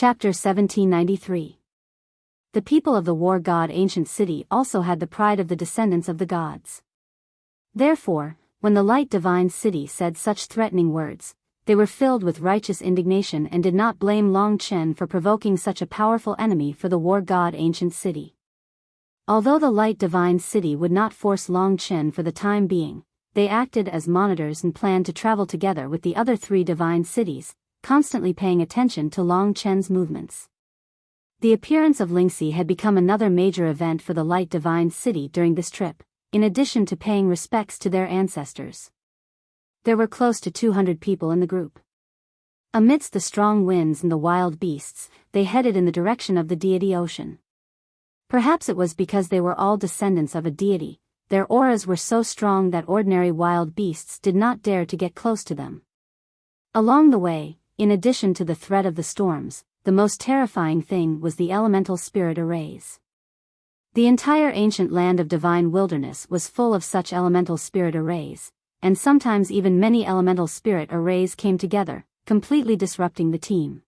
Chapter 1793. The people of the war god ancient city also had the pride of the descendants of the gods. Therefore, when the light divine city said such threatening words, they were filled with righteous indignation and did not blame Long Chen for provoking such a powerful enemy for the war god ancient city. Although the light divine city would not force Long Chen for the time being, they acted as monitors and planned to travel together with the other three divine cities, constantly paying attention to Long Chen's movements. The appearance of Lingxi had become another major event for the Light Divine City during this trip, in addition to paying respects to their ancestors. There were close to 200 people in the group. Amidst the strong winds and the wild beasts, they headed in the direction of the deity ocean. Perhaps it was because they were all descendants of a deity, their auras were so strong that ordinary wild beasts did not dare to get close to them. Along the way, in addition to the threat of the storms, the most terrifying thing was the elemental spirit arrays. The entire ancient land of divine wilderness was full of such elemental spirit arrays, and sometimes even many elemental spirit arrays came together, completely disrupting the team.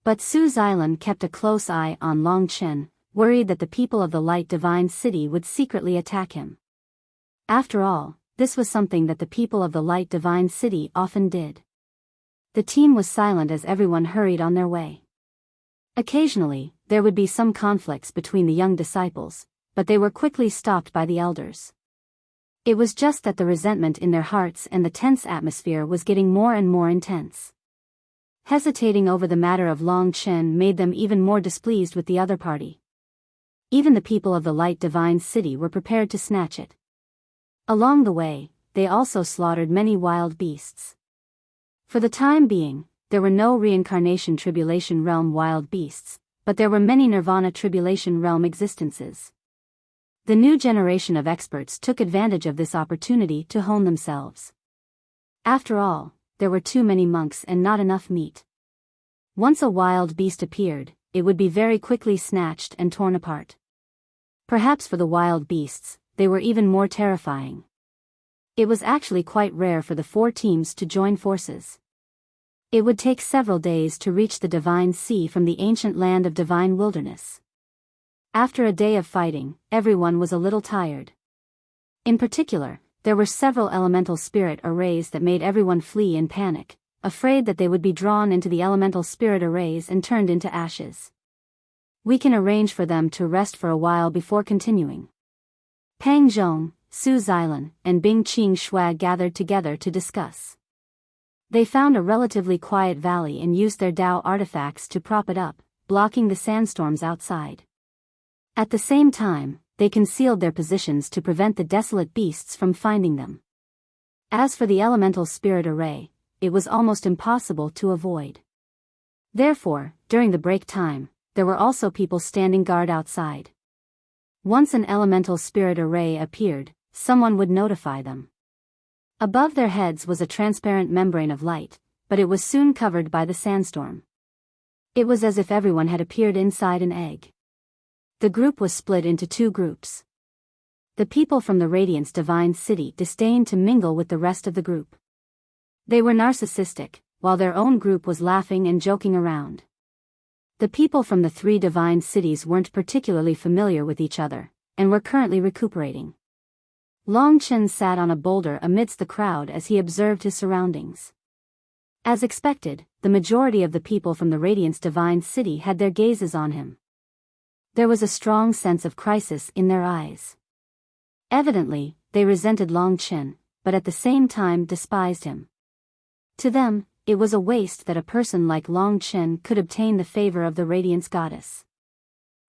But Su Xilan kept a close eye on Long Chen, worried that the people of the Light Divine City would secretly attack him. After all, this was something that the people of the Light Divine City often did. The team was silent as everyone hurried on their way. Occasionally, there would be some conflicts between the young disciples, but they were quickly stopped by the elders. It was just that the resentment in their hearts and the tense atmosphere was getting more and more intense. Hesitating over the matter of Long Chen made them even more displeased with the other party. Even the people of the Light Divine City were prepared to snatch it. Along the way, they also slaughtered many wild beasts. For the time being, there were no reincarnation tribulation realm wild beasts, but there were many nirvana tribulation realm existences. The new generation of experts took advantage of this opportunity to hone themselves. After all, there were too many monks and not enough meat. Once a wild beast appeared, it would be very quickly snatched and torn apart. Perhaps for the wild beasts, they were even more terrifying. It was actually quite rare for the four teams to join forces. It would take several days to reach the Divine Sea from the ancient land of Divine Wilderness. After a day of fighting, everyone was a little tired. In particular, there were several elemental spirit arrays that made everyone flee in panic, afraid that they would be drawn into the elemental spirit arrays and turned into ashes. We can arrange for them to rest for a while before continuing. Pang Zhong, Su Xilan, and Bing Qing Shui gathered together to discuss. They found a relatively quiet valley and used their Dao artifacts to prop it up, blocking the sandstorms outside. At the same time, they concealed their positions to prevent the desolate beasts from finding them. As for the elemental spirit array, it was almost impossible to avoid. Therefore, during the break time, there were also people standing guard outside. Once an elemental spirit array appeared, someone would notify them. Above their heads was a transparent membrane of light, but it was soon covered by the sandstorm. It was as if everyone had appeared inside an egg. The group was split into two groups. The people from the Radiance Divine City disdained to mingle with the rest of the group. They were narcissistic, while their own group was laughing and joking around. The people from the three divine cities weren't particularly familiar with each other, and were currently recuperating. Long Chen sat on a boulder amidst the crowd as he observed his surroundings. As expected, the majority of the people from the Radiance Divine City had their gazes on him. There was a strong sense of crisis in their eyes. Evidently, they resented Long Chen, but at the same time despised him. To them, it was a waste that a person like Long Chen could obtain the favor of the Radiance Goddess.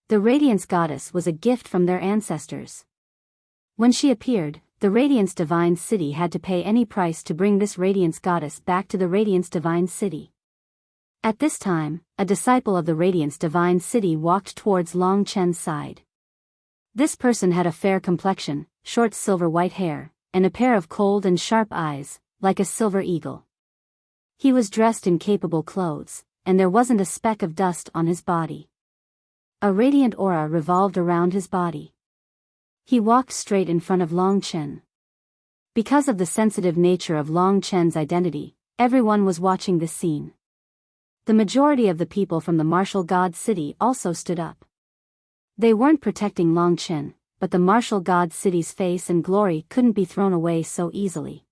The Radiance Goddess was a gift from their ancestors. When she appeared, the Radiance Divine City had to pay any price to bring this Radiance Goddess back to the Radiance Divine City. At this time, a disciple of the Radiance Divine City walked towards Long Chen's side. This person had a fair complexion, short silver-white hair, and a pair of cold and sharp eyes, like a silver eagle. He was dressed in capable clothes, and there wasn't a speck of dust on his body. A radiant aura revolved around his body. He walked straight in front of Long Chen. Because of the sensitive nature of Long Chen's identity, everyone was watching this scene. The majority of the people from the martial god city also stood up. They weren't protecting Long Chen, but the martial god city's face and glory couldn't be thrown away so easily.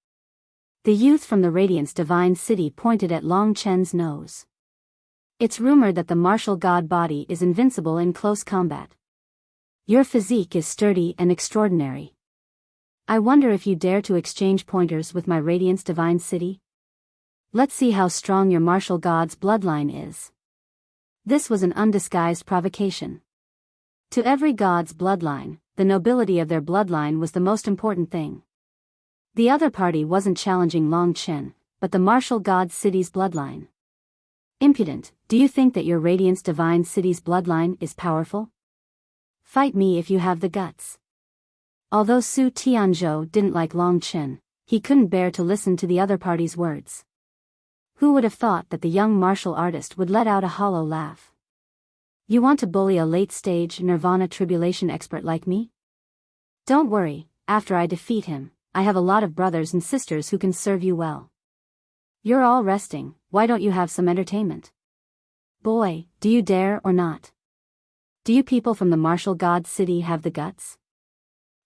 The youth from the Radiance Divine City pointed at Long Chen's nose. It's rumored that the martial god body is invincible in close combat. Your physique is sturdy and extraordinary. I wonder if you dare to exchange pointers with my Radiance Divine City? Let's see how strong your martial god's bloodline is. This was an undisguised provocation. To every god's bloodline, the nobility of their bloodline was the most important thing. The other party wasn't challenging Long Chen, but the martial god city's bloodline. Impudent, do you think that your Radiance Divine City's bloodline is powerful? Fight me if you have the guts. Although Su Tianzhou didn't like Long Chen, he couldn't bear to listen to the other party's words. Who would have thought that the young martial artist would let out a hollow laugh? You want to bully a late-stage Nirvana tribulation expert like me? Don't worry, after I defeat him, I have a lot of brothers and sisters who can serve you well. You're all resting, why don't you have some entertainment? Boy, do you dare or not? Do you people from the martial god city have the guts?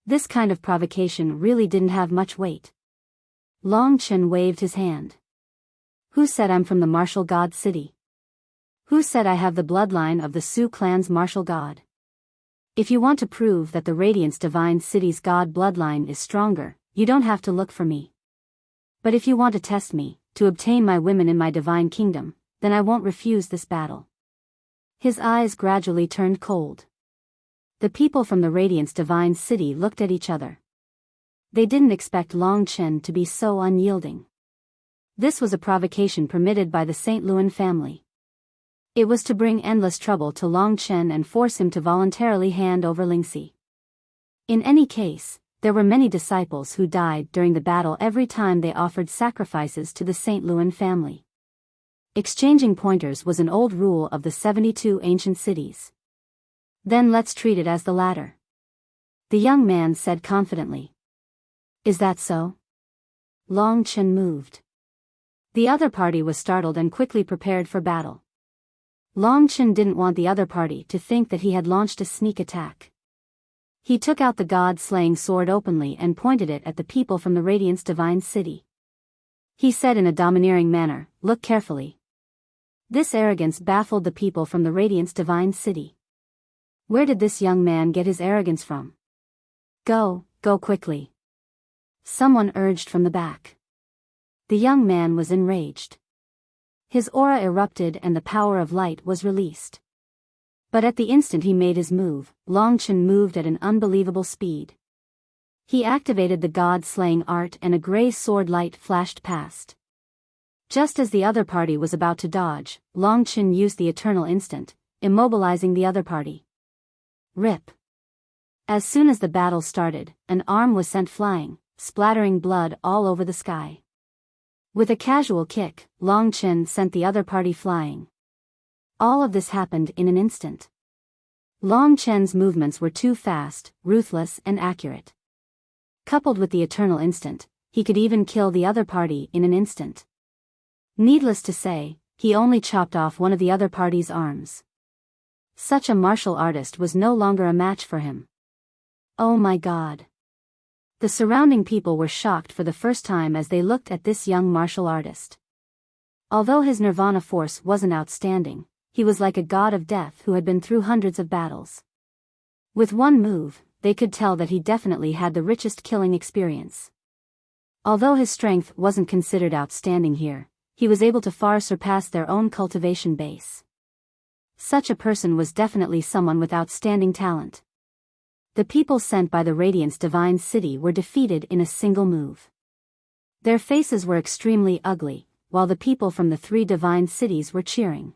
This kind of provocation really didn't have much weight. Long Chen waved his hand. Who said I'm from the martial god city? Who said I have the bloodline of the Su clan's martial god? If you want to prove that the Radiance Divine City's god bloodline is stronger, you don't have to look for me. But if you want to test me, to obtain my women in my divine kingdom, then I won't refuse this battle. His eyes gradually turned cold. The people from the Radiance Divine City looked at each other. They didn't expect Long Chen to be so unyielding. This was a provocation permitted by the St. Luan family. It was to bring endless trouble to Long Chen and force him to voluntarily hand over Lingxi. In any case, there were many disciples who died during the battle every time they offered sacrifices to the St. Luan family. Exchanging pointers was an old rule of the 72 ancient cities. Then let's treat it as the latter. The young man said confidently. Is that so? Long Chen moved. The other party was startled and quickly prepared for battle. Long Chen didn't want the other party to think that he had launched a sneak attack. He took out the god-slaying sword openly and pointed it at the people from the Radiance Divine City. He said in a domineering manner, "Look carefully." This arrogance baffled the people from the Radiance Divine City. Where did this young man get his arrogance from? Go quickly. Someone urged from the back. The young man was enraged. His aura erupted and the power of light was released. But at the instant he made his move, Long Chen moved at an unbelievable speed. He activated the god-slaying art and a grey sword light flashed past. Just as the other party was about to dodge, Long Chen used the eternal instant, immobilizing the other party. Rip. As soon as the battle started, an arm was sent flying, splattering blood all over the sky. With a casual kick, Long Chen sent the other party flying. All of this happened in an instant. Long Chen's movements were too fast, ruthless and accurate. Coupled with the eternal instant, he could even kill the other party in an instant. Needless to say, he only chopped off one of the other party's arms. Such a martial artist was no longer a match for him. Oh my God. The surrounding people were shocked for the first time as they looked at this young martial artist. Although his nirvana force wasn't outstanding, he was like a god of death who had been through hundreds of battles. With one move, they could tell that he definitely had the richest killing experience. Although his strength wasn't considered outstanding here, he was able to far surpass their own cultivation base. Such a person was definitely someone with outstanding talent. The people sent by the Radiance Divine City were defeated in a single move. Their faces were extremely ugly, while the people from the 3 divine cities were cheering.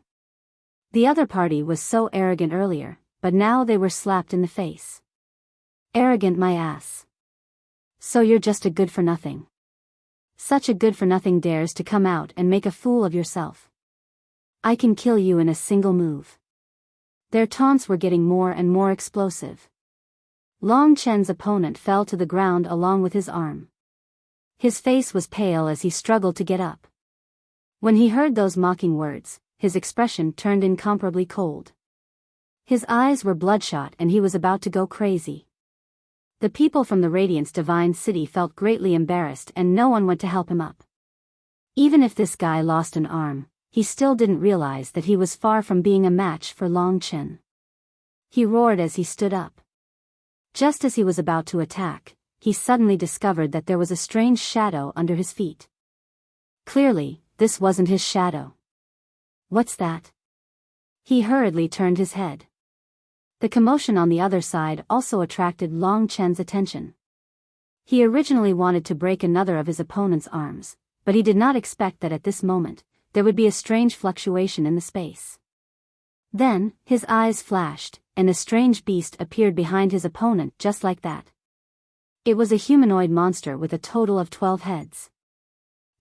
The other party was so arrogant earlier, but now they were slapped in the face. Arrogant my ass. So you're just a good-for-nothing. Such a good-for-nothing dares to come out and make a fool of yourself. I can kill you in a single move. Their taunts were getting more and more explosive. Long Chen's opponent fell to the ground along with his arm. His face was pale as he struggled to get up. When he heard those mocking words, his expression turned incomparably cold. His eyes were bloodshot and he was about to go crazy. The people from the Radiant's divine city felt greatly embarrassed and no one went to help him up. Even if this guy lost an arm, he still didn't realize that he was far from being a match for Long Chen. He roared as he stood up. Just as he was about to attack, he suddenly discovered that there was a strange shadow under his feet. Clearly, this wasn't his shadow. What's that? He hurriedly turned his head. The commotion on the other side also attracted Long Chen's attention. He originally wanted to break another of his opponent's arms, but he did not expect that at this moment, there would be a strange fluctuation in the space. Then, his eyes flashed, and a strange beast appeared behind his opponent just like that. It was a humanoid monster with a total of 12 heads.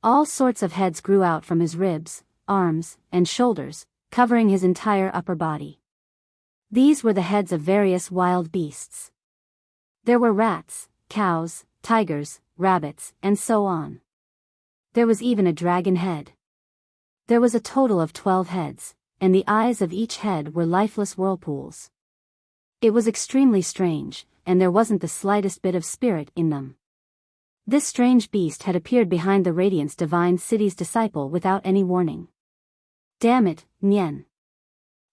All sorts of heads grew out from his ribs, arms, and shoulders, covering his entire upper body. These were the heads of various wild beasts. There were rats, cows, tigers, rabbits, and so on. There was even a dragon head. There was a total of 12 heads, and the eyes of each head were lifeless whirlpools. It was extremely strange, and there wasn't the slightest bit of spirit in them. This strange beast had appeared behind the Radiant's divine city's disciple without any warning. Damn it, Nian.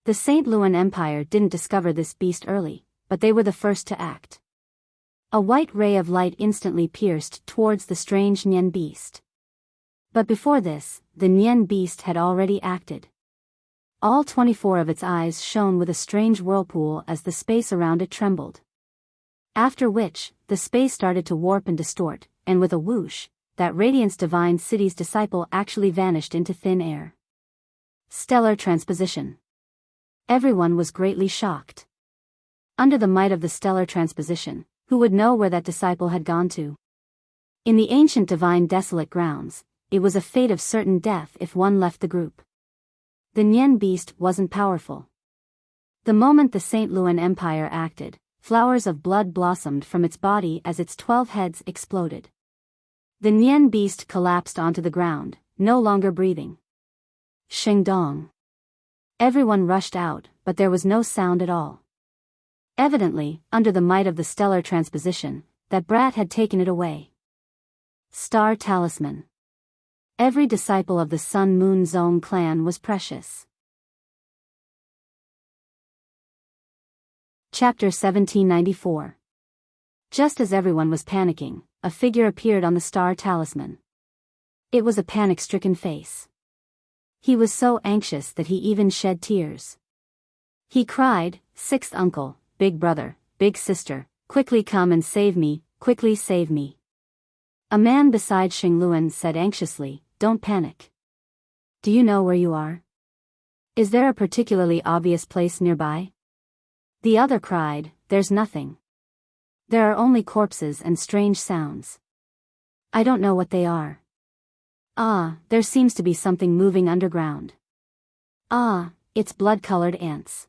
The St. Luan Empire didn't discover this beast early, but they were the first to act. A white ray of light instantly pierced towards the strange Nian beast. But before this, the Nian beast had already acted. All 24 of its eyes shone with a strange whirlpool as the space around it trembled. After which, the space started to warp and distort, and with a whoosh, that Radiant's divine city's disciple actually vanished into thin air. Stellar transposition. Everyone was greatly shocked. Under the might of the stellar transposition, who would know where that disciple had gone to? In the ancient divine desolate grounds, it was a fate of certain death if one left the group. The Nian beast wasn't powerful. The moment the St. Luan Empire acted, flowers of blood blossomed from its body as its 12 heads exploded. The Nian beast collapsed onto the ground, no longer breathing. Shengdong. Everyone rushed out, but there was no sound at all. Evidently, under the might of the stellar transposition, that brat had taken it away. Star Talisman. Every disciple of the Sun Moon Zong clan was precious. Chapter 1794. Just as everyone was panicking, a figure appeared on the Star Talisman. It was a panic-stricken face. He was so anxious that he even shed tears. He cried, "Sixth uncle, big brother, big sister, quickly come and save me, quickly save me." A man beside Xingluan said anxiously, "Don't panic. Do you know where you are? Is there a particularly obvious place nearby?" The other cried, "There's nothing. There are only corpses and strange sounds. I don't know what they are. Ah, there seems to be something moving underground. Ah, it's blood-colored ants."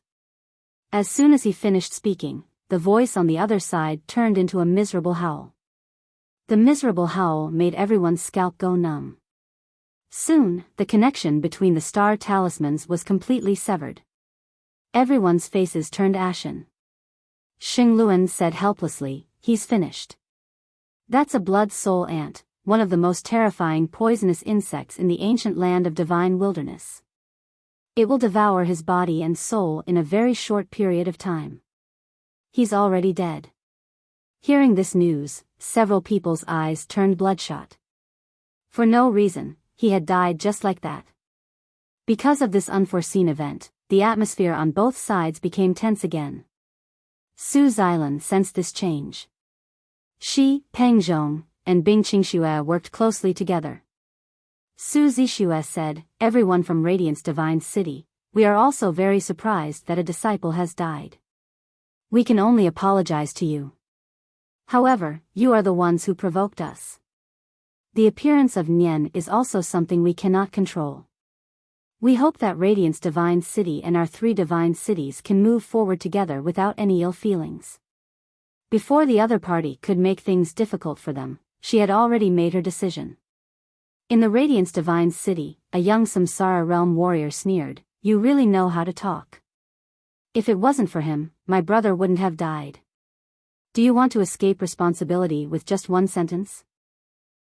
As soon as he finished speaking, the voice on the other side turned into a miserable howl. The miserable howl made everyone's scalp go numb. Soon, the connection between the star talismans was completely severed. Everyone's faces turned ashen. Xingluan said helplessly, "He's finished. That's a blood soul ant, one of the most terrifying poisonous insects in the ancient land of divine wilderness. It will devour his body and soul in a very short period of time. He's already dead." Hearing this news, several people's eyes turned bloodshot. For no reason, he had died just like that. Because of this unforeseen event, the atmosphere on both sides became tense again. Su Xilan sensed this change. She, Peng Zhong, and Bing Qingxue worked closely together. Su Zixue said, "Everyone from Radiant's divine city, we are also very surprised that a disciple has died. We can only apologize to you. However, you are the ones who provoked us. The appearance of Nian is also something we cannot control. We hope that Radiant's divine city and our 3 divine cities can move forward together without any ill feelings." Before the other party could make things difficult for them, she had already made her decision. In the Radiant's divine city, a young Samsara realm warrior sneered, You really know how to talk. If it wasn't for him, my brother wouldn't have died. Do you want to escape responsibility with just one sentence?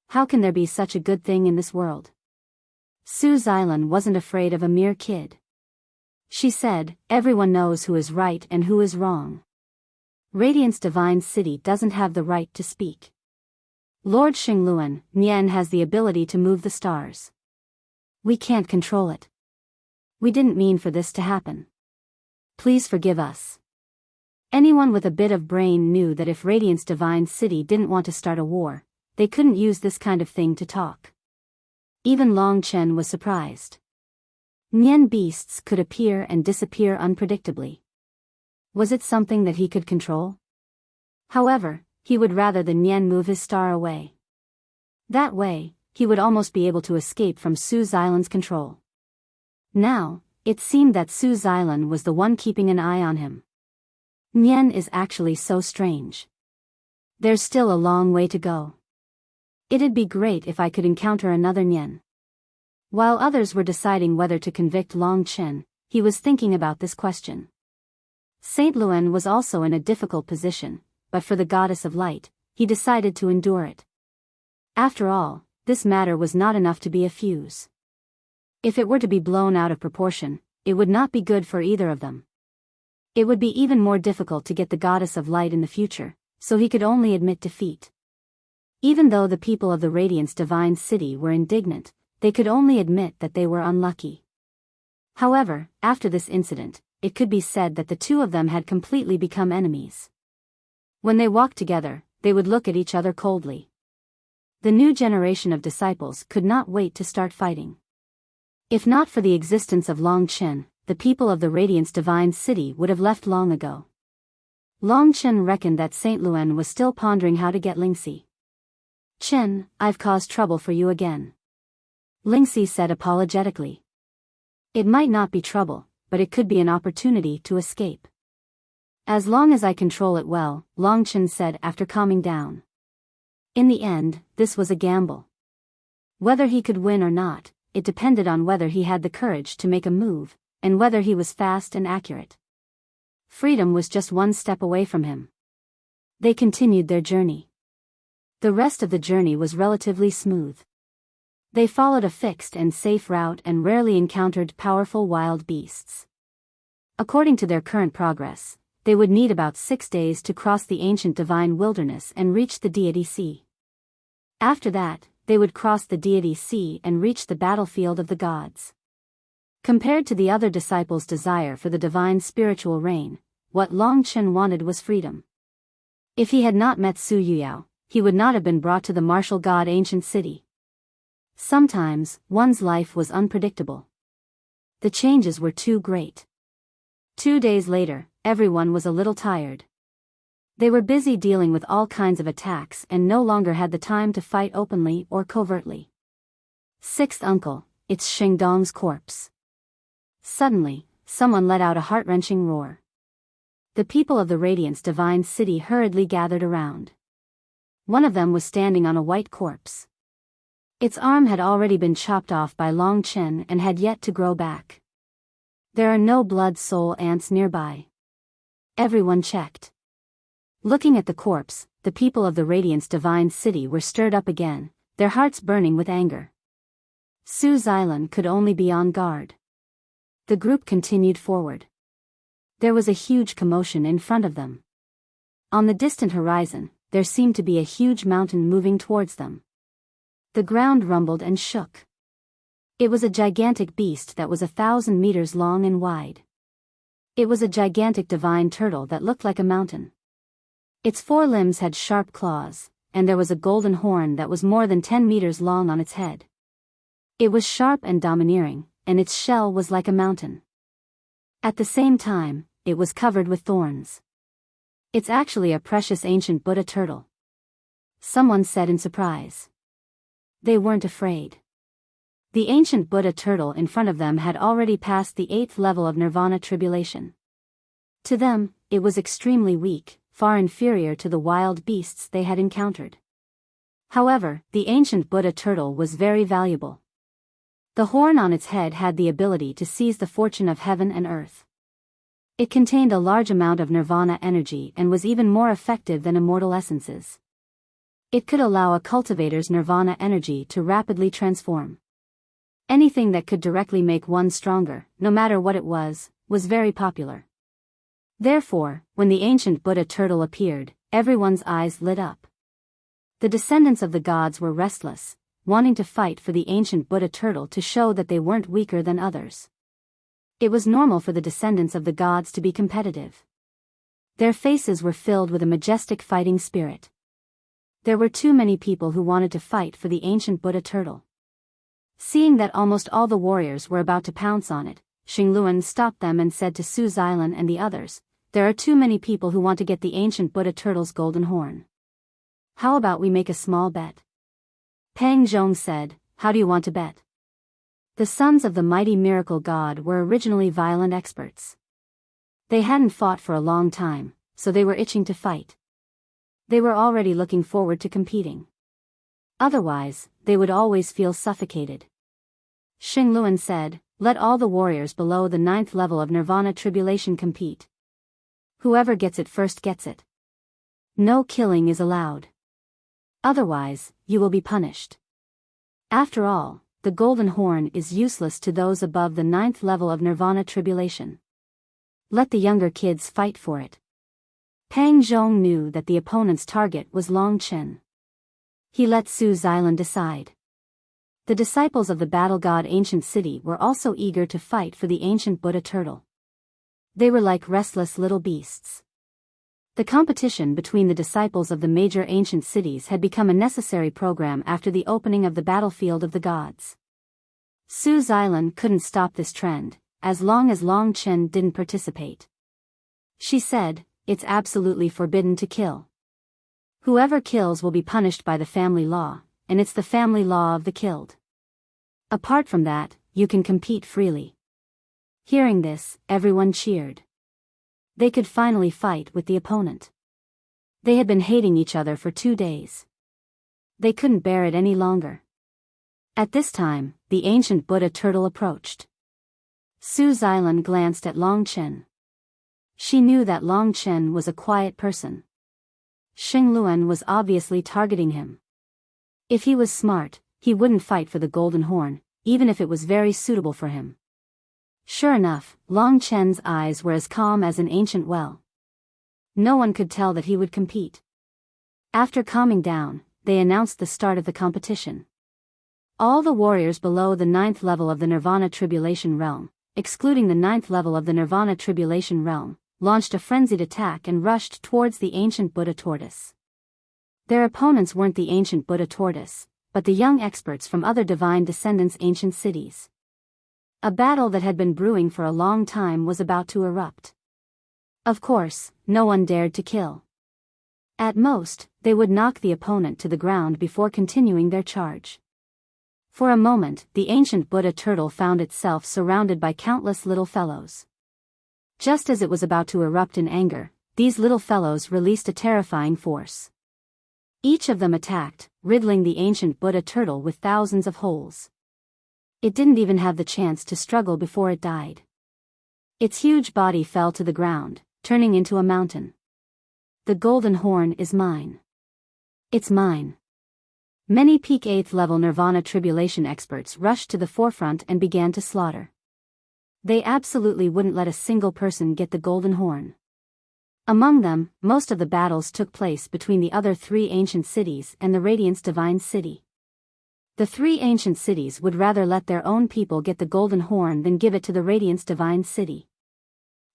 How can there be such a good thing in this world? Su Xilan wasn't afraid of a mere kid. She said, everyone knows who is right and who is wrong. Radiant's divine city doesn't have the right to speak. Lord Xingluan, Nian has the ability to move the stars. We can't control it. We didn't mean for this to happen. Please forgive us. Anyone with a bit of brain knew that if Radiant's divine city didn't want to start a war, they couldn't use this kind of thing to talk. Even Long Chen was surprised. Nian beasts could appear and disappear unpredictably. Was it something that he could control? However, he would rather the Nian move his star away. That way, he would almost be able to escape from Su Xilan's control. Now, it seemed that Su Xilan was the one keeping an eye on him. Nian is actually so strange. There's still a long way to go. It'd be great if I could encounter another Nian. While others were deciding whether to convict Long Chen, he was thinking about this question. Saint Luan was also in a difficult position, but for the goddess of light, he decided to endure it. After all, this matter was not enough to be a fuse. If it were to be blown out of proportion, it would not be good for either of them. It would be even more difficult to get the goddess of light in the future, so he could only admit defeat. Even though the people of the Radiant's divine city were indignant, they could only admit that they were unlucky. However, after this incident, it could be said that the two of them had completely become enemies. When they walked together, they would look at each other coldly. The new generation of disciples could not wait to start fighting. If not for the existence of Long Chen, the people of the Radiant's divine city would have left long ago. Long Chen reckoned that Saint Luan was still pondering how to get Lingxi. Chen, I've caused trouble for you again. Lingxi said apologetically. It might not be trouble, but it could be an opportunity to escape. As long as I control it well, Long Chen said after calming down. In the end, this was a gamble. Whether he could win or not, it depended on whether he had the courage to make a move, and whether he was fast and accurate. Freedom was just one step away from him. They continued their journey. The rest of the journey was relatively smooth. They followed a fixed and safe route and rarely encountered powerful wild beasts. According to their current progress, they would need about 6 days to cross the ancient divine wilderness and reach the deity sea. After that, they would cross the deity sea and reach the battlefield of the gods. Compared to the other disciples' desire for the divine spiritual reign, what Long Chen wanted was freedom. If he had not met Su Yuyao, he would not have been brought to the martial god ancient city. Sometimes, one's life was unpredictable. The changes were too great. 2 days later, everyone was a little tired. They were busy dealing with all kinds of attacks and no longer had the time to fight openly or covertly. Sixth uncle, it's Shengdong's corpse. Suddenly, someone let out a heart-wrenching roar. The people of the Radiant's divine city hurriedly gathered around. One of them was standing on a white corpse. Its arm had already been chopped off by Long Chen and had yet to grow back. There are no blood soul ants nearby. Everyone checked. Looking at the corpse, the people of the Radiant's divine city were stirred up again, their hearts burning with anger. Su Xilan could only be on guard. The group continued forward. There was a huge commotion in front of them. On the distant horizon, there seemed to be a huge mountain moving towards them. The ground rumbled and shook. It was a gigantic beast that was 1,000 meters long and wide. It was a gigantic divine turtle that looked like a mountain. Its 4 limbs had sharp claws, and there was a golden horn that was more than 10 meters long on its head. It was sharp and domineering, and its shell was like a mountain. At the same time, it was covered with thorns. It's actually a precious ancient Buddha turtle. Someone said in surprise. They weren't afraid. The ancient Buddha turtle in front of them had already passed the 8th level of nirvana tribulation. To them, it was extremely weak, far inferior to the wild beasts they had encountered. However, the ancient Buddha turtle was very valuable. The horn on its head had the ability to seize the fortune of heaven and earth. It contained a large amount of nirvana energy and was even more effective than immortal essences. It could allow a cultivator's nirvana energy to rapidly transform. Anything that could directly make one stronger, no matter what it was very popular. Therefore, when the ancient Buddha turtle appeared, everyone's eyes lit up. The descendants of the gods were restless, wanting to fight for the ancient Buddha turtle to show that they weren't weaker than others. It was normal for the descendants of the gods to be competitive. Their faces were filled with a majestic fighting spirit. There were too many people who wanted to fight for the ancient Buddha turtle. Seeing that almost all the warriors were about to pounce on it, Xingluan stopped them and said to Su Xilan and the others, "There are too many people who want to get the ancient Buddha turtle's golden horn. How about we make a small bet?" Pang Zhong said, "How do you want to bet?" The sons of the mighty miracle god were originally violent experts. They hadn't fought for a long time, so they were itching to fight. They were already looking forward to competing. Otherwise, they would always feel suffocated. Xingluan said, "Let all the warriors below the 9th level of Nirvana Tribulation compete. Whoever gets it first gets it. No killing is allowed. Otherwise, you will be punished. After all, the golden horn is useless to those above the 9th level of Nirvana Tribulation. Let the younger kids fight for it." Pang Zhong knew that the opponent's target was Long Chen. He let Su Xilan decide. The disciples of the battle god ancient city were also eager to fight for the ancient Buddha turtle. They were like restless little beasts. The competition between the disciples of the major ancient cities had become a necessary program after the opening of the battlefield of the gods. Su Xilan couldn't stop this trend, as long as Long Chen didn't participate. She said, "It's absolutely forbidden to kill. Whoever kills will be punished by the family law, and it's the family law of the killed. Apart from that, you can compete freely." Hearing this, everyone cheered. They could finally fight with the opponent. They had been hating each other for 2 days. They couldn't bear it any longer. At this time, the ancient Buddha turtle approached. Su Xilan glanced at Long Chen. She knew that Long Chen was a quiet person. Xingluan was obviously targeting him. If he was smart, he wouldn't fight for the golden horn, even if it was very suitable for him. Sure enough, Long Chen's eyes were as calm as an ancient well. No one could tell that he would compete. After calming down, they announced the start of the competition. All the warriors below the 9th level of the Nirvana Tribulation Realm, excluding the 9th level of the Nirvana Tribulation Realm, launched a frenzied attack and rushed towards the ancient Buddha tortoise. Their opponents weren't the ancient Buddha tortoise, but the young experts from other divine descendants' ancient cities. A battle that had been brewing for a long time was about to erupt. Of course, no one dared to kill. At most, they would knock the opponent to the ground before continuing their charge. For a moment, the ancient Buddha turtle found itself surrounded by countless little fellows. Just as it was about to erupt in anger, these little fellows released a terrifying force. Each of them attacked, riddling the ancient Buddha turtle with thousands of holes. It didn't even have the chance to struggle before it died. Its huge body fell to the ground, turning into a mountain. "The golden horn is mine. It's mine." Many peak 8th level Nirvana Tribulation experts rushed to the forefront and began to slaughter. They absolutely wouldn't let a single person get the golden horn. Among them, most of the battles took place between the other 3 ancient cities and the Radiance Divine City. The 3 ancient cities would rather let their own people get the golden horn than give it to the Radiance Divine City.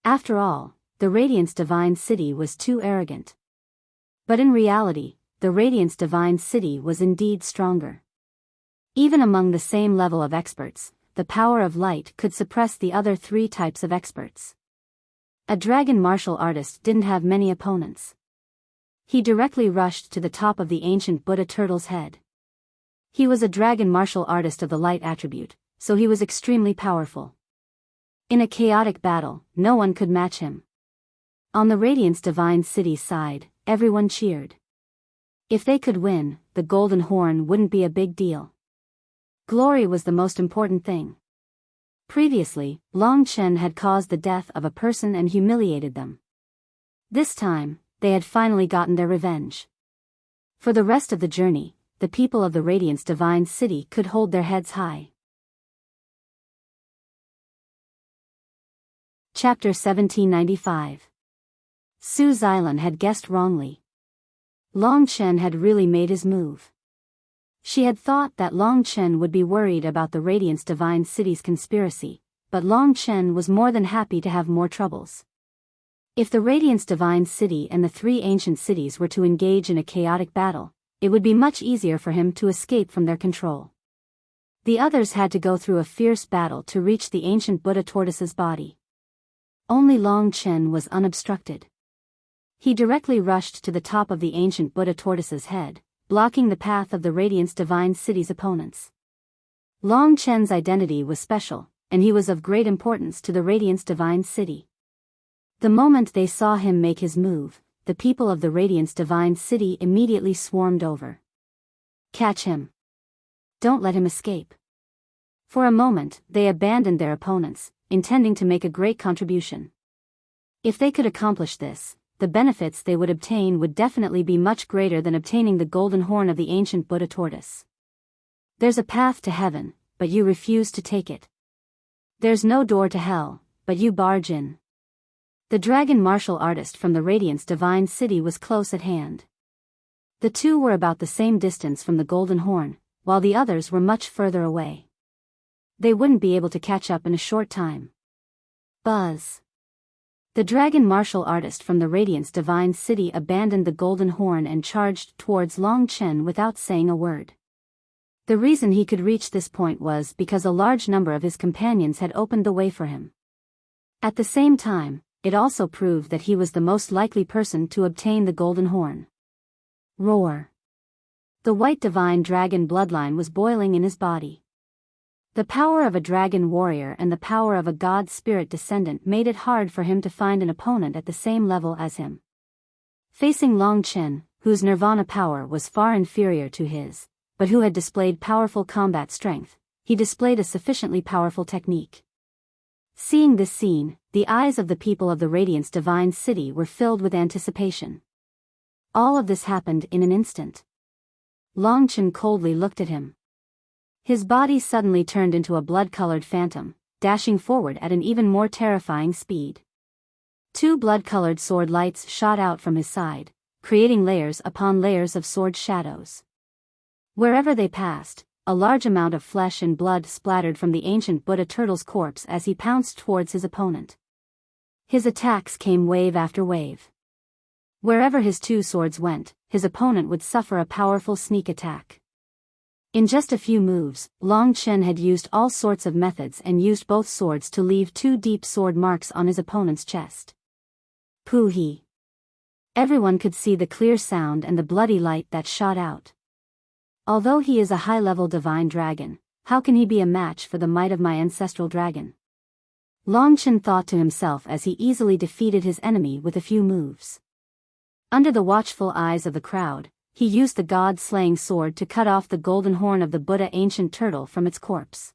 After all, the Radiance Divine City was too arrogant. But in reality, the Radiance Divine City was indeed stronger. Even among the same level of experts, the power of light could suppress the other 3 types of experts. A dragon martial artist didn't have many opponents. He directly rushed to the top of the ancient Buddha turtle's head. He was a dragon martial artist of the light attribute, so he was extremely powerful. In a chaotic battle, no one could match him. On the Radiance Divine City's side, everyone cheered. If they could win, the golden horn wouldn't be a big deal. Glory was the most important thing. Previously, Long Chen had caused the death of a person and humiliated them. This time, they had finally gotten their revenge. For the rest of the journey, the people of the Radiance Divine City could hold their heads high. Chapter 1795. Su Xilan had guessed wrongly. Long Chen had really made his move. She had thought that Long Chen would be worried about the Radiance Divine City's conspiracy, but Long Chen was more than happy to have more troubles. If the Radiance Divine City and the three ancient cities were to engage in a chaotic battle, it would be much easier for him to escape from their control. The others had to go through a fierce battle to reach the ancient Buddha tortoise's body. Only Long Chen was unobstructed. He directly rushed to the top of the ancient Buddha tortoise's head, blocking the path of the Radiance Divine City's opponents. Long Chen's identity was special, and he was of great importance to the Radiance Divine City. The moment they saw him make his move, the people of the Radiance Divine City immediately swarmed over. Catch him. Don't let him escape. For a moment, they abandoned their opponents, intending to make a great contribution. If they could accomplish this, the benefits they would obtain would definitely be much greater than obtaining the golden horn of the ancient Buddha tortoise. There's a path to heaven, but you refuse to take it. There's no door to hell, but you barge in. The dragon martial artist from the Radiance Divine City was close at hand. The two were about the same distance from the golden horn, while the others were much further away. They wouldn't be able to catch up in a short time. Buzz. The dragon martial artist from the Radiance Divine City abandoned the golden horn and charged towards Long Chen without saying a word. The reason he could reach this point was because a large number of his companions had opened the way for him. At the same time, it also proved that he was the most likely person to obtain the golden horn. Roar. The white divine dragon bloodline was boiling in his body. The power of a dragon warrior and the power of a god spirit descendant made it hard for him to find an opponent at the same level as him. Facing Long Chen, whose nirvana power was far inferior to his, but who had displayed powerful combat strength, he displayed a sufficiently powerful technique. Seeing this scene, the eyes of the people of the Radiance Divine City were filled with anticipation. All of this happened in an instant. Long Chen coldly looked at him. His body suddenly turned into a blood-colored phantom, dashing forward at an even more terrifying speed. Two blood-colored sword lights shot out from his side, creating layers upon layers of sword shadows. Wherever they passed, a large amount of flesh and blood splattered from the ancient Buddha turtle's corpse as he pounced towards his opponent. His attacks came wave after wave. Wherever his two swords went, his opponent would suffer a powerful sneak attack. In just a few moves, Long Chen had used all sorts of methods and used both swords to leave two deep sword marks on his opponent's chest. Pooh-hee. Everyone could see the clear sound and the bloody light that shot out. Although he is a high-level divine dragon, how can he be a match for the might of my ancestral dragon? Long Chen thought to himself as he easily defeated his enemy with a few moves. Under the watchful eyes of the crowd, he used the god-slaying sword to cut off the golden horn of the Buddha ancient turtle from its corpse.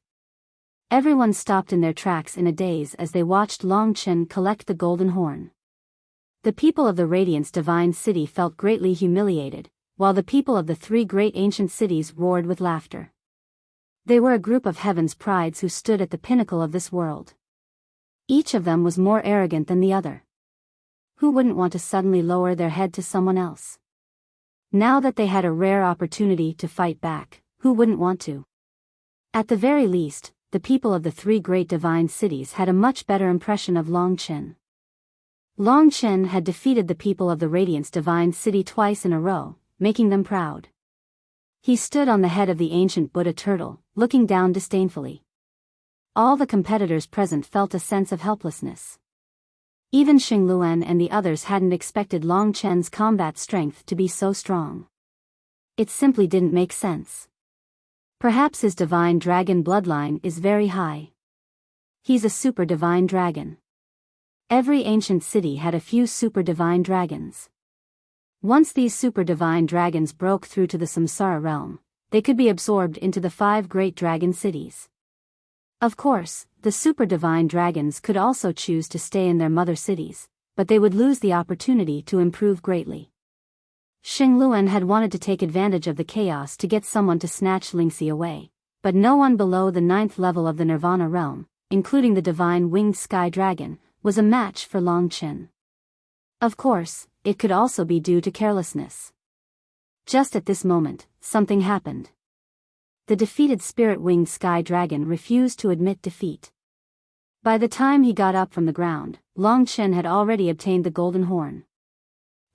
Everyone stopped in their tracks in a daze as they watched Long Chen collect the golden horn. The people of the Radiance Divine City felt greatly humiliated, while the people of the three great ancient cities roared with laughter. They were a group of heaven's prides who stood at the pinnacle of this world. Each of them was more arrogant than the other. Who wouldn't want to suddenly lower their head to someone else? Now that they had a rare opportunity to fight back, who wouldn't want to? At the very least, the people of the three great divine cities had a much better impression of Long Chen. Long Chen had defeated the people of the Radiance Divine City twice in a row, making them proud. He stood on the head of the ancient Buddha turtle, looking down disdainfully. All the competitors present felt a sense of helplessness. Even Xingluan and the others hadn't expected Long Chen's combat strength to be so strong. It simply didn't make sense. Perhaps his divine dragon bloodline is very high. He's a super divine dragon. Every ancient city had a few super divine dragons. Once these super divine dragons broke through to the samsara realm, they could be absorbed into the 5 great dragon cities. Of course, the super divine dragons could also choose to stay in their mother cities, but they would lose the opportunity to improve greatly. Xingluan had wanted to take advantage of the chaos to get someone to snatch Lingxi away, but no one below the 9th level of the Nirvana realm, including the divine winged sky dragon, was a match for Long Chen. Of course, it could also be due to carelessness. Just at this moment, something happened. The defeated spirit-winged sky dragon refused to admit defeat. By the time he got up from the ground, Long Chen had already obtained the golden horn.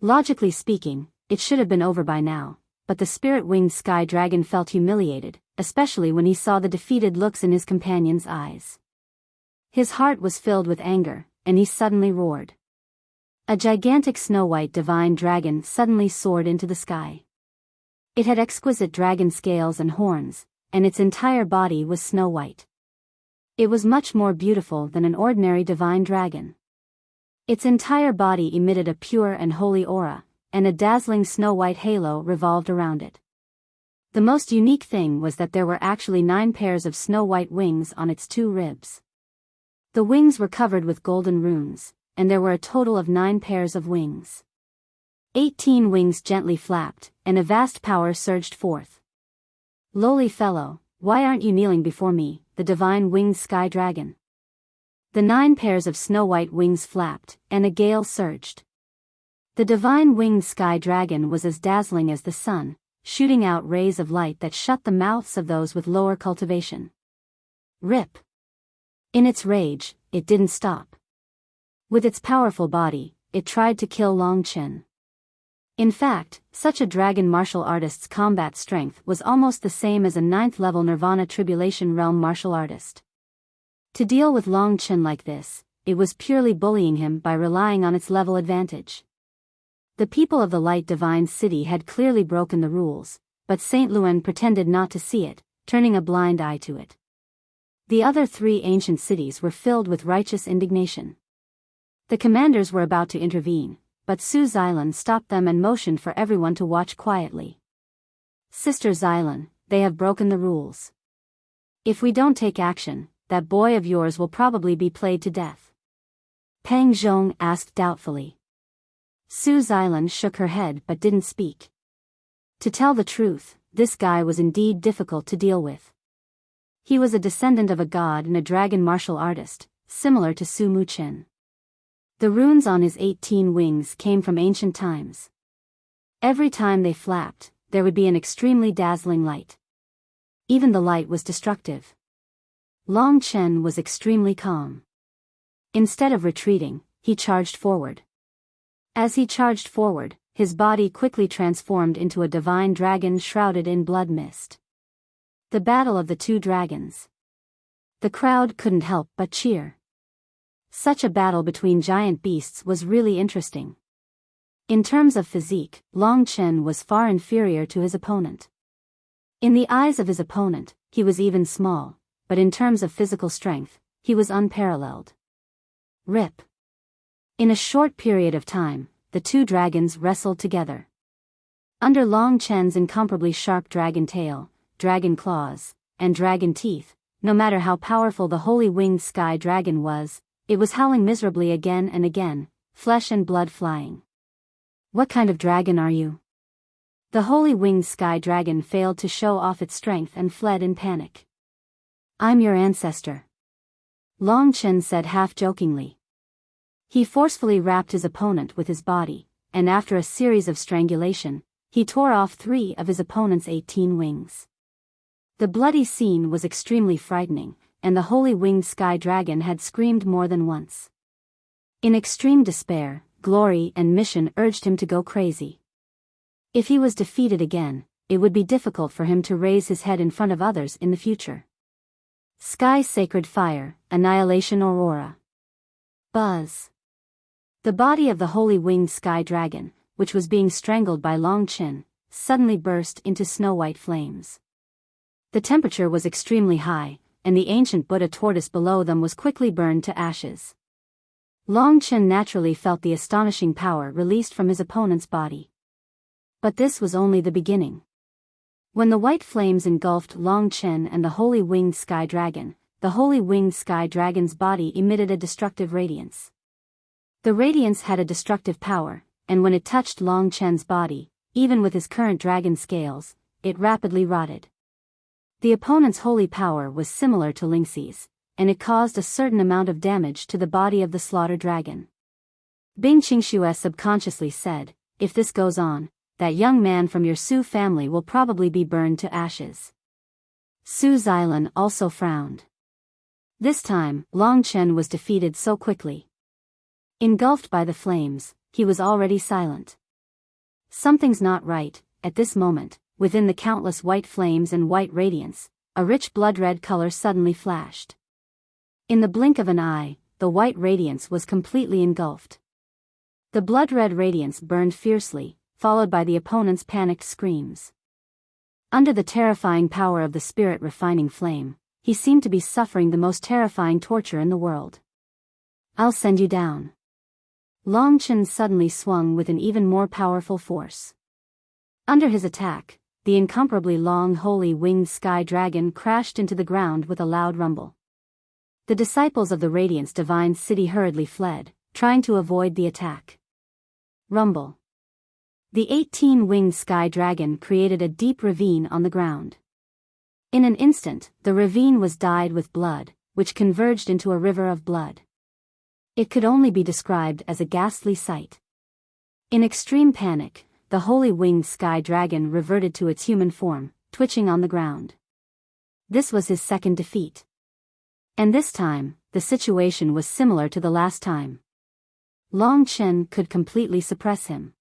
Logically speaking, it should have been over by now, but the spirit-winged sky dragon felt humiliated, especially when he saw the defeated looks in his companion's eyes. His heart was filled with anger, and he suddenly roared. A gigantic snow-white divine dragon suddenly soared into the sky. It had exquisite dragon scales and horns, and its entire body was snow-white. It was much more beautiful than an ordinary divine dragon. Its entire body emitted a pure and holy aura, and a dazzling snow-white halo revolved around it. The most unique thing was that there were actually 9 pairs of snow-white wings on its 2 ribs. The wings were covered with golden runes, and there were a total of 9 pairs of wings. 18 wings gently flapped, and a vast power surged forth. Lowly fellow, why aren't you kneeling before me, the divine winged sky dragon? The 9 pairs of snow-white wings flapped, and a gale surged. The divine winged sky dragon was as dazzling as the sun, shooting out rays of light that shut the mouths of those with lower cultivation. Rip! In its rage, it didn't stop. With its powerful body, it tried to kill Long Chen. In fact, such a dragon martial artist's combat strength was almost the same as a 9th level Nirvana Tribulation Realm martial artist. To deal with Long Chen like this, it was purely bullying him by relying on its level advantage. The people of the Light Divine City had clearly broken the rules, but Saint Luan pretended not to see it, turning a blind eye to it. The other 3 ancient cities were filled with righteous indignation. The commanders were about to intervene, but Su Xilan stopped them and motioned for everyone to watch quietly. Sister Xilan, they have broken the rules. If we don't take action, that boy of yours will probably be played to death. Peng Zhong asked doubtfully. Su Xilan shook her head but didn't speak. To tell the truth, this guy was indeed difficult to deal with. He was a descendant of a god and a dragon martial artist, similar to Su Muchen. The runes on his 18 wings came from ancient times. Every time they flapped, there would be an extremely dazzling light. Even the light was destructive. Long Chen was extremely calm. Instead of retreating, he charged forward. As he charged forward, his body quickly transformed into a divine dragon shrouded in blood mist. The battle of the 2 dragons. The crowd couldn't help but cheer. Such a battle between giant beasts was really interesting. In terms of physique, Long Chen was far inferior to his opponent. In the eyes of his opponent, he was even small, but in terms of physical strength, he was unparalleled. Rip! In a short period of time, the 2 dragons wrestled together. Under Long Chen's incomparably sharp dragon tail, dragon claws, and dragon teeth, no matter how powerful the holy winged sky dragon was, it was howling miserably again and again, flesh and blood flying. What kind of dragon are you? The holy winged sky dragon failed to show off its strength and fled in panic. I'm your ancestor. Long Chen said half-jokingly. He forcefully wrapped his opponent with his body, and after a series of strangulation, he tore off 3 of his opponent's 18 wings. The bloody scene was extremely frightening, and the holy winged sky dragon had screamed more than once. In extreme despair, glory and mission urged him to go crazy. If he was defeated again, it would be difficult for him to raise his head in front of others in the future. Sky Sacred Fire, Annihilation Aurora. Buzz. The body of the holy winged sky dragon, which was being strangled by Long Chen, suddenly burst into snow-white flames. The temperature was extremely high, and the ancient Buddha tortoise below them was quickly burned to ashes. Long Chen naturally felt the astonishing power released from his opponent's body. But this was only the beginning. When the white flames engulfed Long Chen and the holy winged sky dragon, the holy winged sky dragon's body emitted a destructive radiance. The radiance had a destructive power, and when it touched Long Chen's body, even with his current dragon scales, it rapidly rotted. The opponent's holy power was similar to Lingxi's, and it caused a certain amount of damage to the body of the slaughtered dragon. Bing Qingxue subconsciously said, "If this goes on, that young man from your Su family will probably be burned to ashes." Su Xilan also frowned. This time, Long Chen was defeated so quickly. Engulfed by the flames, he was already silent. Something's not right. At this moment, within the countless white flames and white radiance, a rich blood-red color suddenly flashed. In the blink of an eye, the white radiance was completely engulfed. The blood-red radiance burned fiercely, followed by the opponent's panicked screams. Under the terrifying power of the spirit-refining flame, he seemed to be suffering the most terrifying torture in the world. "I'll send you down." Long Chen suddenly swung with an even more powerful force. Under his attack, the incomparably long holy winged sky dragon crashed into the ground with a loud rumble. The disciples of the Radiance Divine City hurriedly fled, trying to avoid the attack. Rumble. The 18-winged sky dragon created a deep ravine on the ground. In an instant, the ravine was dyed with blood, which converged into a river of blood. It could only be described as a ghastly sight. In extreme panic, the holy winged sky dragon reverted to its human form, twitching on the ground. This was his second defeat. And this time, the situation was similar to the last time. Long Chen could completely suppress him.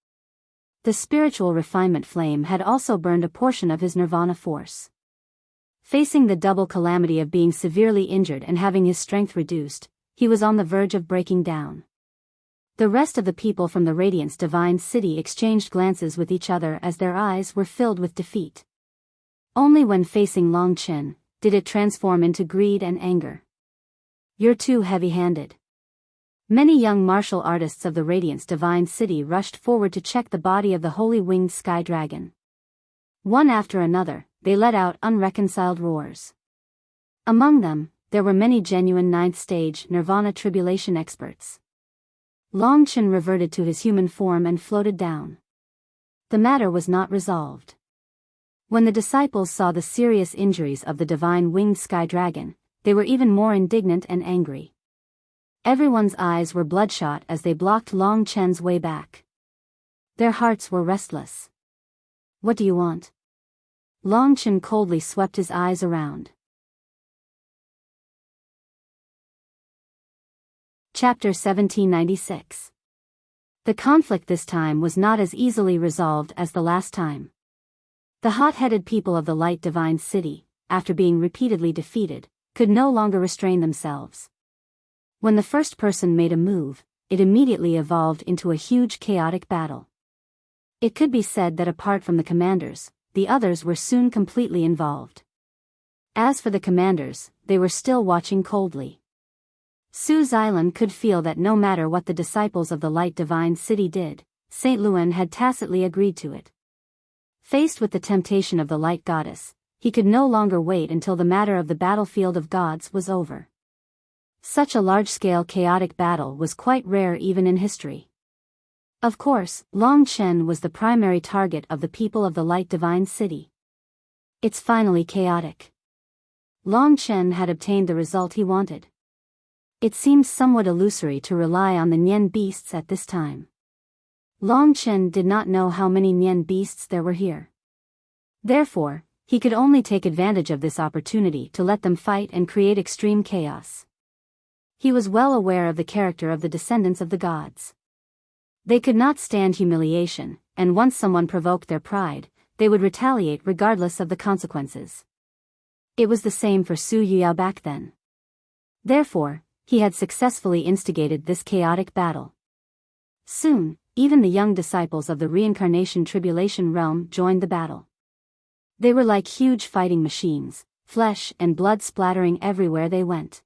The spiritual refinement flame had also burned a portion of his nirvana force. Facing the double calamity of being severely injured and having his strength reduced, he was on the verge of breaking down. The rest of the people from the Radiance Divine City exchanged glances with each other as their eyes were filled with defeat. Only when facing Long Chen did it transform into greed and anger. "You're too heavy-handed." Many young martial artists of the Radiance Divine City rushed forward to check the body of the holy winged sky dragon. One after another, they let out unreconciled roars. Among them, there were many genuine ninth-stage nirvana tribulation experts. Long Chen reverted to his human form and floated down. The matter was not resolved. When the disciples saw the serious injuries of the divine winged sky dragon, they were even more indignant and angry. Everyone's eyes were bloodshot as they blocked Long Chen's way back. Their hearts were restless. "What do you want?" Long Chen coldly swept his eyes around. Chapter 1796. The conflict this time was not as easily resolved as the last time. The hot-headed people of the Light Divine City, after being repeatedly defeated, could no longer restrain themselves. When the first person made a move, it immediately evolved into a huge chaotic battle. It could be said that apart from the commanders, the others were soon completely involved. As for the commanders, they were still watching coldly. Su Xilan could feel that no matter what the disciples of the Light Divine City did, Saint Luan had tacitly agreed to it. Faced with the temptation of the Light Goddess, he could no longer wait until the matter of the battlefield of gods was over. Such a large-scale chaotic battle was quite rare even in history. Of course, Long Chen was the primary target of the people of the Light Divine City. It's finally chaotic. Long Chen had obtained the result he wanted. It seemed somewhat illusory to rely on the Nian beasts at this time. Long Chen did not know how many Nian beasts there were here. Therefore, he could only take advantage of this opportunity to let them fight and create extreme chaos. He was well aware of the character of the descendants of the gods. They could not stand humiliation, and once someone provoked their pride, they would retaliate regardless of the consequences. It was the same for Su Yuyao back then. Therefore, he had successfully instigated this chaotic battle. Soon, even the young disciples of the reincarnation tribulation realm joined the battle. They were like huge fighting machines, flesh and blood splattering everywhere they went.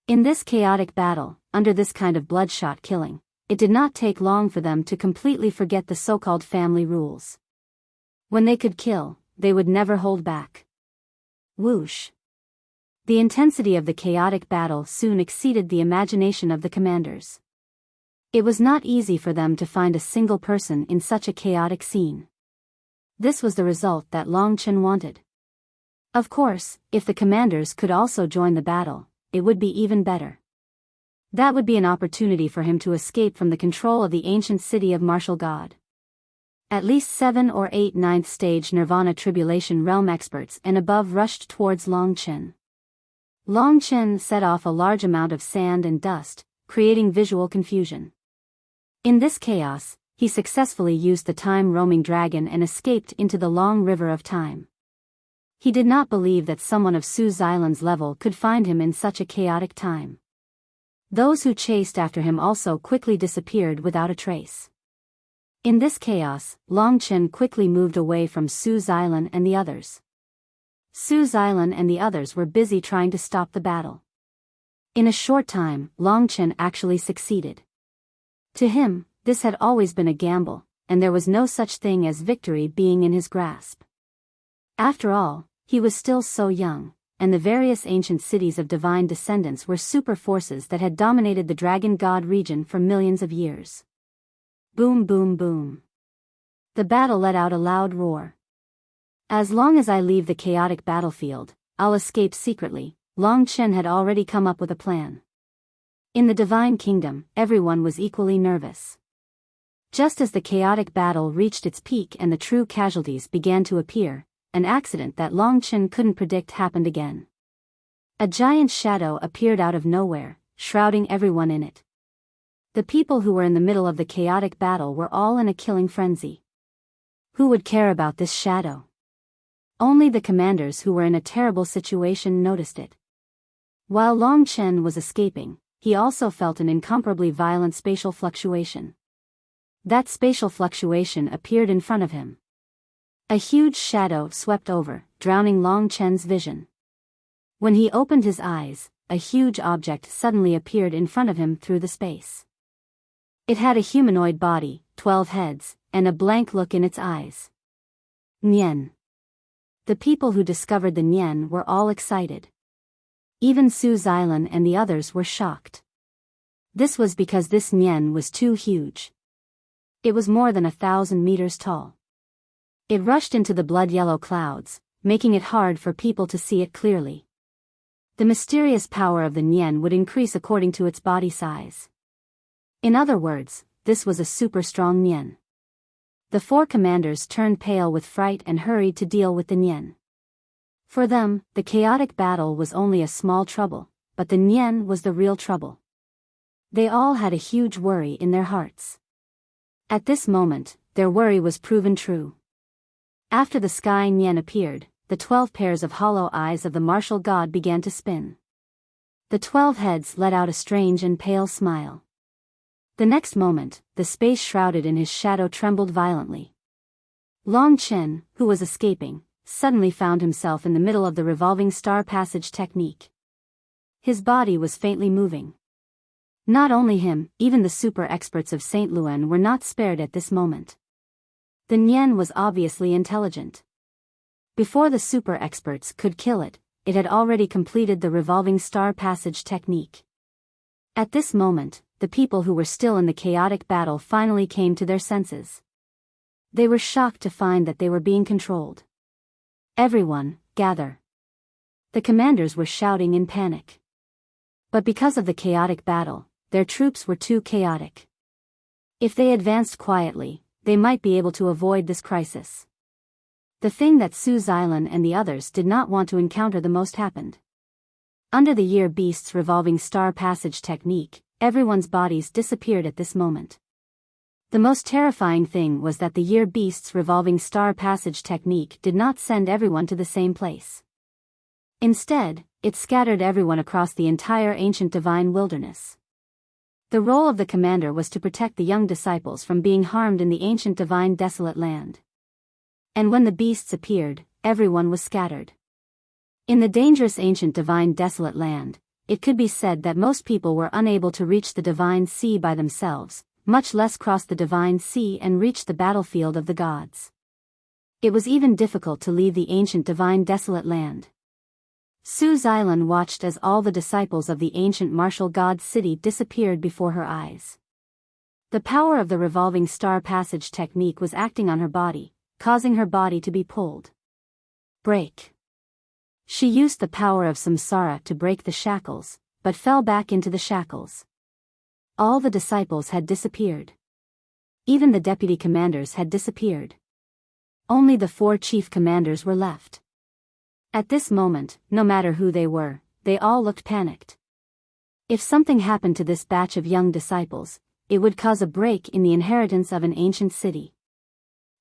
In this chaotic battle, under this kind of bloodshot killing, it did not take long for them to completely forget the so-called family rules. When they could kill, they would never hold back. Whoosh! The intensity of the chaotic battle soon exceeded the imagination of the commanders. It was not easy for them to find a single person in such a chaotic scene. This was the result that Long Chen wanted. Of course, if the commanders could also join the battle, it would be even better. That would be an opportunity for him to escape from the control of the ancient city of martial god. At least 7 or 8 ninth stage Nirvana Tribulation Realm experts and above rushed towards Long Chen. Long Chen set off a large amount of sand and dust, creating visual confusion. In this chaos, he successfully used the time-roaming dragon and escaped into the long river of time. He did not believe that someone of Su Xilan's level could find him in such a chaotic time. Those who chased after him also quickly disappeared without a trace. In this chaos, Long Chen quickly moved away from Su Xilan and the others. Su Xilan and the others were busy trying to stop the battle. In a short time, Long Chen actually succeeded. To him, this had always been a gamble, and there was no such thing as victory being in his grasp. After all, he was still so young, and the various ancient cities of divine descendants were super forces that had dominated the Dragon God region for millions of years. Boom boom boom. The battle let out a loud roar. As long as I leave the chaotic battlefield, I'll escape secretly, Long Chen had already come up with a plan. In the Divine Kingdom, everyone was equally nervous. Just as the chaotic battle reached its peak and the true casualties began to appear, an accident that Long Chen couldn't predict happened again. A giant shadow appeared out of nowhere, shrouding everyone in it. The people who were in the middle of the chaotic battle were all in a killing frenzy. Who would care about this shadow? Only the commanders who were in a terrible situation noticed it. While Long Chen was escaping, he also felt an incomparably violent spatial fluctuation. That spatial fluctuation appeared in front of him. A huge shadow swept over, drowning Long Chen's vision. When he opened his eyes, a huge object suddenly appeared in front of him through the space. It had a humanoid body, 12 heads, and a blank look in its eyes. Nian. The people who discovered the Nian were all excited. Even Su Xilan and the others were shocked. This was because this Nian was too huge. It was more than 1,000 meters tall. It rushed into the blood-yellow clouds, making it hard for people to see it clearly. The mysterious power of the Nian would increase according to its body size. In other words, this was a super strong Nian. The 4 commanders turned pale with fright and hurried to deal with the Nian. For them, the chaotic battle was only a small trouble, but the Nian was the real trouble. They all had a huge worry in their hearts. At this moment, their worry was proven true. After the sky Nian appeared, the 12 pairs of hollow eyes of the martial god began to spin. The 12 heads let out a strange and pale smile. The next moment, the space shrouded in his shadow trembled violently. Long Chen, who was escaping, suddenly found himself in the middle of the revolving star passage technique. His body was faintly moving. Not only him, even the super experts of Saint Luan were not spared at this moment. The Nian was obviously intelligent. Before the super experts could kill it, it had already completed the revolving star passage technique. At this moment, the people who were still in the chaotic battle finally came to their senses. They were shocked to find that they were being controlled. Everyone, gather. The commanders were shouting in panic. But because of the chaotic battle, their troops were too chaotic. If they advanced quietly, they might be able to avoid this crisis. The thing that Su Xilan and the others did not want to encounter the most happened. Under the Year Beast's revolving star passage technique, everyone's bodies disappeared at this moment. The most terrifying thing was that the Year Beast's revolving star passage technique did not send everyone to the same place. Instead, it scattered everyone across the entire ancient divine wilderness. The role of the commander was to protect the young disciples from being harmed in the ancient divine desolate land. And when the beasts appeared, everyone was scattered. In the dangerous ancient divine desolate land, it could be said that most people were unable to reach the divine sea by themselves, much less cross the divine sea and reach the battlefield of the gods. It was even difficult to leave the ancient divine desolate land. Su Xilan watched as all the disciples of the ancient martial god city disappeared before her eyes. The power of the revolving star passage technique was acting on her body, causing her body to be pulled. Break. She used the power of samsara to break the shackles, but fell back into the shackles. All the disciples had disappeared. Even the deputy commanders had disappeared. Only the 4 chief commanders were left. At this moment, no matter who they were, they all looked panicked. If something happened to this batch of young disciples, it would cause a break in the inheritance of an ancient city.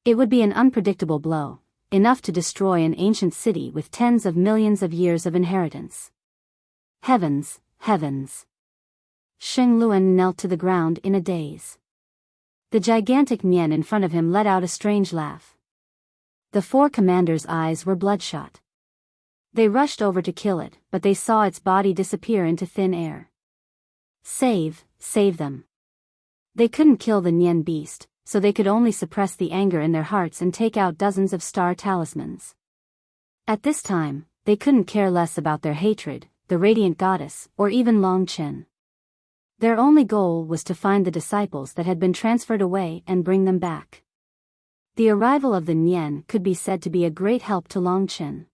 It would be an unpredictable blow, enough to destroy an ancient city with tens of millions of years of inheritance. Heavens, heavens! Sheng Luan knelt to the ground in a daze. The gigantic Nian in front of him let out a strange laugh. The 4 commanders' eyes were bloodshot. They rushed over to kill it, but they saw its body disappear into thin air. Save them. They couldn't kill the Nian beast, so they could only suppress the anger in their hearts and take out dozens of star talismans. At this time, they couldn't care less about their hatred, the radiant goddess, or even Long Chen. Their only goal was to find the disciples that had been transferred away and bring them back. The arrival of the Nian could be said to be a great help to Long Chen.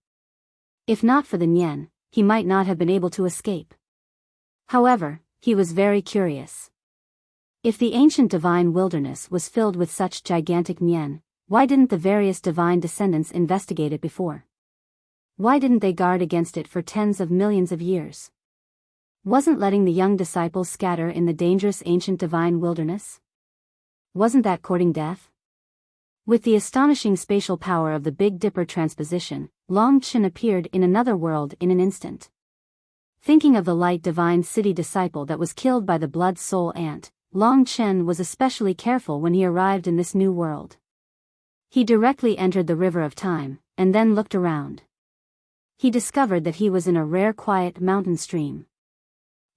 If not for the Nian, he might not have been able to escape. However, he was very curious. If the ancient divine wilderness was filled with such gigantic Nian, why didn't the various divine descendants investigate it before? Why didn't they guard against it for tens of millions of years? Wasn't letting the young disciples scatter in the dangerous ancient divine wilderness? Wasn't that courting death? With the astonishing spatial power of the Big Dipper transposition, Long Chen appeared in another world in an instant. Thinking of the light divine city disciple that was killed by the blood soul ant, Long Chen was especially careful when he arrived in this new world. He directly entered the river of time, and then looked around. He discovered that he was in a rare quiet mountain stream.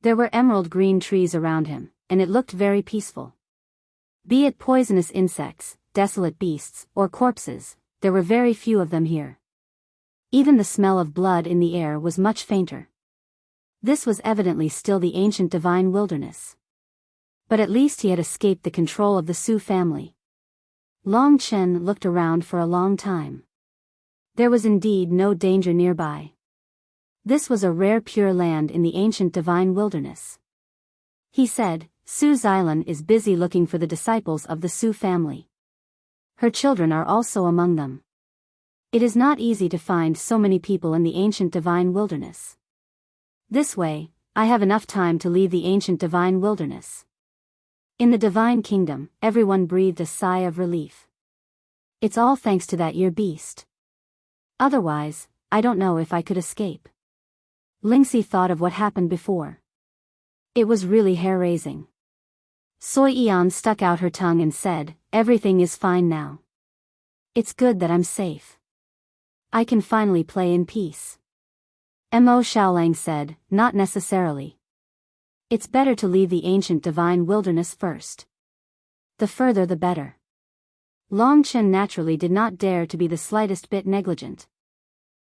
There were emerald green trees around him, and it looked very peaceful. Be it poisonous insects, desolate beasts, or corpses, there were very few of them here. Even the smell of blood in the air was much fainter. This was evidently still the ancient divine wilderness. But at least he had escaped the control of the Su family. Long Chen looked around for a long time. There was indeed no danger nearby. This was a rare pure land in the ancient divine wilderness. He said, Su Xilan is busy looking for the disciples of the Su family. Her children are also among them. It is not easy to find so many people in the ancient divine wilderness. This way, I have enough time to leave the ancient divine wilderness. In the divine kingdom, everyone breathed a sigh of relief. It's all thanks to that year beast. Otherwise, I don't know if I could escape. Lingxi thought of what happened before. It was really hair-raising. Soi Yan stuck out her tongue and said, everything is fine now. It's good that I'm safe. I can finally play in peace. Mo Xiaolang said, not necessarily. It's better to leave the ancient divine wilderness first. The further the better. Long Chen naturally did not dare to be the slightest bit negligent.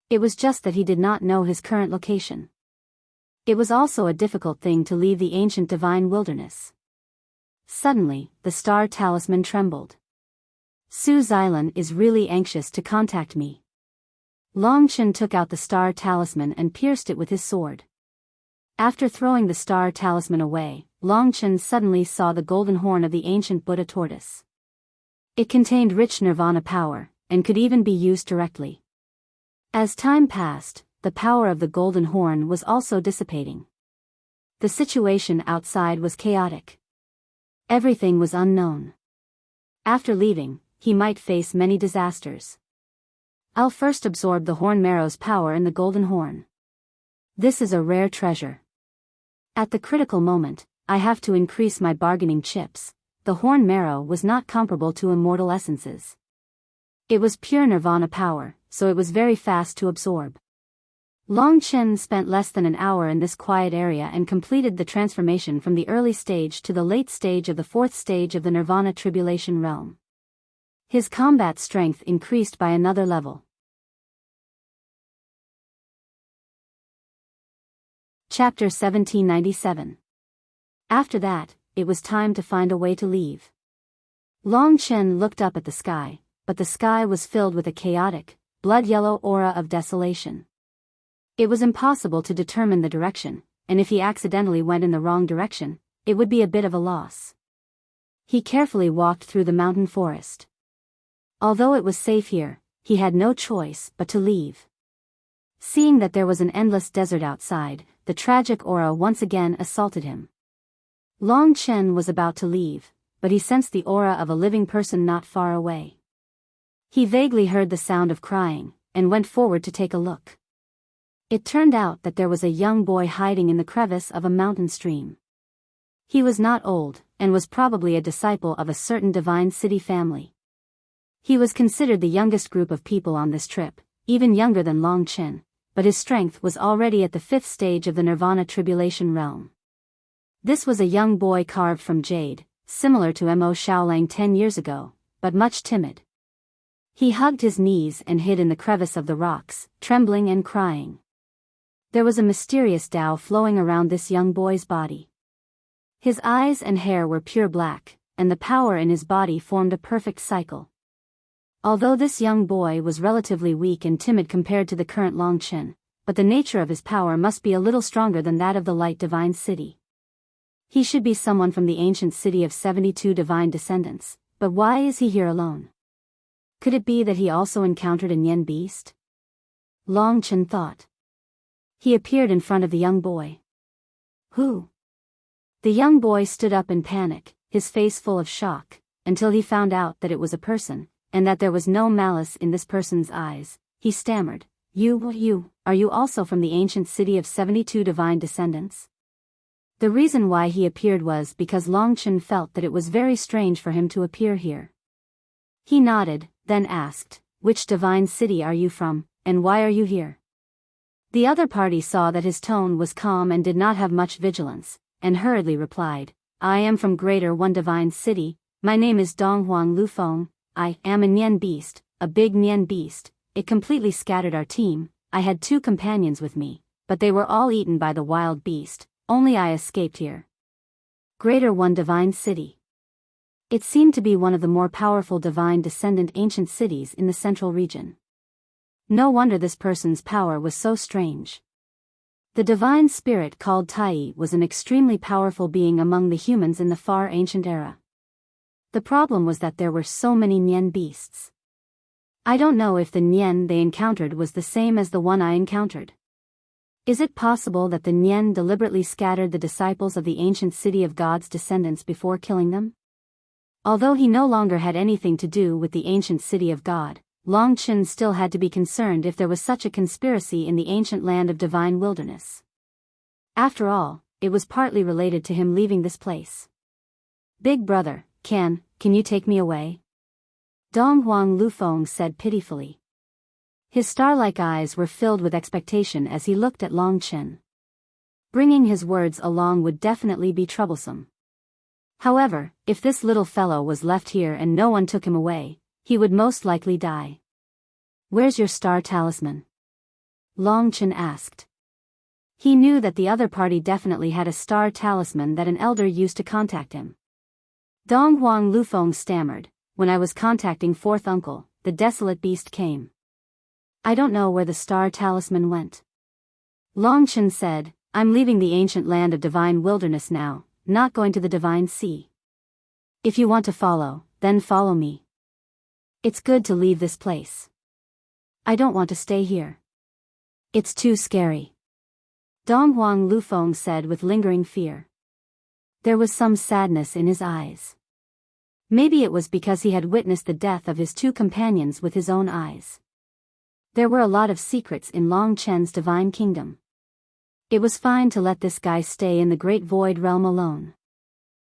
It was just that he did not know his current location. It was also a difficult thing to leave the ancient divine wilderness. Suddenly, the star talisman trembled. Su Xilan is really anxious to contact me. Long Chen took out the star talisman and pierced it with his sword. After throwing the star talisman away, Long Chen suddenly saw the golden horn of the ancient Buddha tortoise. It contained rich nirvana power, and could even be used directly. As time passed, the power of the golden horn was also dissipating. The situation outside was chaotic. Everything was unknown. After leaving, he might face many disasters. I'll first absorb the horn marrow's power in the golden horn. This is a rare treasure. At the critical moment, I have to increase my bargaining chips. The horn marrow was not comparable to immortal essences. It was pure nirvana power, so it was very fast to absorb. Long Chen spent less than an hour in this quiet area and completed the transformation from the early stage to the late stage of the 4th stage of the Nirvana Tribulation realm. His combat strength increased by another level. Chapter 1797. After that, it was time to find a way to leave. Long Chen looked up at the sky, but the sky was filled with a chaotic, blood-yellow aura of desolation. It was impossible to determine the direction, and if he accidentally went in the wrong direction, it would be a bit of a loss. He carefully walked through the mountain forest. Although it was safe here, he had no choice but to leave. Seeing that there was an endless desert outside, the tragic aura once again assaulted him. Long Chen was about to leave, but he sensed the aura of a living person not far away. He vaguely heard the sound of crying, and went forward to take a look. It turned out that there was a young boy hiding in the crevice of a mountain stream. He was not old, and was probably a disciple of a certain divine city family. He was considered the youngest group of people on this trip, even younger than Long Chen, but his strength was already at the 5th stage of the Nirvana Tribulation realm. This was a young boy carved from jade, similar to Mo Shaolang 10 years ago, but much timid. He hugged his knees and hid in the crevice of the rocks, trembling and crying. There was a mysterious Tao flowing around this young boy's body. His eyes and hair were pure black, and the power in his body formed a perfect cycle. Although this young boy was relatively weak and timid compared to the current Long Chen, but the nature of his power must be a little stronger than that of the Light Divine City. He should be someone from the ancient city of 72 divine descendants, but why is he here alone? Could it be that he also encountered a Nian beast? Long Chen thought. He appeared in front of the young boy. Who? The young boy stood up in panic, his face full of shock, until he found out that it was a person, and that there was no malice in this person's eyes. He stammered, are you also from the ancient city of 72 divine descendants? The reason why he appeared was because Long Chen felt that it was very strange for him to appear here. He nodded, then asked, which divine city are you from, and why are you here? The other party saw that his tone was calm and did not have much vigilance, and hurriedly replied, I am from Greater One Divine City, my name is Donghuang Lufeng, I am a Nian beast, a big Nian beast. It completely scattered our team. I had 2 companions with me, but they were all eaten by the wild beast, only I escaped here. Greater One Divine City. It seemed to be one of the more powerful divine descendant ancient cities in the central region. No wonder this person's power was so strange. The divine spirit called Tai was an extremely powerful being among the humans in the far ancient era. The problem was that there were so many Nian beasts. I don't know if the Nian they encountered was the same as the one I encountered. Is it possible that the Nian deliberately scattered the disciples of the ancient city of God's descendants before killing them? Although he no longer had anything to do with the ancient city of God, Long Chen still had to be concerned if there was such a conspiracy in the ancient land of divine wilderness. After all, it was partly related to him leaving this place. Big brother, can you take me away? Donghuang Lufeng said pitifully. His star-like eyes were filled with expectation as he looked at Long Chen. Bringing his words along would definitely be troublesome. However, if this little fellow was left here and no one took him away, he would most likely die. Where's your star talisman? Long Chen asked. He knew that the other party definitely had a star talisman that an elder used to contact him. Donghuang Lufeng stammered, when I was contacting 4th uncle, the desolate beast came. I don't know where the star talisman went. Long Chen said, I'm leaving the ancient land of divine wilderness now, not going to the divine sea. If you want to follow, then follow me. It's good to leave this place. I don't want to stay here. It's too scary. Donghuang Lufeng said with lingering fear. There was some sadness in his eyes. Maybe it was because he had witnessed the death of his 2 companions with his own eyes. There were a lot of secrets in Long Chen's divine kingdom. It was fine to let this guy stay in the great void realm alone.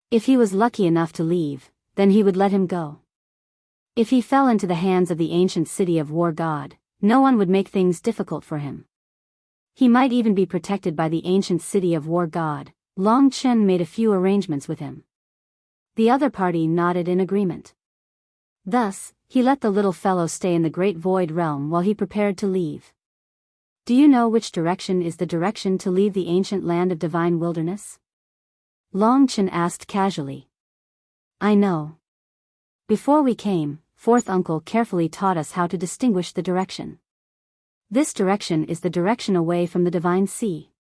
If he was lucky enough to leave, then he would let him go. If he fell into the hands of the ancient city of War God, no one would make things difficult for him. He might even be protected by the ancient city of War God. Long Chen made a few arrangements with him. The other party nodded in agreement. Thus, he let the little fellow stay in the great void realm while he prepared to leave. Do you know which direction is the direction to leave the ancient land of divine wilderness? Long Chen asked casually. I know. Before we came, fourth uncle carefully taught us how to distinguish the direction. This direction is the direction away from the divine sea.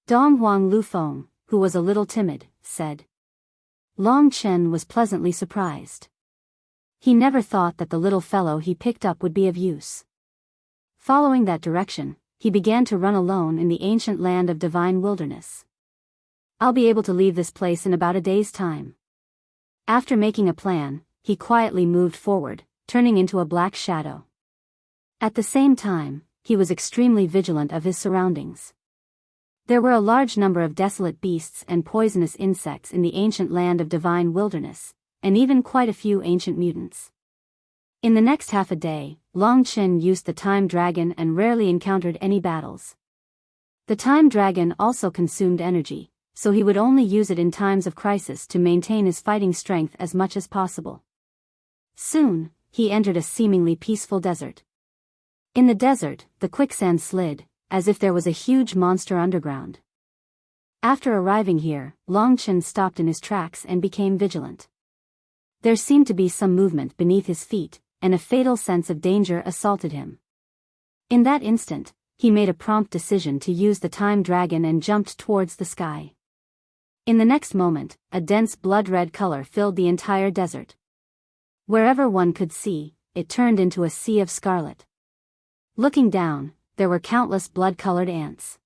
Dong Huang Lu Feng, who was a little timid, said. Long Chen was pleasantly surprised. He never thought that the little fellow he picked up would be of use. Following that direction, he began to run alone in the ancient land of divine wilderness. I'll be able to leave this place in about a day's time. After making a plan, he quietly moved forward, turning into a black shadow. At the same time, he was extremely vigilant of his surroundings. There were a large number of desolate beasts and poisonous insects in the ancient land of divine wilderness, and even quite a few ancient mutants. In the next half a day, Long Chen used the time dragon and rarely encountered any battles. The time dragon also consumed energy, so he would only use it in times of crisis to maintain his fighting strength as much as possible. Soon, he entered a seemingly peaceful desert. In the desert, the quicksand slid, as if there was a huge monster underground. After arriving here, Long Chen stopped in his tracks and became vigilant. There seemed to be some movement beneath his feet, and a fatal sense of danger assaulted him. In that instant, he made a prompt decision to use the time dragon and jumped towards the sky. In the next moment, a dense blood-red color filled the entire desert. Wherever one could see, it turned into a sea of scarlet. Looking down, there were countless blood-colored ants.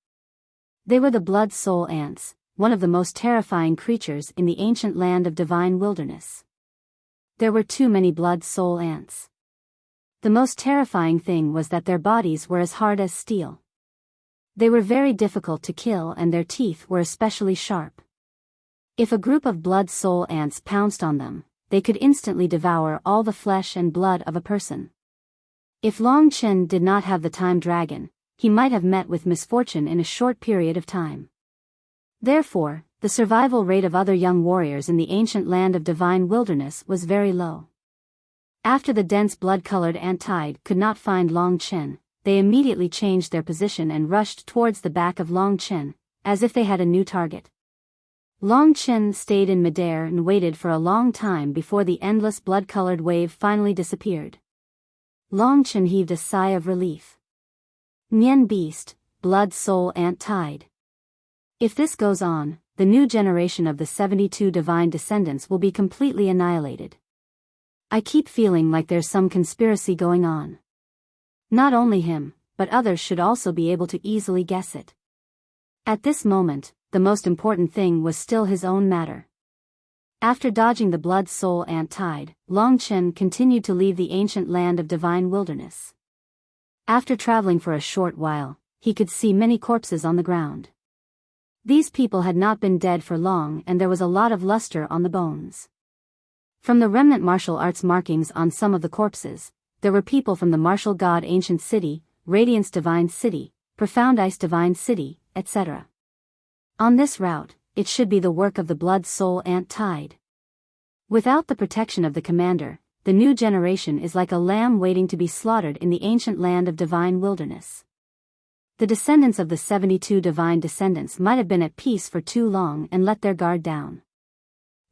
They were the blood soul ants, one of the most terrifying creatures in the ancient land of divine wilderness. There were too many blood soul ants. The most terrifying thing was that their bodies were as hard as steel. They were very difficult to kill and their teeth were especially sharp. If a group of blood soul ants pounced on them, they could instantly devour all the flesh and blood of a person. If Long Chen did not have the time dragon, he might have met with misfortune in a short period of time. Therefore, the survival rate of other young warriors in the ancient land of divine wilderness was very low. After the dense blood-colored ant tide could not find Long Chen, they immediately changed their position and rushed towards the back of Long Chen, as if they had a new target. Long Chen stayed in midair and waited for a long time before the endless blood-colored wave finally disappeared. Long Chen heaved a sigh of relief. Nian beast, blood soul ant tide. If this goes on, the new generation of the 72 divine descendants will be completely annihilated. I keep feeling like there's some conspiracy going on. Not only him, but others should also be able to easily guess it. At this moment, the most important thing was still his own matter. After dodging the blood soul ant tide, Long Chen continued to leave the ancient land of divine wilderness. After traveling for a short while, he could see many corpses on the ground. These people had not been dead for long and there was a lot of luster on the bones. From the remnant martial arts markings on some of the corpses, there were people from the martial god ancient city, radiance divine city, profound ice divine city, etc. On this route, it should be the work of the blood soul ant tide. Without the protection of the commander, the new generation is like a lamb waiting to be slaughtered in the ancient land of divine wilderness. The descendants of the 72 divine descendants might have been at peace for too long and let their guard down.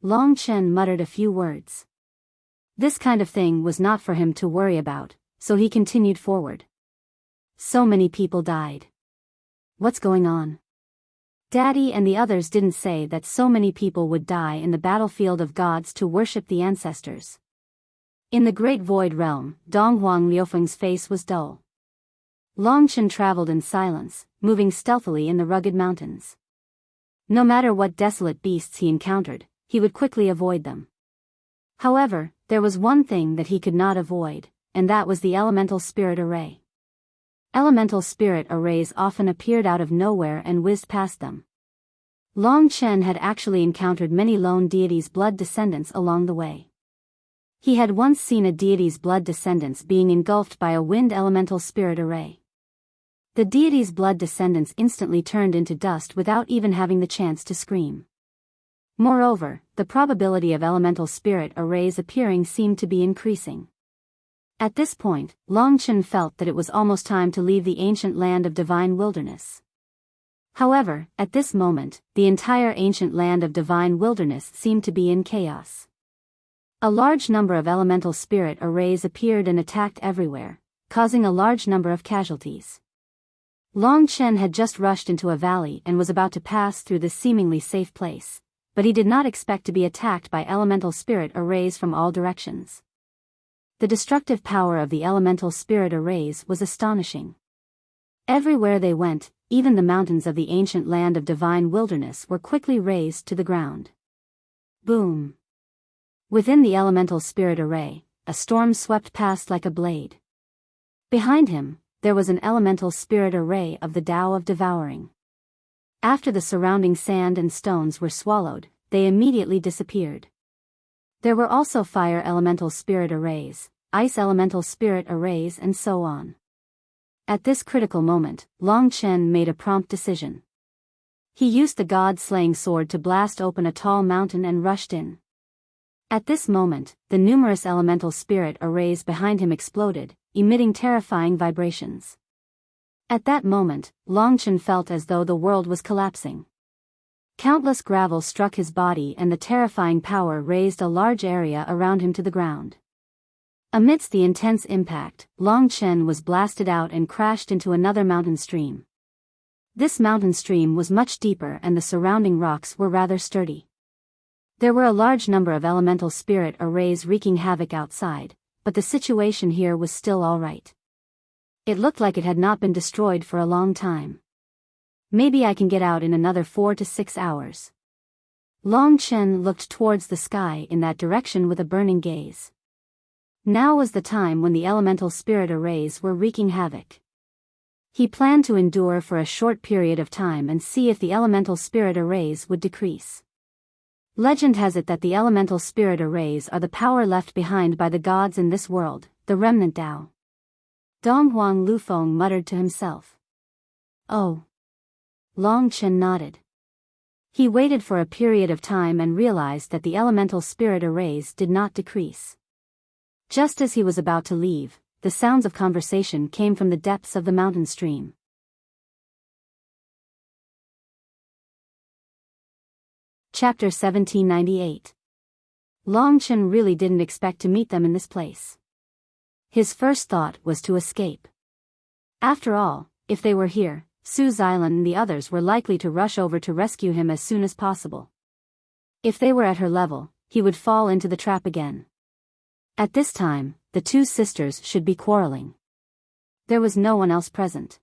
Long Chen muttered a few words. This kind of thing was not for him to worry about, so he continued forward. So many people died. What's going on? Daddy and the others didn't say that so many people would die in the battlefield of gods to worship the ancestors. In the great void realm, Donghuang Liufeng's face was dull. Long Chen traveled in silence, moving stealthily in the rugged mountains. No matter what desolate beasts he encountered, he would quickly avoid them. However, there was one thing that he could not avoid, and that was the elemental spirit array. Elemental spirit arrays often appeared out of nowhere and whizzed past them. Long Chen had actually encountered many lone deities' blood descendants along the way. He had once seen a deity's blood descendants being engulfed by a wind elemental spirit array. The deity's blood descendants instantly turned into dust without even having the chance to scream. Moreover, the probability of elemental spirit arrays appearing seemed to be increasing. At this point, Longchen felt that it was almost time to leave the ancient land of divine wilderness. However, at this moment, the entire ancient land of divine wilderness seemed to be in chaos. A large number of elemental spirit arrays appeared and attacked everywhere, causing a large number of casualties. Longchen had just rushed into a valley and was about to pass through this seemingly safe place, but he did not expect to be attacked by elemental spirit arrays from all directions. The destructive power of the elemental spirit arrays was astonishing. Everywhere they went, even the mountains of the ancient land of divine wilderness were quickly razed to the ground. Boom! Within the elemental spirit array, a storm swept past like a blade. Behind him, there was an elemental spirit array of the Tao of Devouring. After the surrounding sand and stones were swallowed, they immediately disappeared. There were also fire elemental spirit arrays, ice elemental spirit arrays, and so on. At this critical moment, Longchen made a prompt decision. He used the god-slaying sword to blast open a tall mountain and rushed in. At this moment, the numerous elemental spirit arrays behind him exploded, emitting terrifying vibrations. At that moment, Longchen felt as though the world was collapsing. Countless gravel struck his body and the terrifying power raised a large area around him to the ground. Amidst the intense impact, Longchen was blasted out and crashed into another mountain stream. This mountain stream was much deeper and the surrounding rocks were rather sturdy. There were a large number of elemental spirit arrays wreaking havoc outside, but the situation here was still all right. It looked like it had not been destroyed for a long time. Maybe I can get out in another 4 to 6 hours. Longchen looked towards the sky in that direction with a burning gaze. Now was the time when the elemental spirit arrays were wreaking havoc. He planned to endure for a short period of time and see if the elemental spirit arrays would decrease. Legend has it that the elemental spirit arrays are the power left behind by the gods in this world, the remnant Tao. Donghuang Lufeng muttered to himself. Oh. Longchen nodded. He waited for a period of time and realized that the elemental spirit arrays did not decrease. Just as he was about to leave, the sounds of conversation came from the depths of the mountain stream. Chapter 1798. Longchen really didn't expect to meet them in this place. His first thought was to escape. After all, if they were here, Su Xilan and the others were likely to rush over to rescue him as soon as possible. If they were at her level, he would fall into the trap again. At this time, the two sisters should be quarreling. There was no one else present.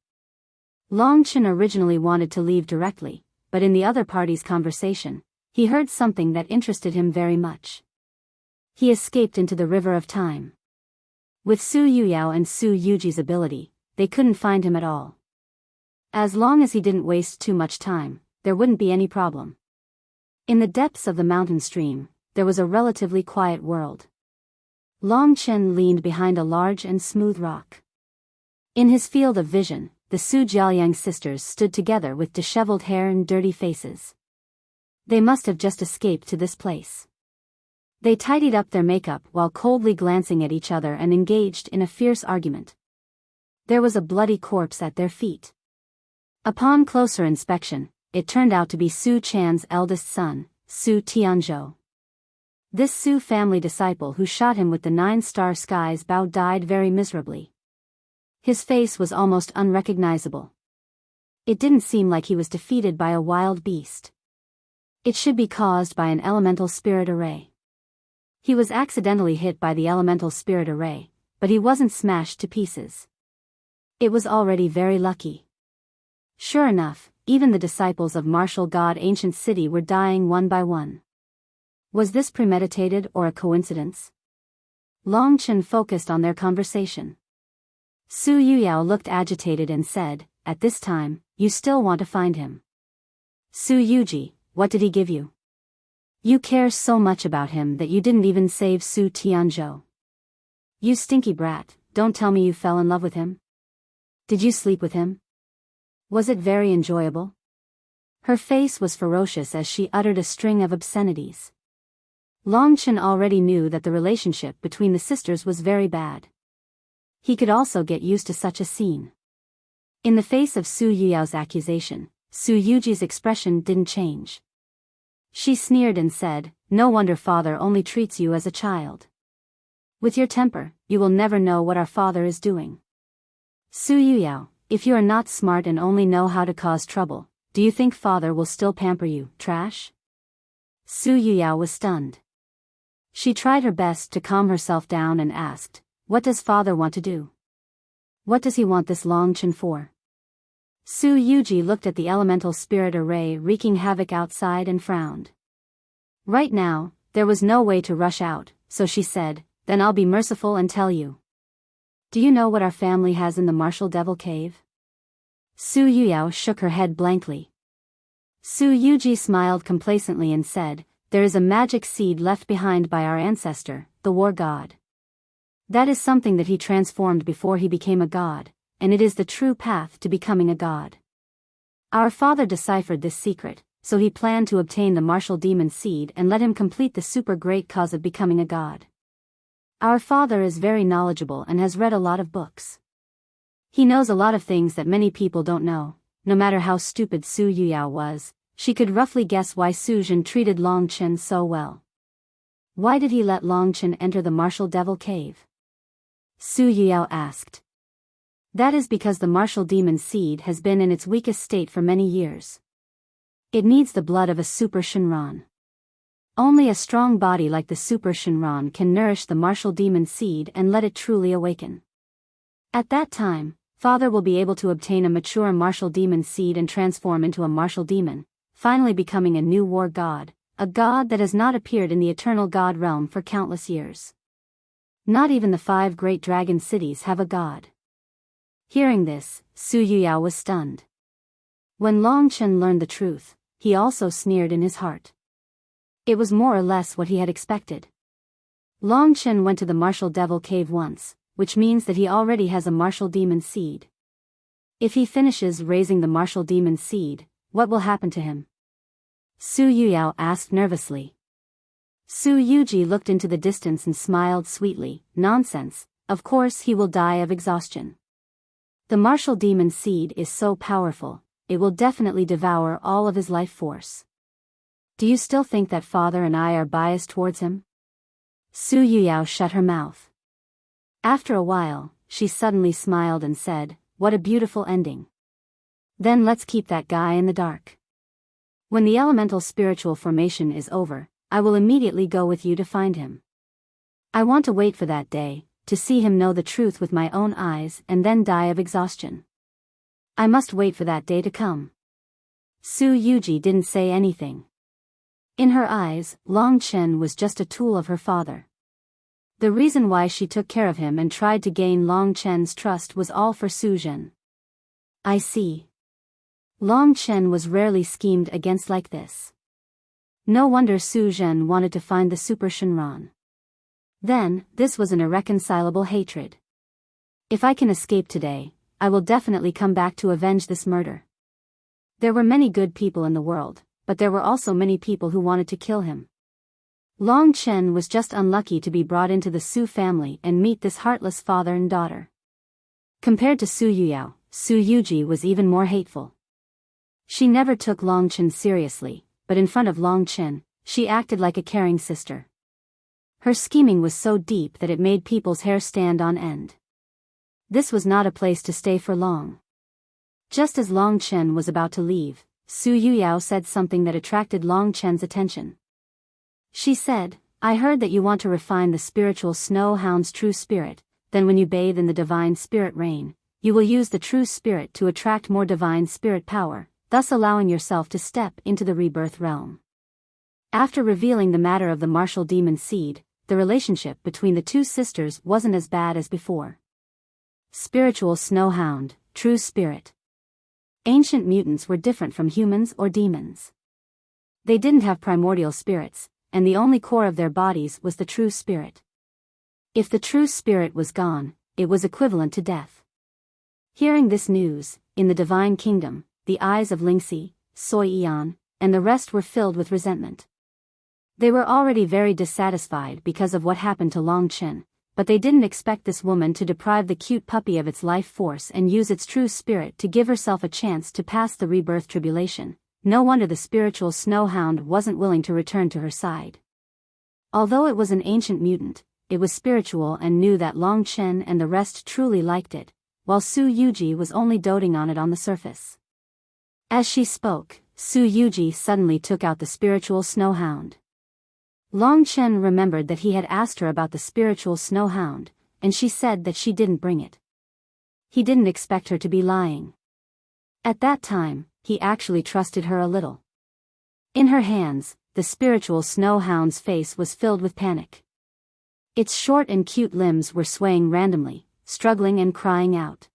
Longchen originally wanted to leave directly, but in the other party's conversation, he heard something that interested him very much. He escaped into the river of time. With Su Yuyao and Su Yuji's ability, they couldn't find him at all. As long as he didn't waste too much time, there wouldn't be any problem. In the depths of the mountain stream, there was a relatively quiet world. Longchen leaned behind a large and smooth rock. In his field of vision, the Su Jiaoliang sisters stood together with disheveled hair and dirty faces. They must have just escaped to this place. They tidied up their makeup while coldly glancing at each other and engaged in a fierce argument. There was a bloody corpse at their feet. Upon closer inspection, it turned out to be Su Chan's eldest son, Su Tianzhou. This Su family disciple who shot him with the 9-star skies bow died very miserably. His face was almost unrecognizable. It didn't seem like he was defeated by a wild beast. It should be caused by an elemental spirit array. He was accidentally hit by the elemental spirit array, but he wasn't smashed to pieces. It was already very lucky. Sure enough, even the disciples of martial god Ancient City were dying one by one. Was this premeditated or a coincidence? Longchen focused on their conversation. Su Yuyao looked agitated and said, "At this time, you still want to find him. Su Yuji, what did he give you? You care so much about him that you didn't even save Su Tianzhou. You stinky brat, don't tell me you fell in love with him. Did you sleep with him? Was it very enjoyable?" Her face was ferocious as she uttered a string of obscenities. Long Chen already knew that the relationship between the sisters was very bad. He could also get used to such a scene. In the face of Su Yuyao's accusation, Su Yuji's expression didn't change. She sneered and said, "No wonder father only treats you as a child. With your temper, you will never know what our father is doing. Su Yuyao, if you are not smart and only know how to cause trouble, do you think father will still pamper you, trash?" Su Yuyao was stunned. She tried her best to calm herself down and asked, "What does father want to do? What does he want this Long Chen for?" Su Yuji looked at the elemental spirit array wreaking havoc outside and frowned. Right now, there was no way to rush out, so she said, "Then I'll be merciful and tell you. Do you know what our family has in the Martial Devil Cave?" Su Yuyao shook her head blankly. Su Yuji smiled complacently and said, "There is a magic seed left behind by our ancestor, the war god. That is something that he transformed before he became a god, and it is the true path to becoming a god. Our father deciphered this secret, so he planned to obtain the martial demon seed and let him complete the super great cause of becoming a god. Our father is very knowledgeable and has read a lot of books. He knows a lot of things that many people don't know." No matter how stupid Su Yuyao was, she could roughly guess why Su Jin treated Long Chen so well. Why did he let Long Chen enter the Martial Devil Cave? Su Yuyao asked. That is because the martial demon seed has been in its weakest state for many years. It needs the blood of a super Shinran. Only a strong body like the super Shinran can nourish the martial demon seed and let it truly awaken. At that time, father will be able to obtain a mature martial demon seed and transform into a martial demon, finally becoming a new war god, a god that has not appeared in the eternal god realm for countless years. Not even the 5 great dragon cities have a god. Hearing this, Su Yuyao was stunned. When Long Chen learned the truth, he also sneered in his heart. It was more or less what he had expected. Long Chen went to the Martial Devil Cave once, which means that he already has a martial demon seed. If he finishes raising the martial demon seed, what will happen to him? Su Yuyao asked nervously. Su Yuji looked into the distance and smiled sweetly. Nonsense, of course he will die of exhaustion. The martial demon seed is so powerful, it will definitely devour all of his life force. Do you still think that father and I are biased towards him? Su Yuyao shut her mouth. After a while, she suddenly smiled and said, "What a beautiful ending. Then let's keep that guy in the dark. When the elemental spiritual formation is over, I will immediately go with you to find him. I want to wait for that day, to see him know the truth with my own eyes and then die of exhaustion. I must wait for that day to come." Su Yuji didn't say anything. In her eyes, Long Chen was just a tool of her father. The reason why she took care of him and tried to gain Long Chen's trust was all for Su Jin. I see. Long Chen was rarely schemed against like this. No wonder Su Jin wanted to find the Super Shinran. Then, this was an irreconcilable hatred. If I can escape today, I will definitely come back to avenge this murder. There were many good people in the world, but there were also many people who wanted to kill him. Long Chen was just unlucky to be brought into the Su family and meet this heartless father and daughter. Compared to Su Yuyao, Su Yuji was even more hateful. She never took Long Chen seriously, but in front of Long Chen, she acted like a caring sister. Her scheming was so deep that it made people's hair stand on end. This was not a place to stay for long. Just as Long Chen was about to leave, Su Yuyao said something that attracted Long Chen's attention. She said, "I heard that you want to refine the spiritual snow hound's true spirit, then when you bathe in the divine spirit rain, you will use the true spirit to attract more divine spirit power, thus allowing yourself to step into the rebirth realm." After revealing the matter of the martial demon seed, the relationship between the two sisters wasn't as bad as before. Spiritual snow hound, true spirit. Ancient mutants were different from humans or demons. They didn't have primordial spirits, and the only core of their bodies was the true spirit. If the true spirit was gone, it was equivalent to death. Hearing this news, in the divine kingdom, the eyes of Lingxi, Soi Eon, and the rest were filled with resentment. They were already very dissatisfied because of what happened to Long Chen, but they didn't expect this woman to deprive the cute puppy of its life force and use its true spirit to give herself a chance to pass the rebirth tribulation. No wonder the spiritual snow hound wasn't willing to return to her side. Although it was an ancient mutant, it was spiritual and knew that Long Chen and the rest truly liked it, while Su Yuji was only doting on it on the surface. As she spoke, Su Yuji suddenly took out the spiritual snow hound. Long Chen remembered that he had asked her about the spiritual snow hound, and she said that she didn't bring it. He didn't expect her to be lying. At that time, he actually trusted her a little. In her hands, the spiritual snow hound's face was filled with panic. Its short and cute limbs were swaying randomly, struggling and crying out.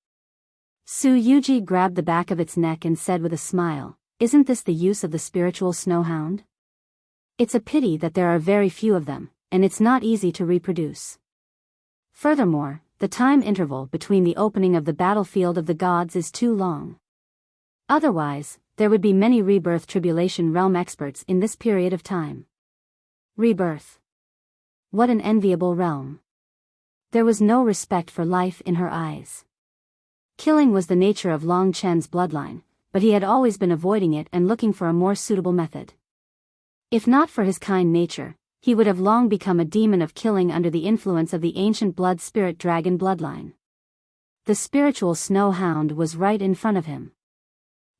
Su Yuji grabbed the back of its neck and said with a smile, "Isn't this the use of the spiritual snow hound? It's a pity that there are very few of them, and it's not easy to reproduce. Furthermore, the time interval between the opening of the battlefield of the gods is too long. Otherwise, there would be many rebirth tribulation realm experts in this period of time." Rebirth. What an enviable realm. There was no respect for life in her eyes. Killing was the nature of Long Chen's bloodline, but he had always been avoiding it and looking for a more suitable method. If not for his kind nature, he would have long become a demon of killing under the influence of the ancient blood spirit dragon bloodline. The spiritual snow hound was right in front of him.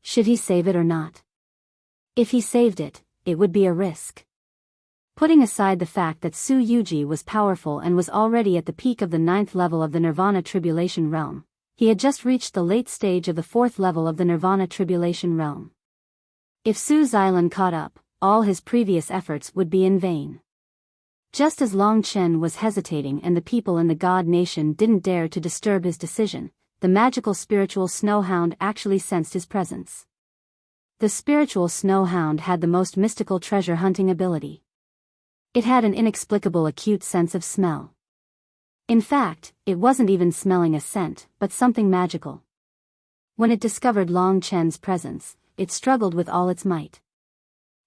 Should he save it or not? If he saved it, it would be a risk. Putting aside the fact that Su Yuji was powerful and was already at the peak of the 9th level of the Nirvana Tribulation Realm, he had just reached the late stage of the 4th level of the Nirvana Tribulation Realm. If Su Xilan caught up, all his previous efforts would be in vain. Just as Long Chen was hesitating and the people in the God Nation didn't dare to disturb his decision, the magical spiritual snow hound actually sensed his presence. The spiritual snow hound had the most mystical treasure hunting ability. It had an inexplicable acute sense of smell. In fact, it wasn't even smelling a scent, but something magical. When it discovered Long Chen's presence, it struggled with all its might.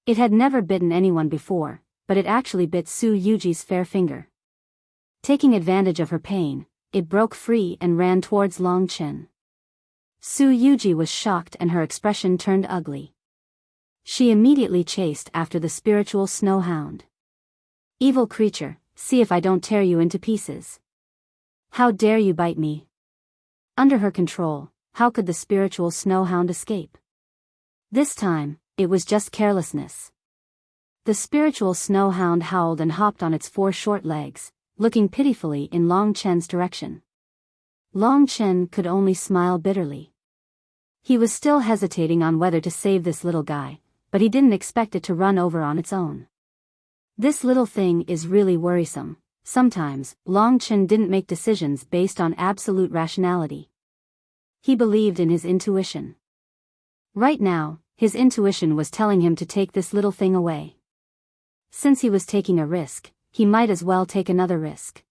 It had never bitten anyone before, but it actually bit Su Yuji's fair finger. Taking advantage of her pain, it broke free and ran towards Long Chen. Su Yuji was shocked and her expression turned ugly. She immediately chased after the spiritual snow hound. "Evil creature, see if I don't tear you into pieces. How dare you bite me?" Under her control, how could the spiritual snow hound escape? This time, it was just carelessness. The spiritual snow hound howled and hopped on its 4 short legs, looking pitifully in Long Chen's direction. Long Chen could only smile bitterly. He was still hesitating on whether to save this little guy, but he didn't expect it to run over on its own. This little thing is really worrisome. Sometimes, Long Chen didn't make decisions based on absolute rationality. He believed in his intuition. Right now, his intuition was telling him to take this little thing away. Since he was taking a risk, he might as well take another risk.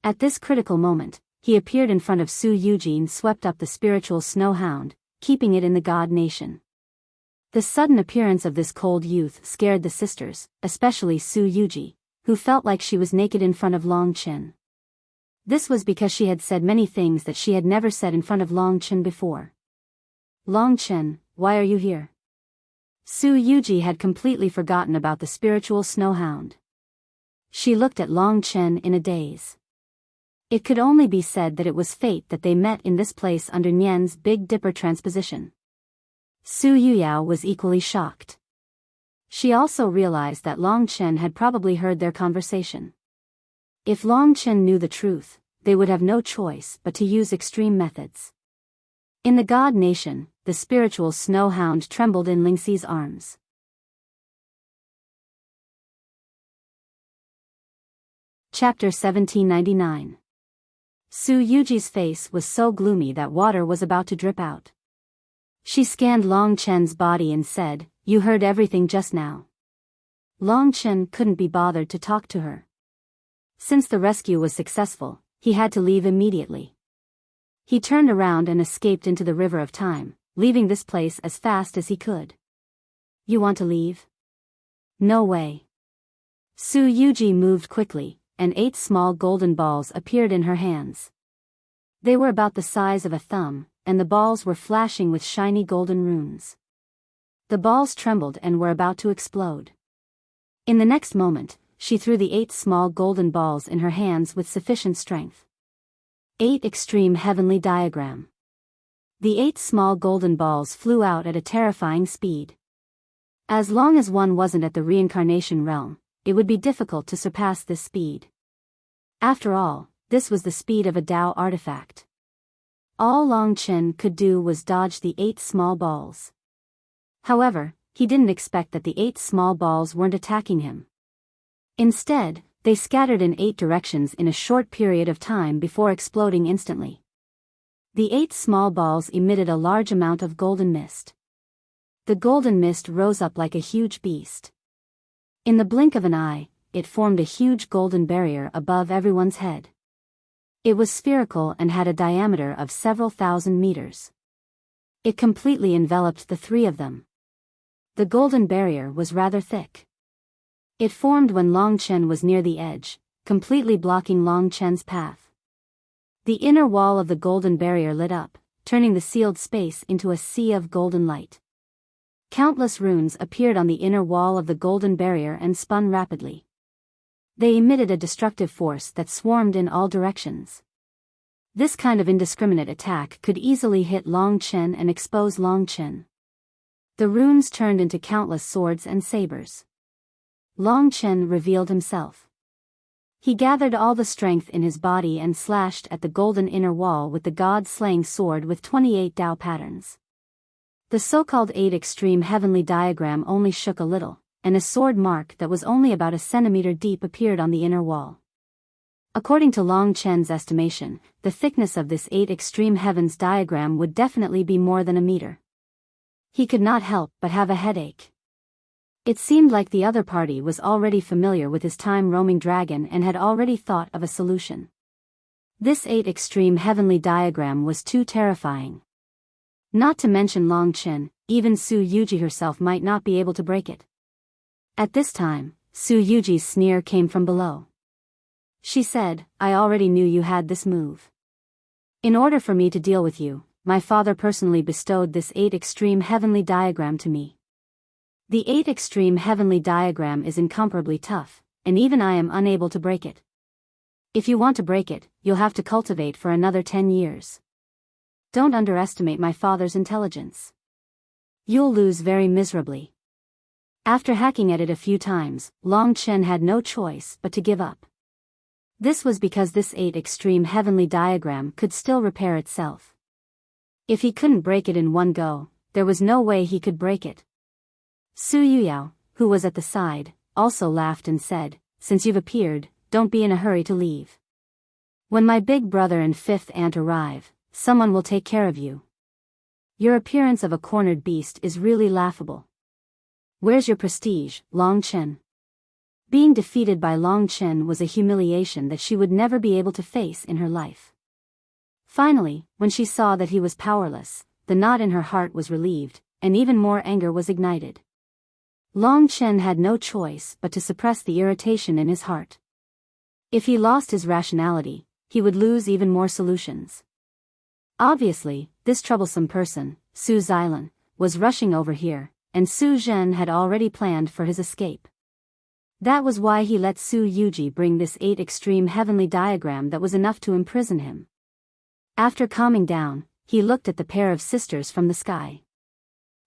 At this critical moment, he appeared in front of Su Yuji and swept up the spiritual snow hound, keeping it in the God Nation. The sudden appearance of this cold youth scared the sisters, especially Su Yuji, who felt like she was naked in front of Long Chen. This was because she had said many things that she had never said in front of Long Chen before. "Long Chen, why are you here?" Su Yuji had completely forgotten about the spiritual snow hound. She looked at Long Chen in a daze. It could only be said that it was fate that they met in this place under Nian's Big Dipper transposition. Su Yuyao was equally shocked. She also realized that Long Chen had probably heard their conversation. If Long Chen knew the truth, they would have no choice but to use extreme methods. In the God Nation, the spiritual snow hound trembled in Lingxi's arms. Chapter 1799. Su Yuji's face was so gloomy that water was about to drip out. She scanned Long Chen's body and said, "You heard everything just now." Long Chen couldn't be bothered to talk to her. Since the rescue was successful, he had to leave immediately. He turned around and escaped into the river of time, leaving this place as fast as he could. You want to leave? No way. Su Yuji moved quickly, and 8 small golden balls appeared in her hands. They were about the size of a thumb, and the balls were flashing with shiny golden runes. The balls trembled and were about to explode. In the next moment, she threw the 8 small golden balls in her hands with sufficient strength. 8 Extreme Heavenly Diagram. The 8 small golden balls flew out at a terrifying speed. As long as one wasn't at the reincarnation realm, it would be difficult to surpass this speed. After all, this was the speed of a Tao artifact. All Long Chen could do was dodge the 8 small balls. However, he didn't expect that the 8 small balls weren't attacking him. Instead, they scattered in 8 directions in a short period of time before exploding instantly. The 8 small balls emitted a large amount of golden mist. The golden mist rose up like a huge beast. In the blink of an eye, it formed a huge golden barrier above everyone's head. It was spherical and had a diameter of several thousand meters. It completely enveloped the 3 of them. The golden barrier was rather thick. It formed when Long Chen was near the edge, completely blocking Long Chen's path. The inner wall of the golden barrier lit up, turning the sealed space into a sea of golden light. Countless runes appeared on the inner wall of the golden barrier and spun rapidly. They emitted a destructive force that swarmed in all directions. This kind of indiscriminate attack could easily hit Long Chen and expose Long Chen. The runes turned into countless swords and sabers. Long Chen revealed himself. He gathered all the strength in his body and slashed at the golden inner wall with the god-slaying sword with 28 Tao patterns. The so-called 8 Extreme Heavenly Diagram only shook a little, and a sword mark that was only about a centimeter deep appeared on the inner wall. According to Long Chen's estimation, the thickness of this 8 Extreme Heavens diagram would definitely be more than a meter. He could not help but have a headache. It seemed like the other party was already familiar with his time-roaming dragon and had already thought of a solution. This 8 Extreme Heavenly Diagram was too terrifying. Not to mention Long Chen, even Su Yuji herself might not be able to break it. At this time, Su Yuji's sneer came from below. She said, "I already knew you had this move. In order for me to deal with you, my father personally bestowed this 8 Extreme Heavenly Diagram to me. The 8 Extreme Heavenly Diagram is incomparably tough, and even I am unable to break it. If you want to break it, you'll have to cultivate for another 10 years. Don't underestimate my father's intelligence. You'll lose very miserably." After hacking at it a few times, Long Chen had no choice but to give up. This was because this 8 Extreme Heavenly Diagram could still repair itself. If he couldn't break it in one go, there was no way he could break it. Su Yuyao, who was at the side, also laughed and said, "Since you've appeared, don't be in a hurry to leave. When my big brother and 5th aunt arrive, someone will take care of you. Your appearance of a cornered beast is really laughable. Where's your prestige, Long Chen?" Being defeated by Long Chen was a humiliation that she would never be able to face in her life. Finally, when she saw that he was powerless, the knot in her heart was relieved, and even more anger was ignited. Long Chen had no choice but to suppress the irritation in his heart. If he lost his rationality, he would lose even more solutions. Obviously, this troublesome person, Su Xilan, was rushing over here, and Su Zhen had already planned for his escape. That was why he let Su Yuji bring this 8 Extreme Heavenly Diagram that was enough to imprison him. After calming down, he looked at the pair of sisters from the sky.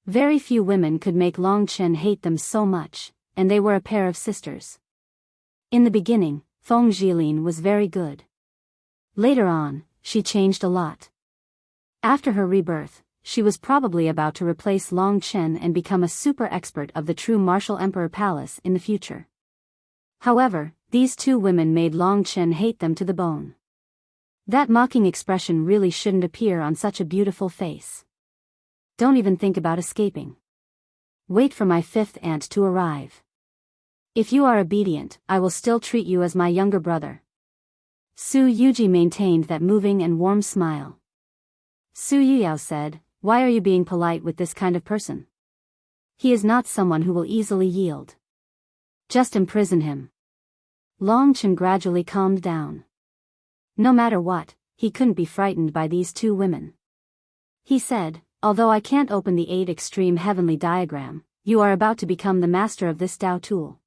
Very few women could make Long Chen hate them so much, and they were a pair of sisters. In the beginning, Feng Jilin was very good. Later on, she changed a lot. After her rebirth, she was probably about to replace Long Chen and become a super expert of the true Martial Emperor Palace in the future. However, these 2 women made Long Chen hate them to the bone. That mocking expression really shouldn't appear on such a beautiful face. Don't even think about escaping. Wait for my 5th aunt to arrive. If you are obedient, I will still treat you as my younger brother. Su Yuji maintained that moving and warm smile. Su Yuyao said, "Why are you being polite with this kind of person? He is not someone who will easily yield. Just imprison him. Long Chen gradually calmed down. No matter what, he couldn't be frightened by these two women. He said, although I can't open the 8 extreme heavenly diagram, you are about to become the master of this Tao tool.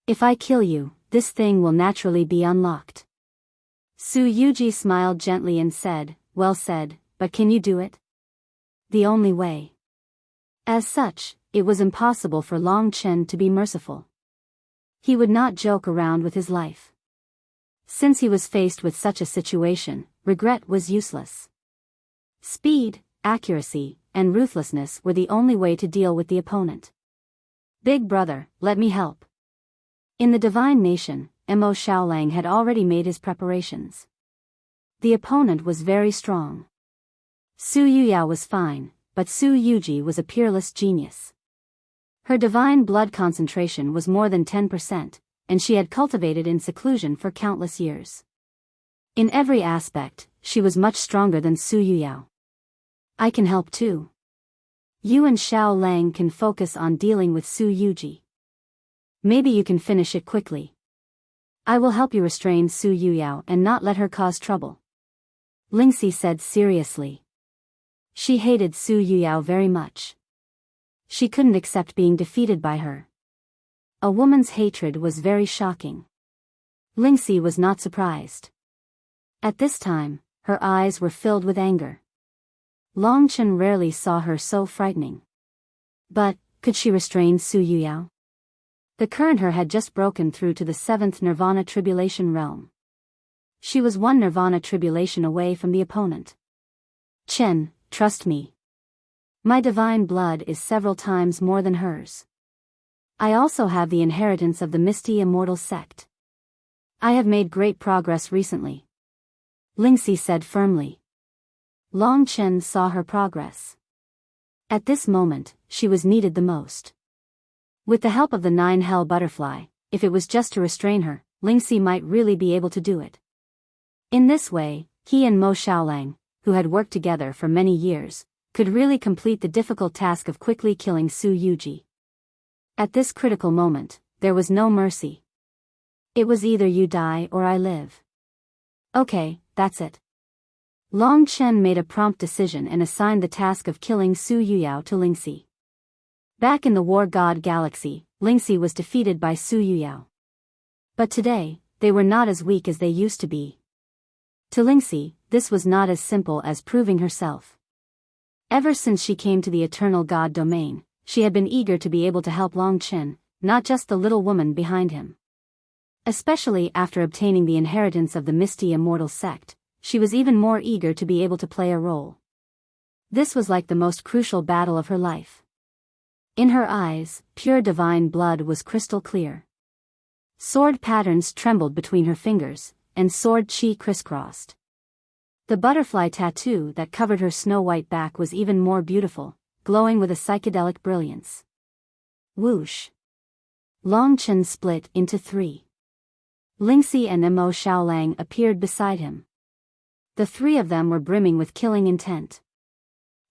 If I kill you, this thing will naturally be unlocked. Su Yuji smiled gently and said, well said, but can you do it? The only way. As such, it was impossible for Long Chen to be merciful. He would not joke around with his life. Since he was faced with such a situation, regret was useless. Speed, accuracy, and ruthlessness were the only way to deal with the opponent. Big brother, let me help. In the divine nation, Mo Shaolang had already made his preparations. The opponent was very strong. Su Yuyao was fine, but Su Yuji was a peerless genius. Her divine blood concentration was more than 10%, and she had cultivated in seclusion for countless years. In every aspect, she was much stronger than Su Yuyao. I can help too. You and Xiao Lang can focus on dealing with Su Yuji. Maybe you can finish it quickly. I will help you restrain Su Yuyao and not let her cause trouble. Lingxi said seriously. She hated Su Yuyao very much. She couldn't accept being defeated by her. A woman's hatred was very shocking. Lingxi was not surprised. At this time, her eyes were filled with anger. Long Chen rarely saw her so frightening. But, could she restrain Su Yuyao? The current her had just broken through to the 7th Nirvana Tribulation realm. She was 1 Nirvana Tribulation away from the opponent. Chen, trust me. My divine blood is several times more than hers. I also have the inheritance of the Misty Immortal Sect. I have made great progress recently. Lingxi said firmly. Long Chen saw her progress. At this moment, she was needed the most. With the help of the 9 Hell Butterfly, if it was just to restrain her, Lingxi might really be able to do it. In this way, he and Mo Shaolang, who had worked together for many years, could really complete the difficult task of quickly killing Su Yuji. At this critical moment, there was no mercy. It was either you die or I live. Okay, that's it. Long Chen made a prompt decision and assigned the task of killing Su Yuyao to Lingxi. Back in the War God Galaxy, Lingxi was defeated by Su Yuyao. But today, they were not as weak as they used to be. To Lingxi, this was not as simple as proving herself. Ever since she came to the Eternal God domain, she had been eager to be able to help Long Chen, not just the little woman behind him. Especially after obtaining the inheritance of the Misty Immortal Sect, she was even more eager to be able to play a role. This was like the most crucial battle of her life. In her eyes, pure divine blood was crystal clear. Sword patterns trembled between her fingers, and sword chi crisscrossed. The butterfly tattoo that covered her snow-white back was even more beautiful, glowing with a psychedelic brilliance. Whoosh! Long Chen split into 3. Lingxi and Mo Shaolang appeared beside him. The 3 of them were brimming with killing intent.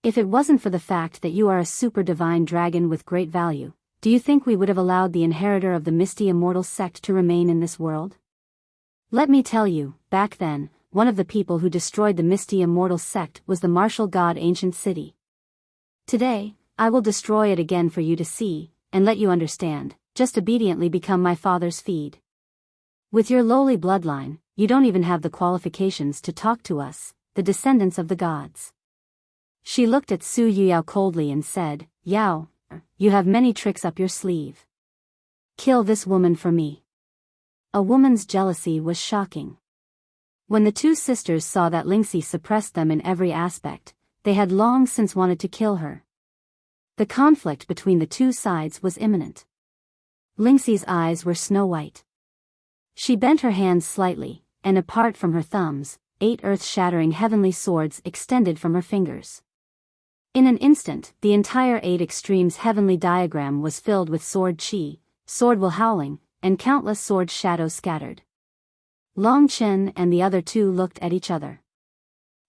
If it wasn't for the fact that you are a super divine dragon with great value, do you think we would have allowed the inheritor of the Misty Immortal Sect to remain in this world? Let me tell you, back then, one of the people who destroyed the Misty Immortal Sect was the martial god Ancient City. Today, I will destroy it again for you to see, and let you understand, just obediently become my father's feed. With your lowly bloodline, you don't even have the qualifications to talk to us, the descendants of the gods. She looked at Su Yuyao coldly and said, Yao, you have many tricks up your sleeve. Kill this woman for me. A woman's jealousy was shocking. When the 2 sisters saw that Lingxi suppressed them in every aspect, they had long since wanted to kill her. The conflict between the 2 sides was imminent. Lingxi's eyes were snow-white. She bent her hands slightly, and apart from her thumbs, 8 earth-shattering heavenly swords extended from her fingers. In an instant, the entire 8 extremes heavenly diagram was filled with sword chi, sword will howling, and countless sword shadows scattered. Long Chen and the other 2 looked at each other.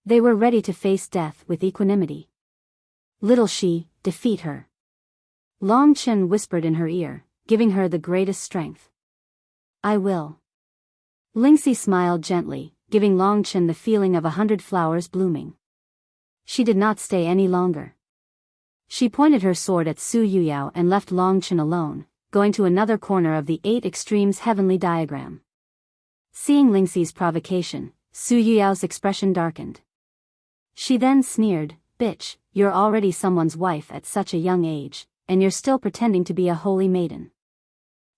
They were ready to face death with equanimity. Little she, defeat her. Long Chen whispered in her ear, giving her the greatest strength. I will. Lingxi smiled gently, giving Long Chen the feeling of 100 flowers blooming. She did not stay any longer. She pointed her sword at Su Yuyao and left Long Chen alone, going to another corner of the 8 extremes heavenly diagram. Seeing Lingxi's provocation, Su Yuyao's expression darkened. She then sneered, "Bitch, you're already someone's wife at such a young age, and you're still pretending to be a holy maiden.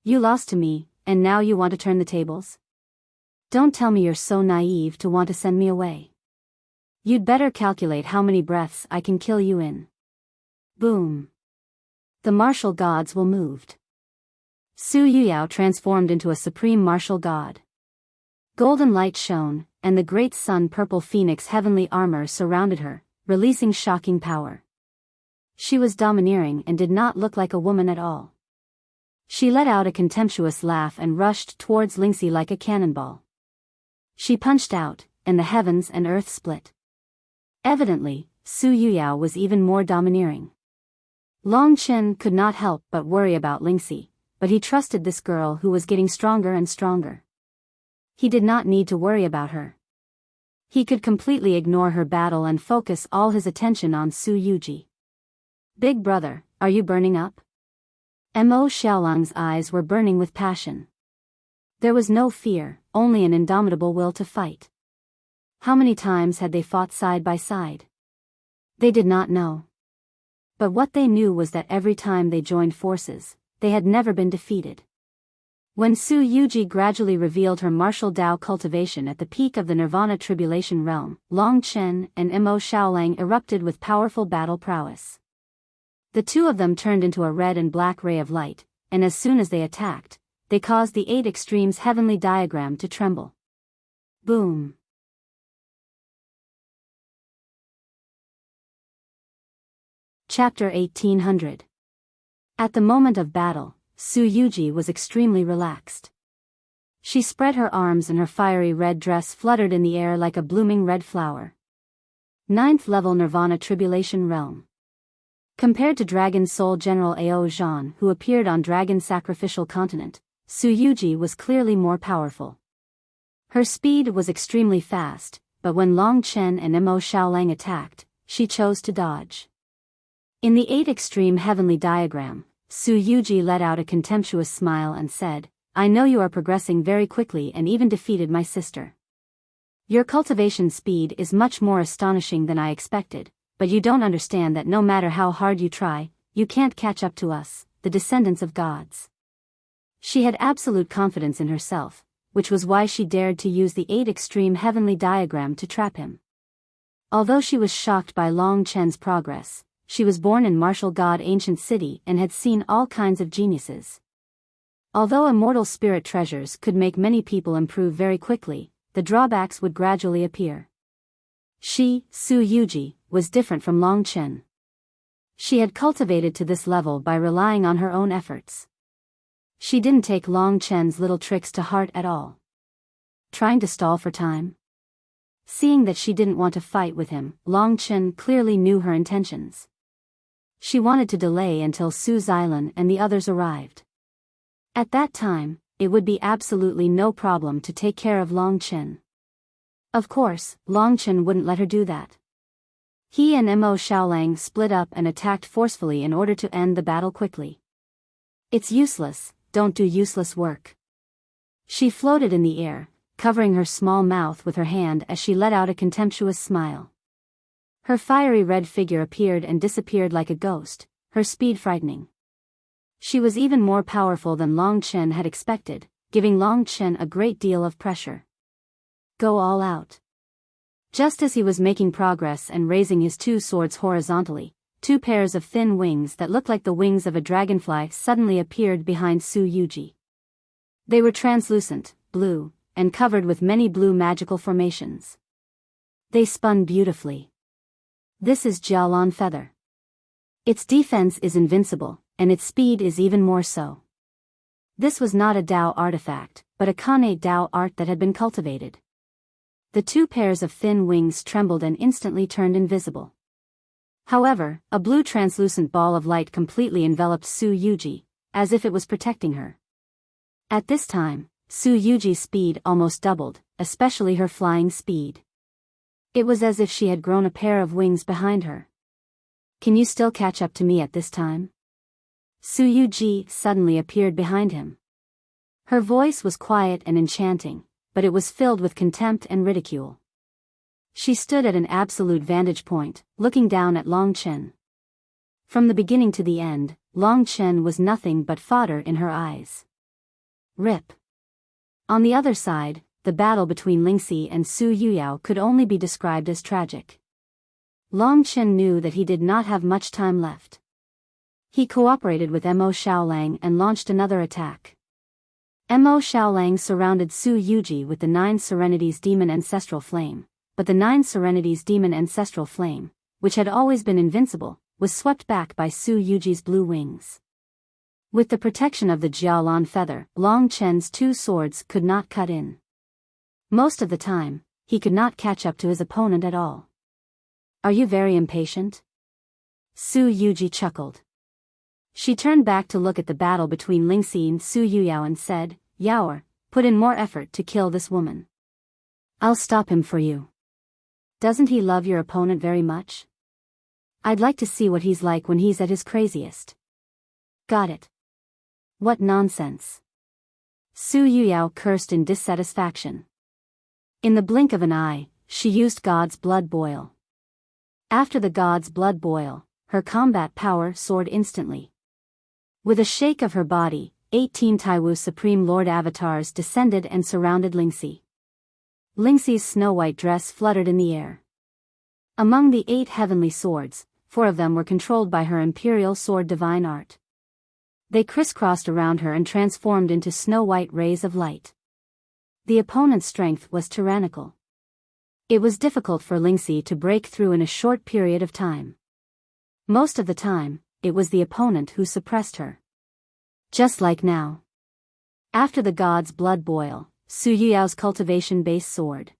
You lost to me, and now you want to turn the tables? Don't tell me you're so naive to want to send me away. You'd better calculate how many breaths I can kill you in." Boom. The martial gods were moved. Su Yuyao transformed into a supreme martial god. Golden light shone, and the great sun-purple phoenix heavenly armor surrounded her, releasing shocking power. She was domineering and did not look like a woman at all. She let out a contemptuous laugh and rushed towards Lingxi like a cannonball. She punched out, and the heavens and earth split. Evidently, Su Yuyao was even more domineering. Long Chen could not help but worry about Lingxi, but he trusted this girl who was getting stronger and stronger. He did not need to worry about her. He could completely ignore her battle and focus all his attention on Su Yuji. "Big brother, are you burning up?" Mo Xiaolang's eyes were burning with passion. There was no fear, only an indomitable will to fight. How many times had they fought side by side? They did not know. But what they knew was that every time they joined forces, they had never been defeated. When Su Yuji gradually revealed her martial Dao cultivation at the peak of the Nirvana Tribulation realm, Long Chen and Mo Xiaolang erupted with powerful battle prowess. The two of them turned into a red and black ray of light, and as soon as they attacked, they caused the 8 extremes heavenly diagram to tremble. Boom. Chapter 1800. At the moment of battle, Su Yuji was extremely relaxed. She spread her arms and her fiery red dress fluttered in the air like a blooming red flower. 9th level Nirvana Tribulation Realm. Compared to Dragon Soul General Ao Zhan who appeared on Dragon Sacrificial Continent, Su Yuji was clearly more powerful. Her speed was extremely fast, but when Long Chen and Mo Xiaolang attacked, she chose to dodge. In the 8 extreme heavenly diagram, Su Yuji let out a contemptuous smile and said, "I know you are progressing very quickly and even defeated my sister. Your cultivation speed is much more astonishing than I expected, but you don't understand that no matter how hard you try, you can't catch up to us, the descendants of gods." She had absolute confidence in herself, which was why she dared to use the 8 extreme heavenly diagram to trap him. Although she was shocked by Long Chen's progress, she was born in martial god ancient city and had seen all kinds of geniuses. Although immortal spirit treasures could make many people improve very quickly, the drawbacks would gradually appear. She, Su Yuji, was different from Long Chen. She had cultivated to this level by relying on her own efforts. She didn't take Long Chen's little tricks to heart at all. Trying to stall for time? Seeing that she didn't want to fight with him, Long Chen clearly knew her intentions. She wanted to delay until Su Xilan and the others arrived. At that time, it would be absolutely no problem to take care of Long Chen. Of course, Long Chen wouldn't let her do that. He and Mo Xiaolang split up and attacked forcefully in order to end the battle quickly. "It's useless, don't do useless work." She floated in the air, covering her small mouth with her hand as she let out a contemptuous smile. Her fiery red figure appeared and disappeared like a ghost, her speed frightening. She was even more powerful than Long Chen had expected, giving Long Chen a great deal of pressure. Go all out. Just as he was making progress and raising his 2 swords horizontally, 2 pairs of thin wings that looked like the wings of a dragonfly suddenly appeared behind Su Yuji. They were translucent, blue, and covered with many blue magical formations. They spun beautifully. This is Jialan Feather. Its defense is invincible, and its speed is even more so. This was not a Dao artifact, but a Kanate Dao art that had been cultivated. The 2 pairs of thin wings trembled and instantly turned invisible. However, a blue translucent ball of light completely enveloped Su Yuji, as if it was protecting her. At this time, Su Yuji's speed almost doubled, especially her flying speed. It was as if she had grown a pair of wings behind her. Can you still catch up to me at this time? Su Yuji suddenly appeared behind him. Her voice was quiet and enchanting, but it was filled with contempt and ridicule. She stood at an absolute vantage point, looking down at Long Chen. From the beginning to the end, Long Chen was nothing but fodder in her eyes. Rip. On the other side, the battle between Lingxi and Su Yuyao could only be described as tragic. Long Chen knew that he did not have much time left. He cooperated with Mo Xiaolang and launched another attack. Mo Xiaolang surrounded Su Yuji with the 9 Serenities Demon Ancestral Flame, but the 9 Serenities Demon Ancestral Flame, which had always been invincible, was swept back by Su Yuji's blue wings. With the protection of the Jialan feather, Long Chen's 2 swords could not cut in. Most of the time, he could not catch up to his opponent at all. Are you very impatient? Su Yuji chuckled. She turned back to look at the battle between Lingxi and Su Yuyao and said, Yaoer, put in more effort to kill this woman. I'll stop him for you. Doesn't he love your opponent very much? I'd like to see what he's like when he's at his craziest. Got it. What nonsense. Su Yuyao cursed in dissatisfaction. In the blink of an eye, she used God's blood boil. After the God's blood boil, her combat power soared instantly. With a shake of her body, 18 Taiwu Supreme Lord Avatars descended and surrounded Lingxi. Lingxi's snow-white dress fluttered in the air. Among the 8 heavenly swords, 4 of them were controlled by her imperial sword divine art. They crisscrossed around her and transformed into snow-white rays of light. The opponent's strength was tyrannical. It was difficult for Lingxi to break through in a short period of time. Most of the time, it was the opponent who suppressed her. Just like now. After the God's blood boil, Su Yuyao's cultivation-based sword.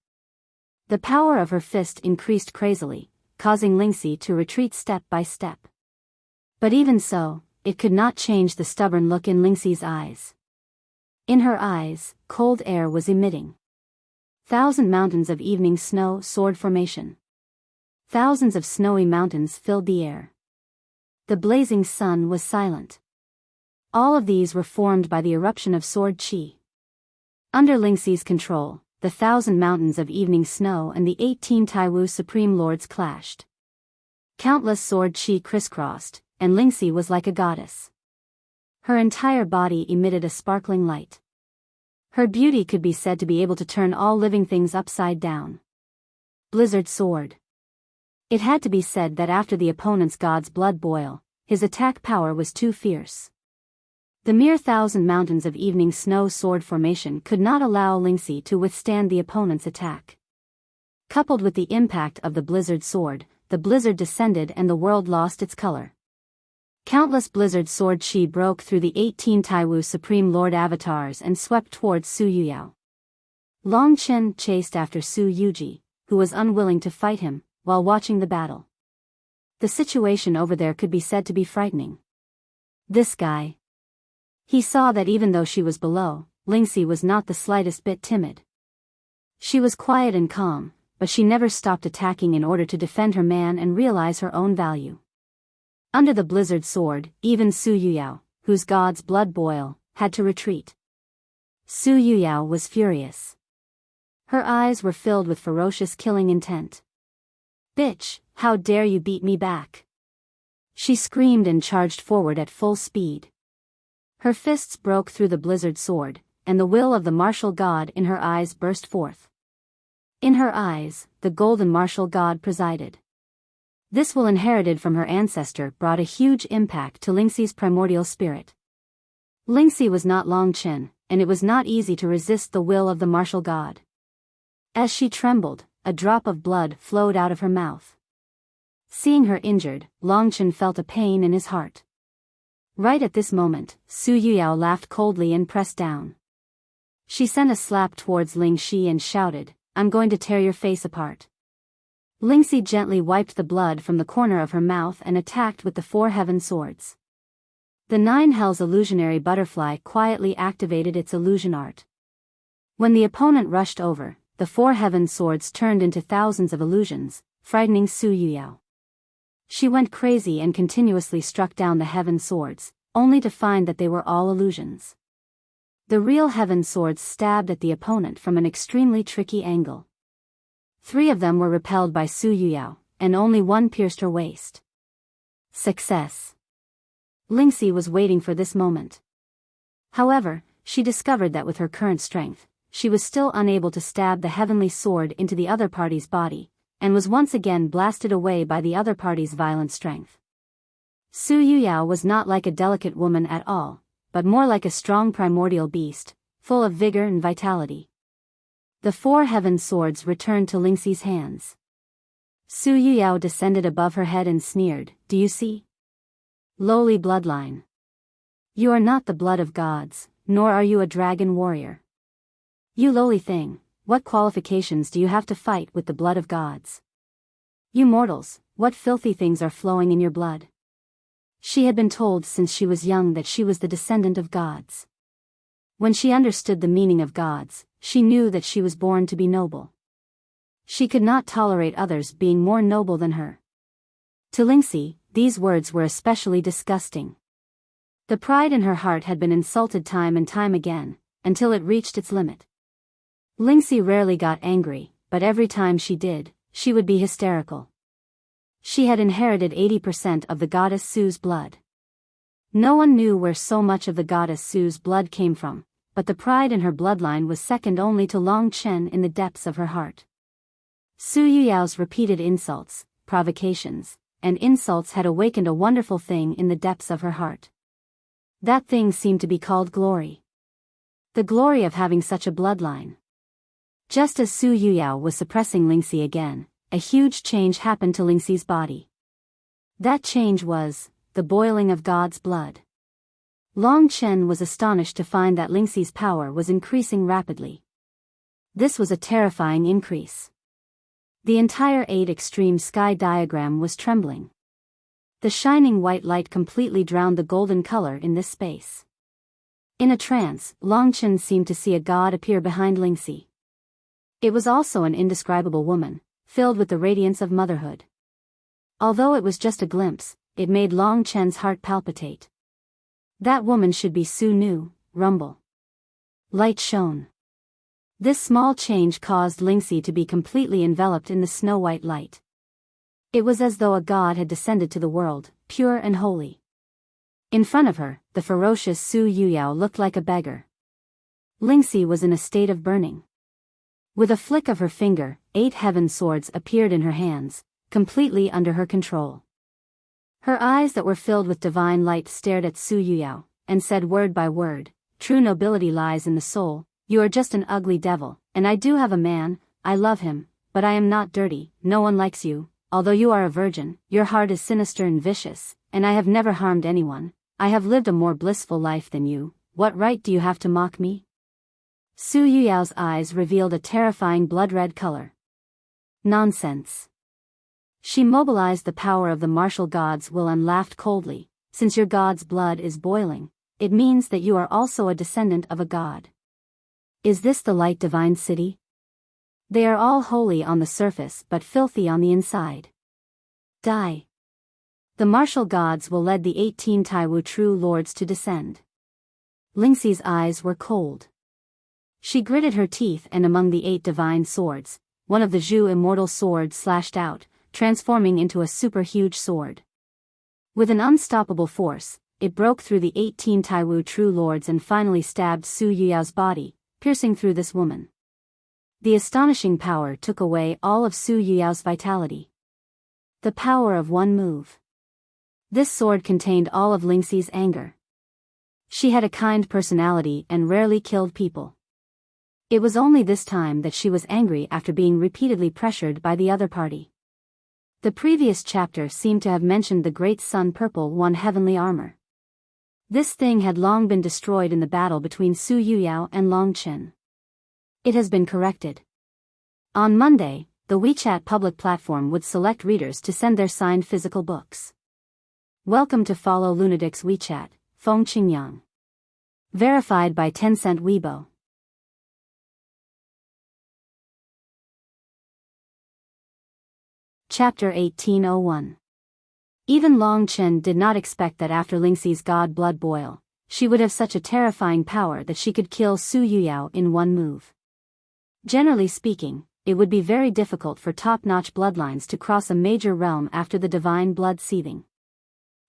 The power of her fist increased crazily, causing Lingxi to retreat step by step. But even so, it could not change the stubborn look in Lingxi's eyes. In her eyes, cold air was emitting. 1,000 mountains of evening snow sword formation. Thousands of snowy mountains filled the air. The blazing sun was silent. All of these were formed by the eruption of sword qi. Under Lingxi's control, the 1,000 mountains of evening snow and the 18 Taiwu Supreme Lords clashed. Countless sword qi crisscrossed, and Lingxi was like a goddess. Her entire body emitted a sparkling light. Her beauty could be said to be able to turn all living things upside down. Blizzard sword. It had to be said that after the opponent's God's blood boil, his attack power was too fierce. The mere 1,000 mountains of evening snow sword formation could not allow Lingxi to withstand the opponent's attack. Coupled with the impact of the blizzard sword, the blizzard descended and the world lost its color. Countless blizzard sword qi broke through the 18 Taiwu Supreme Lord Avatars and swept towards Su Yuyao. Long Chen chased after Su Yuji, who was unwilling to fight him, while watching the battle. The situation over there could be said to be frightening. This guy. He saw that even though she was below, Lingxi was not the slightest bit timid. She was quiet and calm, but she never stopped attacking in order to defend her man and realize her own value. Under the blizzard sword, even Su Yuyao, whose God's blood boil, had to retreat. Su Yuyao was furious. Her eyes were filled with ferocious killing intent. Bitch, how dare you beat me back? She screamed and charged forward at full speed. Her fists broke through the blizzard sword, and the will of the martial god in her eyes burst forth. In her eyes, the golden martial god presided. This will inherited from her ancestor brought a huge impact to Lingxi's primordial spirit. Lingxi was not Long Chen, and it was not easy to resist the will of the martial god. As she trembled, a drop of blood flowed out of her mouth. Seeing her injured, Long Chen felt a pain in his heart. Right at this moment, Su Yuyao laughed coldly and pressed down. She sent a slap towards Lingxi and shouted, I'm going to tear your face apart. Lingxi gently wiped the blood from the corner of her mouth and attacked with the 4 heaven swords. The 9 hells illusionary butterfly quietly activated its illusion art. When the opponent rushed over, the 4 heaven swords turned into thousands of illusions, frightening Su Yuyao. She went crazy and continuously struck down the heaven swords, only to find that they were all illusions. The real heaven swords stabbed at the opponent from an extremely tricky angle. 3 of them were repelled by Su Yuyao, and only 1 pierced her waist. Success. Lingxi was waiting for this moment. However, she discovered that with her current strength, she was still unable to stab the heavenly sword into the other party's body, and was once again blasted away by the other party's violent strength. Su Yuyao was not like a delicate woman at all, but more like a strong primordial beast, full of vigor and vitality. The 4 heaven swords returned to Lingxi's hands. Su Yuyao descended above her head and sneered, "Do you see? Lowly bloodline. You are not the blood of gods, nor are you a dragon warrior. You lowly thing, what qualifications do you have to fight with the blood of gods? You mortals, what filthy things are flowing in your blood?" She had been told since she was young that she was the descendant of gods. When she understood the meaning of gods, she knew that she was born to be noble. She could not tolerate others being more noble than her. To Lingxi, these words were especially disgusting. The pride in her heart had been insulted time and time again, until it reached its limit. Lingxi rarely got angry, but every time she did, she would be hysterical. She had inherited 80% of the goddess Su's blood. No one knew where so much of the goddess Su's blood came from, but the pride in her bloodline was second only to Long Chen in the depths of her heart. Su Yuyao's repeated insults, provocations, and insults had awakened a wonderful thing in the depths of her heart. That thing seemed to be called glory. The glory of having such a bloodline. Just as Su Yuyao was suppressing Lingxi again, a huge change happened to Lingxi's body. That change was the boiling of God's blood. Long Chen was astonished to find that Lingxi's power was increasing rapidly. This was a terrifying increase. The entire 8 extreme sky diagram was trembling. The shining white light completely drowned the golden color in this space. In a trance, Long Chen seemed to see a god appear behind Lingxi. It was also an indescribable woman, filled with the radiance of motherhood. Although it was just a glimpse, it made Long Chen's heart palpitate. That woman should be Su Nu, rumble. Light shone. This small change caused Lingxi to be completely enveloped in the snow-white light. It was as though a god had descended to the world, pure and holy. In front of her, the ferocious Su Yuyao looked like a beggar. Lingxi was in a state of burning. With a flick of her finger, 8 heaven swords appeared in her hands, completely under her control. Her eyes that were filled with divine light stared at Su Yuyao, and said word by word, "True nobility lies in the soul. You are just an ugly devil, and I do have a man, I love him, but I am not dirty, no one likes you, although you are a virgin, your heart is sinister and vicious, and I have never harmed anyone, I have lived a more blissful life than you, what right do you have to mock me?" Su Yuyao's eyes revealed a terrifying blood-red color. Nonsense. She mobilized the power of the martial god's will and laughed coldly, "Since your god's blood is boiling, it means that you are also a descendant of a god. Is this the light divine city? They are all holy on the surface but filthy on the inside. Die." The martial gods will led the 18 Taiwu true lords to descend. Lingxi's eyes were cold. She gritted her teeth, and among the 8 divine swords, one of the Zhu immortal swords slashed out, transforming into a super-huge sword. With an unstoppable force, it broke through the 18 Taiwu true lords and finally stabbed Su Yuyao's body, piercing through this woman. The astonishing power took away all of Su Yuyao's vitality. The power of one move. This sword contained all of Lingxi's anger. She had a kind personality and rarely killed people. It was only this time that she was angry after being repeatedly pressured by the other party. The previous chapter seemed to have mentioned the great sun purple one heavenly armor. This thing had long been destroyed in the battle between Su Yuyao and Long Chen. It has been corrected. On Monday, the WeChat public platform would select readers to send their signed physical books. Welcome to Follow Lunatics WeChat, Feng Qingyang. Verified by Tencent Weibo. Chapter 1801. Even Long Chen did not expect that after Lingxi's god blood boil, she would have such a terrifying power that she could kill Su Yuyao in one move. Generally speaking, it would be very difficult for top-notch bloodlines to cross a major realm after the divine blood seething.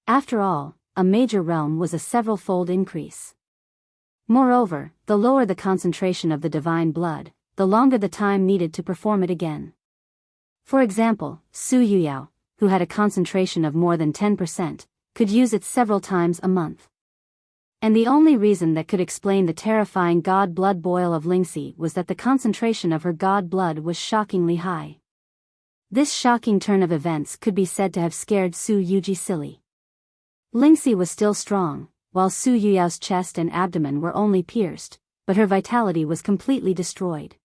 After all, a major realm was a several-fold increase. Moreover, the lower the concentration of the divine blood, the longer the time needed to perform it again. For example, Su Yuyao, who had a concentration of more than 10%, could use it several times a month. And the only reason that could explain the terrifying god blood boil of Lingxi was that the concentration of her god blood was shockingly high. This shocking turn of events could be said to have scared Su Yuji silly. Lingxi was still strong, while Su Yuyao's chest and abdomen were only pierced, but her vitality was completely destroyed.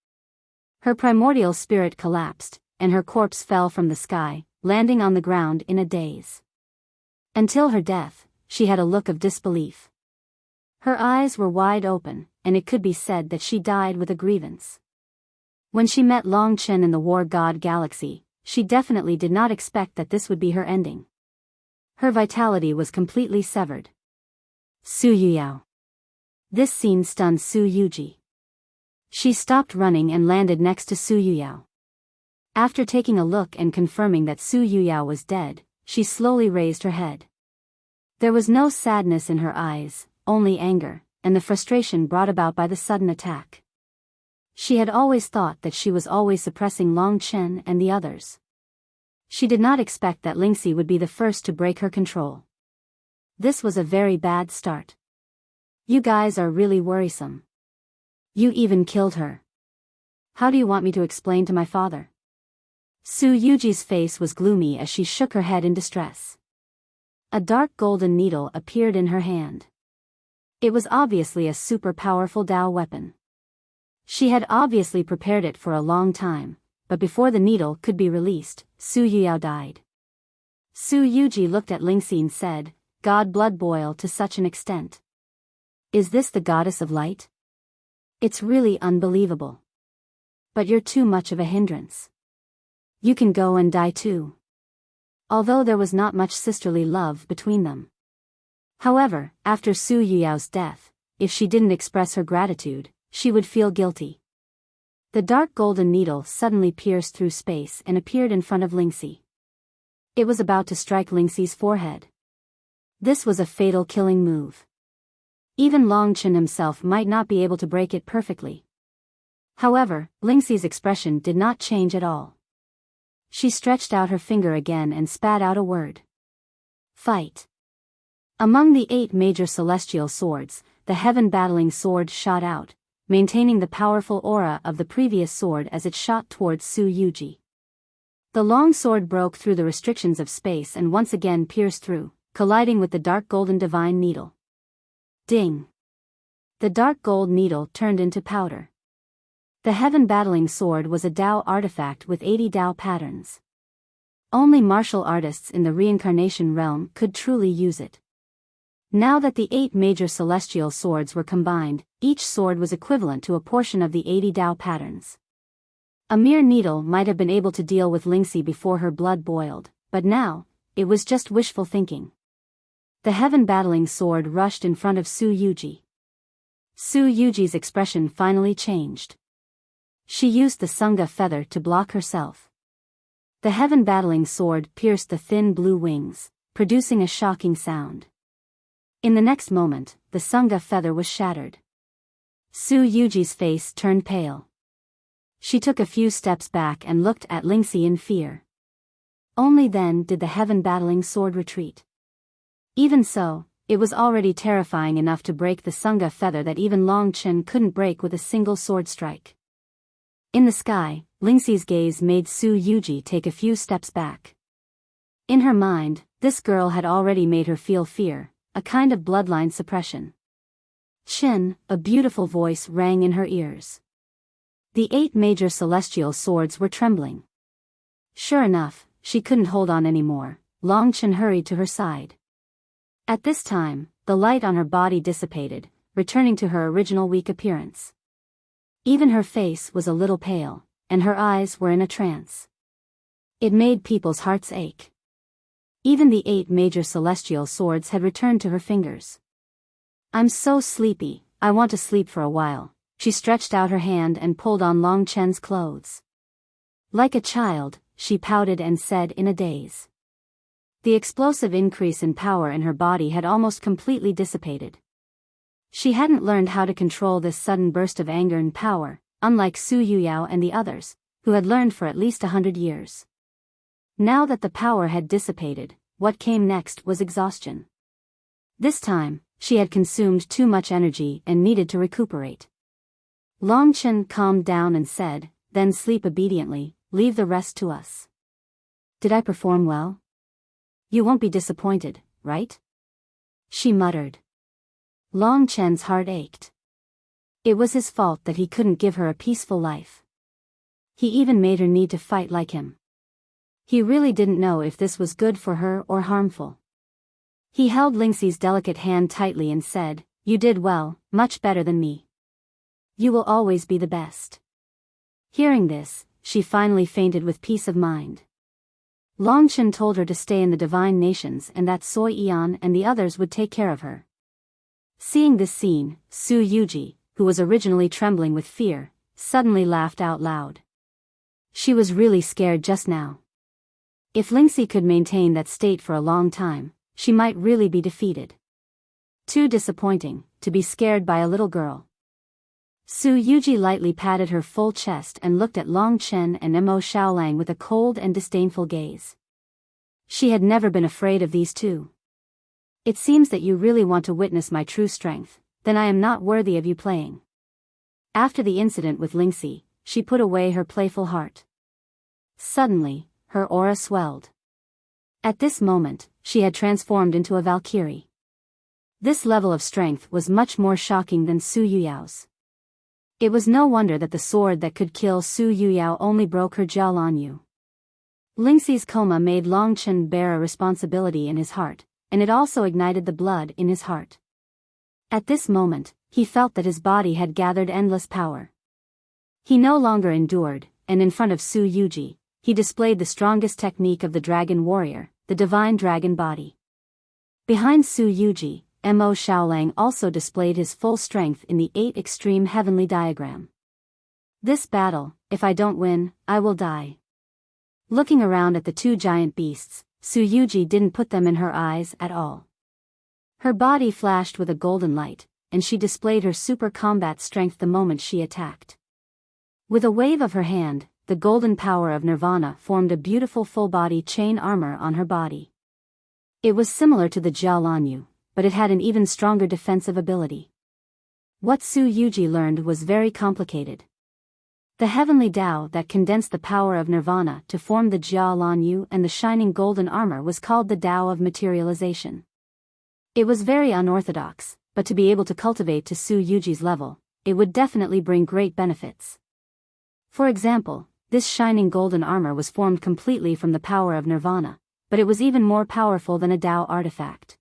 Her primordial spirit collapsed, and her corpse fell from the sky, landing on the ground in a daze. Until her death, she had a look of disbelief. Her eyes were wide open, and it could be said that she died with a grievance. When she met Long Chen in the War God Galaxy, she definitely did not expect that this would be her ending. Her vitality was completely severed. Su Yuyao. This scene stunned Su Yuji. She stopped running and landed next to Su Yuyao. After taking a look and confirming that Su Yuyao was dead, she slowly raised her head. There was no sadness in her eyes, only anger, and the frustration brought about by the sudden attack. She had always thought that she was always suppressing Long Chen and the others. She did not expect that Lingxi would be the first to break her control. This was a very bad start. You guys are really worrisome. You even killed her. How do you want me to explain to my father? Su Yuji's face was gloomy as she shook her head in distress. A dark golden needle appeared in her hand. It was obviously a super powerful Dao weapon. She had obviously prepared it for a long time, but before the needle could be released, Su Yuyao died. Su Yuji looked at Lingxi and said, God blood boil to such an extent. Is this the goddess of light? It's really unbelievable. But you're too much of a hindrance. You can go and die too. Although there was not much sisterly love between them. However, after Su Yuyao's death, if she didn't express her gratitude, she would feel guilty. The dark golden needle suddenly pierced through space and appeared in front of Lingxi. It was about to strike Lingxi's forehead. This was a fatal killing move. Even Long Chen himself might not be able to break it perfectly. However, Lingxi's expression did not change at all. She stretched out her finger again and spat out a word. Fight. Among the 8 major celestial swords, the heaven-battling sword shot out, maintaining the powerful aura of the previous sword as it shot towards Su Yuji. The long sword broke through the restrictions of space and once again pierced through, colliding with the dark golden divine needle. Ding! The dark gold needle turned into powder. The heaven-battling sword was a Dao artifact with 80 Dao patterns. Only martial artists in the reincarnation realm could truly use it. Now that the 8 major celestial swords were combined, each sword was equivalent to a portion of the 80 Dao patterns. A mere needle might have been able to deal with Lingxi before her blood boiled, but now, it was just wishful thinking. The heaven-battling sword rushed in front of Su Yuji. Su Yuji's expression finally changed. She used the Sangha feather to block herself. The heaven-battling sword pierced the thin blue wings, producing a shocking sound. In the next moment, the Sangha feather was shattered. Su Yuji's face turned pale. She took a few steps back and looked at Lingxi in fear. Only then did the heaven-battling sword retreat. Even so, it was already terrifying enough to break the Sangha feather that even Long Chen couldn't break with a single sword strike. In the sky, Lingxi's gaze made Su Yuji take a few steps back. In her mind, this girl had already made her feel fear, a kind of bloodline suppression. Chen, a beautiful voice rang in her ears. The 8 major celestial swords were trembling. Sure enough, she couldn't hold on anymore. Long Chen hurried to her side. At this time, the light on her body dissipated, returning to her original weak appearance. Even her face was a little pale, and her eyes were in a trance. It made people's hearts ache. Even the 8 major celestial swords had returned to her fingers. I'm so sleepy, I want to sleep for a while. She stretched out her hand and pulled on Long Chen's clothes. Like a child, she pouted and said in a daze. The explosive increase in power in her body had almost completely dissipated. She hadn't learned how to control this sudden burst of anger and power, unlike Su Yuyao and the others, who had learned for at least 100 years. Now that the power had dissipated, what came next was exhaustion. This time, she had consumed too much energy and needed to recuperate. Long Chen calmed down and said, "Then sleep obediently, leave the rest to us." "Did I perform well? You won't be disappointed, right?" she muttered. Long Chen's heart ached. It was his fault that he couldn't give her a peaceful life. He even made her need to fight like him. He really didn't know if this was good for her or harmful. He held Lingxi's delicate hand tightly and said, "You did well, much better than me. You will always be the best." Hearing this, she finally fainted with peace of mind. Long Chen told her to stay in the divine nations and that Soi Yan and the others would take care of her. Seeing this scene, Su Yuji, who was originally trembling with fear, suddenly laughed out loud. She was really scared just now. If Lingxi could maintain that state for a long time, she might really be defeated. Too disappointing, to be scared by a little girl. Su Yuji lightly patted her full chest and looked at Long Chen and Mo Xiaolang with a cold and disdainful gaze. She had never been afraid of these two. "It seems that you really want to witness my true strength, then I am not worthy of you playing." After the incident with Lingxi, she put away her playful heart. Suddenly, her aura swelled. At this moment, she had transformed into a Valkyrie. This level of strength was much more shocking than Su Yuyao's. It was no wonder that the sword that could kill Su Yuyao only broke her Jialanyu. Lingxi's coma made Long Chen bear a responsibility in his heart, and it also ignited the blood in his heart. At this moment, he felt that his body had gathered endless power. He no longer endured, and in front of Su Yuji, he displayed the strongest technique of the dragon warrior, the divine dragon body. Behind Su Yuji, Mo Xiaolang also displayed his full strength in the 8 extreme heavenly diagram. "This battle, if I don't win, I will die." Looking around at the 2 giant beasts, Su Yuji didn't put them in her eyes at all. Her body flashed with a golden light, and she displayed her super combat strength the moment she attacked. With a wave of her hand, the golden power of Nirvana formed a beautiful full-body chain armor on her body. It was similar to the Jialanyu, but it had an even stronger defensive ability. What Su Yuji learned was very complicated. The heavenly Tao that condensed the power of Nirvana to form the Jialanyu and the shining golden armor was called the Tao of materialization. It was very unorthodox, but to be able to cultivate to Su Yuji's level, it would definitely bring great benefits. For example, this shining golden armor was formed completely from the power of Nirvana, but it was even more powerful than a Tao artifact.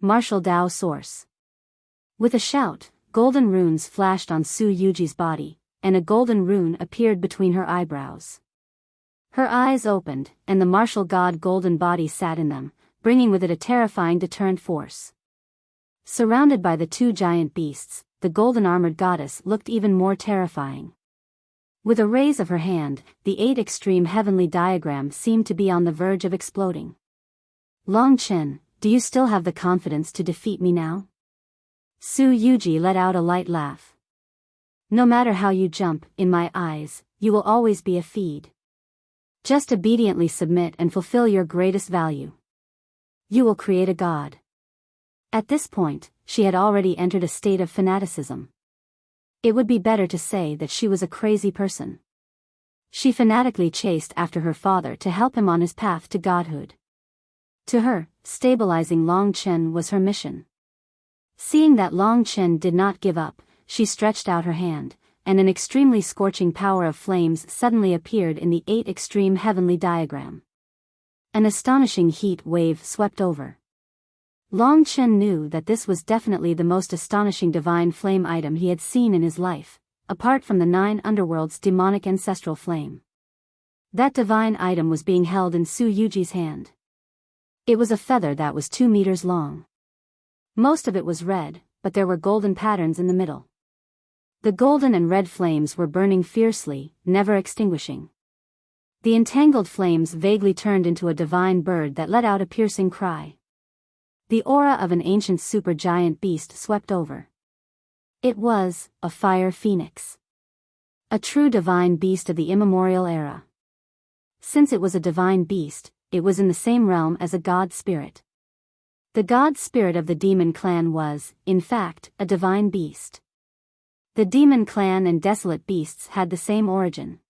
Martial Tao Source. With a shout, golden runes flashed on Su Yuji's body, and a golden rune appeared between her eyebrows. Her eyes opened, and the martial god golden body sat in them, bringing with it a terrifying deterrent force. Surrounded by the 2 giant beasts, the golden armored goddess looked even more terrifying. With a raise of her hand, the 8 extreme heavenly diagram seemed to be on the verge of exploding. "Long Chen, do you still have the confidence to defeat me now?" Su Yuji let out a light laugh. "No matter how you jump, in my eyes, you will always be a feed. Just obediently submit and fulfill your greatest value. You will create a god." At this point, she had already entered a state of fanaticism. It would be better to say that she was a crazy person. She fanatically chased after her father to help him on his path to godhood. To her, stabilizing Long Chen was her mission. Seeing that Long Chen did not give up, she stretched out her hand, and an extremely scorching power of flames suddenly appeared in the 8 extreme heavenly diagram. An astonishing heat wave swept over. Long Chen knew that this was definitely the most astonishing divine flame item he had seen in his life, apart from the 9 underworlds' demonic ancestral flame. That divine item was being held in Su Yuji's hand. It was a feather that was 2 meters long. Most of it was red, but there were golden patterns in the middle. The golden and red flames were burning fiercely, never extinguishing. The entangled flames vaguely turned into a divine bird that let out a piercing cry. The aura of an ancient supergiant beast swept over. It was a fire phoenix. A true divine beast of the immemorial era. Since it was a divine beast, it was in the same realm as a god spirit. The god spirit of the demon clan was, in fact, a divine beast. The demon clan and desolate beasts had the same origin.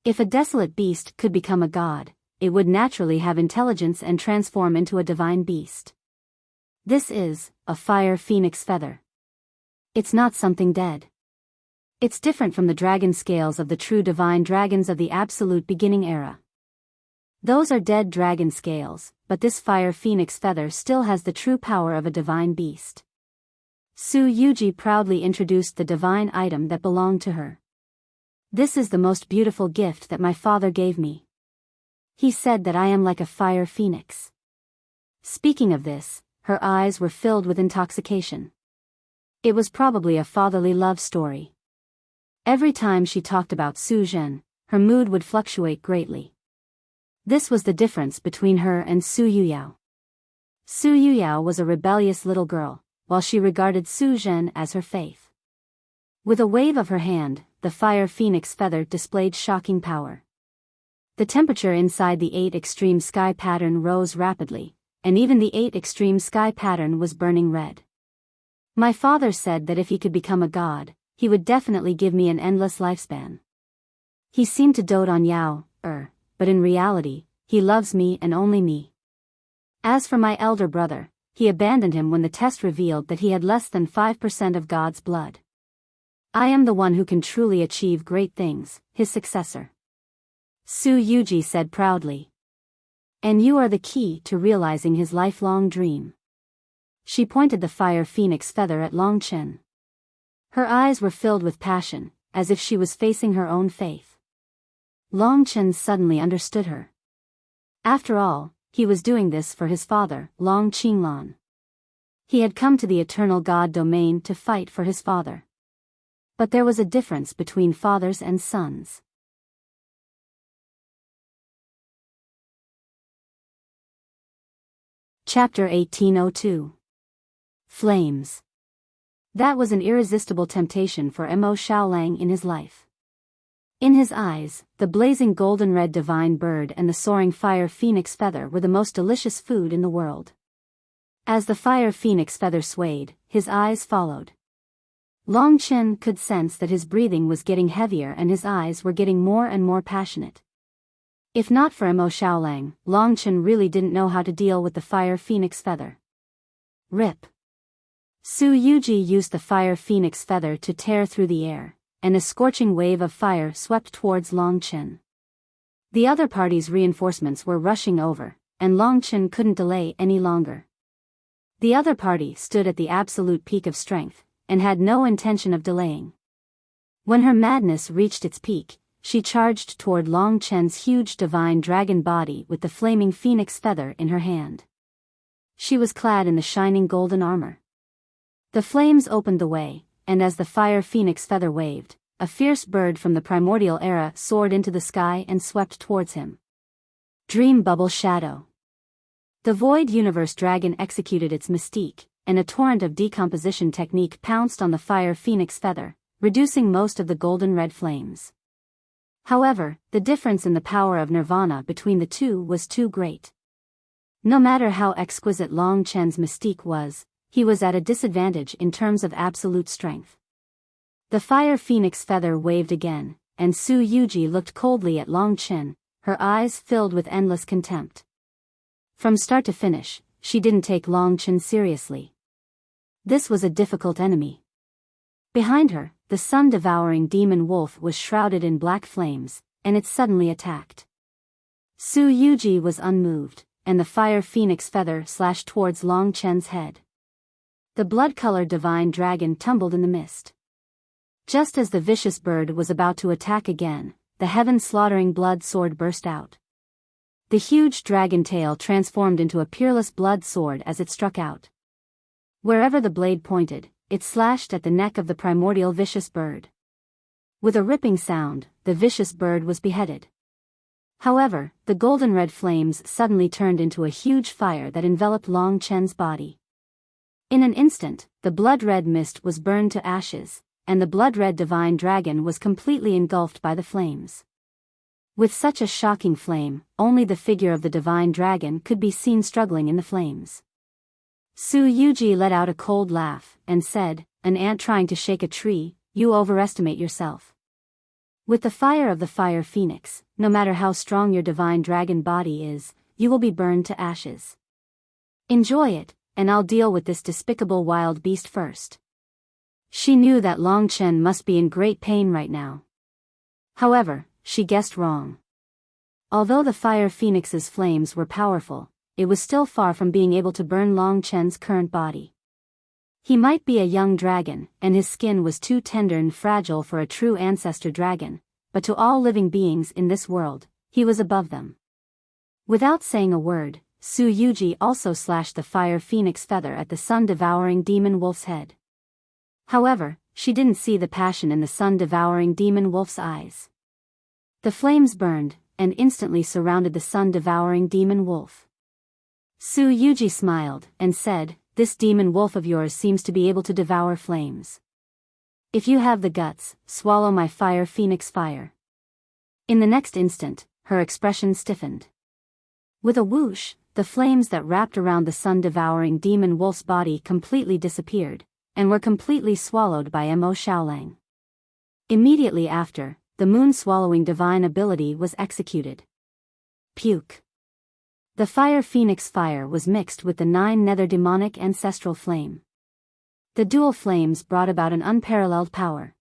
If a desolate beast could become a god, it would naturally have intelligence and transform into a divine beast. This is a fire phoenix feather. It's not something dead. It's different from the dragon scales of the true divine dragons of the absolute beginning era. Those are dead dragon scales, but this fire phoenix feather still has the true power of a divine beast. Su Yuji proudly introduced the divine item that belonged to her. This is the most beautiful gift that my father gave me. He said that I am like a fire phoenix. Speaking of this, her eyes were filled with intoxication. It was probably a fatherly love story. Every time she talked about Su Zhen, her mood would fluctuate greatly. This was the difference between her and Su Yuyao. Su Yuyao was a rebellious little girl, while she regarded Su Zhen as her faith. With a wave of her hand, the fire phoenix feather displayed shocking power. The temperature inside the 8 extreme sky pattern rose rapidly, and even the 8 extreme sky pattern was burning red. My father said that if he could become a god, he would definitely give me an endless lifespan. He seemed to dote on Yao, but in reality, he loves me and only me. As for my elder brother, he abandoned him when the test revealed that he had less than 5% of God's blood. I am the one who can truly achieve great things, his successor. Su Yuji said proudly. And you are the key to realizing his lifelong dream. She pointed the fire phoenix feather at Long Chen. Her eyes were filled with passion, as if she was facing her own faith. Long Chen suddenly understood her. After all, he was doing this for his father, Long Qinglan. He had come to the eternal God domain to fight for his father. But there was a difference between fathers and sons. Chapter 1802. Flames. That was an irresistible temptation for Mo Xiaolang in his life. In his eyes, the blazing golden red divine bird and the soaring fire phoenix feather were the most delicious food in the world. As the fire phoenix feather swayed, his eyes followed. Long Chen could sense that his breathing was getting heavier and his eyes were getting more and more passionate. If not for Mo Xiaolang, Long Chen really didn't know how to deal with the fire phoenix feather. Rip. Su Yuji used the fire phoenix feather to tear through the air, and a scorching wave of fire swept towards Long Chen. The other party's reinforcements were rushing over, and Long Chen couldn't delay any longer. The other party stood at the absolute peak of strength, and had no intention of delaying. When her madness reached its peak, she charged toward Long Chen's huge divine dragon body with the flaming phoenix feather in her hand. She was clad in the shining golden armor. The flames opened the way, and as the fire phoenix feather waved, a fierce bird from the primordial era soared into the sky and swept towards him. Dream Bubble Shadow. The Void Universe Dragon executed its mystique, and a torrent of decomposition technique pounced on the fire phoenix feather, reducing most of the golden red flames. However, the difference in the power of nirvana between the two was too great. No matter how exquisite Long Chen's mystique was, he was at a disadvantage in terms of absolute strength. The fire phoenix feather waved again, and Su Yuji looked coldly at Long Chen, her eyes filled with endless contempt. From start to finish, she didn't take Long Chen seriously. This was a difficult enemy. Behind her, the sun-devouring demon wolf was shrouded in black flames, and it suddenly attacked. Su Yuji was unmoved, and the fire phoenix feather slashed towards Long Chen's head. The blood-colored divine dragon tumbled in the mist. Just as the vicious bird was about to attack again, the heaven-slaughtering blood sword burst out. The huge dragon tail transformed into a peerless blood sword as it struck out. Wherever the blade pointed, it slashed at the neck of the primordial vicious bird. With a ripping sound, the vicious bird was beheaded. However, the golden-red flames suddenly turned into a huge fire that enveloped Long Chen's body. In an instant, the blood-red mist was burned to ashes, and the blood-red divine dragon was completely engulfed by the flames. With such a shocking flame, only the figure of the divine dragon could be seen struggling in the flames. Su Yuji let out a cold laugh, and said, "An ant trying to shake a tree, you overestimate yourself. With the fire of the fire phoenix, no matter how strong your divine dragon body is, you will be burned to ashes. Enjoy it, and I'll deal with this despicable wild beast first." She knew that Long Chen must be in great pain right now. However, she guessed wrong. Although the fire phoenix's flames were powerful, it was still far from being able to burn Long Chen's current body. He might be a young dragon, and his skin was too tender and fragile for a true ancestor dragon, but to all living beings in this world, he was above them. Without saying a word, Su Yuji also slashed the fire phoenix feather at the sun-devouring demon wolf's head. However, she didn't see the passion in the sun-devouring demon wolf's eyes. The flames burned, and instantly surrounded the sun-devouring demon wolf. Su Yuji smiled, and said, "This demon wolf of yours seems to be able to devour flames. If you have the guts, swallow my fire phoenix fire." In the next instant, her expression stiffened. With a whoosh, the flames that wrapped around the sun-devouring demon wolf's body completely disappeared, and were completely swallowed by Mo Xiaolang. Immediately after, the moon-swallowing divine ability was executed. Puke. The fire phoenix fire was mixed with the 9 nether demonic ancestral flame. The dual flames brought about an unparalleled power.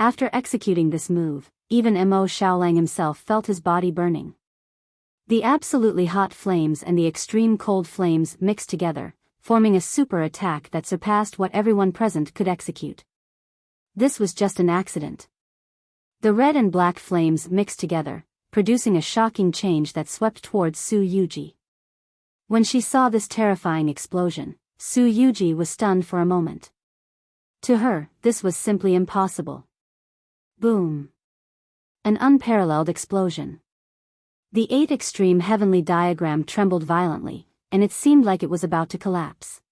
After executing this move, even Mo Xiaolang himself felt his body burning. The absolutely hot flames and the extreme cold flames mixed together, forming a super attack that surpassed what everyone present could execute. This was just an accident. The red and black flames mixed together, producing a shocking change that swept towards Su Yuji. When she saw this terrifying explosion, Su Yuji was stunned for a moment. To her, this was simply impossible. Boom. An unparalleled explosion. The 8 extreme heavenly diagram trembled violently, and it seemed like it was about to collapse.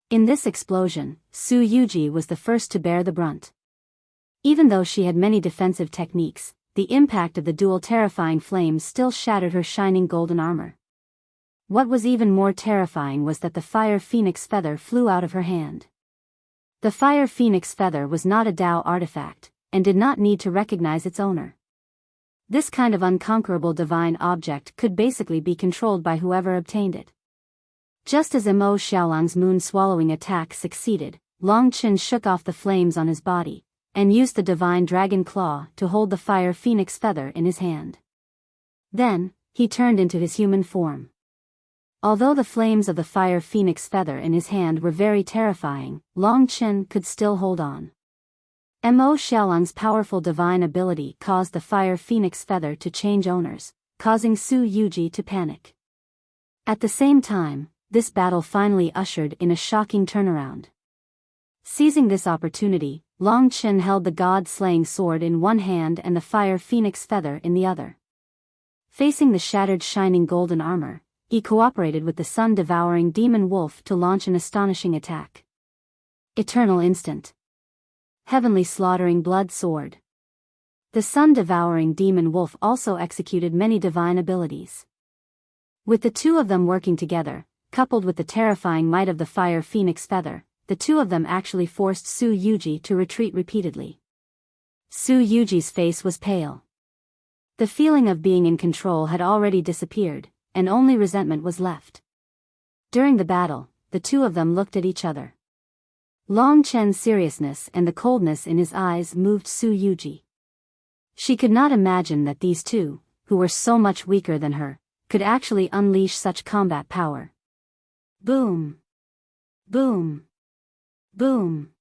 In this explosion, Su Yuji was the first to bear the brunt. Even though she had many defensive techniques, the impact of the dual terrifying flames still shattered her shining golden armor. What was even more terrifying was that the fire phoenix feather flew out of her hand. The fire phoenix feather was not a Tao artifact, and did not need to recognize its owner. This kind of unconquerable divine object could basically be controlled by whoever obtained it. Just as Mo Xiaolang's moon-swallowing attack succeeded, Long Chen shook off the flames on his body, and used the divine dragon claw to hold the fire phoenix feather in his hand. Then, he turned into his human form. Although the flames of the fire phoenix feather in his hand were very terrifying, Long Chen could still hold on. Mo Xiaolang's powerful divine ability caused the fire phoenix feather to change owners, causing Su Yuji to panic. At the same time, this battle finally ushered in a shocking turnaround. Seizing this opportunity, Long Chen held the god-slaying sword in one hand and the fire phoenix feather in the other. Facing the shattered shining golden armor, he cooperated with the sun-devouring demon wolf to launch an astonishing attack. Eternal Instant. Heavenly Slaughtering Blood Sword. The sun-devouring demon wolf also executed many divine abilities. With the two of them working together, coupled with the terrifying might of the fire phoenix feather, the two of them actually forced Su Yuji to retreat repeatedly. Su Yuji's face was pale. The feeling of being in control had already disappeared, and only resentment was left. During the battle, the two of them looked at each other. Long Chen's seriousness and the coldness in his eyes moved Su Yuji. She could not imagine that these two, who were so much weaker than her, could actually unleash such combat power. Boom! Boom! Boom!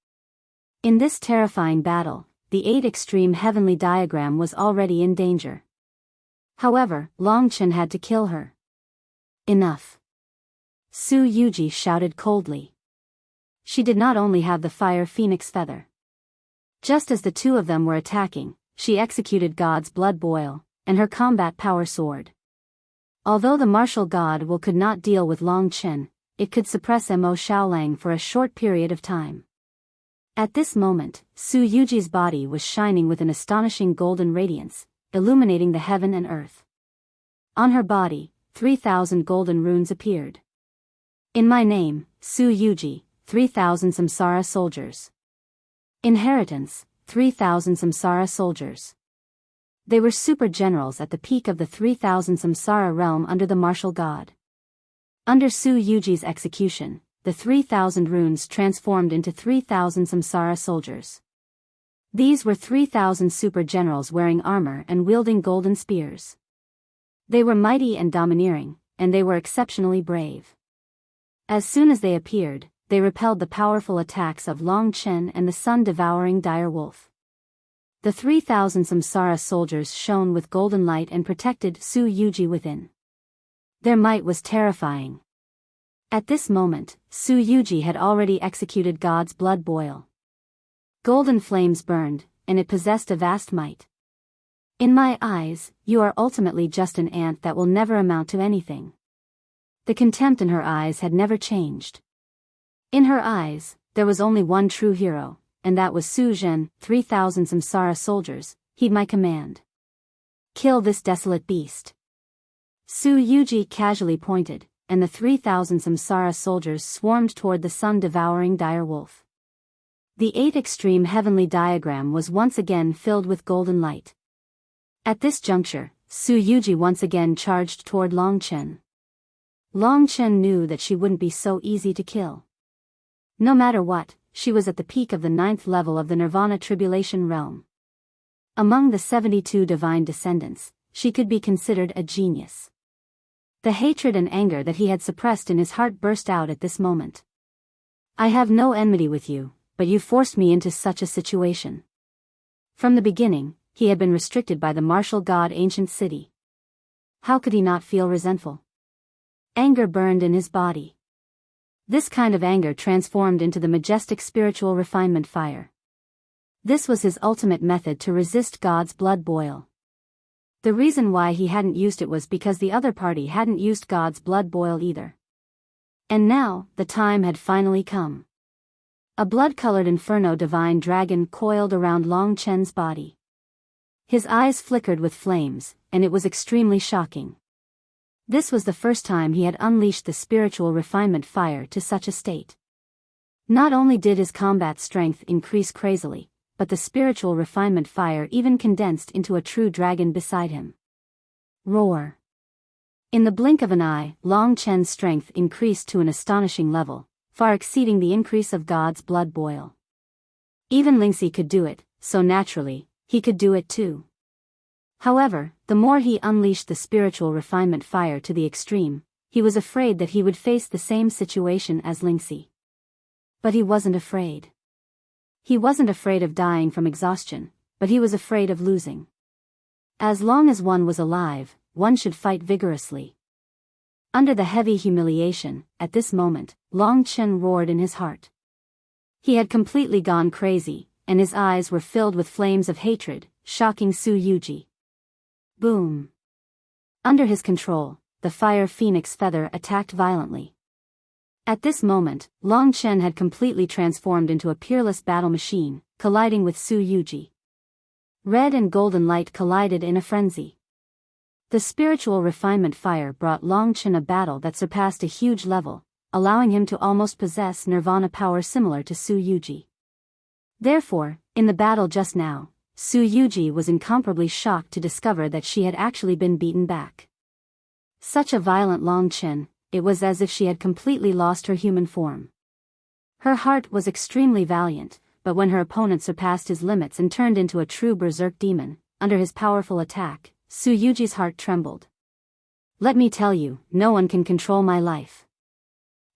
In this terrifying battle, the 8 extreme heavenly diagram was already in danger. However, Long Chen had to kill her. Enough! Su Yuji shouted coldly. She did not only have the fire phoenix feather. Just as the two of them were attacking, she executed God's blood boil, and her combat power soared. Although the martial god will could not deal with Long Chen, it could suppress Mo Xiaolang for a short period of time. At this moment, Su Yuji's body was shining with an astonishing golden radiance, illuminating the heaven and earth. On her body, 3,000 golden runes appeared. In my name, Su Yuji, 3,000 Samsara soldiers. Inheritance, 3,000 Samsara soldiers. They were super generals at the peak of the 3,000 Samsara realm under the martial god. Under Su Yuji's execution, the 3,000 runes transformed into 3,000 Samsara soldiers. These were 3,000 super generals wearing armor and wielding golden spears. They were mighty and domineering, and they were exceptionally brave. As soon as they appeared, they repelled the powerful attacks of Long Chen and the sun-devouring dire wolf. The 3,000 Samsara soldiers shone with golden light and protected Su Yuji within. Their might was terrifying. At this moment, Su Yuji had already executed God's blood boil. Golden flames burned, and it possessed a vast might. In my eyes, you are ultimately just an ant that will never amount to anything. The contempt in her eyes had never changed. In her eyes, there was only one true hero, and that was Su Zhen. 3,000 Samsara soldiers, heed my command. Kill this desolate beast. Su Yuji casually pointed, and the 3,000 Samsara soldiers swarmed toward the sun-devouring dire wolf. The 8 extreme heavenly diagram was once again filled with golden light. At this juncture, Su Yuji once again charged toward Long Chen. Long Chen knew that she wouldn't be so easy to kill. No matter what, she was at the peak of the 9th level of the Nirvana Tribulation realm. Among the 72 divine descendants, she could be considered a genius. The hatred and anger that he had suppressed in his heart burst out at this moment. I have no enmity with you, but you forced me into such a situation. From the beginning, he had been restricted by the martial god ancient city. How could he not feel resentful? Anger burned in his body. This kind of anger transformed into the majestic spiritual refinement fire. This was his ultimate method to resist God's blood boil. The reason why he hadn't used it was because the other party hadn't used God's blood boil either. And now, the time had finally come. A blood-colored inferno divine dragon coiled around Long Chen's body. His eyes flickered with flames, and it was extremely shocking. This was the first time he had unleashed the spiritual refinement fire to such a state. Not only did his combat strength increase crazily, but the spiritual refinement fire even condensed into a true dragon beside him. Roar! In the blink of an eye, Long Chen's strength increased to an astonishing level, far exceeding the increase of God's blood boil. Even Lingxi could do it, so naturally, he could do it too. However, the more he unleashed the spiritual refinement fire to the extreme, he was afraid that he would face the same situation as Lingxi. But he wasn't afraid. He wasn't afraid of dying from exhaustion, but he was afraid of losing. As long as one was alive, one should fight vigorously. Under the heavy humiliation, at this moment, Long Chen roared in his heart. He had completely gone crazy, and his eyes were filled with flames of hatred, shocking Su Yuji. Boom! Under his control, the fire phoenix feather attacked violently. At this moment, Long Chen had completely transformed into a peerless battle machine, colliding with Su Yuji. Red and golden light collided in a frenzy. The spiritual refinement fire brought Long Chen a battle that surpassed a huge level, allowing him to almost possess nirvana power similar to Su Yuji. Therefore, in the battle just now, Su Yuji was incomparably shocked to discover that she had actually been beaten back. Such a violent Long Chen, it was as if she had completely lost her human form. Her heart was extremely valiant, but when her opponent surpassed his limits and turned into a true berserk demon, under his powerful attack, Su Yuji's heart trembled. Let me tell you, no one can control my life.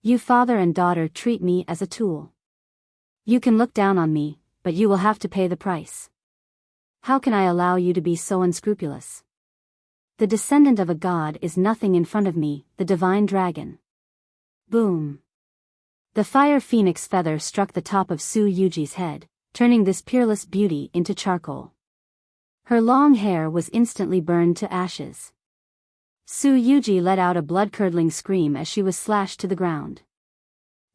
You father and daughter treat me as a tool. You can look down on me, but you will have to pay the price. How can I allow you to be so unscrupulous? The descendant of a god is nothing in front of me, the divine dragon. Boom. The fire phoenix feather struck the top of Su Yuji's head, turning this peerless beauty into charcoal. Her long hair was instantly burned to ashes. Su Yuji let out a blood-curdling scream as she was slashed to the ground.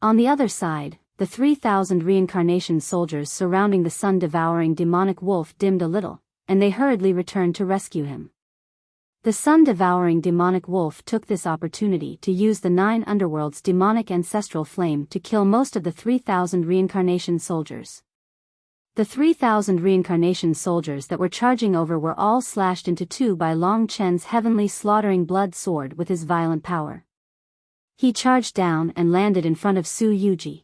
On the other side, the 3,000 reincarnation soldiers surrounding the sun-devouring demonic wolf dimmed a little, and they hurriedly returned to rescue him. The sun-devouring demonic wolf took this opportunity to use the 9 underworld's demonic ancestral flame to kill most of the 3,000 reincarnation soldiers. The 3,000 reincarnation soldiers that were charging over were all slashed into two by Long Chen's heavenly slaughtering blood sword with his violent power. He charged down and landed in front of Su Yuji.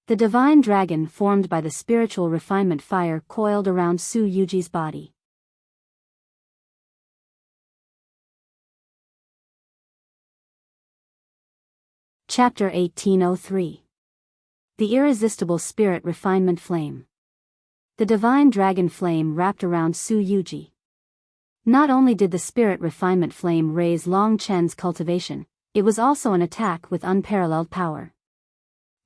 The divine dragon formed by the spiritual refinement fire coiled around Su Yuji's body. Chapter 1803. The Irresistible Spirit Refinement Flame. The divine dragon flame wrapped around Su Yuji. Not only did the spirit refinement flame raise Long Chen's cultivation, it was also an attack with unparalleled power.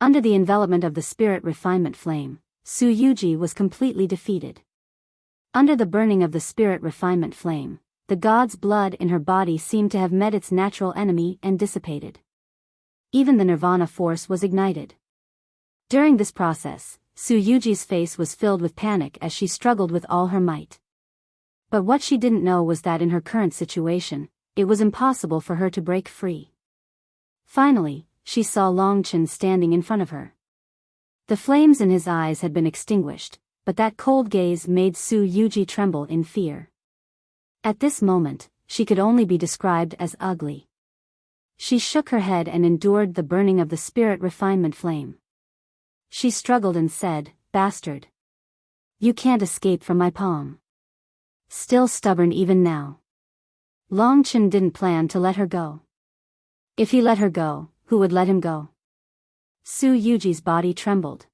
Under the envelopment of the spirit refinement flame, Su Yuji was completely defeated. Under the burning of the spirit refinement flame, the god's blood in her body seemed to have met its natural enemy and dissipated. Even the nirvana force was ignited. During this process, Su Yuji's face was filled with panic as she struggled with all her might. But what she didn't know was that in her current situation, it was impossible for her to break free. Finally, she saw Long Chen standing in front of her. The flames in his eyes had been extinguished, but that cold gaze made Su Yuji tremble in fear. At this moment, she could only be described as ugly. She shook her head and endured the burning of the spirit refinement flame. She struggled and said, "Bastard. You can't escape from my palm." Still stubborn even now. Long Chen didn't plan to let her go. If he let her go, who would let him go? Su Yuji's body trembled.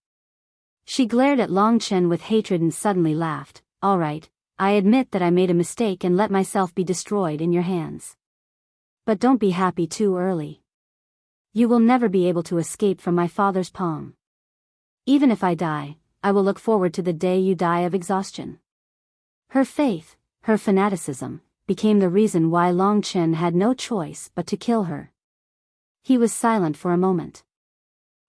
She glared at Long Chen with hatred and suddenly laughed. "All right, I admit that I made a mistake and let myself be destroyed in your hands. But don't be happy too early. You will never be able to escape from my father's palm. Even if I die, I will look forward to the day you die of exhaustion." Her faith, her fanaticism, became the reason why Long Chen had no choice but to kill her. He was silent for a moment.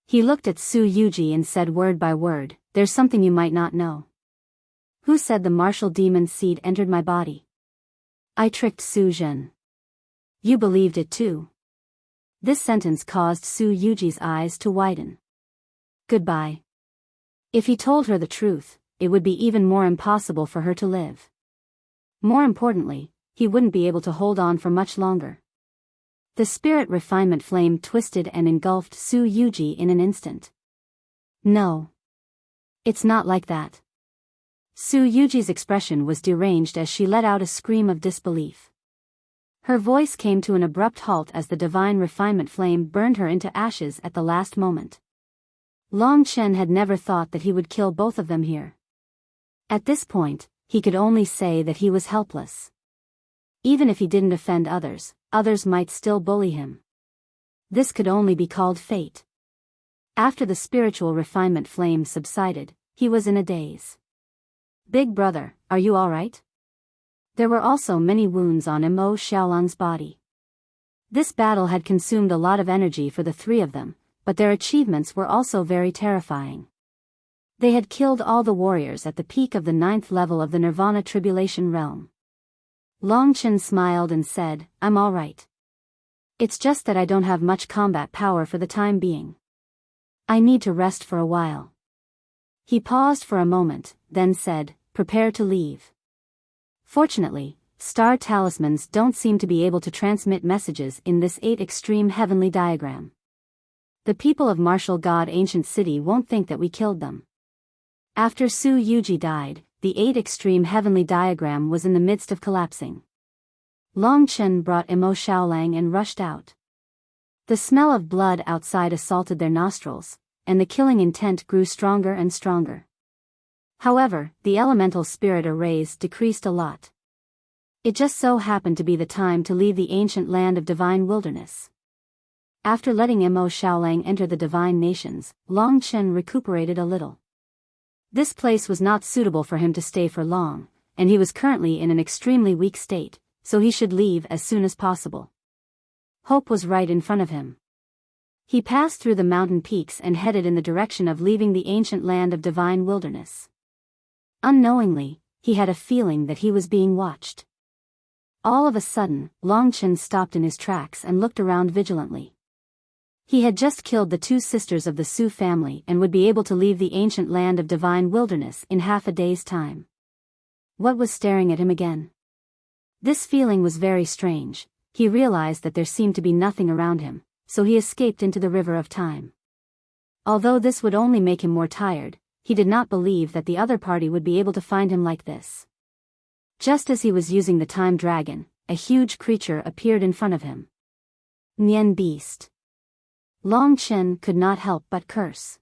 He looked at Su Yuji and said word by word, "There's something you might not know." "Who said the martial demon seed entered my body?" "I tricked Su Zhen." "You believed it too." This sentence caused Su Yuji's eyes to widen. Goodbye. If he told her the truth, it would be even more impossible for her to live. More importantly, he wouldn't be able to hold on for much longer. The spirit refinement flame twisted and engulfed Su Yuji in an instant. "No. It's not like that." Su Yuji's expression was deranged as she let out a scream of disbelief. Her voice came to an abrupt halt as the divine refinement flame burned her into ashes at the last moment. Long Chen had never thought that he would kill both of them here. At this point, he could only say that he was helpless. Even if he didn't offend others, others might still bully him. This could only be called fate. After the spiritual refinement flame subsided, he was in a daze. "Big brother, are you all right?" There were also many wounds on Mo Xiaolang's body. This battle had consumed a lot of energy for the three of them, but their achievements were also very terrifying. They had killed all the warriors at the peak of the 9th level of the Nirvana Tribulation Realm. Long Chen smiled and said, "I'm all right. It's just that I don't have much combat power for the time being. I need to rest for a while." He paused for a moment, then said, "Prepare to leave." Fortunately, star talismans don't seem to be able to transmit messages in this 8 extreme heavenly diagram. The people of martial god ancient city won't think that we killed them. After Su Yuji died, the 8 extreme heavenly diagram was in the midst of collapsing. Long Chen brought Imo Xiaolang and rushed out. The smell of blood outside assaulted their nostrils, and the killing intent grew stronger and stronger. However, the elemental spirit arrays decreased a lot. It just so happened to be the time to leave the ancient land of divine wilderness. After letting Imo Xiaolang enter the divine nations, Long Chen recuperated a little. This place was not suitable for him to stay for long, and he was currently in an extremely weak state, so he should leave as soon as possible. Hope was right in front of him. He passed through the mountain peaks and headed in the direction of leaving the ancient land of divine wilderness. Unknowingly, he had a feeling that he was being watched. All of a sudden, Long Chen stopped in his tracks and looked around vigilantly. He had just killed the 2 sisters of the Su family and would be able to leave the ancient land of divine wilderness in half a day's time. What was staring at him again? This feeling was very strange. He realized that there seemed to be nothing around him, so he escaped into the river of time. Although this would only make him more tired, he did not believe that the other party would be able to find him like this. Just as he was using the time dragon, a huge creature appeared in front of him. Nian beast. Long Chen could not help but curse.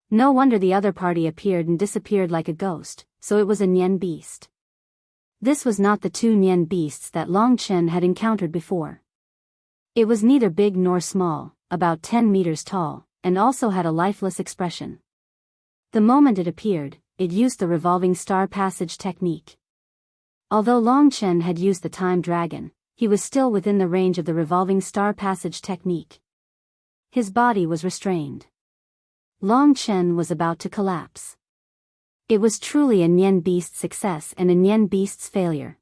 No wonder the other party appeared and disappeared like a ghost, so it was a Nian beast. This was not the 2 Nian beasts that Long Chen had encountered before. It was neither big nor small, about 10 meters tall, and also had a lifeless expression. The moment it appeared, it used the revolving star passage technique. Although Long Chen had used the time dragon, he was still within the range of the revolving star passage technique. His body was restrained. Long Chen was about to collapse. It was truly a Nian beast's success and a Nian beast's failure.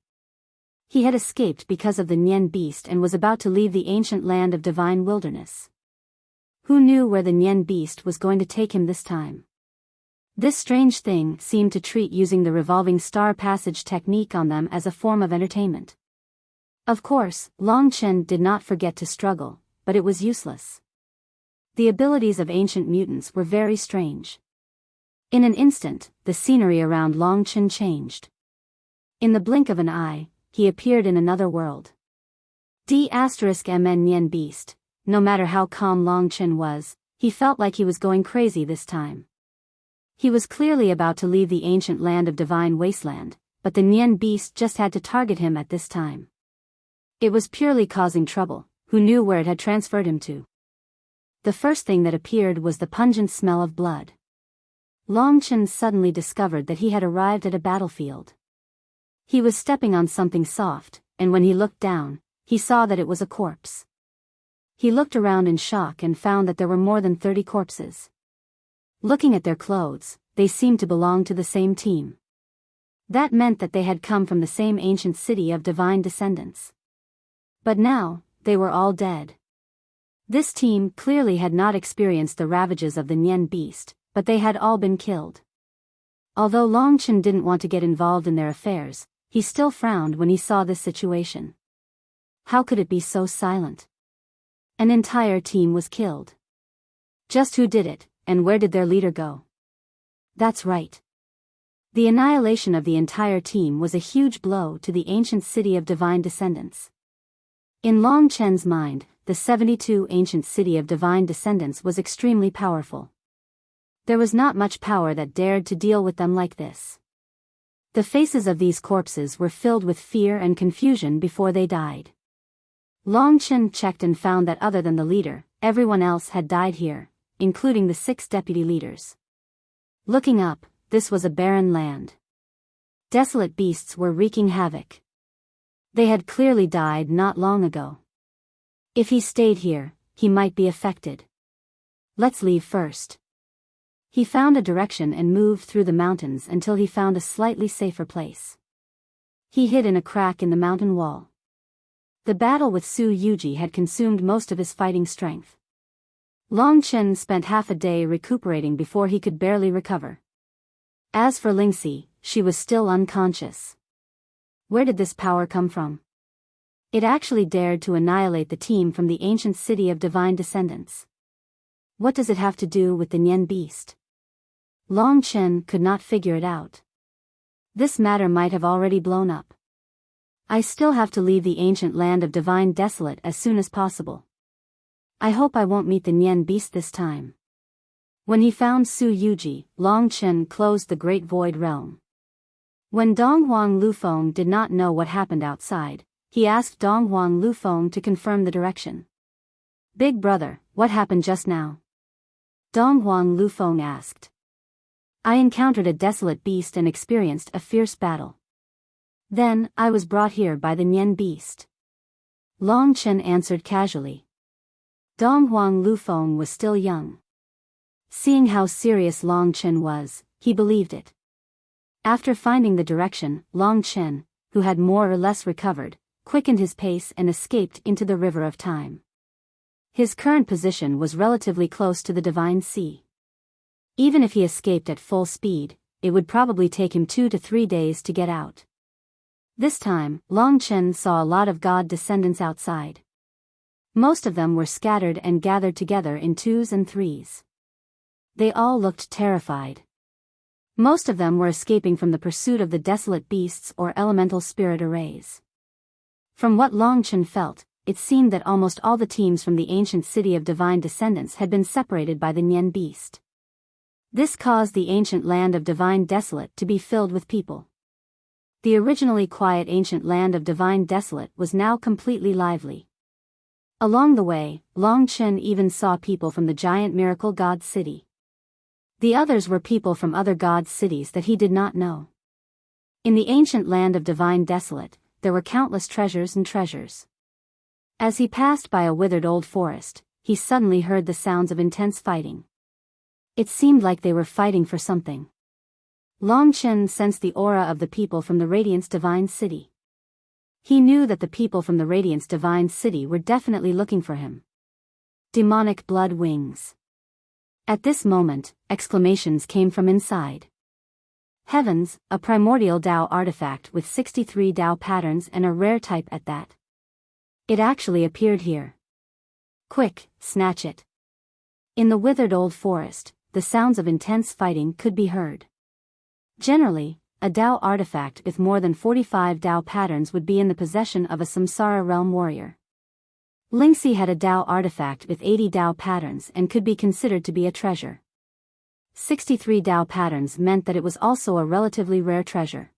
He had escaped because of the Nian beast and was about to leave the ancient land of divine wilderness. Who knew where the Nian beast was going to take him this time? This strange thing seemed to treat using the revolving star passage technique on them as a form of entertainment. Of course, Long Chen did not forget to struggle, but it was useless. The abilities of ancient mutants were very strange. In an instant, the scenery around Long Chen changed. In the blink of an eye, he appeared in another world. D*MN Nian beast. No matter how calm Long Chen was, he felt like he was going crazy this time. He was clearly about to leave the ancient land of divine wasteland, but the Nian beast just had to target him at this time. It was purely causing trouble. Who knew where it had transferred him to? The first thing that appeared was the pungent smell of blood. Long Chen suddenly discovered that he had arrived at a battlefield. He was stepping on something soft, and when he looked down, he saw that it was a corpse. He looked around in shock and found that there were more than 30 corpses. Looking at their clothes, they seemed to belong to the same team. That meant that they had come from the same ancient city of divine descendants. But now, they were all dead. This team clearly had not experienced the ravages of the Nian beast, but they had all been killed. Although Long Chen didn't want to get involved in their affairs, he still frowned when he saw this situation. How could it be so silent? An entire team was killed. Just who did it, and where did their leader go? That's right. The annihilation of the entire team was a huge blow to the ancient city of divine descendants. In Long Chen's mind, the 72 ancient city of divine descendants was extremely powerful. There was not much power that dared to deal with them like this. The faces of these corpses were filled with fear and confusion before they died. Long Chen checked and found that other than the leader, everyone else had died here, including the 6 deputy leaders. Looking up, this was a barren land. Desolate beasts were wreaking havoc. They had clearly died not long ago. If he stayed here, he might be affected. Let's leave first. He found a direction and moved through the mountains until he found a slightly safer place. He hid in a crack in the mountain wall. The battle with Su Yuji had consumed most of his fighting strength. Long Chen spent half a day recuperating before he could barely recover. As for Lingxi, she was still unconscious. Where did this power come from? It actually dared to annihilate the team from the ancient city of divine descendants. What does it have to do with the Nian beast? Long Chen could not figure it out. This matter might have already blown up. I still have to leave the ancient land of Divine Desolate as soon as possible. I hope I won't meet the Nian beast this time. When he found Su Yuji, Long Chen closed the Great Void Realm. When Donghuang Lufeng did not know what happened outside, he asked Donghuang Lufeng to confirm the direction. Big brother, what happened just now? Donghuang Lufeng asked. I encountered a desolate beast and experienced a fierce battle. Then, I was brought here by the Nian beast. Long Chen answered casually. Donghuang Lufeng was still young. Seeing how serious Long Chen was, he believed it. After finding the direction, Long Chen, who had more or less recovered, quickened his pace and escaped into the river of time. His current position was relatively close to the Divine Sea. Even if he escaped at full speed, it would probably take him 2 to 3 days to get out. This time, Long Chen saw a lot of god descendants outside. Most of them were scattered and gathered together in 2s and 3s. They all looked terrified. Most of them were escaping from the pursuit of the desolate beasts or elemental spirit arrays. From what Long Chen felt, it seemed that almost all the teams from the ancient city of divine descendants had been separated by the Nian beast. This caused the ancient land of divine desolate to be filled with people. The originally quiet ancient land of divine desolate was now completely lively. Along the way, Long Chen even saw people from the giant miracle god city. The others were people from other god cities that he did not know. In the ancient land of divine desolate, there were countless treasures and treasures. As he passed by a withered old forest, he suddenly heard the sounds of intense fighting. It seemed like they were fighting for something. Long Chen sensed the aura of the people from the Radiance Divine City. He knew that the people from the Radiance Divine City were definitely looking for him. Demonic blood wings. At this moment, exclamations came from inside. Heavens, a primordial Dao artifact with 63 Dao patterns and a rare type at that. It actually appeared here. Quick, snatch it. In the withered old forest, the sounds of intense fighting could be heard. Generally, a Dao artifact with more than 45 Dao patterns would be in the possession of a Samsara realm warrior. Lingxi had a Dao artifact with 80 Dao patterns and could be considered to be a treasure. 63 Dao patterns meant that it was also a relatively rare treasure.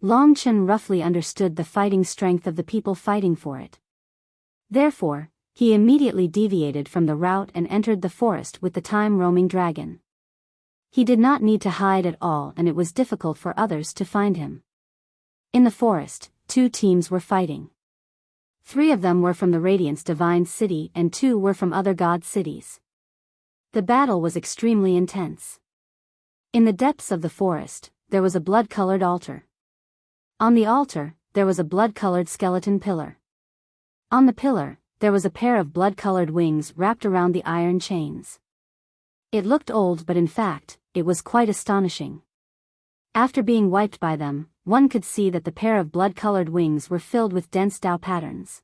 Long Chen roughly understood the fighting strength of the people fighting for it. Therefore, he immediately deviated from the route and entered the forest with the time-roaming dragon. He did not need to hide at all, and it was difficult for others to find him. In the forest, 2 teams were fighting. 3 of them were from the Radiance Divine City and 2 were from other god cities. The battle was extremely intense. In the depths of the forest, there was a blood-colored altar. On the altar, there was a blood-colored skeleton pillar. On the pillar, there was a pair of blood-colored wings wrapped around the iron chains. It looked old, but in fact, it was quite astonishing. After being wiped by them, one could see that the pair of blood-colored wings were filled with dense Dao patterns.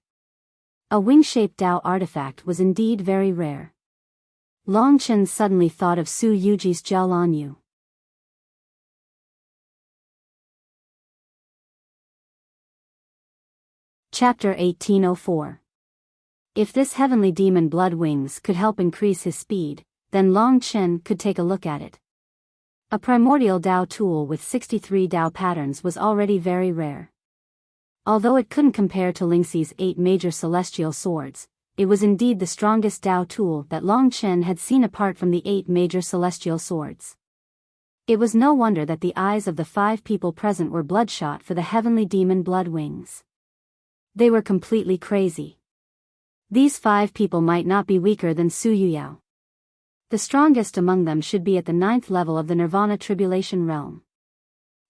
A wing-shaped Dao artifact was indeed very rare. Long Chen suddenly thought of Su Yuji's Jiaolanyu. Chapter 1804. If this heavenly demon blood wings could help increase his speed, then Long Chen could take a look at it. A primordial Dao tool with 63 Dao patterns was already very rare. Although it couldn't compare to Lingxi's 8 major celestial swords, it was indeed the strongest Dao tool that Long Chen had seen apart from the 8 major celestial swords. It was no wonder that the eyes of the 5 people present were bloodshot for the heavenly demon blood wings. They were completely crazy. These 5 people might not be weaker than Su Yuyao. The strongest among them should be at the 9th level of the Nirvana Tribulation Realm.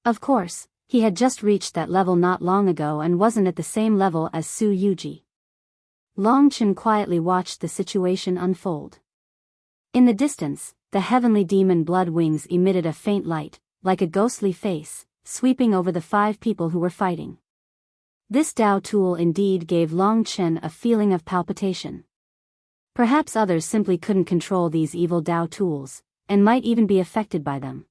Of course, he had just reached that level not long ago and wasn't at the same level as Su Yuji. Long Chen quietly watched the situation unfold. In the distance, the heavenly demon blood wings emitted a faint light, like a ghostly face, sweeping over the 5 people who were fighting. This Dao tool indeed gave Long Chen a feeling of palpitation. Perhaps others simply couldn't control these evil Dao tools, and might even be affected by them.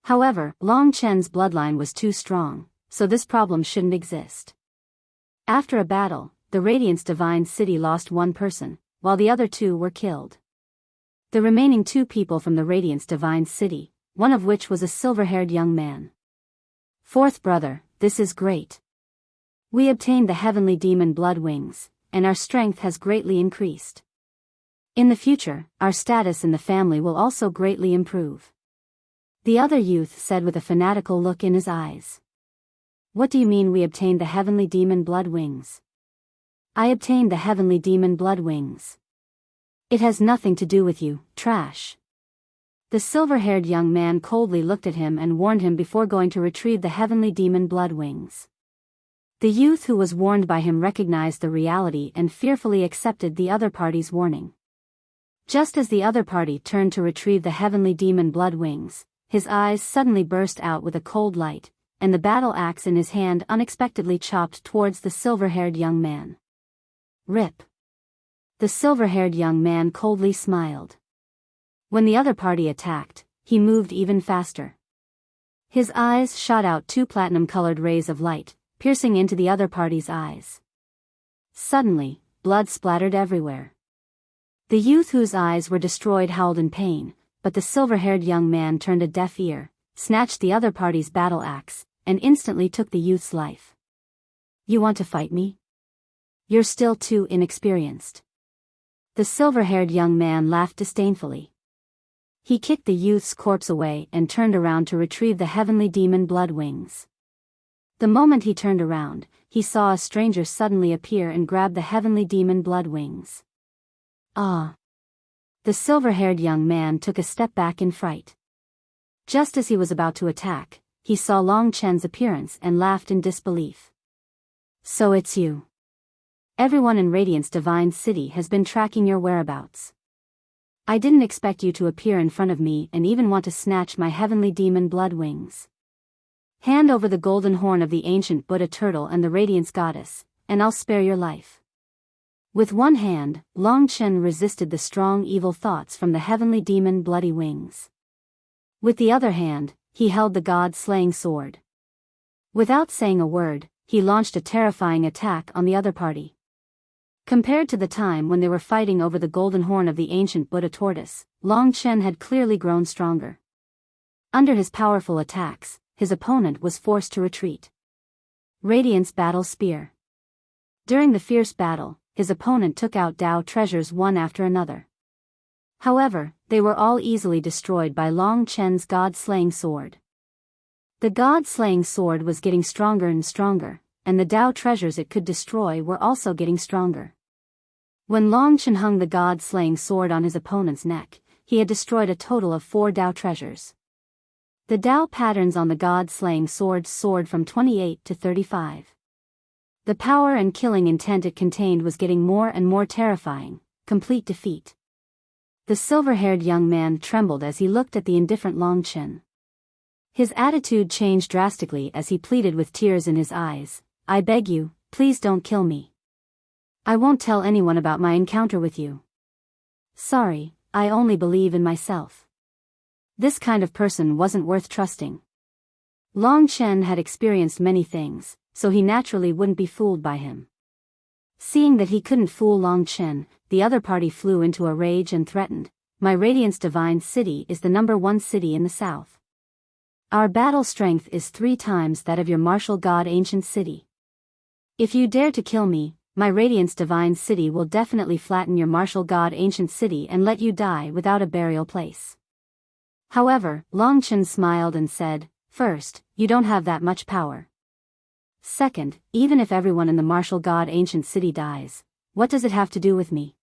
However, Long Chen's bloodline was too strong, so this problem shouldn't exist. After a battle, the Radiance Divine City lost one person, while the other two were killed. The remaining two people from the Radiance Divine City, one of which was a silver-haired young man. Fourth brother, this is great. We obtained the heavenly demon blood wings, and our strength has greatly increased. In the future, our status in the family will also greatly improve. The other youth said with a fanatical look in his eyes. What do you mean we obtained the heavenly demon blood wings? I obtained the heavenly demon blood wings. It has nothing to do with you, trash. The silver-haired young man coldly looked at him and warned him before going to retrieve the heavenly demon blood wings. The youth who was warned by him recognized the reality and fearfully accepted the other party's warning. Just as the other party turned to retrieve the heavenly demon blood wings, his eyes suddenly burst out with a cold light, and the battle axe in his hand unexpectedly chopped towards the silver-haired young man. Rip. The silver-haired young man coldly smiled. When the other party attacked, he moved even faster. His eyes shot out two platinum-colored rays of light, piercing into the other party's eyes. Suddenly, blood splattered everywhere. The youth whose eyes were destroyed howled in pain, but the silver-haired young man turned a deaf ear, snatched the other party's battle axe, and instantly took the youth's life. You want to fight me? You're still too inexperienced. The silver-haired young man laughed disdainfully. He kicked the youth's corpse away and turned around to retrieve the heavenly demon blood wings. The moment he turned around, he saw a stranger suddenly appear and grab the heavenly demon blood wings. Ah! The silver-haired young man took a step back in fright. Just as he was about to attack, he saw Long Chen's appearance and laughed in disbelief. So it's you. Everyone in Radiance Divine City has been tracking your whereabouts. I didn't expect you to appear in front of me and even want to snatch my heavenly demon blood wings. Hand over the golden horn of the ancient Buddha turtle and the Radiance Goddess, and I'll spare your life. With one hand, Long Chen resisted the strong evil thoughts from the heavenly demon bloody wings. With the other hand, he held the god-slaying sword. Without saying a word, he launched a terrifying attack on the other party. Compared to the time when they were fighting over the golden horn of the ancient Buddha tortoise, Long Chen had clearly grown stronger. Under his powerful attacks, his opponent was forced to retreat. Radiance Battle Spear. During the fierce battle, his opponent took out Dao treasures one after another. However, they were all easily destroyed by Long Chen's god-slaying sword. The god-slaying sword was getting stronger and stronger, and the Dao treasures it could destroy were also getting stronger. When Long Chen hung the god-slaying sword on his opponent's neck, he had destroyed a total of 4 Dao treasures. The Dao patterns on the god-slaying sword soared from 28 to 35. The power and killing intent it contained was getting more and more terrifying, complete defeat. The silver-haired young man trembled as he looked at the indifferent Long Chen. His attitude changed drastically as he pleaded with tears in his eyes, I beg you, please don't kill me. I won't tell anyone about my encounter with you. Sorry, I only believe in myself. This kind of person wasn't worth trusting. Long Chen had experienced many things, so he naturally wouldn't be fooled by him. Seeing that he couldn't fool Long Chen, the other party flew into a rage and threatened, My Radiance Divine City is the #1 city in the south. Our battle strength is 3 times that of your martial god ancient city. If you dare to kill me, my Radiance Divine City will definitely flatten your martial god ancient city and let you die without a burial place. However, Long Chen smiled and said, First, you don't have that much power. Second, even if everyone in the martial god ancient city dies, what does it have to do with me?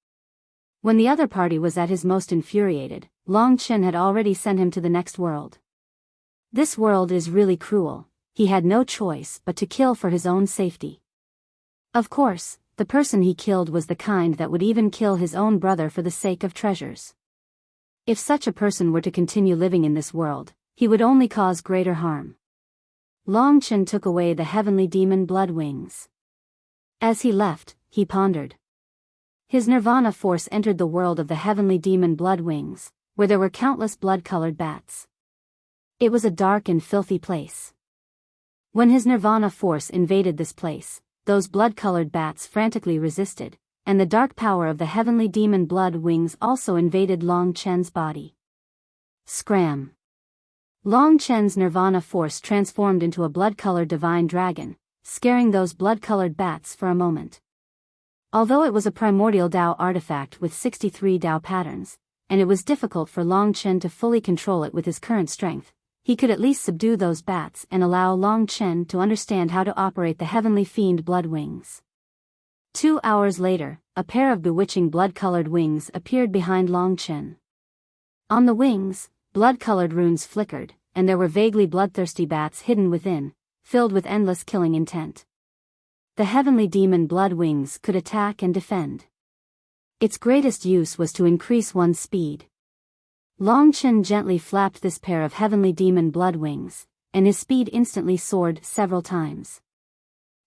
When the other party was at his most infuriated, Long Chen had already sent him to the next world. This world is really cruel, he had no choice but to kill for his own safety. Of course, the person he killed was the kind that would even kill his own brother for the sake of treasures. If such a person were to continue living in this world, he would only cause greater harm. Long Chen took away the heavenly demon blood wings. As he left, he pondered. His nirvana force entered the world of the heavenly demon blood wings, where there were countless blood-colored bats. It was a dark and filthy place. When his nirvana force invaded this place, those blood-colored bats frantically resisted, and the dark power of the heavenly demon blood wings also invaded Long Chen's body. Scram! Long Chen's nirvana force transformed into a blood-colored divine dragon, scaring those blood-colored bats for a moment. Although it was a primordial Dao artifact with 63 Dao patterns, and it was difficult for Long Chen to fully control it with his current strength, he could at least subdue those bats and allow Long Chen to understand how to operate the heavenly fiend blood wings. 2 hours later, a pair of bewitching blood-colored wings appeared behind Long Chen. On the wings, blood-colored runes flickered, and there were vaguely bloodthirsty bats hidden within, filled with endless killing intent. The heavenly demon blood wings could attack and defend. Its greatest use was to increase one's speed. Long Chen gently flapped this pair of heavenly demon blood wings, and his speed instantly soared several times.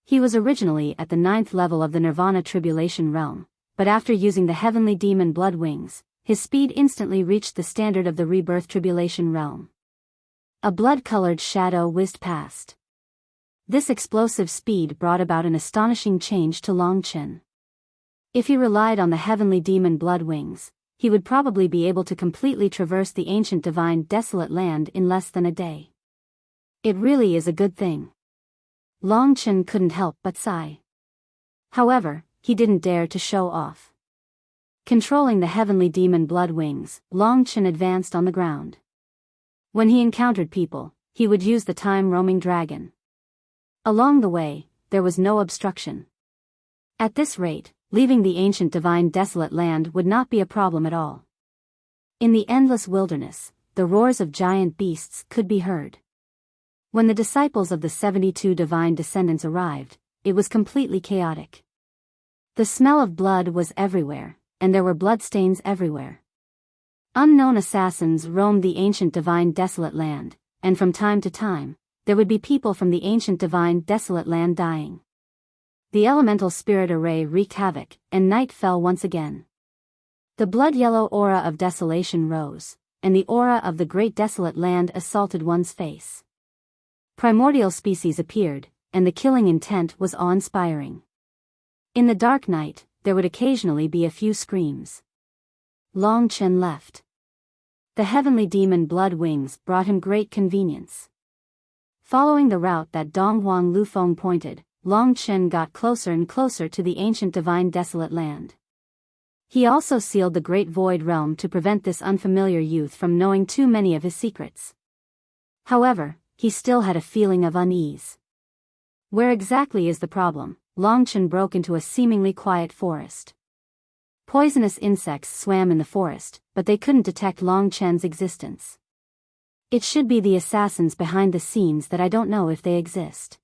He was originally at the 9th level of the Nirvana Tribulation realm, but after using the heavenly demon blood wings, his speed instantly reached the standard of the Rebirth Tribulation realm. A blood-colored shadow whizzed past. This explosive speed brought about an astonishing change to Long Chen. If he relied on the heavenly demon blood wings, he would probably be able to completely traverse the ancient divine desolate land in less than a day. It really is a good thing. Long Chen couldn't help but sigh. However, he didn't dare to show off. Controlling the heavenly demon blood wings, Long Chen advanced on the ground. When he encountered people, he would use the time-roaming dragon. Along the way, there was no obstruction. At this rate, leaving the ancient divine desolate land would not be a problem at all. In the endless wilderness, the roars of giant beasts could be heard. When the disciples of the 72 divine descendants arrived, it was completely chaotic. The smell of blood was everywhere, and there were bloodstains everywhere. Unknown assassins roamed the ancient divine desolate land, and from time to time, there would be people from the ancient divine desolate land dying. The elemental spirit array wreaked havoc, and night fell once again. The blood-yellow aura of desolation rose, and the aura of the great desolate land assaulted one's face. Primordial species appeared, and the killing intent was awe-inspiring. In the dark night, there would occasionally be a few screams. Long Chen left. The heavenly demon blood wings brought him great convenience. Following the route that Dong Huang Lufeng pointed, Long Chen got closer and closer to the ancient divine desolate land. He also sealed the great void realm to prevent this unfamiliar youth from knowing too many of his secrets. However, he still had a feeling of unease. Where exactly is the problem? Long Chen broke into a seemingly quiet forest. Poisonous insects swam in the forest, but they couldn't detect Long Chen's existence. It should be the assassins behind the scenes that I don't know if they exist.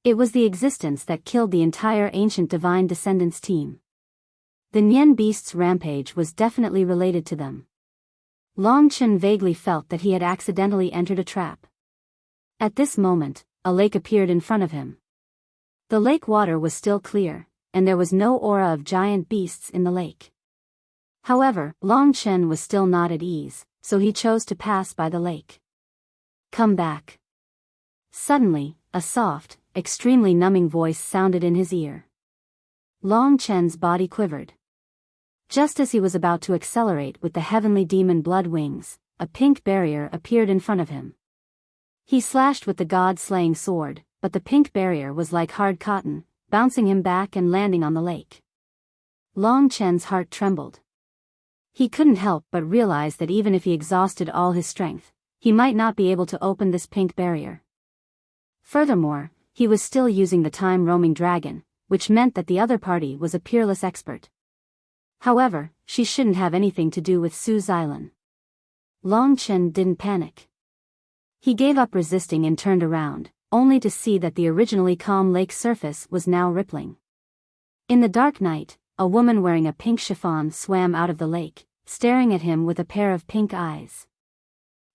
It was the existence that killed the entire ancient divine descendants team. The Nian beast's rampage was definitely related to them. Long Chen vaguely felt that he had accidentally entered a trap. At this moment, a lake appeared in front of him. The lake water was still clear, and there was no aura of giant beasts in the lake. However, Long Chen was still not at ease, so he chose to pass by the lake. Come back. Suddenly, a soft, extremely numbing voice sounded in his ear. Long Chen's body quivered. Just as he was about to accelerate with the heavenly demon blood wings, a pink barrier appeared in front of him. He slashed with the god-slaying sword, but the pink barrier was like hard cotton, bouncing him back and landing on the lake. Long Chen's heart trembled. He couldn't help but realize that even if he exhausted all his strength, he might not be able to open this pink barrier. Furthermore, he was still using the time-roaming dragon, which meant that the other party was a peerless expert. However, she shouldn't have anything to do with Su Xilan. Long Chen didn't panic. He gave up resisting and turned around, only to see that the originally calm lake surface was now rippling. In the dark night, a woman wearing a pink chiffon swam out of the lake, staring at him with a pair of pink eyes.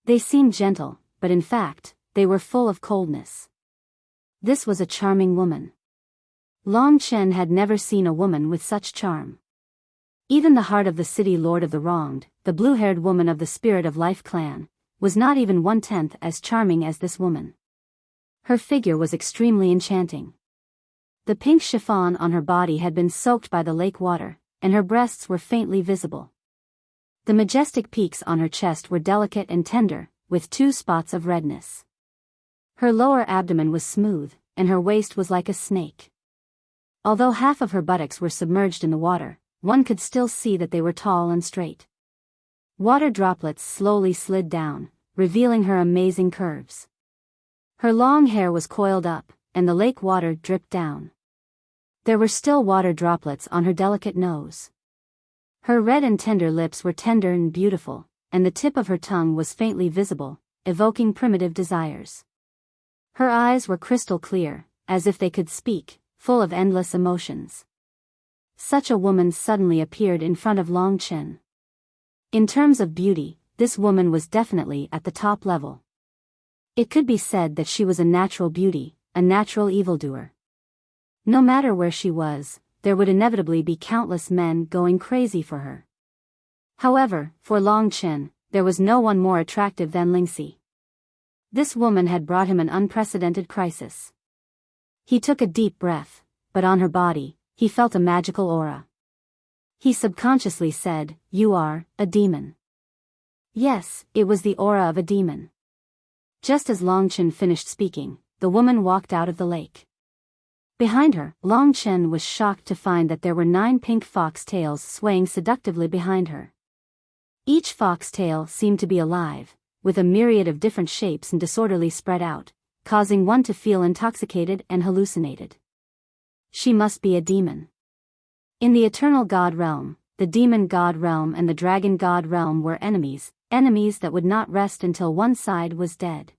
They seemed gentle, but in fact, they were full of coldness. This was a charming woman. Long Chen had never seen a woman with such charm. Even the heart of the city lord of the wronged, the blue-haired woman of the Spirit of Life clan, was not even 1/10 as charming as this woman. Her figure was extremely enchanting. The pink chiffon on her body had been soaked by the lake water, and her breasts were faintly visible. The majestic peaks on her chest were delicate and tender, with 2 spots of redness. Her lower abdomen was smooth, and her waist was like a snake. Although half of her buttocks were submerged in the water, one could still see that they were tall and straight. Water droplets slowly slid down, revealing her amazing curves. Her long hair was coiled up, and the lake water dripped down. There were still water droplets on her delicate nose. Her red and tender lips were tender and beautiful, and the tip of her tongue was faintly visible, evoking primitive desires. Her eyes were crystal clear, as if they could speak, full of endless emotions. Such a woman suddenly appeared in front of Long Chen. In terms of beauty, this woman was definitely at the top level. It could be said that she was a natural beauty, a natural evildoer. No matter where she was, there would inevitably be countless men going crazy for her. However, for Long Chen, there was no one more attractive than Lingxi. This woman had brought him an unprecedented crisis. He took a deep breath, but on her body, he felt a magical aura. He subconsciously said, "You are a demon." Yes, it was the aura of a demon. Just as Long Chen finished speaking, the woman walked out of the lake. Behind her, Long Chen was shocked to find that there were 9 pink fox tails swaying seductively behind her. Each fox tail seemed to be alive, with a myriad of different shapes and disorderly spread out, causing one to feel intoxicated and hallucinated. She must be a demon. In the Eternal God Realm, the Demon God Realm and the Dragon God Realm were enemies, enemies that would not rest until one side was dead.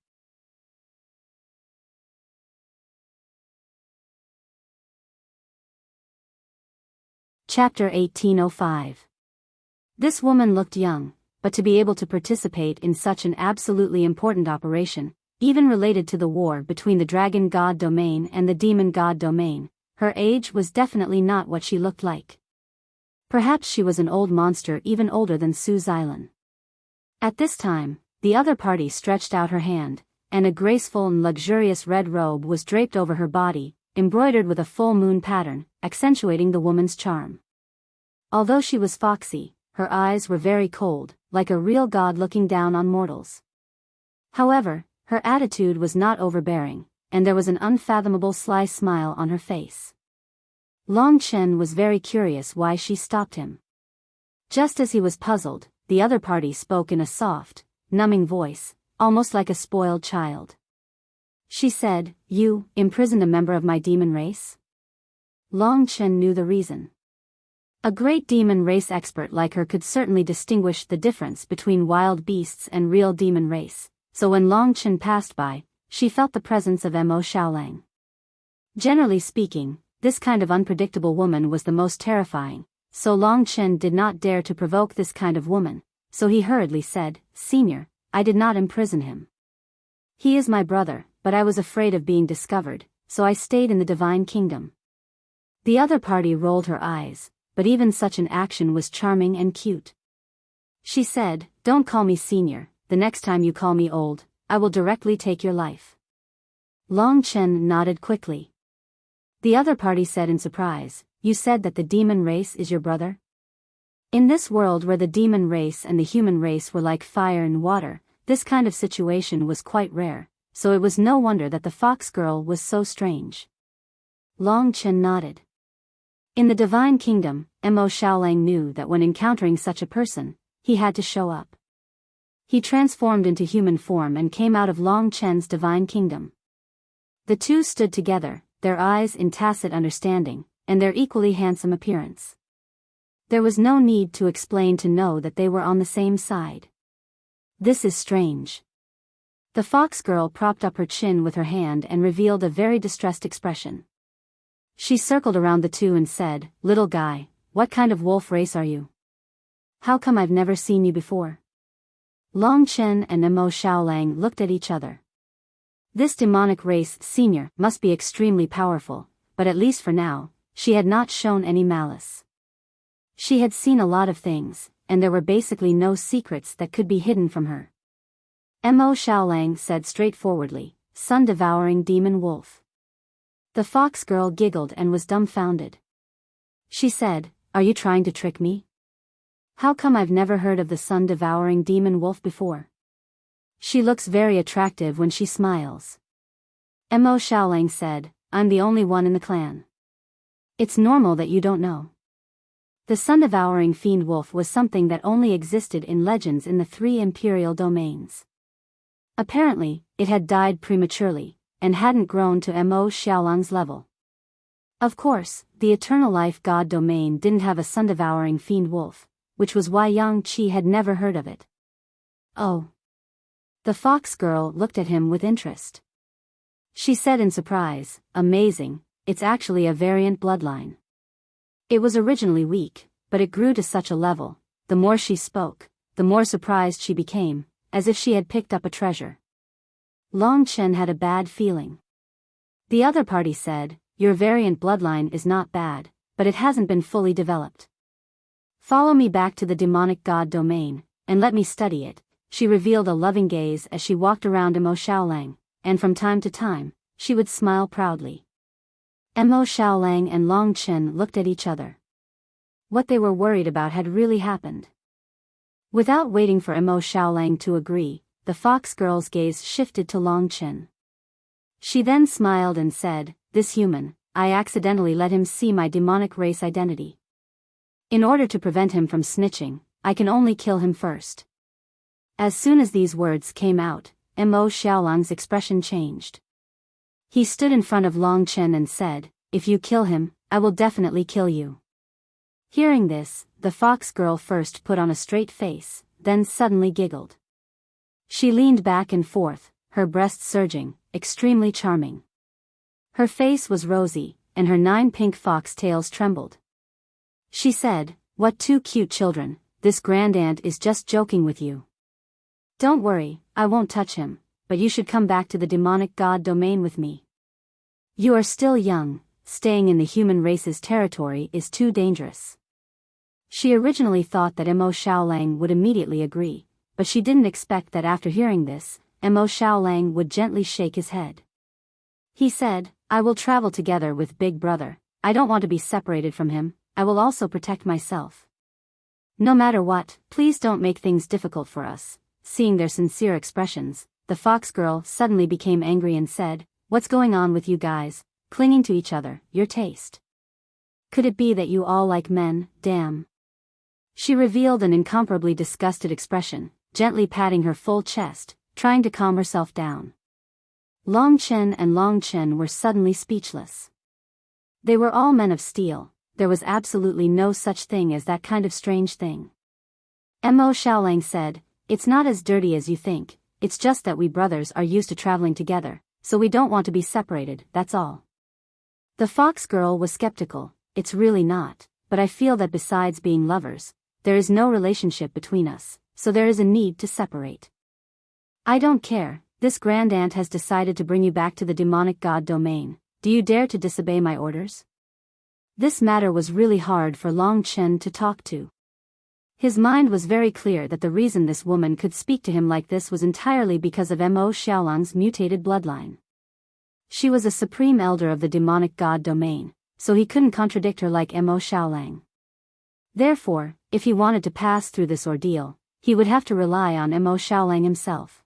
Chapter 1805. This woman looked young, but to be able to participate in such an absolutely important operation, even related to the war between the Dragon God Domain and the Demon God Domain, her age was definitely not what she looked like. Perhaps she was an old monster, even older than Su Xilan. At this time, the other party stretched out her hand, and a graceful and luxurious red robe was draped over her body, embroidered with a full moon pattern, accentuating the woman's charm. Although she was foxy, her eyes were very cold, like a real god looking down on mortals. However, her attitude was not overbearing, and there was an unfathomable sly smile on her face. Long Chen was very curious why she stopped him. Just as he was puzzled, the other party spoke in a soft, numbing voice, almost like a spoiled child. She said, "You imprisoned a member of my demon race?" Long Chen knew the reason. A great demon race expert like her could certainly distinguish the difference between wild beasts and real demon race, so when Long Chen passed by, she felt the presence of Mo Xiaolang. Generally speaking, this kind of unpredictable woman was the most terrifying, so Long Chen did not dare to provoke this kind of woman, so he hurriedly said, "Senior, I did not imprison him. He is my brother, but I was afraid of being discovered, so I stayed in the Divine Kingdom." The other party rolled her eyes, but even such an action was charming and cute. She said, "Don't call me senior, the next time you call me old, I will directly take your life." Long Chen nodded quickly. The other party said in surprise, "You said that the demon race is your brother?" In this world where the demon race and the human race were like fire and water, this kind of situation was quite rare, so it was no wonder that the fox girl was so strange. Long Chen nodded. In the Divine Kingdom, Mo Xiaolang knew that when encountering such a person, he had to show up. He transformed into human form and came out of Long Chen's Divine Kingdom. The two stood together, their eyes in tacit understanding, and their equally handsome appearance. There was no need to explain to know that they were on the same side. "This is strange." The fox girl propped up her chin with her hand and revealed a very distressed expression. She circled around the two and said, "Little guy, what kind of wolf race are you? How come I've never seen you before?" Long Chen and Mo Xiaolang looked at each other. This demonic race senior must be extremely powerful, but at least for now, she had not shown any malice. She had seen a lot of things, and there were basically no secrets that could be hidden from her. Mo Xiaolang said straightforwardly, "Sun-devouring demon wolf." The fox girl giggled and was dumbfounded. She said, "Are you trying to trick me? How come I've never heard of the sun-devouring demon wolf before? She looks very attractive when she smiles." Mo Xiaolang said, "I'm the only one in the clan. It's normal that you don't know." The sun-devouring fiend wolf was something that only existed in legends in the 3 imperial domains. Apparently, it had died prematurely, and hadn't grown to Mo Xiaolang's level. Of course, the Eternal Life God domain didn't have a sun-devouring fiend wolf, which was why Yang Qi had never heard of it. "Oh." The fox girl looked at him with interest. She said in surprise, "Amazing, it's actually a variant bloodline." It was originally weak, but it grew to such a level. The more she spoke, the more surprised she became, as if she had picked up a treasure. Long Chen had a bad feeling. The other party said, "Your variant bloodline is not bad, but it hasn't been fully developed. Follow me back to the demonic god domain, and let me study it." She revealed a loving gaze as she walked around Mo Xiaolang, and from time to time, she would smile proudly. Mo Xiaolang and Long Chen looked at each other. What they were worried about had really happened. Without waiting for Mo Xiaolang to agree, the fox girl's gaze shifted to Long Chen. She then smiled and said, "This human, I accidentally let him see my demonic race identity. In order to prevent him from snitching, I can only kill him first." As soon as these words came out, Mo Xiaolang's expression changed. He stood in front of Long Chen and said, "If you kill him, I will definitely kill you." Hearing this, the fox girl first put on a straight face, then suddenly giggled. She leaned back and forth, her breasts surging, extremely charming. Her face was rosy, and her 9 pink fox tails trembled. She said, "What 2 cute children, this grandaunt is just joking with you. Don't worry, I won't touch him, but you should come back to the demonic god domain with me. You are still young, staying in the human race's territory is too dangerous." She originally thought that Mo Xiaolang would immediately agree, but she didn't expect that after hearing this, Mo Xiaolang would gently shake his head. He said, "I will travel together with Big Brother. I don't want to be separated from him. I will also protect myself. No matter what, please don't make things difficult for us." Seeing their sincere expressions, the fox girl suddenly became angry and said, "What's going on with you guys, clinging to each other, your taste? Could it be that you all like men, damn?" She revealed an incomparably disgusted expression, gently patting her full chest, trying to calm herself down. Long Chen and Long Chen were suddenly speechless. They were all men of steel, there was absolutely no such thing as that kind of strange thing. Mo Xiaolang said, "It's not as dirty as you think, it's just that we brothers are used to traveling together, so we don't want to be separated, that's all." The fox girl was skeptical. "It's really not, but I feel that besides being lovers, there is no relationship between us, so there is a need to separate. I don't care, this grandaunt has decided to bring you back to the demonic god domain. Do you dare to disobey my orders?" This matter was really hard for Long Chen to talk to. His mind was very clear that the reason this woman could speak to him like this was entirely because of Mo Xiaolang's mutated bloodline. She was a supreme elder of the demonic god domain, so he couldn't contradict her like Mo Xiaolang. Therefore, if he wanted to pass through this ordeal, he would have to rely on Mo Xiaolang himself.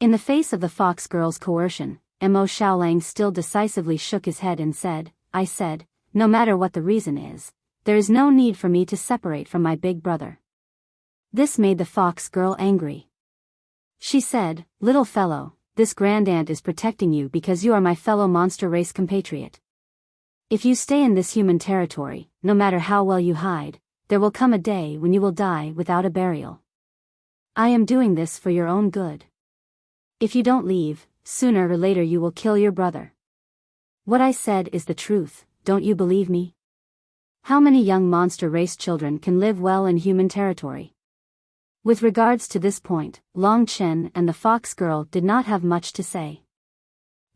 In the face of the fox girl's coercion, Mo Xiaolang still decisively shook his head and said, "I said, no matter what the reason is, there is no need for me to separate from my big brother." This made the fox girl angry. She said, "Little fellow, this grandaunt is protecting you because you are my fellow monster race compatriot. If you stay in this human territory, no matter how well you hide, there will come a day when you will die without a burial. I am doing this for your own good. If you don't leave, sooner or later you will kill your brother. What I said is the truth, don't you believe me? How many young monster race children can live well in human territory?" With regards to this point, Long Chen and the fox girl did not have much to say.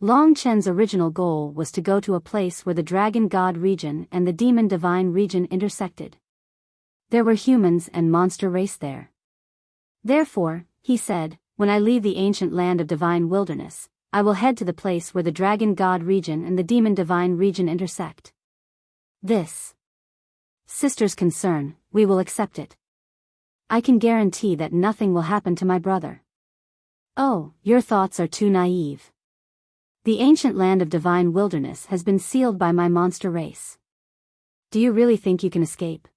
Long Chen's original goal was to go to a place where the dragon god region and the demon divine region intersected. There were humans and monster race there. Therefore, he said, when I leave the ancient land of divine wilderness, I will head to the place where the dragon god region and the demon divine region intersect. This sister's concern, we will accept it. I can guarantee that nothing will happen to my brother. Oh, your thoughts are too naive. The ancient land of divine wilderness has been sealed by my monster race. Do you really think you can escape?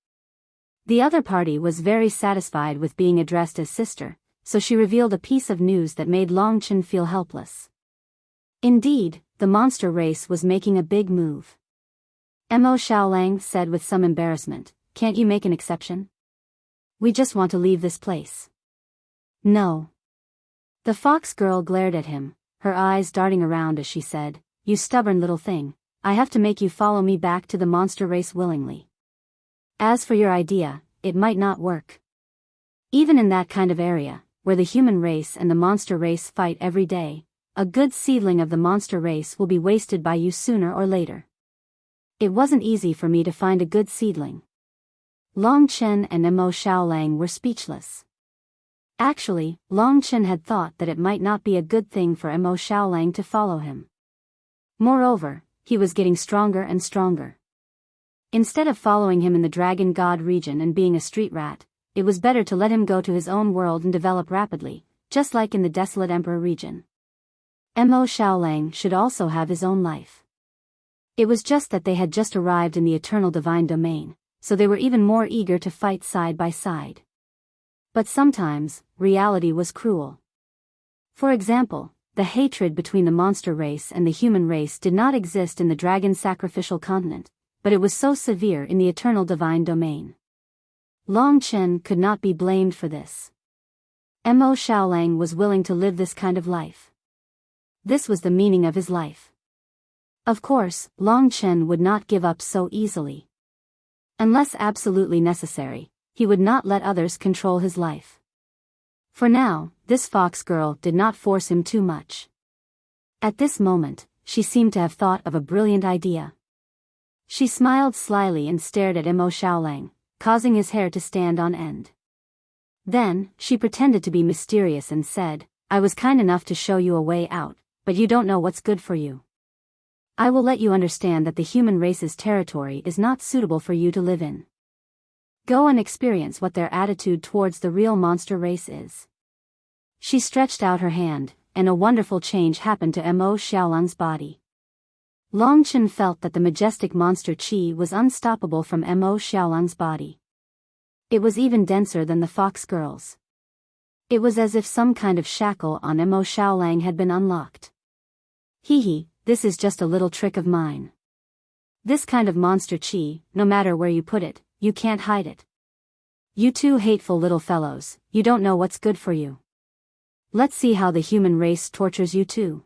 The other party was very satisfied with being addressed as sister, so she revealed a piece of news that made Long Chen feel helpless. Indeed, the monster race was making a big move. Mo Xiaolang said with some embarrassment, "Can't you make an exception? We just want to leave this place." No. The fox girl glared at him, her eyes darting around as she said, "You stubborn little thing, I have to make you follow me back to the monster race willingly. As for your idea, it might not work. Even in that kind of area, where the human race and the monster race fight every day, a good seedling of the monster race will be wasted by you sooner or later. It wasn't easy for me to find a good seedling." Long Chen and Mo Xiaolang were speechless. Actually, Long Chen had thought that it might not be a good thing for Mo Xiaolang to follow him. Moreover, he was getting stronger and stronger. Instead of following him in the Dragon God region and being a street rat, it was better to let him go to his own world and develop rapidly, just like in the Desolate Emperor region. Mo Xiaolang should also have his own life. It was just that they had just arrived in the eternal divine domain, so they were even more eager to fight side by side. But sometimes, reality was cruel. For example, the hatred between the monster race and the human race did not exist in the dragon sacrificial continent, but it was so severe in the eternal divine domain. Long Chen could not be blamed for this. Mo Xiaolang was willing to live this kind of life. This was the meaning of his life. Of course, Long Chen would not give up so easily. Unless absolutely necessary, he would not let others control his life. For now, this fox girl did not force him too much. At this moment, she seemed to have thought of a brilliant idea. She smiled slyly and stared at Mo Xiaolang, causing his hair to stand on end. Then, she pretended to be mysterious and said, "I was kind enough to show you a way out, but you don't know what's good for you. I will let you understand that the human race's territory is not suitable for you to live in. Go and experience what their attitude towards the real monster race is." She stretched out her hand, and a wonderful change happened to Mo Xiaolang's body. Long Chen felt that the majestic monster qi was unstoppable from Mo Xiaolang's body. It was even denser than the fox girl's. It was as if some kind of shackle on Mo Xiaolang had been unlocked. Hee, this is just a little trick of mine. This kind of monster qi, no matter where you put it, you can't hide it. You two hateful little fellows, you don't know what's good for you. Let's see how the human race tortures you too.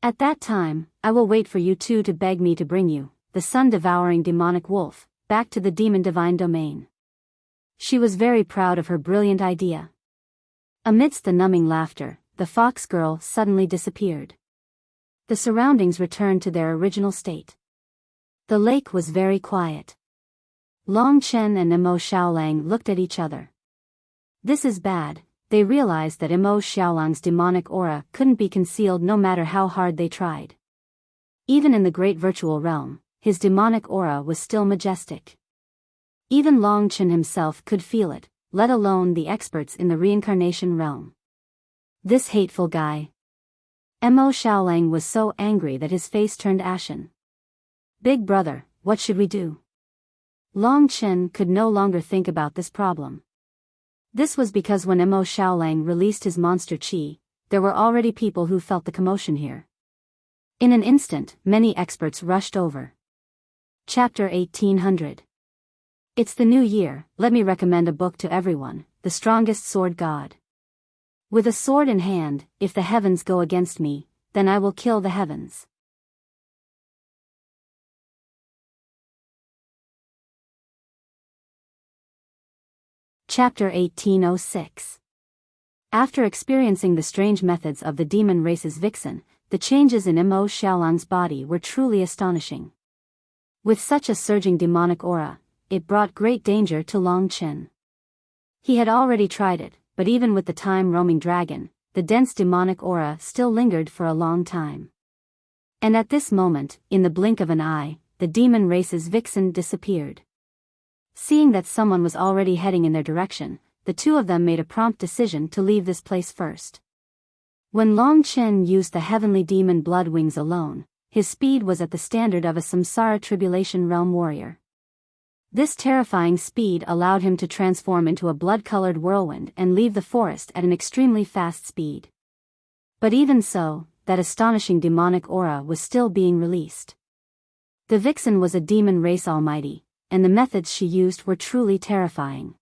At that time, I will wait for you two to beg me to bring you, the sun-devouring demonic wolf, back to the demon divine domain. She was very proud of her brilliant idea. Amidst the numbing laughter, the fox girl suddenly disappeared. The surroundings returned to their original state. The lake was very quiet. Long Chen and Mo Xiaolang looked at each other. This is bad. They realized that Mo Xiaolang's demonic aura couldn't be concealed no matter how hard they tried. Even in the great virtual realm, his demonic aura was still majestic. Even Long Chen himself could feel it, let alone the experts in the reincarnation realm. This hateful guy. Mo Xiaolang was so angry that his face turned ashen. "Big brother, what should we do?" Long Chen could no longer think about this problem. This was because when Mo Xiaolang released his monster qi, there were already people who felt the commotion here. In an instant, many experts rushed over. Chapter 1800. It's the new year, let me recommend a book to everyone, The Strongest Sword God. With a sword in hand, if the heavens go against me, then I will kill the heavens. Chapter 1806. After experiencing the strange methods of the demon race's vixen, the changes in Mo Xiaolang's body were truly astonishing. With such a surging demonic aura, it brought great danger to Long Chen. He had already tried it, but even with the time-roaming dragon, the dense demonic aura still lingered for a long time. And at this moment, in the blink of an eye, the demon race's vixen disappeared. Seeing that someone was already heading in their direction, the two of them made a prompt decision to leave this place first. When Long Chen used the heavenly demon blood wings alone, his speed was at the standard of a samsara tribulation realm warrior. This terrifying speed allowed him to transform into a blood-colored whirlwind and leave the forest at an extremely fast speed. But even so, that astonishing demonic aura was still being released. The vixen was a demon race almighty, and the methods she used were truly terrifying.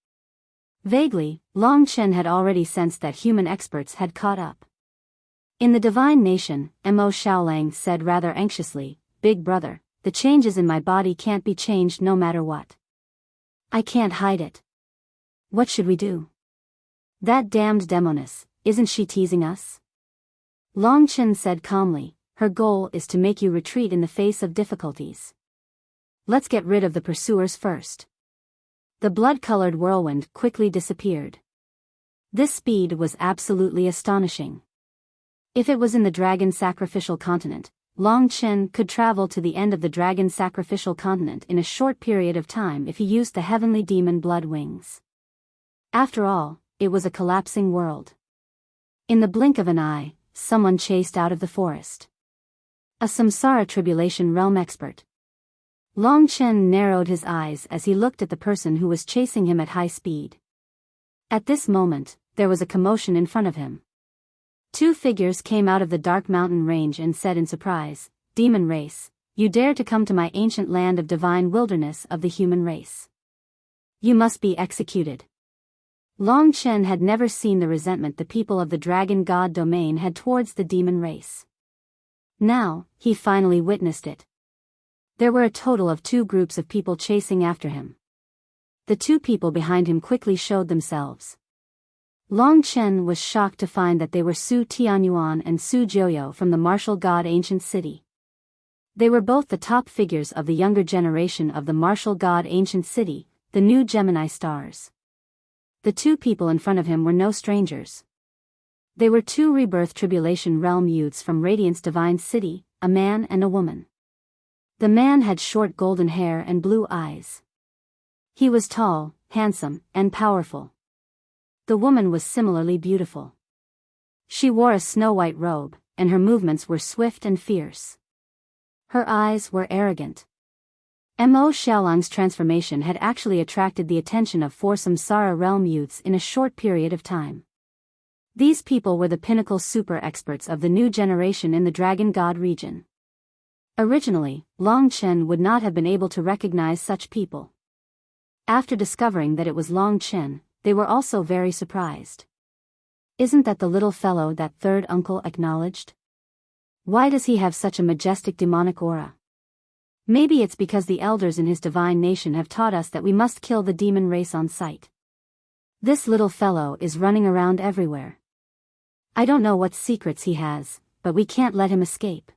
Vaguely, Long Chen had already sensed that human experts had caught up. In the divine nation, Mo Xiaolang said rather anxiously, "Big brother, the changes in my body can't be changed no matter what. I can't hide it. What should we do? That damned demoness, isn't she teasing us?" Long Chen said calmly, "Her goal is to make you retreat in the face of difficulties. Let's get rid of the pursuers first." The blood-colored whirlwind quickly disappeared. This speed was absolutely astonishing. If it was in the dragon sacrificial continent, Long Chen could travel to the end of the dragon sacrificial continent in a short period of time if he used the heavenly demon blood wings. After all, it was a collapsing world. In the blink of an eye, someone chased out of the forest. A samsara tribulation realm expert. Long Chen narrowed his eyes as he looked at the person who was chasing him at high speed. At this moment, there was a commotion in front of him. Two figures came out of the dark mountain range and said in surprise, "Demon race, you dare to come to my ancient land of divine wilderness of the human race. You must be executed." Long Chen had never seen the resentment the people of the dragon god domain had towards the demon race. Now, he finally witnessed it. There were a total of 2 groups of people chasing after him. The 2 people behind him quickly showed themselves. Long Chen was shocked to find that they were Su Tianyuan and Su Jiuyo from the martial god ancient city. They were both the top figures of the younger generation of the martial god ancient city, the new Gemini stars. The 2 people in front of him were no strangers. They were 2 rebirth tribulation realm youths from Radiance Divine City, a man and a woman. The man had short golden hair and blue eyes. He was tall, handsome, and powerful. The woman was similarly beautiful. She wore a snow-white robe, and her movements were swift and fierce. Her eyes were arrogant. Mo Xiaolang's transformation had actually attracted the attention of 4 samsara realm youths in a short period of time. These people were the pinnacle super experts of the new generation in the Dragon God region. Originally, Long Chen would not have been able to recognize such people. After discovering that it was Long Chen, they were also very surprised. "Isn't that the little fellow that third uncle acknowledged? Why does he have such a majestic demonic aura? Maybe it's because the elders in his divine nation have taught us that we must kill the demon race on sight. This little fellow is running around everywhere. I don't know what secrets he has, but we can't let him escape."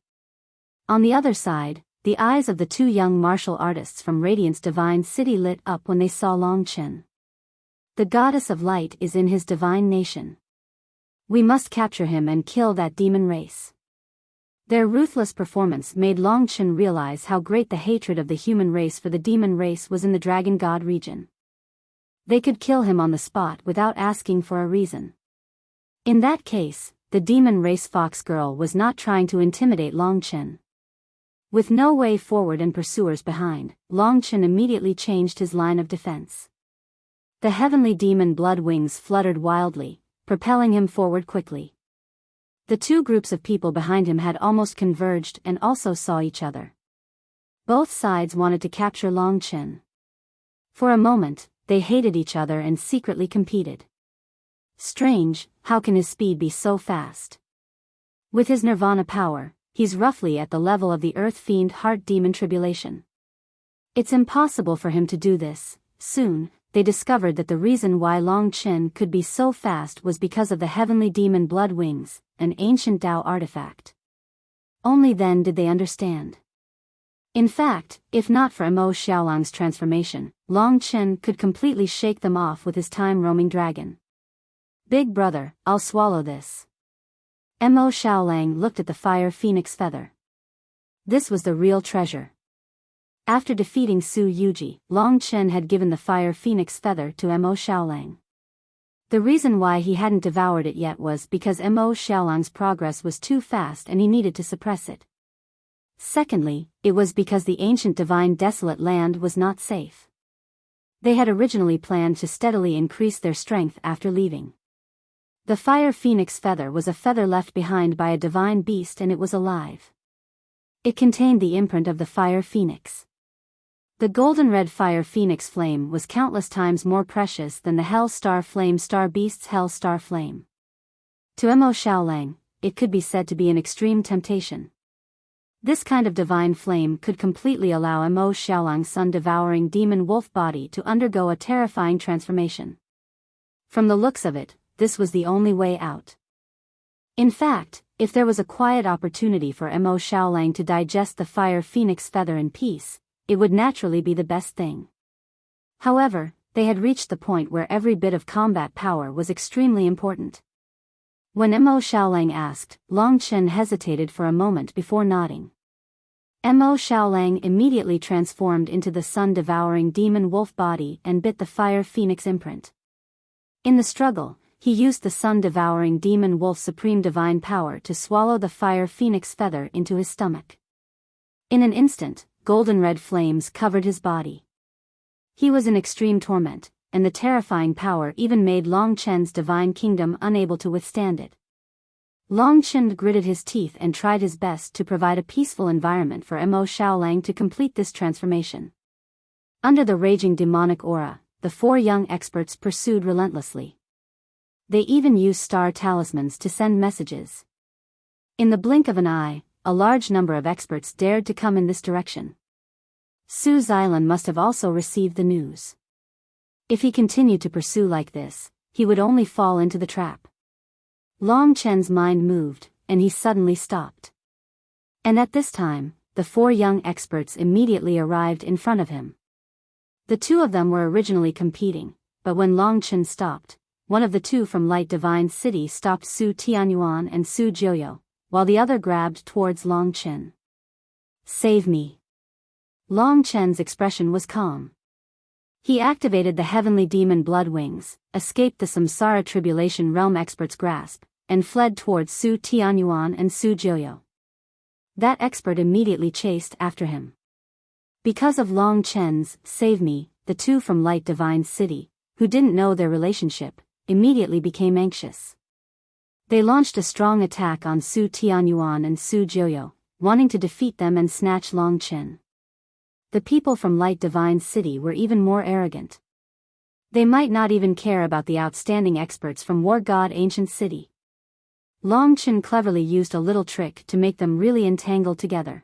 On the other side, the eyes of the 2 young martial artists from Radiance Divine City lit up when they saw Long Chen. The goddess of light is in his divine nation. We must capture him and kill that demon race. Their ruthless performance made Long Chen realize how great the hatred of the human race for the demon race was in the Dragon God region. They could kill him on the spot without asking for a reason. In that case, the demon race fox girl was not trying to intimidate Long Chen. With no way forward and pursuers behind, Long Chen immediately changed his line of defense. The heavenly demon blood wings fluttered wildly, propelling him forward quickly. The 2 groups of people behind him had almost converged and also saw each other. Both sides wanted to capture Long Chen. For a moment, they hated each other and secretly competed. Strange, how can his speed be so fast? With his nirvana power, he's roughly at the level of the earth fiend heart demon tribulation. It's impossible for him to do this. Soon, they discovered that the reason why Long Chen could be so fast was because of the heavenly demon blood wings, an ancient Tao artifact. Only then did they understand. In fact, if not for Mo Xiaolang's transformation, Long Chen could completely shake them off with his time-roaming dragon. Big brother, I'll swallow this. Mo Xiaolang looked at the fire phoenix feather. This was the real treasure. After defeating Su Yuji, Long Chen had given the fire phoenix feather to Mo Xiaolang. The reason why he hadn't devoured it yet was because Mo Xiaolang's progress was too fast and he needed to suppress it. Secondly, it was because the ancient divine desolate land was not safe. They had originally planned to steadily increase their strength after leaving. The fire phoenix feather was a feather left behind by a divine beast and it was alive. It contained the imprint of the fire phoenix. The golden red fire phoenix flame was countless times more precious than the hell star flame star beast's hell star flame. To Mo Xiaolang, it could be said to be an extreme temptation. This kind of divine flame could completely allow Mo Xiaolang's sun-devouring demon wolf body to undergo a terrifying transformation. From the looks of it, this was the only way out. In fact, if there was a quiet opportunity for Mo Xiaolang to digest the fire phoenix feather in peace, it would naturally be the best thing. However, they had reached the point where every bit of combat power was extremely important. When Mo Xiaolang asked, Long Chen hesitated for a moment before nodding. Mo Xiaolang immediately transformed into the sun-devouring demon wolf body and bit the fire phoenix imprint. In the struggle, he used the sun-devouring demon wolf's supreme divine power to swallow the fire phoenix feather into his stomach. In an instant, golden red flames covered his body. He was in extreme torment, and the terrifying power even made Long Chen's divine kingdom unable to withstand it. Long Chen gritted his teeth and tried his best to provide a peaceful environment for Mo Xiaolang to complete this transformation. Under the raging demonic aura, the four young experts pursued relentlessly. They even used star talismans to send messages. In the blink of an eye, a large number of experts dared to come in this direction. Su Xilan must have also received the news. If he continued to pursue like this, he would only fall into the trap. Long Chen's mind moved, and he suddenly stopped. And at this time, the four young experts immediately arrived in front of him. The two of them were originally competing, but when Long Chen stopped, one of the two from Light Divine City stopped Su Tianyuan and Su Jiuyo, while the other grabbed towards Long Chen. Save me. Long Chen's expression was calm. He activated the heavenly demon blood wings, escaped the Samsara Tribulation Realm expert's grasp, and fled towards Su Tianyuan and Su Jiuyo. That expert immediately chased after him. Because of Long Chen's "save me," the two from Light Divine City, who didn't know their relationship, immediately became anxious. They launched a strong attack on Su Tianyuan and Su Jiuyo, wanting to defeat them and snatch Long Chen. The people from Light Divine City were even more arrogant. They might not even care about the outstanding experts from War God Ancient City. Long Chen cleverly used a little trick to make them really entangled together.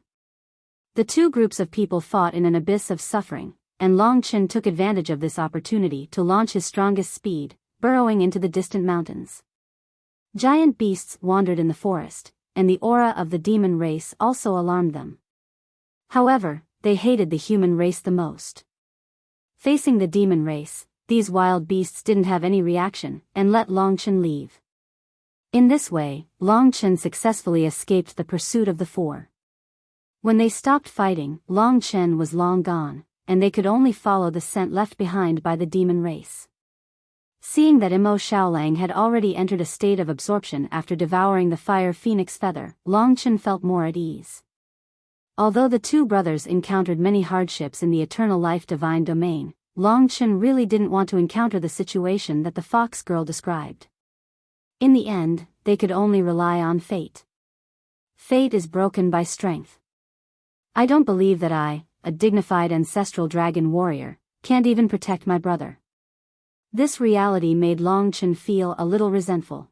The two groups of people fought in an abyss of suffering, and Long Chen took advantage of this opportunity to launch his strongest speed, burrowing into the distant mountains. Giant beasts wandered in the forest, and the aura of the demon race also alarmed them. However, they hated the human race the most. Facing the demon race, these wild beasts didn't have any reaction, and let Long Chen leave. In this way, Long Chen successfully escaped the pursuit of the four. When they stopped fighting, Long Chen was long gone, and they could only follow the scent left behind by the demon race. Seeing that Mo Xiaolang had already entered a state of absorption after devouring the fire phoenix feather, Long Chen felt more at ease. Although the two brothers encountered many hardships in the eternal life divine domain, Long Chen really didn't want to encounter the situation that the fox girl described. In the end, they could only rely on fate. Fate is broken by strength. I don't believe that I, a dignified ancestral dragon warrior, can't even protect my brother. This reality made Long Chen feel a little resentful.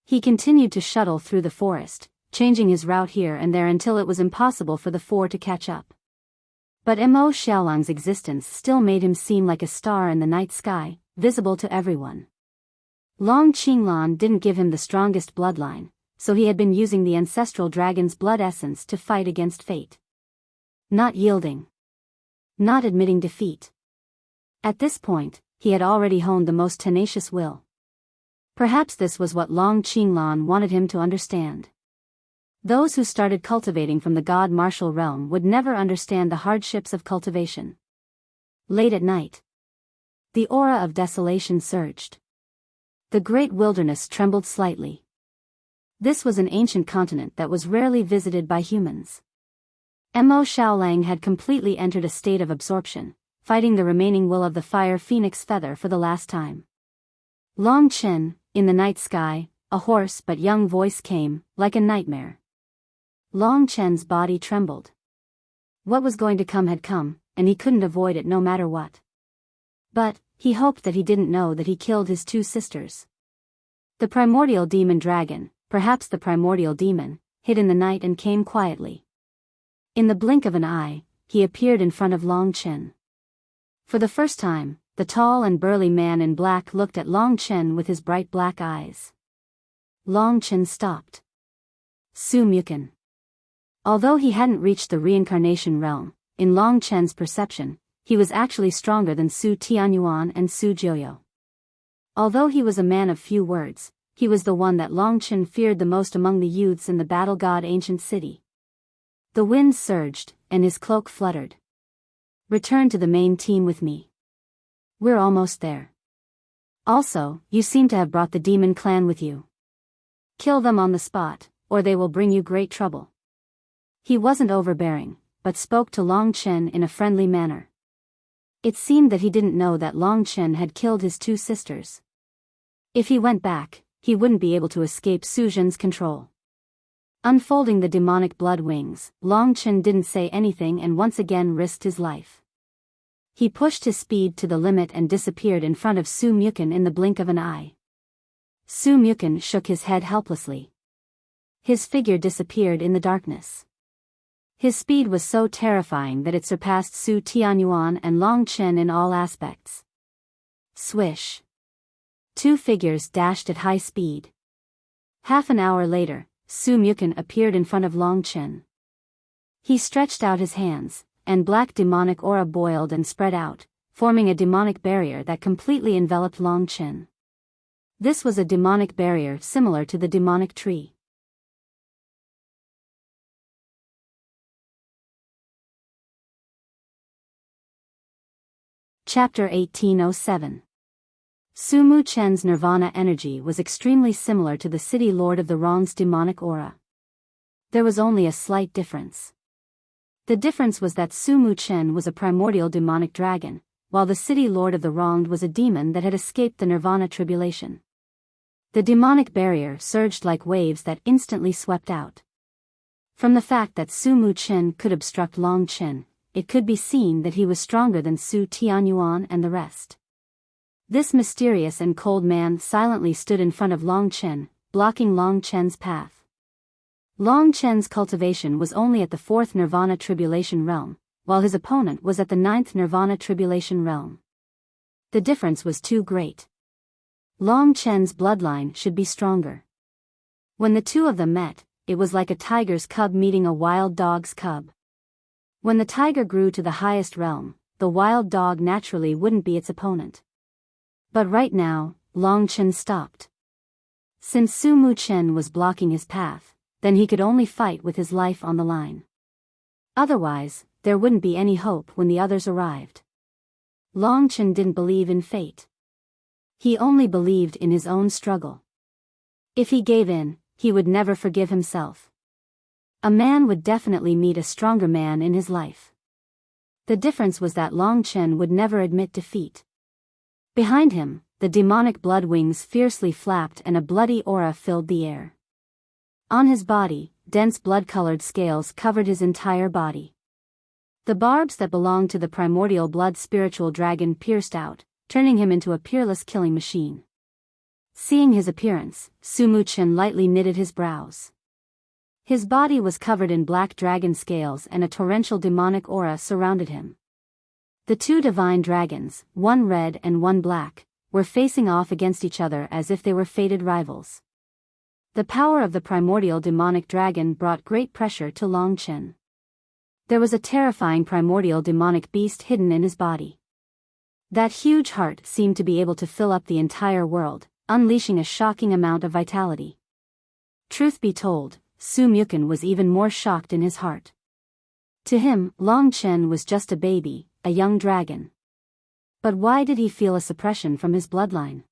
He continued to shuttle through the forest, changing his route here and there until it was impossible for the four to catch up. But Mo Xiaolang's existence still made him seem like a star in the night sky, visible to everyone. Long Qinglan didn't give him the strongest bloodline, so he had been using the ancestral dragon's blood essence to fight against fate. Not yielding. Not admitting defeat. At this point, he had already honed the most tenacious will. Perhaps this was what Long Qinglan wanted him to understand. Those who started cultivating from the god martial realm would never understand the hardships of cultivation. Late at night, the aura of desolation surged. The great wilderness trembled slightly. This was an ancient continent that was rarely visited by humans. Mo Shaolang had completely entered a state of absorption, fighting the remaining will of the fire phoenix feather for the last time. Long Chen, in the night sky, a hoarse but young voice came, like a nightmare. Long Chen's body trembled. What was going to come had come, and he couldn't avoid it no matter what. But he hoped that he didn't know that he killed his two sisters. The primordial demon dragon, perhaps the primordial demon, hid in the night and came quietly. In the blink of an eye, he appeared in front of Long Chen. For the first time, the tall and burly man in black looked at Long Chen with his bright black eyes. Long Chen stopped. Su Mukin. Although he hadn't reached the reincarnation realm, in Long Chen's perception, he was actually stronger than Su Tianyuan and Su Jiuyo. Although he was a man of few words, he was the one that Long Chen feared the most among the youths in the battle god ancient city. The wind surged, and his cloak fluttered. Return to the main team with me. We're almost there. Also, you seem to have brought the demon clan with you. Kill them on the spot, or they will bring you great trouble. He wasn't overbearing, but spoke to Long Chen in a friendly manner. It seemed that he didn't know that Long Chen had killed his two sisters. If he went back, he wouldn't be able to escape Su Zhen's control. Unfolding the demonic blood wings, Long Chen didn't say anything and once again risked his life. He pushed his speed to the limit and disappeared in front of Su Mukin in the blink of an eye. Su Mukin shook his head helplessly. His figure disappeared in the darkness. His speed was so terrifying that it surpassed Su Tianyuan and Long Chen in all aspects. Swish. Two figures dashed at high speed. Half an hour later, Su Mukin appeared in front of Long Chen. He stretched out his hands, and black demonic aura boiled and spread out, forming a demonic barrier that completely enveloped Long Chen. This was a demonic barrier similar to the demonic tree. Chapter 1807. Su Mu Chen's nirvana energy was extremely similar to the city lord of the Wrong's demonic aura. There was only a slight difference. The difference was that Su Mu Chen was a primordial demonic dragon, while the city lord of the Wronged was a demon that had escaped the nirvana tribulation. The demonic barrier surged like waves that instantly swept out. From the fact that Su Mu Chen could obstruct Long Chen, it could be seen that he was stronger than Su Tianyuan and the rest. This mysterious and cold man silently stood in front of Long Chen, blocking Long Chen's path. Long Chen's cultivation was only at the 4th Nirvana Tribulation realm, while his opponent was at the 9th Nirvana Tribulation realm. The difference was too great. Long Chen's bloodline should be stronger. When the two of them met, it was like a tiger's cub meeting a wild dog's cub. When the tiger grew to the highest realm, the wild dog naturally wouldn't be its opponent. But right now, Long Chen stopped. Since Su Mu Chen was blocking his path, then he could only fight with his life on the line. Otherwise, there wouldn't be any hope when the others arrived. Long Chen didn't believe in fate. He only believed in his own struggle. If he gave in, he would never forgive himself. A man would definitely meet a stronger man in his life. The difference was that Long Chen would never admit defeat. Behind him, the demonic blood wings fiercely flapped and a bloody aura filled the air. On his body, dense blood-colored scales covered his entire body. The barbs that belonged to the primordial blood spiritual dragon pierced out, turning him into a peerless killing machine. Seeing his appearance, Su Mu Chen lightly knitted his brows. His body was covered in black dragon scales and a torrential demonic aura surrounded him. The two divine dragons, one red and one black, were facing off against each other as if they were fated rivals. The power of the primordial demonic dragon brought great pressure to Long Chen. There was a terrifying primordial demonic beast hidden in his body. That huge heart seemed to be able to fill up the entire world, unleashing a shocking amount of vitality. Truth be told, Su Mukun was even more shocked in his heart. To him, Long Chen was just a baby, a young dragon. But why did he feel a suppression from his bloodline?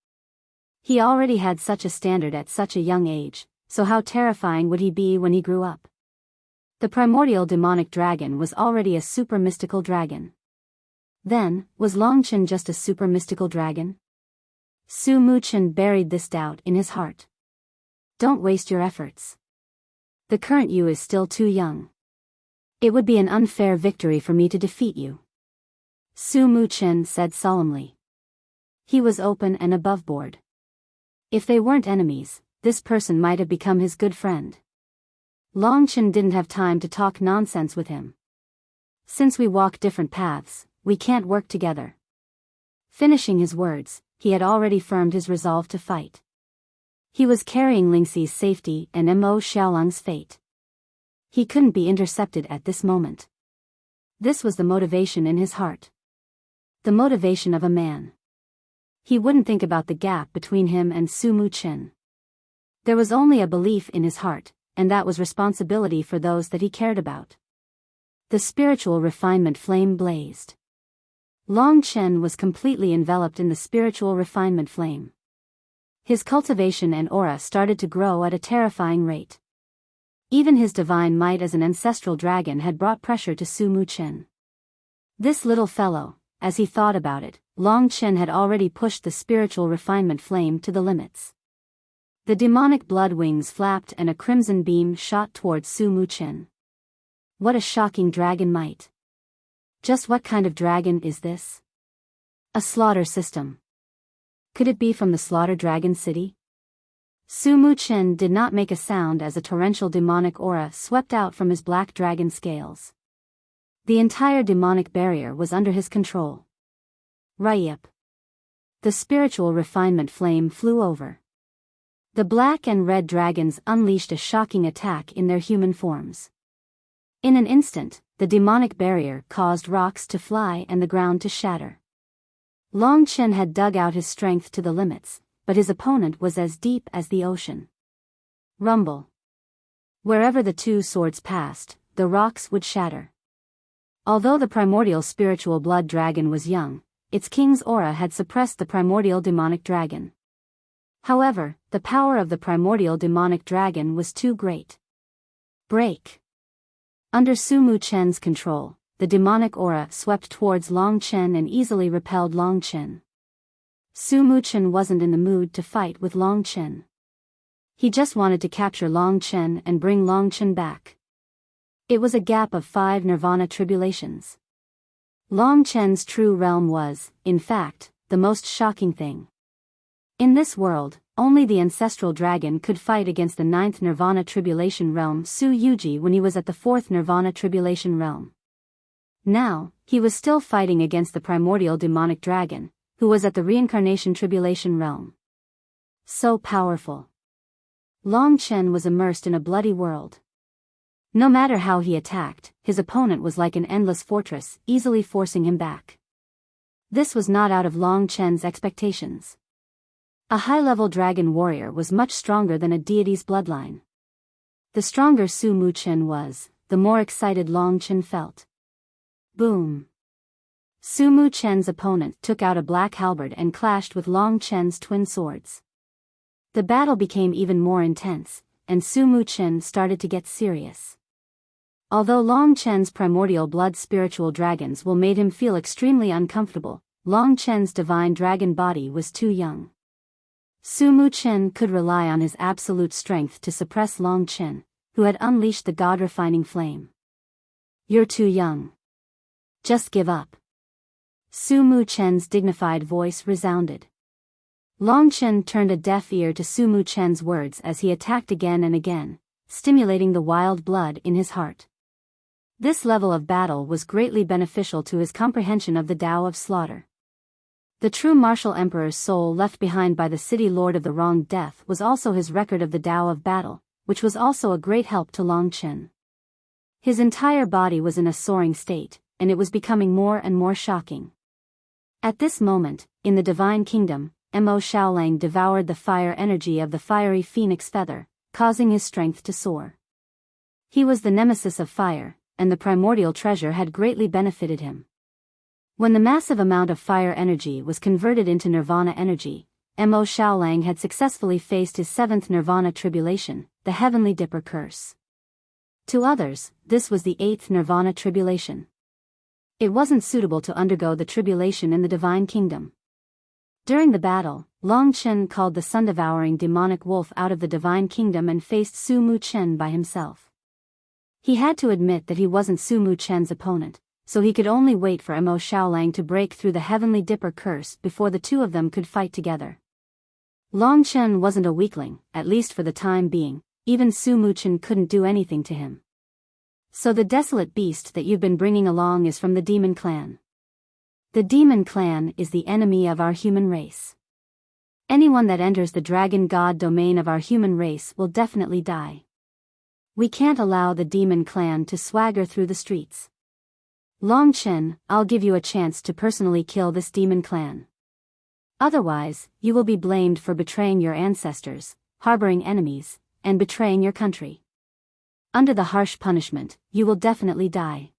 He already had such a standard at such a young age, so how terrifying would he be when he grew up? The primordial demonic dragon was already a super mystical dragon. Then, was Long Chen just a super mystical dragon? Su Mukun buried this doubt in his heart. Don't waste your efforts. The current you is still too young. It would be an unfair victory for me to defeat you, Su Mukun said solemnly. He was open and aboveboard. If they weren't enemies, this person might have become his good friend. Long Chen didn't have time to talk nonsense with him. Since we walk different paths, we can't work together. Finishing his words, he had already firmed his resolve to fight. He was carrying Lingxi's safety and Mo Xiaolang's fate. He couldn't be intercepted at this moment. This was the motivation in his heart. The motivation of a man. He wouldn't think about the gap between him and Su Mukun. There was only a belief in his heart, and that was responsibility for those that he cared about. The spiritual refinement flame blazed. Long Chen was completely enveloped in the spiritual refinement flame. His cultivation and aura started to grow at a terrifying rate. Even his divine might as an ancestral dragon had brought pressure to Su Mukun. This little fellow, as he thought about it, Long Chen had already pushed the spiritual refinement flame to the limits. The demonic blood wings flapped and a crimson beam shot towards Su Mukun. What a shocking dragon might. Just what kind of dragon is this? A slaughter system. Could it be from the Slaughter Dragon City? Su Mukun did not make a sound as a torrential demonic aura swept out from his black dragon scales. The entire demonic barrier was under his control. Ryup. The spiritual refinement flame flew over. The black and red dragons unleashed a shocking attack in their human forms. In an instant, the demonic barrier caused rocks to fly and the ground to shatter. Long Chen had dug out his strength to the limits, but his opponent was as deep as the ocean. Rumble. Wherever the two swords passed, the rocks would shatter. Although the primordial spiritual blood dragon was young, its king's aura had suppressed the primordial demonic dragon. However, the power of the primordial demonic dragon was too great. Break. Under Su Mukun's control, the demonic aura swept towards Long Chen and easily repelled Long Chen. Su Mukun wasn't in the mood to fight with Long Chen. He just wanted to capture Long Chen and bring Long Chen back. It was a gap of 5 nirvana tribulations. Long Chen's true realm was, in fact, the most shocking thing. In this world, only the ancestral dragon could fight against the 9th nirvana tribulation realm Su Yuji when he was at the 4th nirvana tribulation realm. Now, he was still fighting against the primordial demonic dragon, who was at the reincarnation tribulation realm. So powerful. Long Chen was immersed in a bloody world. No matter how he attacked, his opponent was like an endless fortress, easily forcing him back. This was not out of Long Chen's expectations. A high-level dragon warrior was much stronger than a deity's bloodline. The stronger Su Mukun was, the more excited Long Chen felt. Boom. Su Mukun's opponent took out a black halberd and clashed with Long Chen's twin swords. The battle became even more intense, and Su Mukun started to get serious. Although Long Chen's primordial blood spiritual dragons will made him feel extremely uncomfortable, Long Chen's divine dragon body was too young. Su Mukun could rely on his absolute strength to suppress Long Chen, who had unleashed the god-refining flame. You're too young. Just give up. Su Mukun's dignified voice resounded. Long Chen turned a deaf ear to Su Mukun's words as he attacked again and again, stimulating the wild blood in his heart. This level of battle was greatly beneficial to his comprehension of the Tao of slaughter. The true martial emperor's soul left behind by the city lord of the wronged death was also his record of the Tao of battle, which was also a great help to Long Chen. His entire body was in a soaring state, and it was becoming more and more shocking. At this moment, in the Divine Kingdom, Mo Xiaolang devoured the fire energy of the fiery phoenix feather, causing his strength to soar. He was the nemesis of fire, and the primordial treasure had greatly benefited him. When the massive amount of fire energy was converted into nirvana energy, Mo Xiaolang had successfully faced his seventh nirvana tribulation, the Heavenly Dipper Curse. To others, this was the eighth nirvana tribulation. It wasn't suitable to undergo the tribulation in the Divine Kingdom. During the battle, Long Chen called the sun-devouring demonic wolf out of the Divine Kingdom and faced Su Mu Chen by himself. He had to admit that he wasn't Su Mu Chen's opponent, so he could only wait for Mo Xiaolang to break through the Heavenly Dipper Curse before the two of them could fight together. Long Chen wasn't a weakling, at least for the time being. Even Su Mu Chen couldn't do anything to him. So the desolate beast that you've been bringing along is from the demon clan. The demon clan is the enemy of our human race. Anyone that enters the dragon god domain of our human race will definitely die. We can't allow the demon clan to swagger through the streets. Long Chen, I'll give you a chance to personally kill this demon clan. Otherwise, you will be blamed for betraying your ancestors, harboring enemies, and betraying your country. Under the harsh punishment, you will definitely die.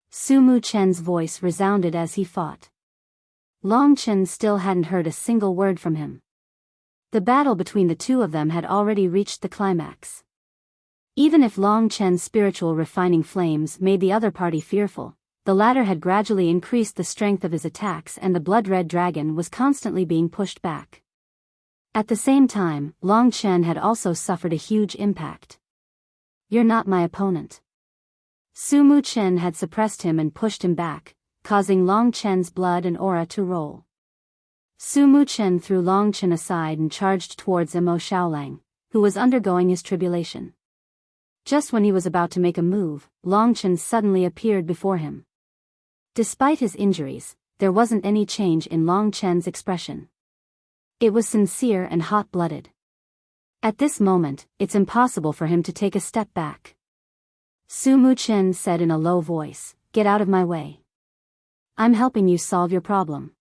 Su Mu Chen's voice resounded as he fought. Long Chen still hadn't heard a single word from him. The battle between the two of them had already reached the climax. Even if Long Chen's spiritual refining flames made the other party fearful, the latter had gradually increased the strength of his attacks and the blood-red dragon was constantly being pushed back. At the same time, Long Chen had also suffered a huge impact. You're not my opponent. Su Mu Chen had suppressed him and pushed him back, causing Long Chen's blood and aura to roll. Su Mu Chen threw Long Chen aside and charged towards Mo Xiaolang, who was undergoing his tribulation. Just when he was about to make a move, Long Chen suddenly appeared before him. Despite his injuries, there wasn't any change in Long Chen's expression. It was sincere and hot-blooded. At this moment, it's impossible for him to take a step back. Su Mu Chen said in a low voice, "Get out of my way. I'm helping you solve your problem.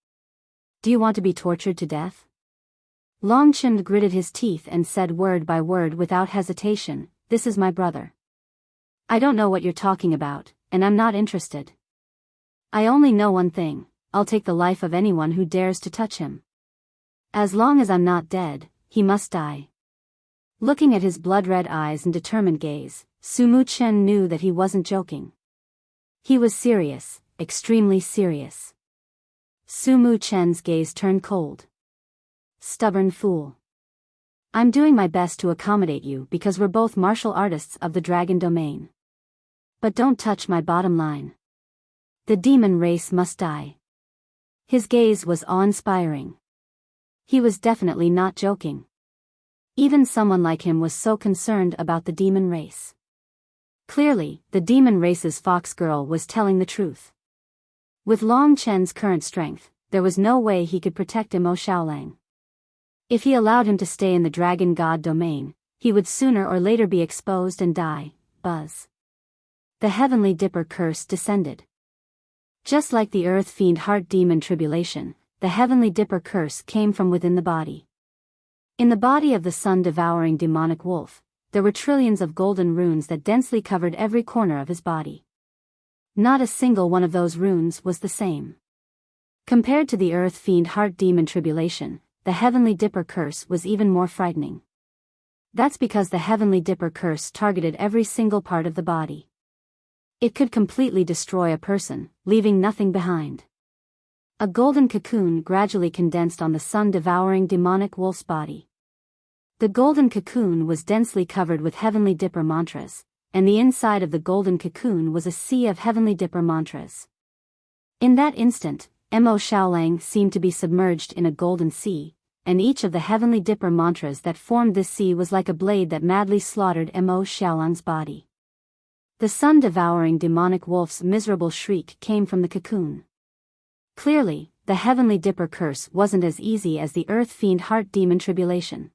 Do you want to be tortured to death?" Long Chen gritted his teeth and said word by word without hesitation, "This is my brother. I don't know what you're talking about, and I'm not interested. I only know one thing, I'll take the life of anyone who dares to touch him. As long as I'm not dead, he must die." Looking at his blood-red eyes and determined gaze, Su Mu Chen knew that he wasn't joking. He was serious, extremely serious. Su Mu Chen's gaze turned cold. "Stubborn fool. I'm doing my best to accommodate you because we're both martial artists of the dragon domain. But don't touch my bottom line. The demon race must die." His gaze was awe-inspiring. He was definitely not joking. Even someone like him was so concerned about the demon race. Clearly, the demon race's fox girl was telling the truth. With Long Chen's current strength, there was no way he could protect Mo Xiaolang. If he allowed him to stay in the dragon god domain, he would sooner or later be exposed and die. Buzz. The Heavenly Dipper Curse descended. Just like the Earth Fiend Heart Demon Tribulation, the Heavenly Dipper Curse came from within the body. In the body of the sun-devouring demonic wolf, there were trillions of golden runes that densely covered every corner of his body. Not a single one of those runes was the same. Compared to the Earth Fiend Heart Demon Tribulation, the Heavenly Dipper Curse was even more frightening. That's because the Heavenly Dipper Curse targeted every single part of the body. It could completely destroy a person, leaving nothing behind. A golden cocoon gradually condensed on the sun-devouring demonic wolf's body. The golden cocoon was densely covered with Heavenly Dipper mantras, and the inside of the golden cocoon was a sea of Heavenly Dipper mantras. In that instant, Mo Xiaolang seemed to be submerged in a golden sea, and each of the Heavenly Dipper mantras that formed this sea was like a blade that madly slaughtered Mo Xiaolang's body. The sun-devouring demonic wolf's miserable shriek came from the cocoon. Clearly, the Heavenly Dipper Curse wasn't as easy as the Earth Fiend Heart Demon Tribulation.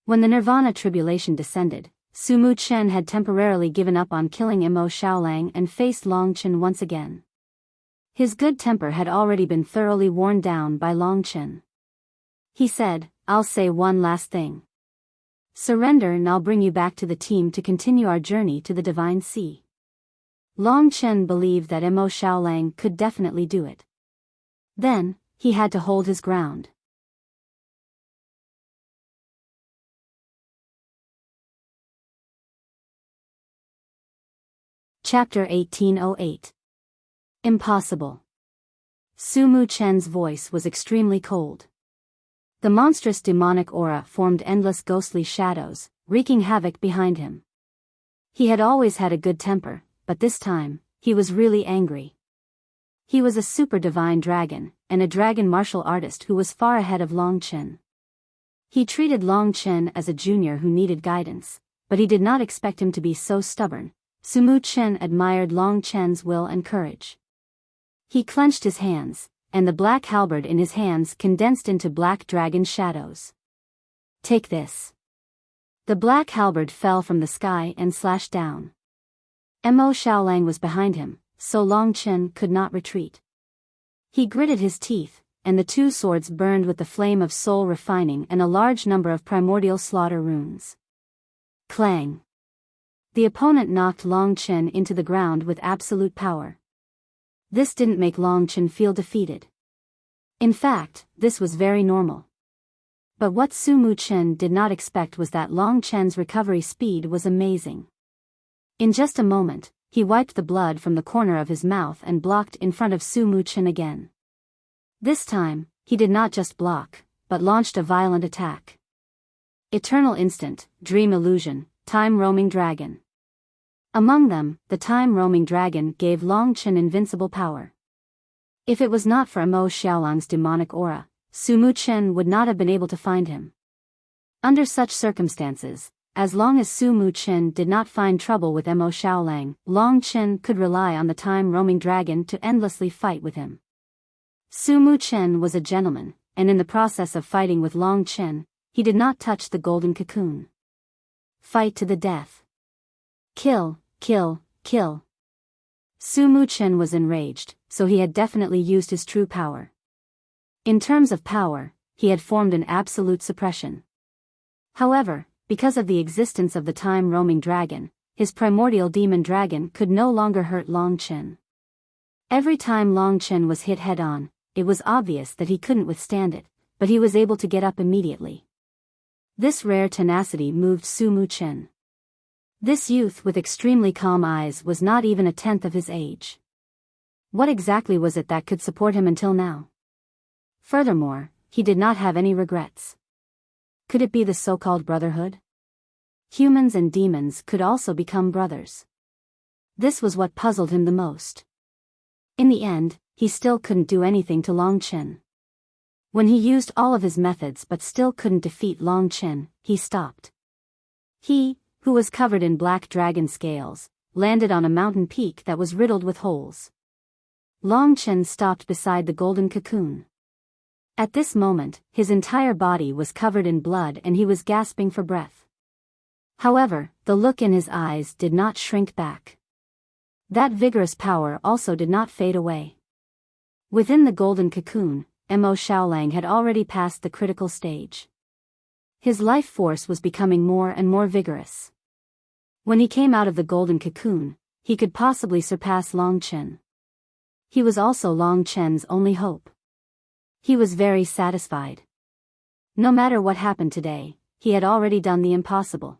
When the Nirvana Tribulation descended, Sumu Chen had temporarily given up on killing Imo Xiaolang and faced Long Chen once again. His good temper had already been thoroughly worn down by Long Chen. He said, "I'll say one last thing. Surrender and I'll bring you back to the team to continue our journey to the Divine Sea." Long Chen believed that Imo Xiaolang could definitely do it. Then, he had to hold his ground. Chapter 1808. Impossible. Sumu Chen's voice was extremely cold. The monstrous demonic aura formed endless ghostly shadows, wreaking havoc behind him. He had always had a good temper, but this time, he was really angry. He was a super divine dragon, and a dragon martial artist who was far ahead of Long Chen. He treated Long Chen as a junior who needed guidance, but he did not expect him to be so stubborn. Sumu Chen admired Long Chen's will and courage. He clenched his hands, and the black halberd in his hands condensed into black dragon shadows. "Take this." The black halberd fell from the sky and slashed down. Imo Xiaolang was behind him, so Long Chen could not retreat. He gritted his teeth, and the two swords burned with the flame of soul refining and a large number of primordial slaughter runes. Clang! The opponent knocked Long Chen into the ground with absolute power. This didn't make Long Chen feel defeated. In fact, this was very normal. But what Sumu Chen did not expect was that Long Chen's recovery speed was amazing. In just a moment, he wiped the blood from the corner of his mouth and blocked in front of Sumu Chen again. This time, he did not just block, but launched a violent attack. Eternal Instant, Dream Illusion, Time-Roaming Dragon. Among them, the Time-Roaming Dragon gave Long Chen invincible power. If it was not for Imo Xiaolang's demonic aura, Sumu Chen would not have been able to find him. Under such circumstances, as long as Sumu Chen did not find trouble with Imo Xiaolang, Long Chen could rely on the Time-Roaming Dragon to endlessly fight with him. Sumu Chen was a gentleman, and in the process of fighting with Long Chen, he did not touch the golden cocoon. Fight to the death. Kill, kill, kill. Sumu Chen was enraged, so he had definitely used his true power. In terms of power, he had formed an absolute suppression. However, because of the existence of the time-roaming dragon, his primordial demon dragon could no longer hurt Long Chen. Every time Long Chen was hit head-on, it was obvious that he couldn't withstand it, but he was able to get up immediately. This rare tenacity moved Sumu Chen. This youth with extremely calm eyes was not even a tenth of his age. What exactly was it that could support him until now? Furthermore, he did not have any regrets. Could it be the so-called brotherhood? Humans and demons could also become brothers. This was what puzzled him the most. In the end, he still couldn't do anything to Long Chen. When he used all of his methods but still couldn't defeat Long Chen, he stopped. He, who was covered in black dragon scales, landed on a mountain peak that was riddled with holes. Long Chen stopped beside the golden cocoon. At this moment, his entire body was covered in blood and he was gasping for breath. However, the look in his eyes did not shrink back. That vigorous power also did not fade away. Within the golden cocoon, Imo Xiaolang had already passed the critical stage. His life force was becoming more and more vigorous. When he came out of the golden cocoon, he could possibly surpass Long Chen. He was also Long Chen's only hope. He was very satisfied. No matter what happened today, he had already done the impossible.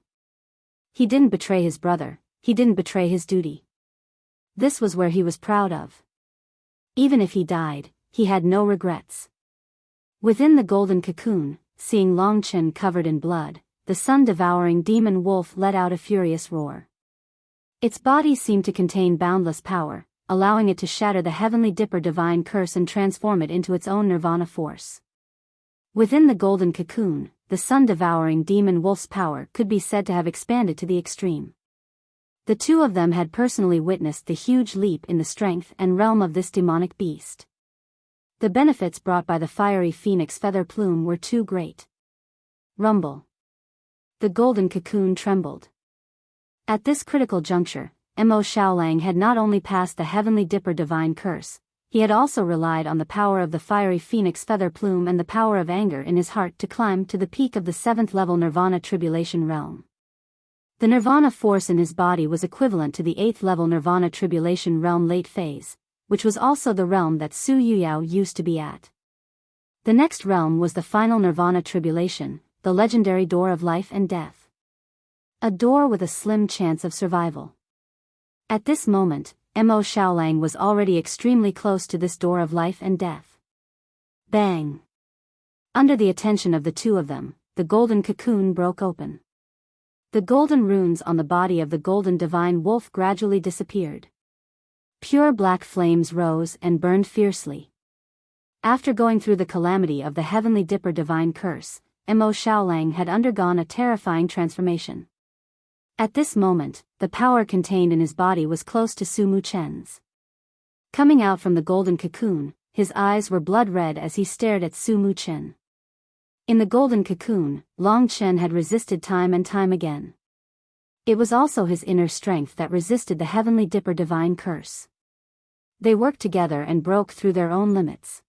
He didn't betray his brother, he didn't betray his duty. This was where he was proud of. Even if he died, he had no regrets. Within the golden cocoon, seeing Long Chen covered in blood, the sun-devouring demon wolf let out a furious roar. Its body seemed to contain boundless power, allowing it to shatter the heavenly dipper divine curse and transform it into its own nirvana force. Within the golden cocoon, the sun-devouring demon wolf's power could be said to have expanded to the extreme. The two of them had personally witnessed the huge leap in the strength and realm of this demonic beast. The benefits brought by the fiery phoenix feather plume were too great. Rumble. The golden cocoon trembled. At this critical juncture, Mo Xiaolang had not only passed the Heavenly Dipper divine curse, he had also relied on the power of the fiery phoenix feather plume and the power of anger in his heart to climb to the peak of the 7th level Nirvana Tribulation realm. The Nirvana force in his body was equivalent to the 8th level Nirvana Tribulation realm late phase, which was also the realm that Su Yuyao used to be at. The next realm was the final Nirvana Tribulation, the legendary door of life and death. A door with a slim chance of survival. At this moment, Mo Xiaolang was already extremely close to this door of life and death. Bang! Under the attention of the two of them, the golden cocoon broke open. The golden runes on the body of the golden divine wolf gradually disappeared. Pure black flames rose and burned fiercely. After going through the calamity of the Heavenly Dipper divine curse, Mo Xiaolang had undergone a terrifying transformation. At this moment, the power contained in his body was close to Su Muchen's. Coming out from the golden cocoon, his eyes were blood red as he stared at Su Muchen. In the golden cocoon, Long Chen had resisted time and time again. It was also his inner strength that resisted the Heavenly Dipper divine curse. They worked together and broke through their own limits.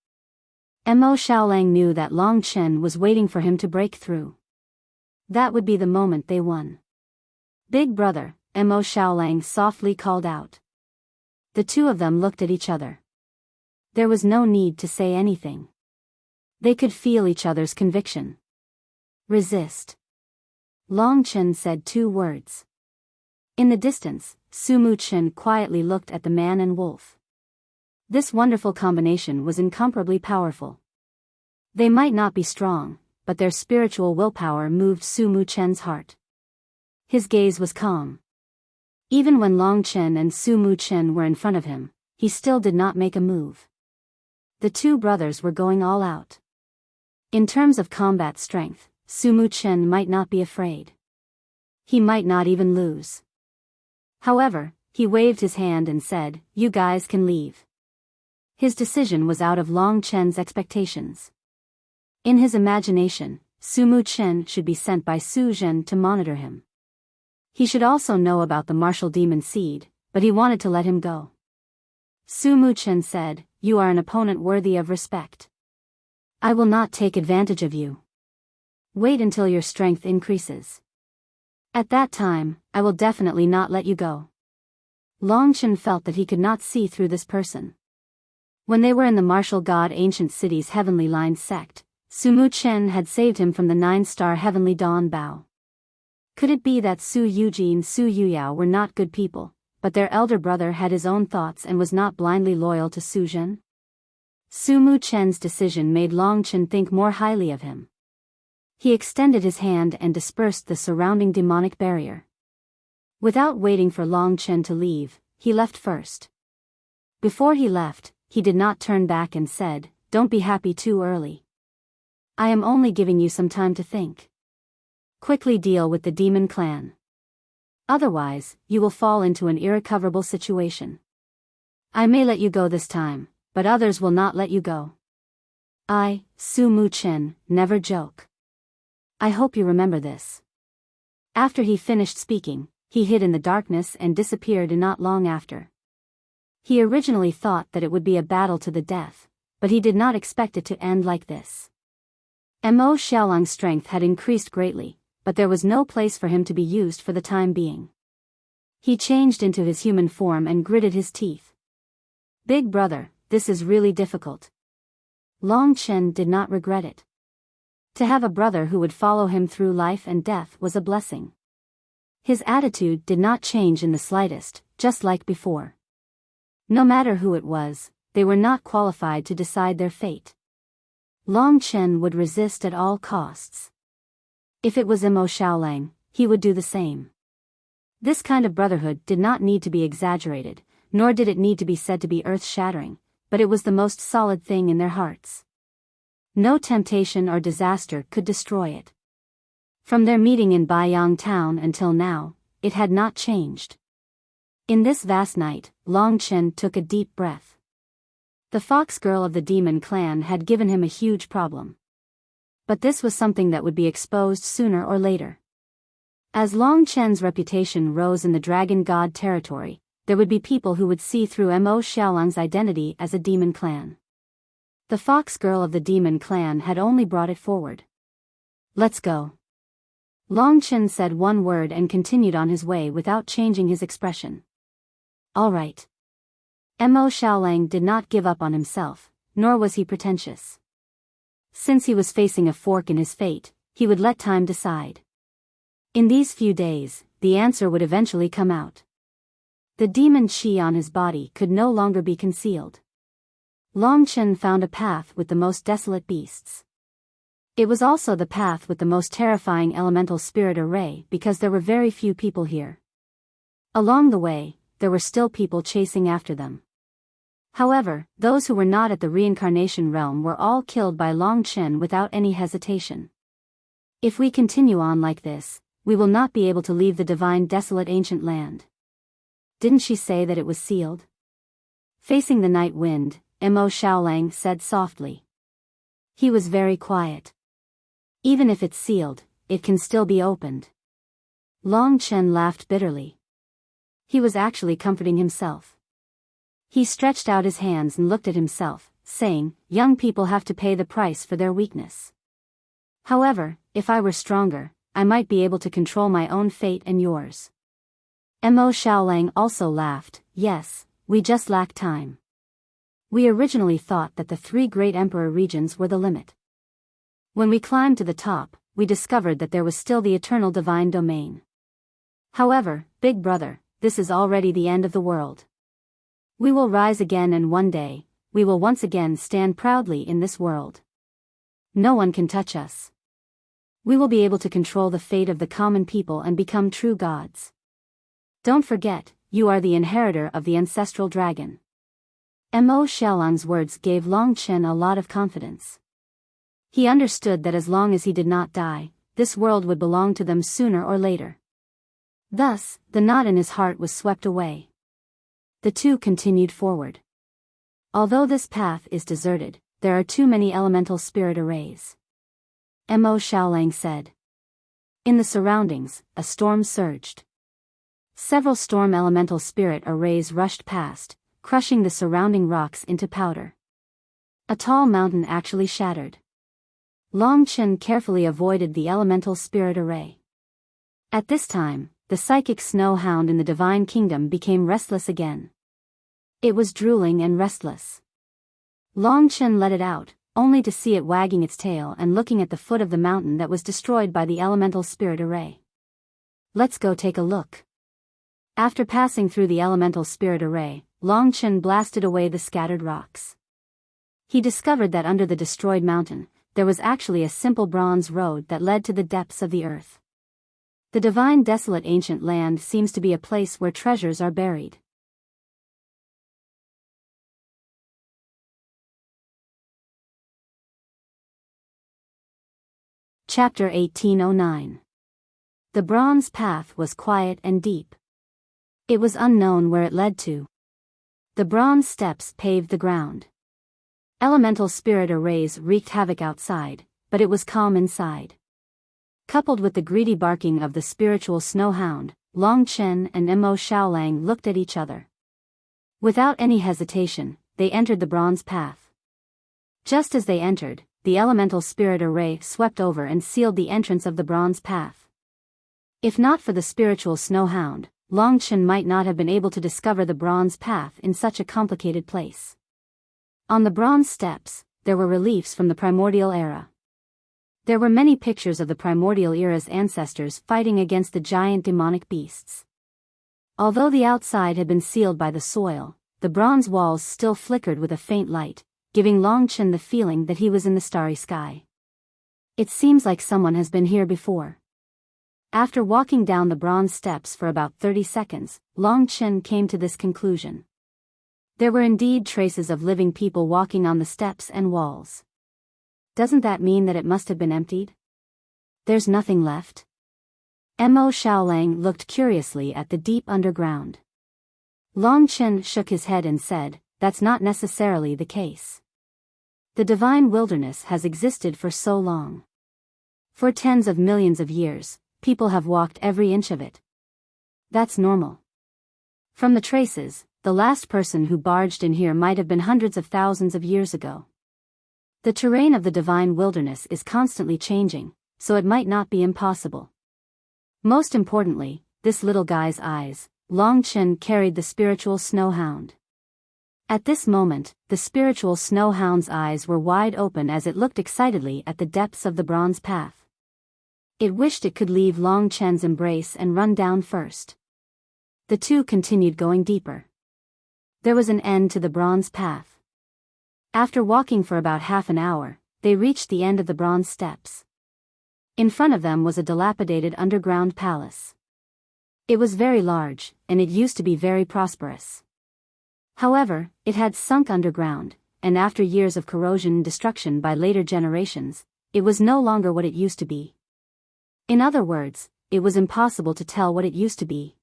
Mo Xiaolang knew that Long Chen was waiting for him to break through. That would be the moment they won. "Big brother," Mo Xiaolang softly called out. The two of them looked at each other. There was no need to say anything. They could feel each other's conviction. "Resist." Long Chen said 2 words. In the distance, Su Muchen quietly looked at the man and wolf. This wonderful combination was incomparably powerful. They might not be strong, but their spiritual willpower moved Su Muchen's heart. His gaze was calm. Even when Long Chen and Su Muchen were in front of him, he still did not make a move. The two brothers were going all out. In terms of combat strength, Su Muchen might not be afraid. He might not even lose. However, he waved his hand and said, "You guys can leave." His decision was out of Long Chen's expectations. In his imagination, Su Muchen should be sent by Su Zhen to monitor him. He should also know about the martial demon seed, but he wanted to let him go. Su Muchen said, "You are an opponent worthy of respect. I will not take advantage of you. Wait until your strength increases. At that time, I will definitely not let you go." Long Chen felt that he could not see through this person. When they were in the martial god ancient city's heavenly line sect, Su Muchen had saved him from the 9-star heavenly dawn bow. Could it be that Su Yuji and Su Yuyao were not good people, but their elder brother had his own thoughts and was not blindly loyal to Su Zhen? Su Muchen's decision made Long Chen think more highly of him. He extended his hand and dispersed the surrounding demonic barrier. Without waiting for Long Chen to leave, he left first. Before he left, he did not turn back and said, "Don't be happy too early. I am only giving you some time to think. Quickly deal with the demon clan. Otherwise, you will fall into an irrecoverable situation. I may let you go this time, but others will not let you go. I, Su Muchen, never joke. I hope you remember this." After he finished speaking, he hid in the darkness and disappeared not long after. He originally thought that it would be a battle to the death, but he did not expect it to end like this. Mo Xiaolang's strength had increased greatly, but there was no place for him to be used for the time being. He changed into his human form and gritted his teeth. "Big brother, this is really difficult." Long Chen did not regret it. To have a brother who would follow him through life and death was a blessing. His attitude did not change in the slightest, just like before. No matter who it was, they were not qualified to decide their fate. Long Chen would resist at all costs. If it was Mo Xiaolang, he would do the same. This kind of brotherhood did not need to be exaggerated, nor did it need to be said to be earth-shattering, but it was the most solid thing in their hearts. No temptation or disaster could destroy it. From their meeting in Biyao town until now, it had not changed. In this vast night, Long Chen took a deep breath. The fox girl of the demon clan had given him a huge problem. But this was something that would be exposed sooner or later. As Long Chen's reputation rose in the dragon god territory, there would be people who would see through Mo Xiaolang's identity as a demon clan. The fox girl of the demon clan had only brought it forward. "Let's go." Long Chen said one word and continued on his way without changing his expression. "All right." Mo Xiaolang did not give up on himself, nor was he pretentious. Since he was facing a fork in his fate, he would let time decide. In these few days, the answer would eventually come out. The demon qi on his body could no longer be concealed. Long Chen found a path with the most desolate beasts. It was also the path with the most terrifying elemental spirit array because there were very few people here. Along the way, there were still people chasing after them. However, those who were not at the reincarnation realm were all killed by Long Chen without any hesitation. If we continue on like this, we will not be able to leave the divine desolate ancient land. Didn't she say that it was sealed? Facing the night wind, Mo Xiaolang said softly. He was very quiet. Even if it's sealed, it can still be opened. Long Chen laughed bitterly. He was actually comforting himself. He stretched out his hands and looked at himself, saying, "Young people have to pay the price for their weakness. However, if I were stronger, I might be able to control my own fate and yours." Mo Xiaolang also laughed. "Yes, we just lack time. We originally thought that the 3 great emperor regions were the limit. When we climbed to the top, we discovered that there was still the eternal divine domain. However, big brother, this is already the end of the world. We will rise again and one day, we will once again stand proudly in this world. No one can touch us. We will be able to control the fate of the common people and become true gods. Don't forget, you are the inheritor of the ancestral dragon." Mo Xiaolang's words gave Long Chen a lot of confidence. He understood that as long as he did not die, this world would belong to them sooner or later. Thus, the knot in his heart was swept away. The two continued forward. Although this path is deserted, there are too many elemental spirit arrays. Mo Xiaolang said. In the surroundings, a storm surged. Several storm elemental spirit arrays rushed past, crushing the surrounding rocks into powder. A tall mountain actually shattered. Long Chen carefully avoided the elemental spirit array. At this time, the psychic snow hound in the divine kingdom became restless again. It was drooling and restless. Long Chen let it out, only to see it wagging its tail and looking at the foot of the mountain that was destroyed by the elemental spirit array. "Let's go take a look." After passing through the elemental spirit array, Long Chen blasted away the scattered rocks. He discovered that under the destroyed mountain, there was actually a simple bronze road that led to the depths of the earth. The divine desolate ancient land seems to be a place where treasures are buried. Chapter 1809. The bronze path was quiet and deep. It was unknown where it led to. The bronze steps paved the ground. Elemental spirit arrays wreaked havoc outside, but it was calm inside. Coupled with the greedy barking of the spiritual snow hound, Long Chen and Mo Xiaolang looked at each other. Without any hesitation, they entered the bronze path. Just as they entered, the elemental spirit array swept over and sealed the entrance of the bronze path. If not for the spiritual snow hound, Long Chen might not have been able to discover the bronze path in such a complicated place. On the bronze steps, there were reliefs from the primordial era. There were many pictures of the primordial era's ancestors fighting against the giant demonic beasts. Although the outside had been sealed by the soil, the bronze walls still flickered with a faint light, giving Long Chen the feeling that he was in the starry sky. It seems like someone has been here before. After walking down the bronze steps for about 30 seconds, Long Chen came to this conclusion. There were indeed traces of living people walking on the steps and walls. Doesn't that mean that it must have been emptied? There's nothing left? Mo Xiaolang looked curiously at the deep underground. Long Chen shook his head and said, "That's not necessarily the case. The divine wilderness has existed for so long. For tens of millions of years, people have walked every inch of it. That's normal. From the traces, the last person who barged in here might have been hundreds of thousands of years ago. The terrain of the divine wilderness is constantly changing, so it might not be impossible. Most importantly, this little guy's eyes, Long Chen carried the spiritual snow hound. At this moment, the spiritual snow hound's eyes were wide open as it looked excitedly at the depths of the bronze path. It wished it could leave Long Chen's embrace and run down first. The two continued going deeper. There was an end to the bronze path. After walking for about half an hour, they reached the end of the bronze steps. In front of them was a dilapidated underground palace. It was very large, and it used to be very prosperous. However, it had sunk underground, and after years of corrosion and destruction by later generations, it was no longer what it used to be. In other words, it was impossible to tell what it used to be.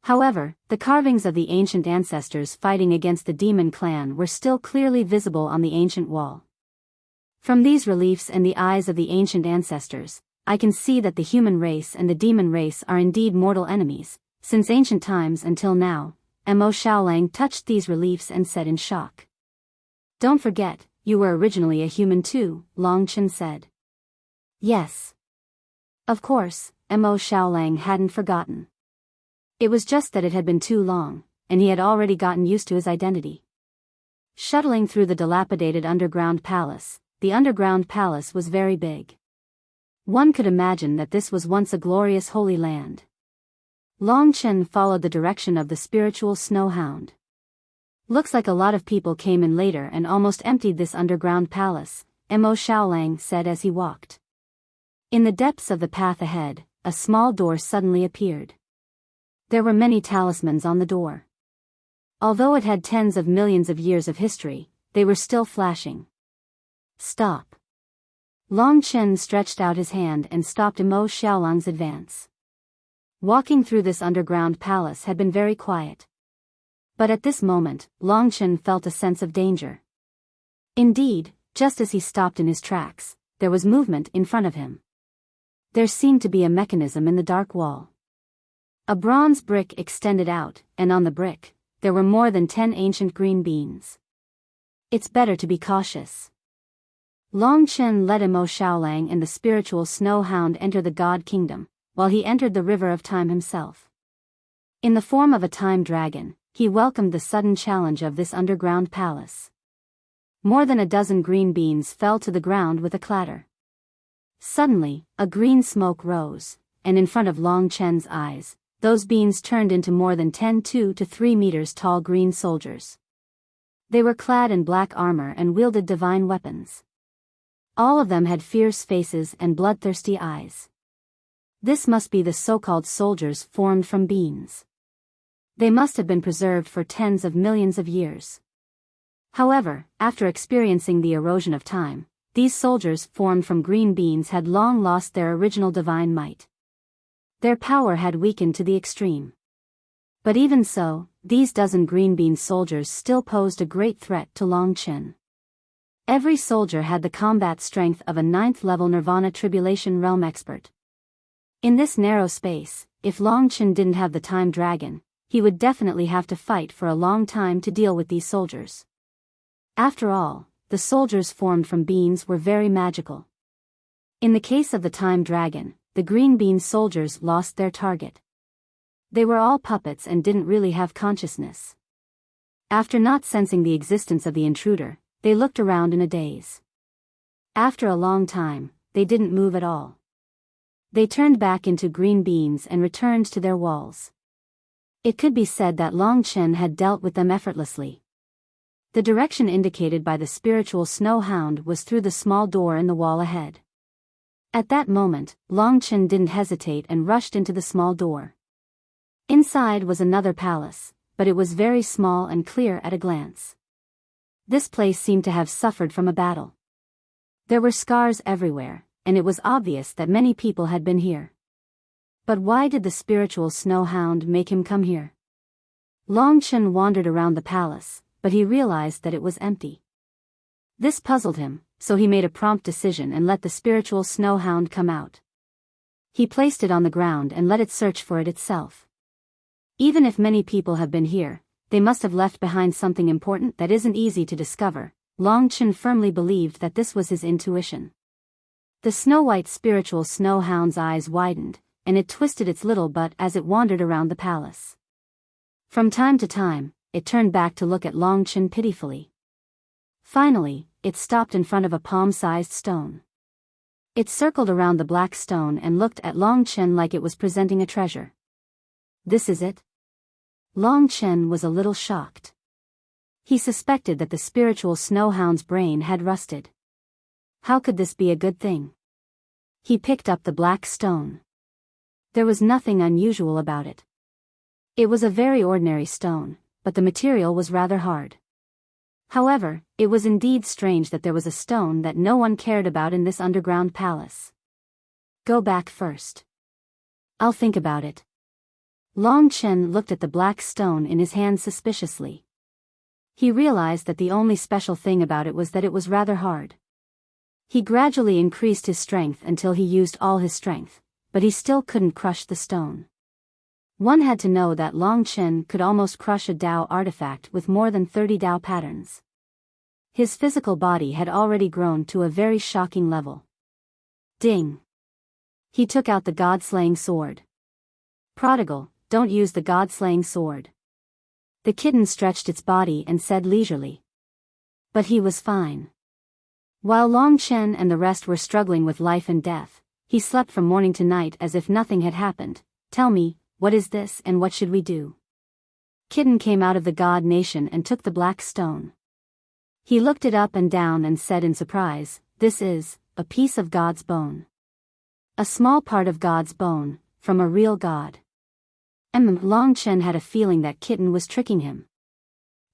However, the carvings of the ancient ancestors fighting against the demon clan were still clearly visible on the ancient wall. From these reliefs and the eyes of the ancient ancestors, I can see that the human race and the demon race are indeed mortal enemies, since ancient times until now. Mo Xiaolang touched these reliefs and said in shock. "Don't forget, you were originally a human too," Long Chen said. "Yes. Of course," Mo Xiaolang hadn't forgotten. It was just that it had been too long, and he had already gotten used to his identity. Shuttling through the dilapidated underground palace, the underground palace was very big. One could imagine that this was once a glorious holy land. Long Chen followed the direction of the spiritual snow hound. "Looks like a lot of people came in later and almost emptied this underground palace," Mo Xiaolang said as he walked. In the depths of the path ahead, a small door suddenly appeared. There were many talismans on the door. Although it had tens of millions of years of history, they were still flashing. "Stop." Long Chen stretched out his hand and stopped Mo Xiaolang's advance. Walking through this underground palace had been very quiet. But at this moment, Long Chen felt a sense of danger. Indeed, just as he stopped in his tracks, there was movement in front of him. There seemed to be a mechanism in the dark wall. A bronze brick extended out, and on the brick, there were more than 10 ancient green beans. "It's better to be cautious." Long Chen led Mo Xiaolang and the spiritual snow hound enter the God Kingdom, while he entered the river of time himself. In the form of a time dragon, he welcomed the sudden challenge of this underground palace. More than a dozen green beans fell to the ground with a clatter. Suddenly, a green smoke rose, and in front of Long Chen's eyes, those beans turned into more than 2 to 3 meters tall green soldiers. They were clad in black armor and wielded divine weapons. All of them had fierce faces and bloodthirsty eyes. This must be the so-called soldiers formed from beans. They must have been preserved for tens of millions of years. However, after experiencing the erosion of time, these soldiers formed from green beans had long lost their original divine might. Their power had weakened to the extreme. But even so, these dozen green bean soldiers still posed a great threat to Long Chen. Every soldier had the combat strength of a 9th-level Nirvana Tribulation Realm expert. In this narrow space, if Long Chen didn't have the time dragon, he would definitely have to fight for a long time to deal with these soldiers. After all, the soldiers formed from beans were very magical. In the case of the time dragon, the green bean soldiers lost their target. They were all puppets and didn't really have consciousness. After not sensing the existence of the intruder, they looked around in a daze. After a long time, they didn't move at all. They turned back into green beans and returned to their walls. It could be said that Long Chen had dealt with them effortlessly. The direction indicated by the spiritual snow hound was through the small door in the wall ahead. At that moment, Long Chen didn't hesitate and rushed into the small door. Inside was another palace, but it was very small and clear at a glance. This place seemed to have suffered from a battle. There were scars everywhere, and it was obvious that many people had been here. But why did the spiritual snow hound make him come here? Long Chen wandered around the palace, but he realized that it was empty. This puzzled him, so he made a prompt decision and let the spiritual snow hound come out. He placed it on the ground and let it search for it itself. Even if many people have been here, they must have left behind something important that isn't easy to discover. Long Chen firmly believed that this was his intuition. The snow-white spiritual snow hound's eyes widened, and it twisted its little butt as it wandered around the palace. From time to time, it turned back to look at Long Chen pitifully. Finally, it stopped in front of a palm-sized stone. It circled around the black stone and looked at Long Chen like it was presenting a treasure. This is it? Long Chen was a little shocked. He suspected that the spiritual snowhound's brain had rusted. How could this be a good thing? He picked up the black stone. There was nothing unusual about it. It was a very ordinary stone, but the material was rather hard. However, it was indeed strange that there was a stone that no one cared about in this underground palace. Go back first. I'll think about it. Long Chen looked at the black stone in his hand suspiciously. He realized that the only special thing about it was that it was rather hard. He gradually increased his strength until he used all his strength, but he still couldn't crush the stone. One had to know that Long Chen could almost crush a Dao artifact with more than 30 Dao patterns. His physical body had already grown to a very shocking level. Ding! He took out the god-slaying sword. Prodigal, don't use the god-slaying sword. The kitten stretched its body and said leisurely. But he was fine. While Long Chen and the rest were struggling with life and death, he slept from morning to night as if nothing had happened. Tell me, what is this and what should we do? Kitten came out of the god nation and took the black stone. He looked it up and down and said in surprise, this is a piece of God's bone. A small part of God's bone, from a real god. Long Chen had a feeling that Kitten was tricking him.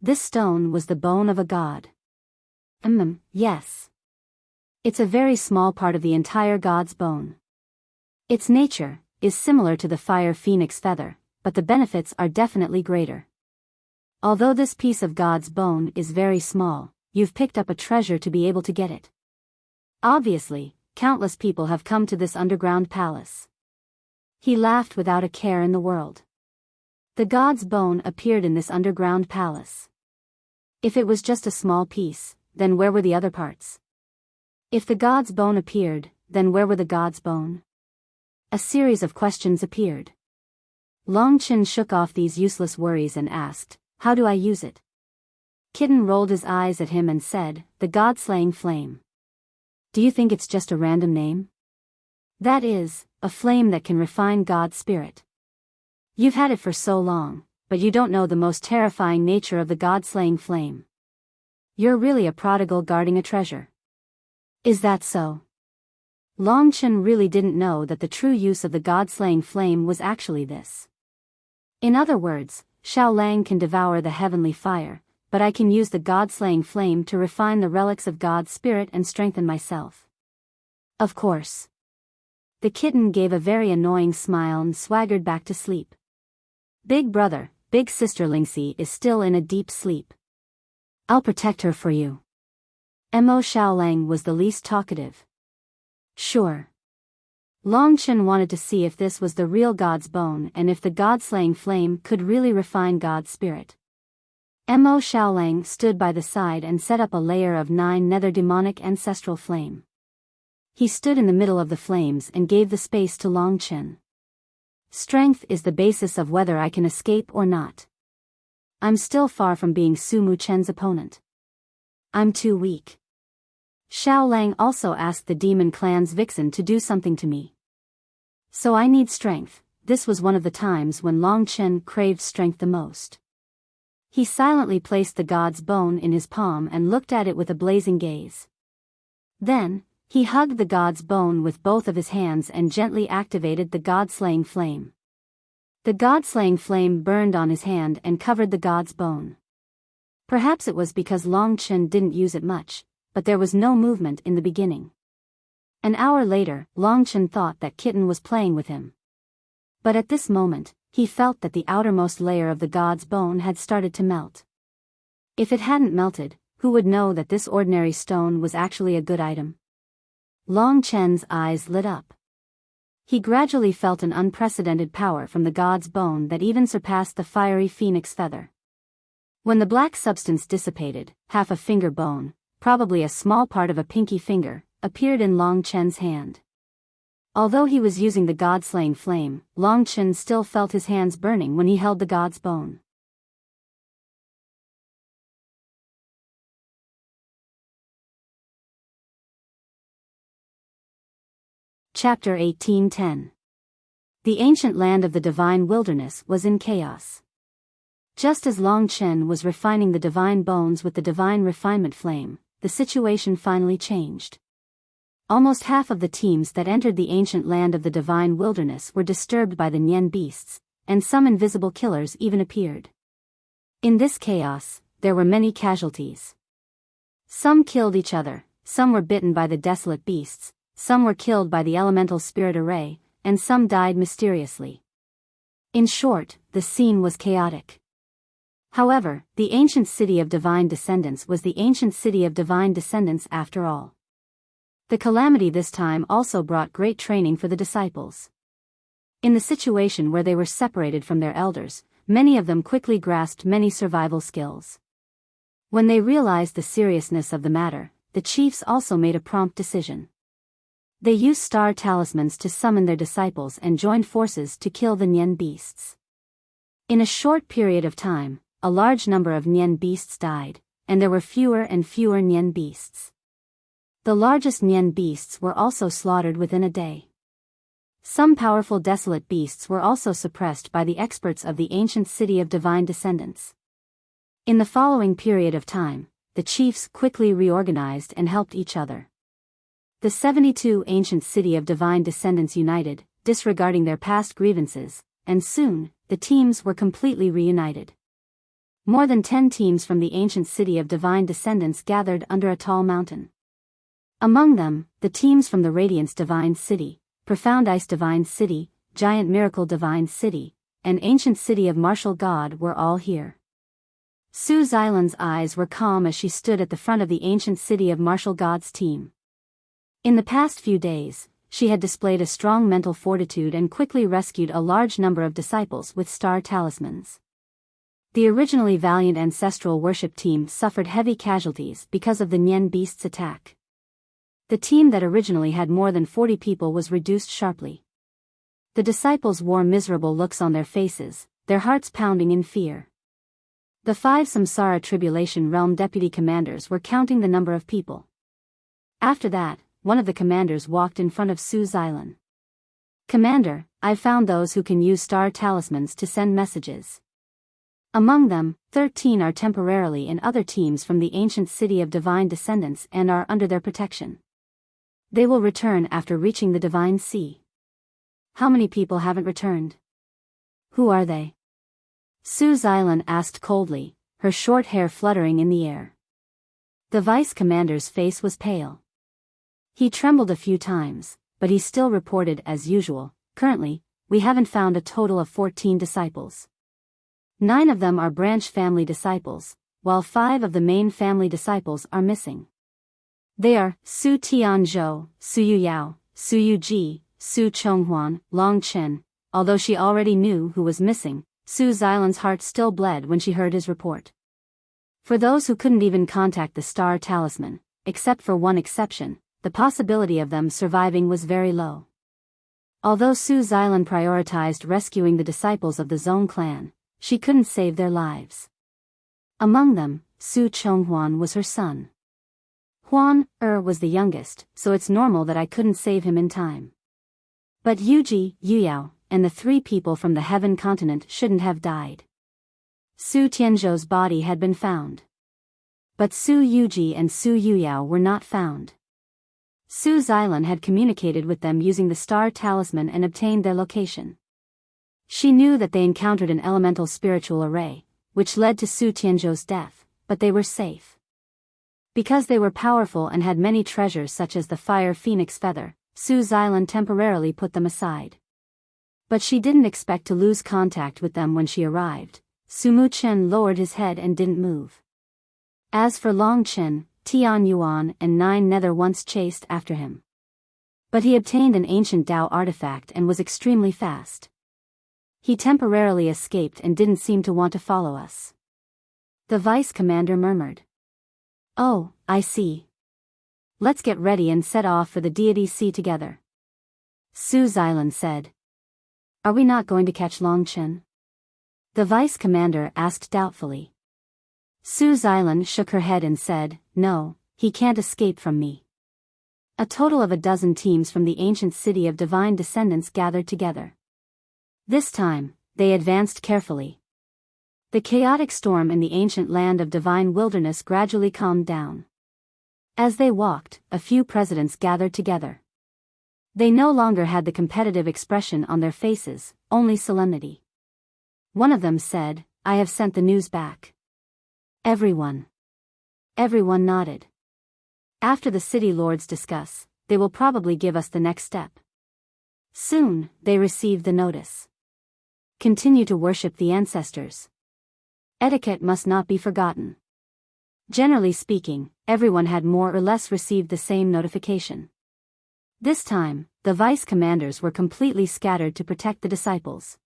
This stone was the bone of a god. Yes. It's a very small part of the entire god's bone. Its nature is similar to the fire phoenix feather, but the benefits are definitely greater. Although this piece of God's bone is very small, you've picked up a treasure to be able to get it. Obviously, countless people have come to this underground palace. He laughed without a care in the world. The God's bone appeared in this underground palace. If it was just a small piece, then where were the other parts? If the God's bone appeared, then where were the God's bone? A series of questions appeared. Long Chen shook off these useless worries and asked, how do I use it? Kitten rolled his eyes at him and said, the God-slaying flame. Do you think it's just a random name? That is, a flame that can refine God's spirit. You've had it for so long, but you don't know the most terrifying nature of the God-slaying flame. You're really a prodigal guarding a treasure. Is that so? Long Chen really didn't know that the true use of the God-slaying flame was actually this. In other words, Xiao Lang can devour the heavenly fire, but I can use the God-slaying flame to refine the relics of God's spirit and strengthen myself. Of course. The kitten gave a very annoying smile and swaggered back to sleep. Big brother, big sister Lingxi is still in a deep sleep. I'll protect her for you. Mo Xiaolang was the least talkative. Sure. Long Chen wanted to see if this was the real God's bone and if the God-slaying flame could really refine God's spirit. Mo Xiaolang stood by the side and set up a layer of 9 nether demonic ancestral flame. He stood in the middle of the flames and gave the space to Long Chen. Strength is the basis of whether I can escape or not. I'm still far from being Su Mu Chen's opponent. I'm too weak. Xiao Lang also asked the demon clan's vixen to do something to me. So I need strength. This was one of the times when Long Chen craved strength the most. He silently placed the god's bone in his palm and looked at it with a blazing gaze. Then, he hugged the god's bone with both of his hands and gently activated the god-slaying flame. The god-slaying flame burned on his hand and covered the god's bone. Perhaps it was because Long Chen didn't use it much, but there was no movement in the beginning. An hour later, Long Chen thought that Kitten was playing with him. But at this moment, he felt that the outermost layer of the god's bone had started to melt. If it hadn't melted, who would know that this ordinary stone was actually a good item? Long Chen's eyes lit up. He gradually felt an unprecedented power from the god's bone that even surpassed the fiery phoenix feather. When the black substance dissipated, half a finger bone, probably a small part of a pinky finger, appeared in Long Chen's hand. Although he was using the god-slaying flame, Long Chen still felt his hands burning when he held the god's bone. Chapter 1810. The ancient land of the divine wilderness was in chaos. Just as Long Chen was refining the divine bones with the divine refinement flame, the situation finally changed. Almost half of the teams that entered the ancient land of the divine wilderness were disturbed by the Nian beasts, and some invisible killers even appeared. In this chaos, there were many casualties. Some killed each other, some were bitten by the desolate beasts, some were killed by the elemental spirit array, and some died mysteriously. In short, the scene was chaotic. However, the ancient city of divine descendants was the ancient city of divine descendants after all. The calamity this time also brought great training for the disciples. In the situation where they were separated from their elders, many of them quickly grasped many survival skills. When they realized the seriousness of the matter, the chiefs also made a prompt decision. They used star talismans to summon their disciples and joined forces to kill the Nian beasts. In a short period of time, a large number of Nian beasts died, and there were fewer and fewer Nian beasts. The largest Nian beasts were also slaughtered within a day. Some powerful desolate beasts were also suppressed by the experts of the ancient city of divine descendants. In the following period of time, the chiefs quickly reorganized and helped each other. The 72 ancient city of divine descendants united, disregarding their past grievances, and soon, the teams were completely reunited. More than 10 teams from the ancient city of divine descendants gathered under a tall mountain. Among them, the teams from the Radiance Divine City, Profound Ice Divine City, Giant Miracle Divine City, and Ancient City of Martial God were all here. Su Xilan's eyes were calm as she stood at the front of the Ancient City of Martial God's team. In the past few days, she had displayed a strong mental fortitude and quickly rescued a large number of disciples with star talismans. The originally valiant Ancestral worship team suffered heavy casualties because of the Nian beast's attack. The team that originally had more than 40 people was reduced sharply. The disciples wore miserable looks on their faces, their hearts pounding in fear. The 5 Samsara Tribulation Realm deputy commanders were counting the number of people. After that, one of the commanders walked in front of Su Xilan. "Commander, I've found those who can use star talismans to send messages. Among them, 13 are temporarily in other teams from the ancient city of divine descendants and are under their protection. They will return after reaching the divine sea." "How many people haven't returned? Who are they?" Su Xilan asked coldly, her short hair fluttering in the air. The vice commander's face was pale. He trembled a few times, but he still reported as usual, "Currently, we haven't found a total of 14 disciples. 9 of them are branch family disciples, while 5 of the main family disciples are missing. They are Su Tianzhou, Su Yuyao, Su Yuji, Su Chonghuan, Long Chen." Although she already knew who was missing, Su Xilan's heart still bled when she heard his report. For those who couldn't even contact the star talisman, except for one exception, the possibility of them surviving was very low. Although Su Xilan prioritized rescuing the disciples of the Zone clan, she couldn't save their lives. Among them, Su Chonghuan was her son. "Huan was the youngest, so it's normal that I couldn't save him in time. But Yuji, Yuyao, and the 3 people from the Heaven continent shouldn't have died." Su Tianzhou's body had been found. But Su Yuji and Su Yuyao were not found. Su Xilan had communicated with them using the star talisman and obtained their location. She knew that they encountered an elemental spiritual array, which led to Su Tianzhou's death, but they were safe. Because they were powerful and had many treasures such as the fire phoenix feather, Su Xilan temporarily put them aside. But she didn't expect to lose contact with them when she arrived. Su Muchen lowered his head and didn't move. As for Long Chen, Tian Yuan and 9 Nether once chased after him. But he obtained an ancient Tao artifact and was extremely fast. He temporarily escaped and didn't seem to want to follow us. The vice commander murmured. Oh, I see. Let's get ready and set off for the deity sea together. Su Xilan said. Are we not going to catch Longchen? The vice commander asked doubtfully. Su Xilan shook her head and said, no, he can't escape from me. A total of 12 teams from the ancient city of divine descendants gathered together. This time, they advanced carefully. The chaotic storm in the ancient land of divine wilderness gradually calmed down. As they walked, a few presidents gathered together. They no longer had the competitive expression on their faces, only solemnity. One of them said, I have sent the news back. Everyone nodded. After the city lords discuss, they will probably give us the next step. Soon, they received the notice. Continue to worship the ancestors. Etiquette must not be forgotten. Generally speaking, everyone had more or less received the same notification. This time, the vice commanders were completely scattered to protect the disciples.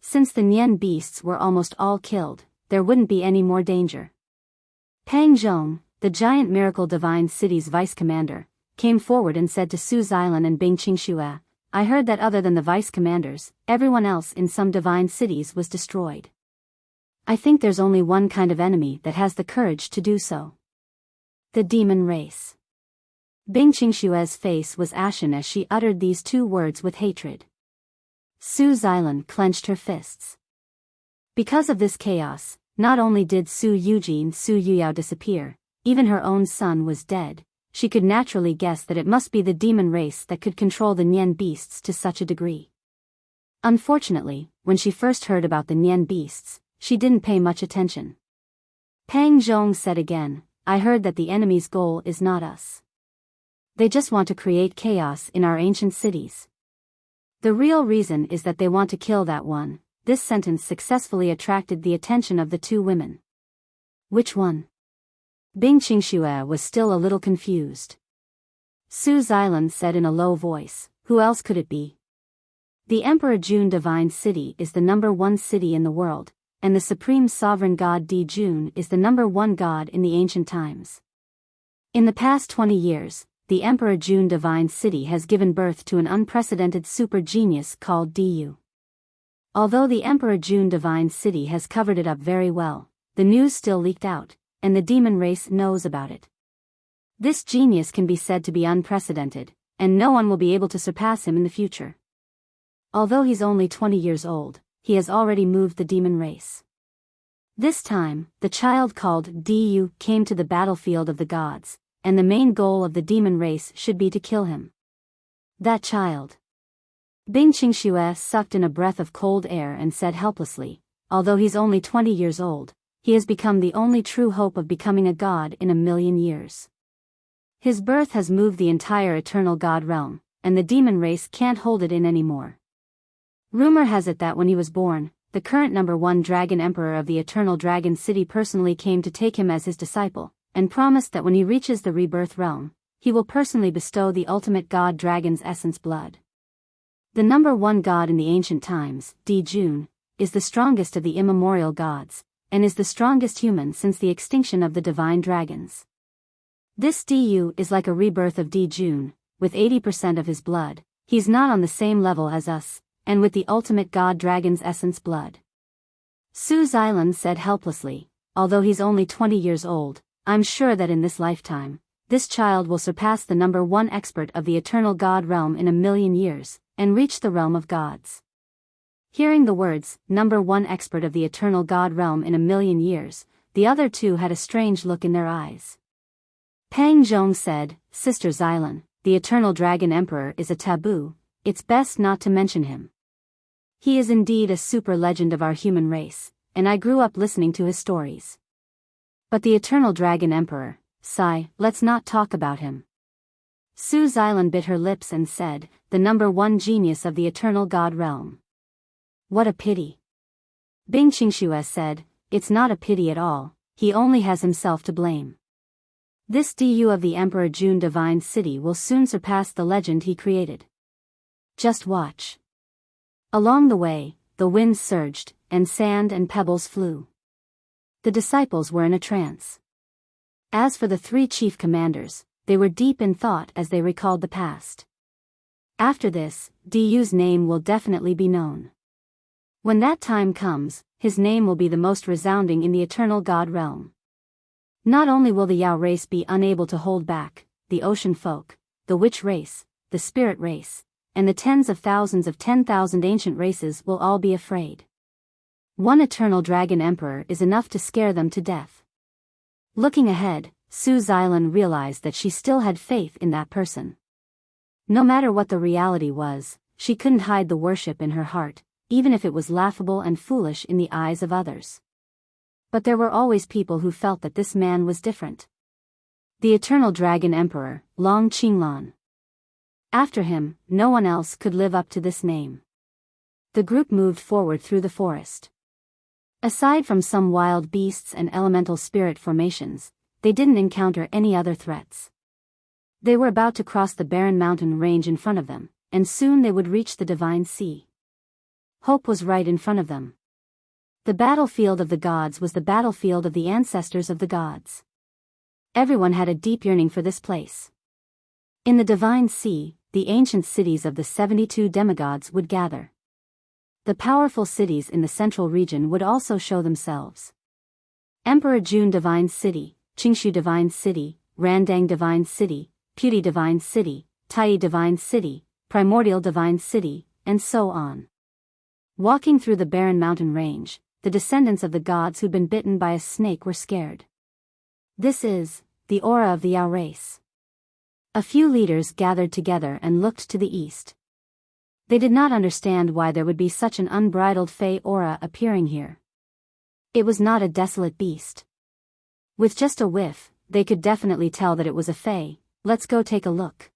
Since the Nian beasts were almost all killed, there wouldn't be any more danger. Pang Zhong, the giant miracle divine city's vice commander, came forward and said to Su Xilan and Bing Qingxue, I heard that other than the vice commanders, everyone else in some divine cities was destroyed. I think there's only one kind of enemy that has the courage to do so. The demon race. Bing Qingxue's face was ashen as she uttered these two words with hatred. Su Xilan clenched her fists. Because of this chaos, not only did Su Yuji and Su Yuyao disappear, even her own son was dead. She could naturally guess that it must be the demon race that could control the Nian beasts to such a degree. Unfortunately, when she first heard about the Nian beasts, she didn't pay much attention. Pang Zhong said again, I heard that the enemy's goal is not us. They just want to create chaos in our ancient cities. The real reason is that they want to kill that one. This sentence successfully attracted the attention of the two women. Which one? Bing Qingxue was still a little confused. Su Xilan said in a low voice, who else could it be? The Emperor Jun Divine City is the #1 city in the world, and the Supreme Sovereign God Di Jun is the #1 god in the ancient times. In the past 20 years, the Emperor Jun Divine City has given birth to an unprecedented super genius called Diyu. Although the Emperor Jun Divine City has covered it up very well, the news still leaked out, and the demon race knows about it. This genius can be said to be unprecedented, and no one will be able to surpass him in the future. Although he's only 20 years old, he has already moved the demon race. This time, the child called Diyu came to the battlefield of the gods, and the main goal of the demon race should be to kill him. That child. Bing Qingxue sucked in a breath of cold air and said helplessly, although he's only 20 years old, he has become the only true hope of becoming a god in 1,000,000 years. His birth has moved the entire eternal god realm, and the demon race can't hold it in anymore. Rumor has it that when he was born, the current #1 dragon emperor of the eternal dragon city personally came to take him as his disciple, and promised that when he reaches the rebirth realm, he will personally bestow the ultimate god dragon's essence blood. The #1 god in the ancient times, Di Jun, is the strongest of the immemorial gods, and is the strongest human since the extinction of the divine dragons. This Diyu is like a rebirth of Di Jun, with 80% of his blood. He's not on the same level as us, and with the ultimate god dragon's essence blood. Su Xilan said helplessly, although he's only 20 years old, I'm sure that in this lifetime, this child will surpass the #1 expert of the eternal god realm in 1,000,000 years, and reach the realm of gods. Hearing the words, #1 expert of the eternal god realm in 1,000,000 years, the other two had a strange look in their eyes. Pang Zhong said, Sister Xilan, the eternal dragon emperor is a taboo, it's best not to mention him. He is indeed a super legend of our human race, and I grew up listening to his stories. But the eternal dragon emperor, sigh, let's not talk about him. Su Xilan bit her lips and said, the #1 genius of the eternal god realm. What a pity. Bing Qingxue said, it's not a pity at all, he only has himself to blame. This Du of the Emperor Jun divine city will soon surpass the legend he created. Just watch. Along the way, the winds surged, and sand and pebbles flew. The disciples were in a trance. As for the three chief commanders, they were deep in thought as they recalled the past. After this, Du's name will definitely be known. When that time comes, his name will be the most resounding in the eternal God realm. Not only will the Yao race be unable to hold back, the ocean folk, the witch race, the spirit race, and the tens of thousands of 10,000 ancient races will all be afraid. One eternal dragon emperor is enough to scare them to death. Looking ahead, Su Xilan realized that she still had faith in that person. No matter what the reality was, she couldn't hide the worship in her heart, even if it was laughable and foolish in the eyes of others. But there were always people who felt that this man was different. The eternal dragon emperor, Long Qinglan. After him, no one else could live up to this name. The group moved forward through the forest. Aside from some wild beasts and elemental spirit formations, they didn't encounter any other threats. They were about to cross the barren mountain range in front of them, and soon they would reach the divine sea. Hope was right in front of them. The battlefield of the gods was the battlefield of the ancestors of the gods. Everyone had a deep yearning for this place. In the divine sea, the ancient cities of the 72 demigods would gather. The powerful cities in the central region would also show themselves. Emperor Jun Divine City, Qingshu Divine City, Randang Divine City, Puti Divine City, Tai Divine City, Primordial Divine City, and so on. Walking through the barren mountain range, the descendants of the gods who'd been bitten by a snake were scared. This is the aura of the Yao race. A few leaders gathered together and looked to the east. They did not understand why there would be such an unbridled fey aura appearing here. It was not a desolate beast. With just a whiff, they could definitely tell that it was a fey. Let's go take a look.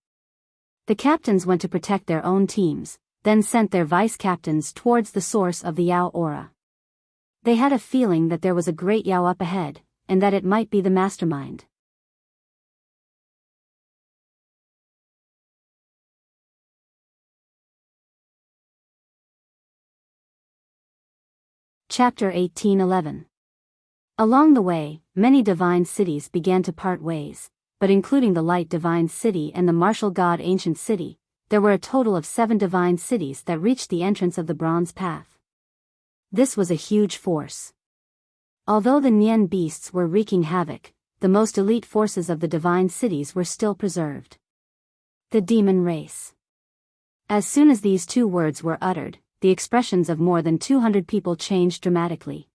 The captains went to protect their own teams, then sent their vice-captains towards the source of the Yao aura. They had a feeling that there was a great Yao up ahead, and that it might be the mastermind. Chapter 18:11. Along the way, many divine cities began to part ways, but including the light divine city and the martial god ancient city, there were a total of 7 divine cities that reached the entrance of the bronze path. This was a huge force. Although the Nian beasts were wreaking havoc, the most elite forces of the divine cities were still preserved. The demon race. As soon as these 2 words were uttered, the expressions of more than 200 people changed dramatically.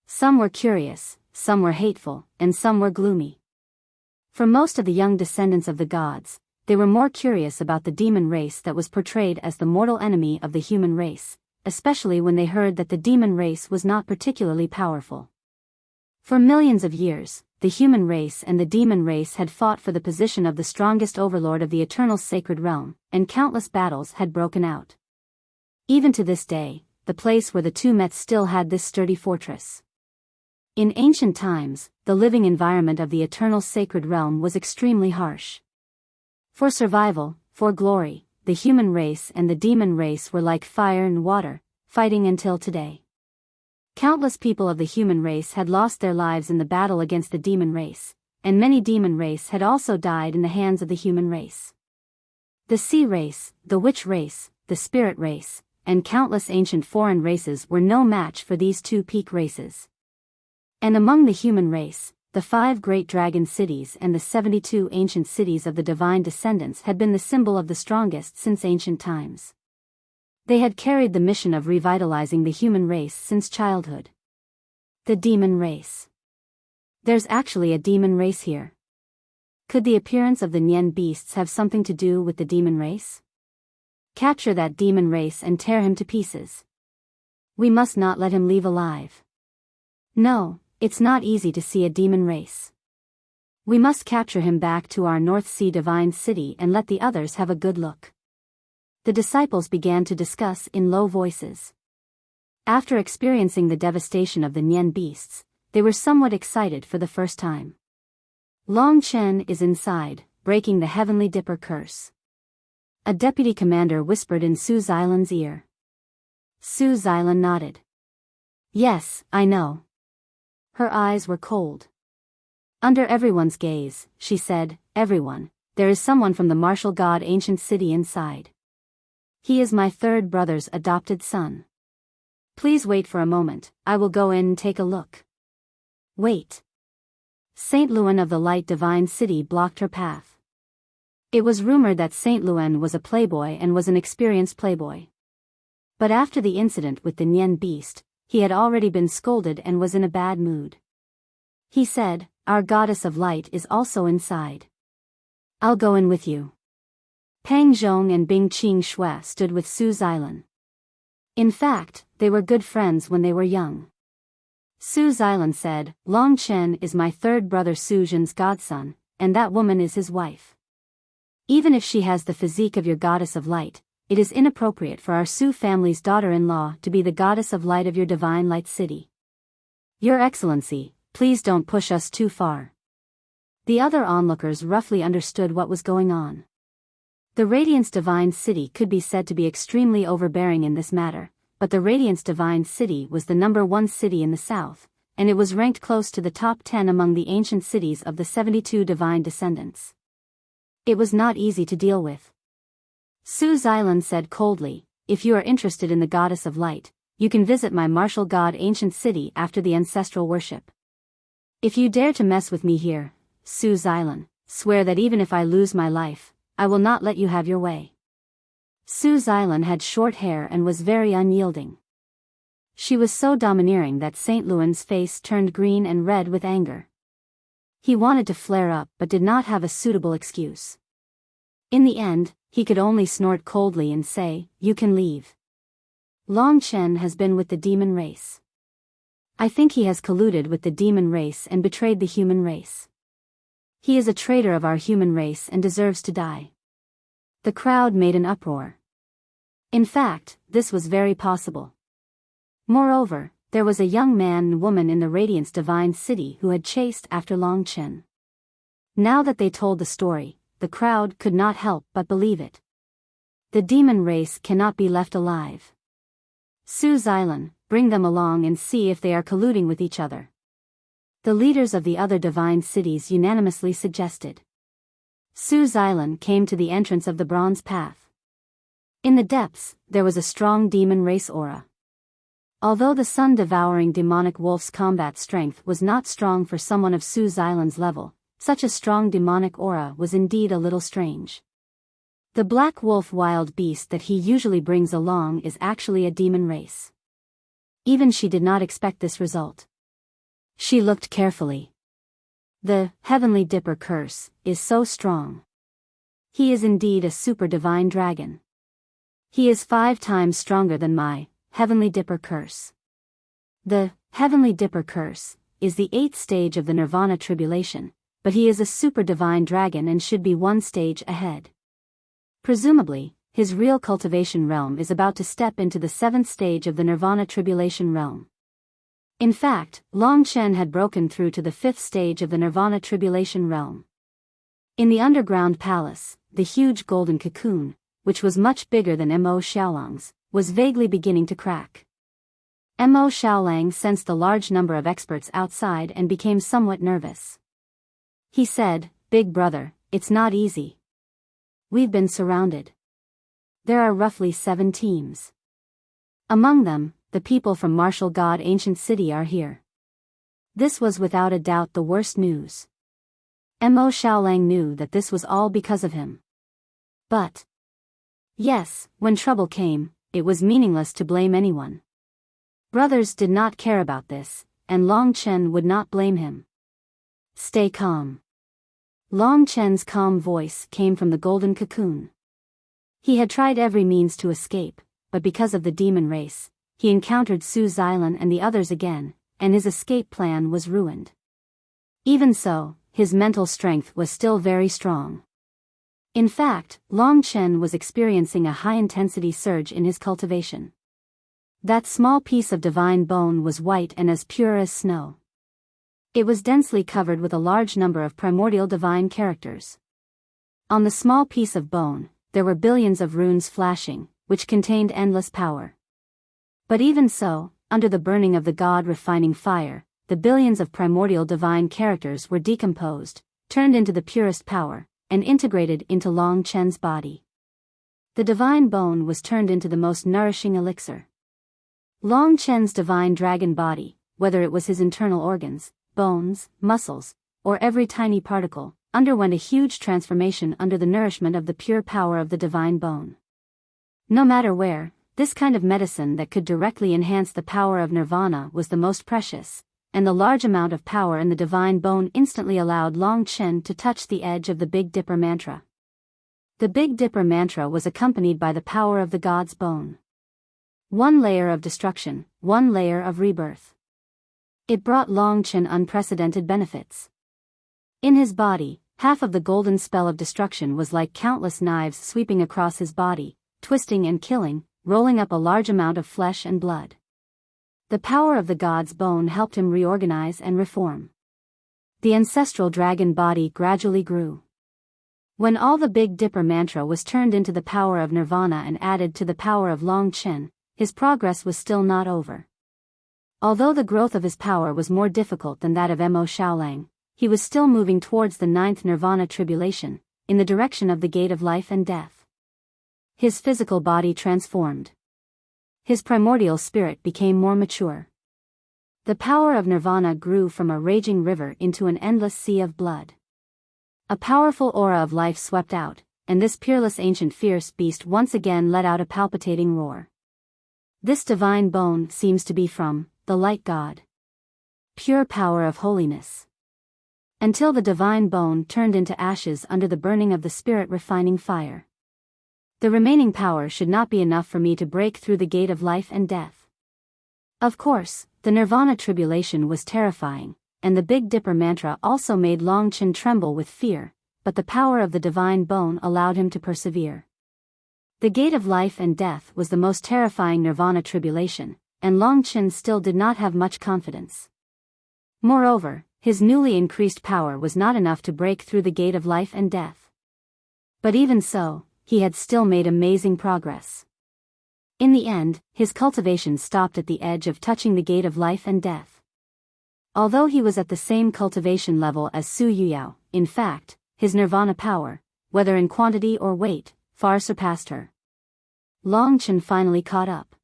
Some were curious, some were hateful, and some were gloomy. For most of the young descendants of the gods, they were more curious about the demon race that was portrayed as the mortal enemy of the human race, especially when they heard that the demon race was not particularly powerful. For millions of years, the human race and the demon race had fought for the position of the strongest overlord of the eternal sacred realm, and countless battles had broken out. Even to this day, the place where the 2 met still had this sturdy fortress. In ancient times, the living environment of the eternal sacred realm was extremely harsh. For survival, for glory, the human race and the demon race were like fire and water, fighting until today. Countless people of the human race had lost their lives in the battle against the demon race, and many demon race had also died in the hands of the human race. The sea race, the witch race, the spirit race, and countless ancient foreign races were no match for these 2 peak races. And among the human race, the 5 great dragon cities and the 72 ancient cities of the divine descendants had been the symbol of the strongest since ancient times. They had carried the mission of revitalizing the human race since childhood. The demon race. There's actually a demon race here. Could the appearance of the Nian beasts have something to do with the demon race? Capture that demon race and tear him to pieces. We must not let him leave alive. No, it's not easy to see a demon race. We must capture him back to our North Sea divine city and let the others have a good look. The disciples began to discuss in low voices. After experiencing the devastation of the Nian beasts, they were somewhat excited for the first time. Long Chen is inside, breaking the Heavenly Dipper curse. A deputy commander whispered in Su Xilan's ear. Su Xilan nodded. Yes, I know. Her eyes were cold. Under everyone's gaze, she said, everyone, there is someone from the martial god ancient city inside. He is my third brother's adopted son. Please wait for a moment, I will go in and take a look. Wait. Saint Luan of the Light Divine City blocked her path. It was rumored that Saint Luan was a playboy and was an experienced playboy. But after the incident with the Nian beast, he had already been scolded and was in a bad mood. He said, our goddess of light is also inside. I'll go in with you. Pang Zhong and Bing Qing Shui stood with Su Xilan. In fact, they were good friends when they were young. Su Xilan said, Long Chen is my third brother Su Zhen's godson, and that woman is his wife. Even if she has the physique of your goddess of light, it is inappropriate for our Su family's daughter-in-law to be the goddess of light of your divine light city. Your Excellency, please don't push us too far. The other onlookers roughly understood what was going on. The Radiance Divine City could be said to be extremely overbearing in this matter, but the Radiance Divine City was the #1 city in the south, and it was ranked close to the top 10 among the ancient cities of the 72 divine descendants. It was not easy to deal with. Su Xilan said coldly, if you are interested in the goddess of light, you can visit my martial god ancient city after the ancestral worship. If you dare to mess with me here, Su Xilan, swear that even if I lose my life, I will not let you have your way. Su Xilan had short hair and was very unyielding. She was so domineering that Saint Luan's face turned green and red with anger. He wanted to flare up but did not have a suitable excuse. In the end, he could only snort coldly and say, you can leave. Long Chen has been with the demon race. I think he has colluded with the demon race and betrayed the human race. He is a traitor of our human race and deserves to die. The crowd made an uproar. In fact, this was very possible. Moreover, there was a young man and woman in the Radiance Divine City who had chased after Long Chen. Now that they told the story, the crowd could not help but believe it. The demon race cannot be left alive. Su Xilan, bring them along and see if they are colluding with each other. The leaders of the other divine cities unanimously suggested. Su Xilan came to the entrance of the bronze path. In the depths, there was a strong demon race aura. Although the sun-devouring demonic wolf's combat strength was not strong for someone of Su Xilan's level, such a strong demonic aura was indeed a little strange. The black wolf wild beast that he usually brings along is actually a demon race. Even she did not expect this result. She looked carefully. The Heavenly Dipper curse is so strong. He is indeed a super divine dragon. He is 5 times stronger than my Heavenly Dipper curse. The Heavenly Dipper curse is the 8th stage of the Nirvana tribulation, but he is a super divine dragon and should be 1 stage ahead. Presumably, his real cultivation realm is about to step into the 7th stage of the Nirvana tribulation realm. In fact, Long Chen had broken through to the 5th stage of the Nirvana tribulation realm. In the underground palace, the huge golden cocoon, which was much bigger than Mo Xiaolang's, was vaguely beginning to crack. Mo Xiaolang sensed the large number of experts outside and became somewhat nervous. He said, Big brother, it's not easy. We've been surrounded. There are roughly 7 teams. Among them, the people from Martial God Ancient City are here. This was without a doubt the worst news. Mo Xiaolang knew that this was all because of him. But yes, when trouble came, it was meaningless to blame anyone. Brothers did not care about this, and Long Chen would not blame him. Stay calm. Long Chen's calm voice came from the golden cocoon. He had tried every means to escape, but because of the demon race, he encountered Su Xilan and the others again, and his escape plan was ruined. Even so, his mental strength was still very strong. In fact, Long Chen was experiencing a high-intensity surge in his cultivation. That small piece of divine bone was white and as pure as snow. It was densely covered with a large number of primordial divine characters. On the small piece of bone, there were billions of runes flashing, which contained endless power. But even so, under the burning of the God-refining fire, the billions of primordial divine characters were decomposed, turned into the purest power, and integrated into Long Chen's body. The divine bone was turned into the most nourishing elixir. Long Chen's divine dragon body, whether it was his internal organs, bones, muscles, or every tiny particle, underwent a huge transformation under the nourishment of the pure power of the divine bone. No matter where, this kind of medicine that could directly enhance the power of nirvana was the most precious, and the large amount of power in the divine bone instantly allowed Long Chen to touch the edge of the Big Dipper mantra. The Big Dipper mantra was accompanied by the power of the god's bone. One layer of destruction, one layer of rebirth. It brought Long Chen unprecedented benefits. In his body, half of the golden spell of destruction was like countless knives sweeping across his body, twisting and killing, rolling up a large amount of flesh and blood. The power of the god's bone helped him reorganize and reform. The ancestral dragon body gradually grew. When all the Big Dipper mantra was turned into the power of nirvana and added to the power of Long Chen, his progress was still not over. Although the growth of his power was more difficult than that of Mo Shaolang, he was still moving towards the ninth nirvana tribulation, in the direction of the gate of life and death. His physical body transformed. His primordial spirit became more mature. The power of nirvana grew from a raging river into an endless sea of blood. A powerful aura of life swept out, and this peerless ancient fierce beast once again let out a palpitating roar. This divine bone seems to be from the light god. Pure power of holiness. Until the divine bone turned into ashes under the burning of the spirit refining fire. The remaining power should not be enough for me to break through the gate of life and death. Of course, the nirvana tribulation was terrifying, and the Big Dipper mantra also made Long Chen tremble with fear, but the power of the divine bone allowed him to persevere. The gate of life and death was the most terrifying nirvana tribulation, and Long Chen still did not have much confidence. Moreover, his newly increased power was not enough to break through the gate of life and death. But even so, he had still made amazing progress. In the end, his cultivation stopped at the edge of touching the gate of life and death. Although he was at the same cultivation level as Su Yuyao, in fact, his nirvana power, whether in quantity or weight, far surpassed her. Long Chen finally caught up.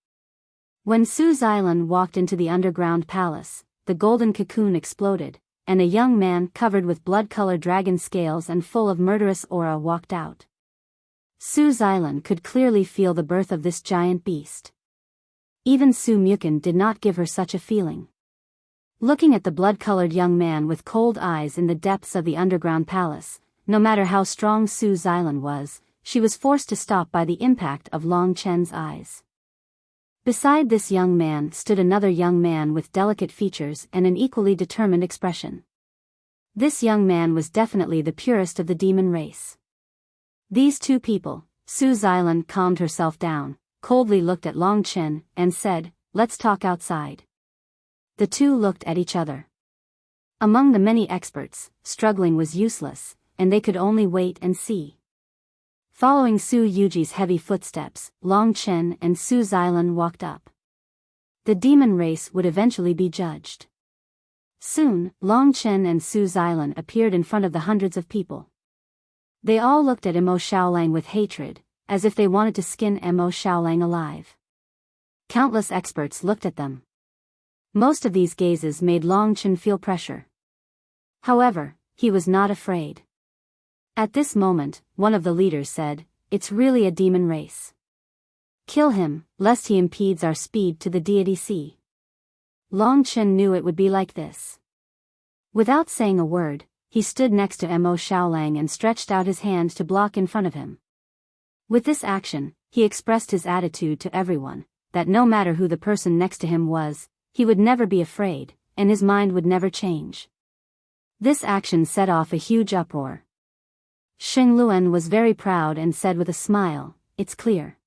When Su Xilan walked into the underground palace, the golden cocoon exploded, and a young man covered with blood-colored dragon scales and full of murderous aura walked out. Su Xilan could clearly feel the birth of this giant beast. Even Su Mukin did not give her such a feeling. Looking at the blood-colored young man with cold eyes in the depths of the underground palace, no matter how strong Su Xilan was, she was forced to stop by the impact of Long Chen's eyes. Beside this young man stood another young man with delicate features and an equally determined expression. This young man was definitely the purest of the demon race. These two people, Su Xilan calmed herself down, coldly looked at Long Chen, and said, "Let's talk outside." The two looked at each other. Among the many experts, struggling was useless, and they could only wait and see. Following Su Yuji's heavy footsteps, Long Chen and Su Xilan walked up. The demon race would eventually be judged. Soon, Long Chen and Su Xilan appeared in front of the hundreds of people. They all looked at Mo Shaolang with hatred, as if they wanted to skin Mo Shaolang alive. Countless experts looked at them. Most of these gazes made Long Chen feel pressure. However, he was not afraid. At this moment, one of the leaders said, "It's really a demon race. Kill him, lest he impedes our speed to the deity sea." Long Chen knew it would be like this. Without saying a word, he stood next to Mo Shaolang and stretched out his hand to block in front of him. With this action, he expressed his attitude to everyone, that no matter who the person next to him was, he would never be afraid, and his mind would never change. This action set off a huge uproar. Xing Luan was very proud and said with a smile, "It's clear.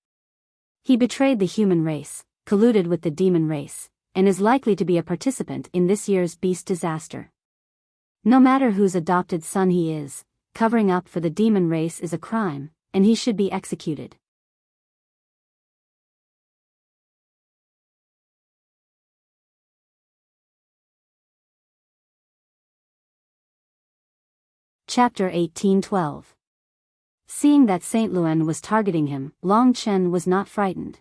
He betrayed the human race, colluded with the demon race, and is likely to be a participant in this year's beast disaster." No matter whose adopted son he is, covering up for the demon race is a crime, and he should be executed. Chapter 18:12. Seeing that Saint Luan was targeting him, Long Chen was not frightened.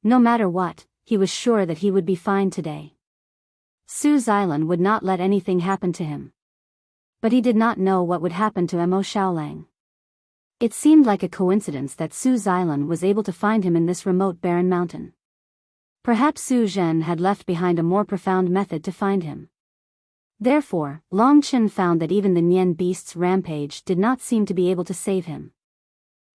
No matter what, he was sure that he would be fine today. Su Xilan would not let anything happen to him. But he did not know what would happen to Mo Xiaolang. It seemed like a coincidence that Su Xilan was able to find him in this remote barren mountain. Perhaps Su Zhen had left behind a more profound method to find him. Therefore, Long Chen found that even the Nian beast's rampage did not seem to be able to save him.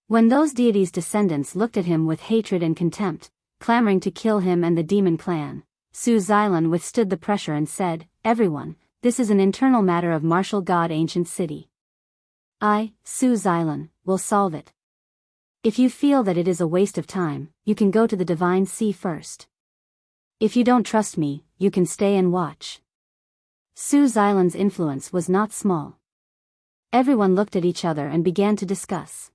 When those deities' descendants looked at him with hatred and contempt, clamoring to kill him and the demon clan, Su Xilan withstood the pressure and said, "Everyone, this is an internal matter of martial god ancient city. I, Su Xilan, will solve it. If you feel that it is a waste of time, you can go to the divine sea first. If you don't trust me, you can stay and watch." Su Xilan's influence was not small. Everyone looked at each other and began to discuss.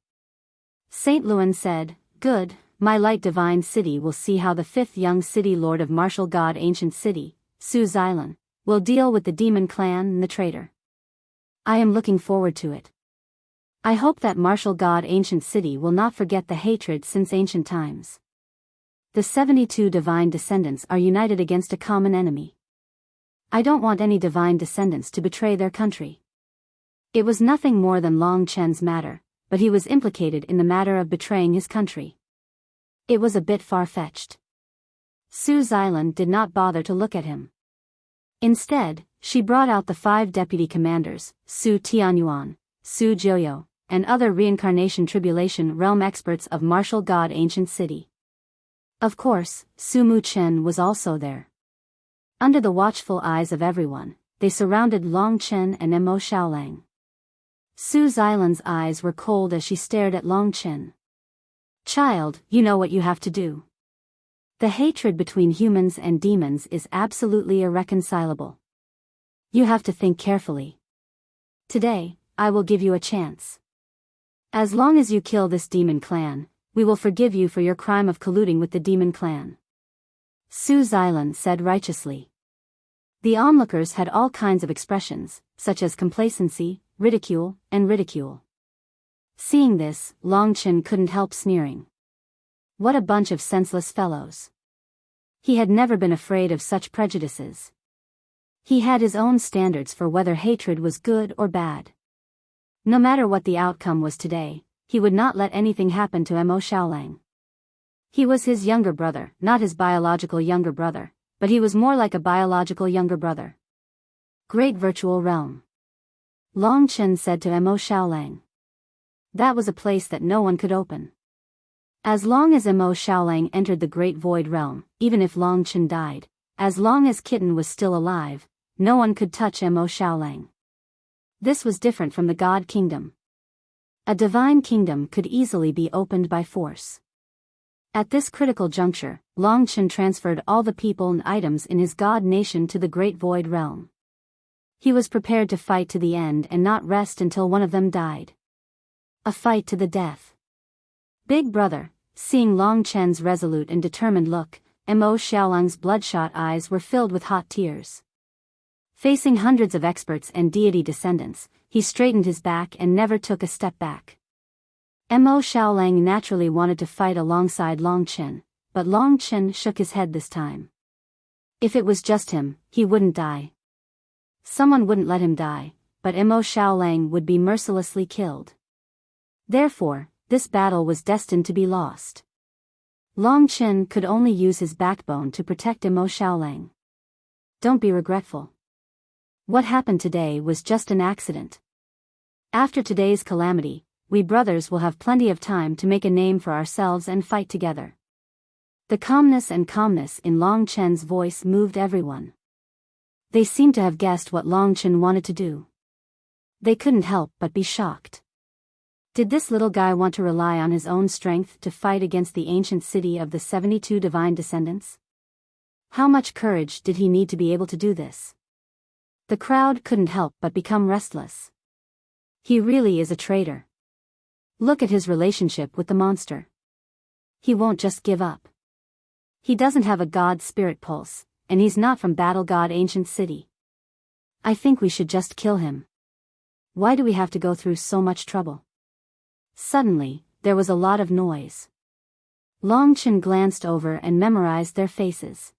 Saint Luan said, "Good, my light divine city will see how the fifth young city lord of martial god ancient city, Su Xilan, will deal with the demon clan and the traitor. I am looking forward to it. I hope that martial god ancient city will not forget the hatred since ancient times. The 72 divine descendants are united against a common enemy. I don't want any divine descendants to betray their country." It was nothing more than Long Chen's matter, but he was implicated in the matter of betraying his country. It was a bit far-fetched. Su Xilan did not bother to look at him. Instead, she brought out the 5 deputy commanders, Su Tianyuan, Su Jiuyo, and other reincarnation tribulation realm experts of martial god ancient city. Of course, Su Muchen was also there. Under the watchful eyes of everyone, they surrounded Long Chen and Mo Xiaolang. Su Xilan's eyes were cold as she stared at Long Chen. "Child, you know what you have to do. The hatred between humans and demons is absolutely irreconcilable. You have to think carefully. Today, I will give you a chance. As long as you kill this demon clan, we will forgive you for your crime of colluding with the demon clan." Su Xilan said righteously. The onlookers had all kinds of expressions, such as complacency, ridicule, and ridicule. Seeing this, Long Chen couldn't help sneering. What a bunch of senseless fellows. He had never been afraid of such prejudices. He had his own standards for whether hatred was good or bad. No matter what the outcome was today, he would not let anything happen to Mo Xiaolang. He was his younger brother, not his biological younger brother, but he was more like a biological younger brother. Great virtual realm. Long Chen said to Mo Xiaolang. That was a place that no one could open. As long as Mo Xiaolang entered the great void realm, even if Long Chen died, as long as Kitten was still alive, no one could touch Mo Xiaolang. This was different from the God Kingdom. A divine kingdom could easily be opened by force. At this critical juncture, Long Chen transferred all the people and items in his god nation to the Great Void Realm. He was prepared to fight to the end and not rest until one of them died. A fight to the death. Big Brother, seeing Long Chen's resolute and determined look, Mo Xiaolang's bloodshot eyes were filled with hot tears. Facing hundreds of experts and deity descendants, he straightened his back and never took a step back. Mo Xiaolang naturally wanted to fight alongside Long Chen, but Long Chen shook his head this time. If it was just him, he wouldn't die. Someone wouldn't let him die, but Mo Xiaolang would be mercilessly killed. Therefore, this battle was destined to be lost. Long Chen could only use his backbone to protect Mo Xiaolang. Don't be regretful. What happened today was just an accident. After today's calamity, we brothers will have plenty of time to make a name for ourselves and fight together. The calmness in Long Chen's voice moved everyone. They seemed to have guessed what Long Chen wanted to do. They couldn't help but be shocked. Did this little guy want to rely on his own strength to fight against the ancient city of the 72 divine descendants? How much courage did he need to be able to do this? The crowd couldn't help but become restless. He really is a traitor. Look at his relationship with the monster. He won't just give up. He doesn't have a god spirit pulse, and he's not from Battle God Ancient City. I think we should just kill him. Why do we have to go through so much trouble? Suddenly, there was a lot of noise. Long Chen glanced over and memorized their faces.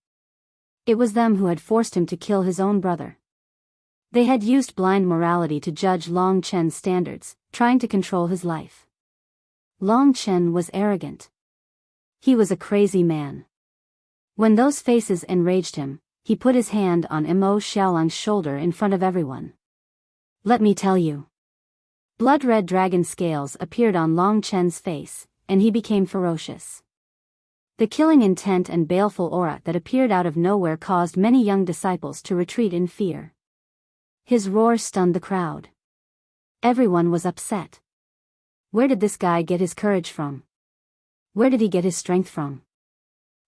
It was them who had forced him to kill his own brother. They had used blind morality to judge Long Chen's standards, trying to control his life. Long Chen was arrogant. He was a crazy man. When those faces enraged him, he put his hand on Mo Xiaolang's shoulder in front of everyone. Let me tell you. Blood-red dragon scales appeared on Long Chen's face, and he became ferocious. The killing intent and baleful aura that appeared out of nowhere caused many young disciples to retreat in fear. His roar stunned the crowd. Everyone was upset. Where did this guy get his courage from? Where did he get his strength from?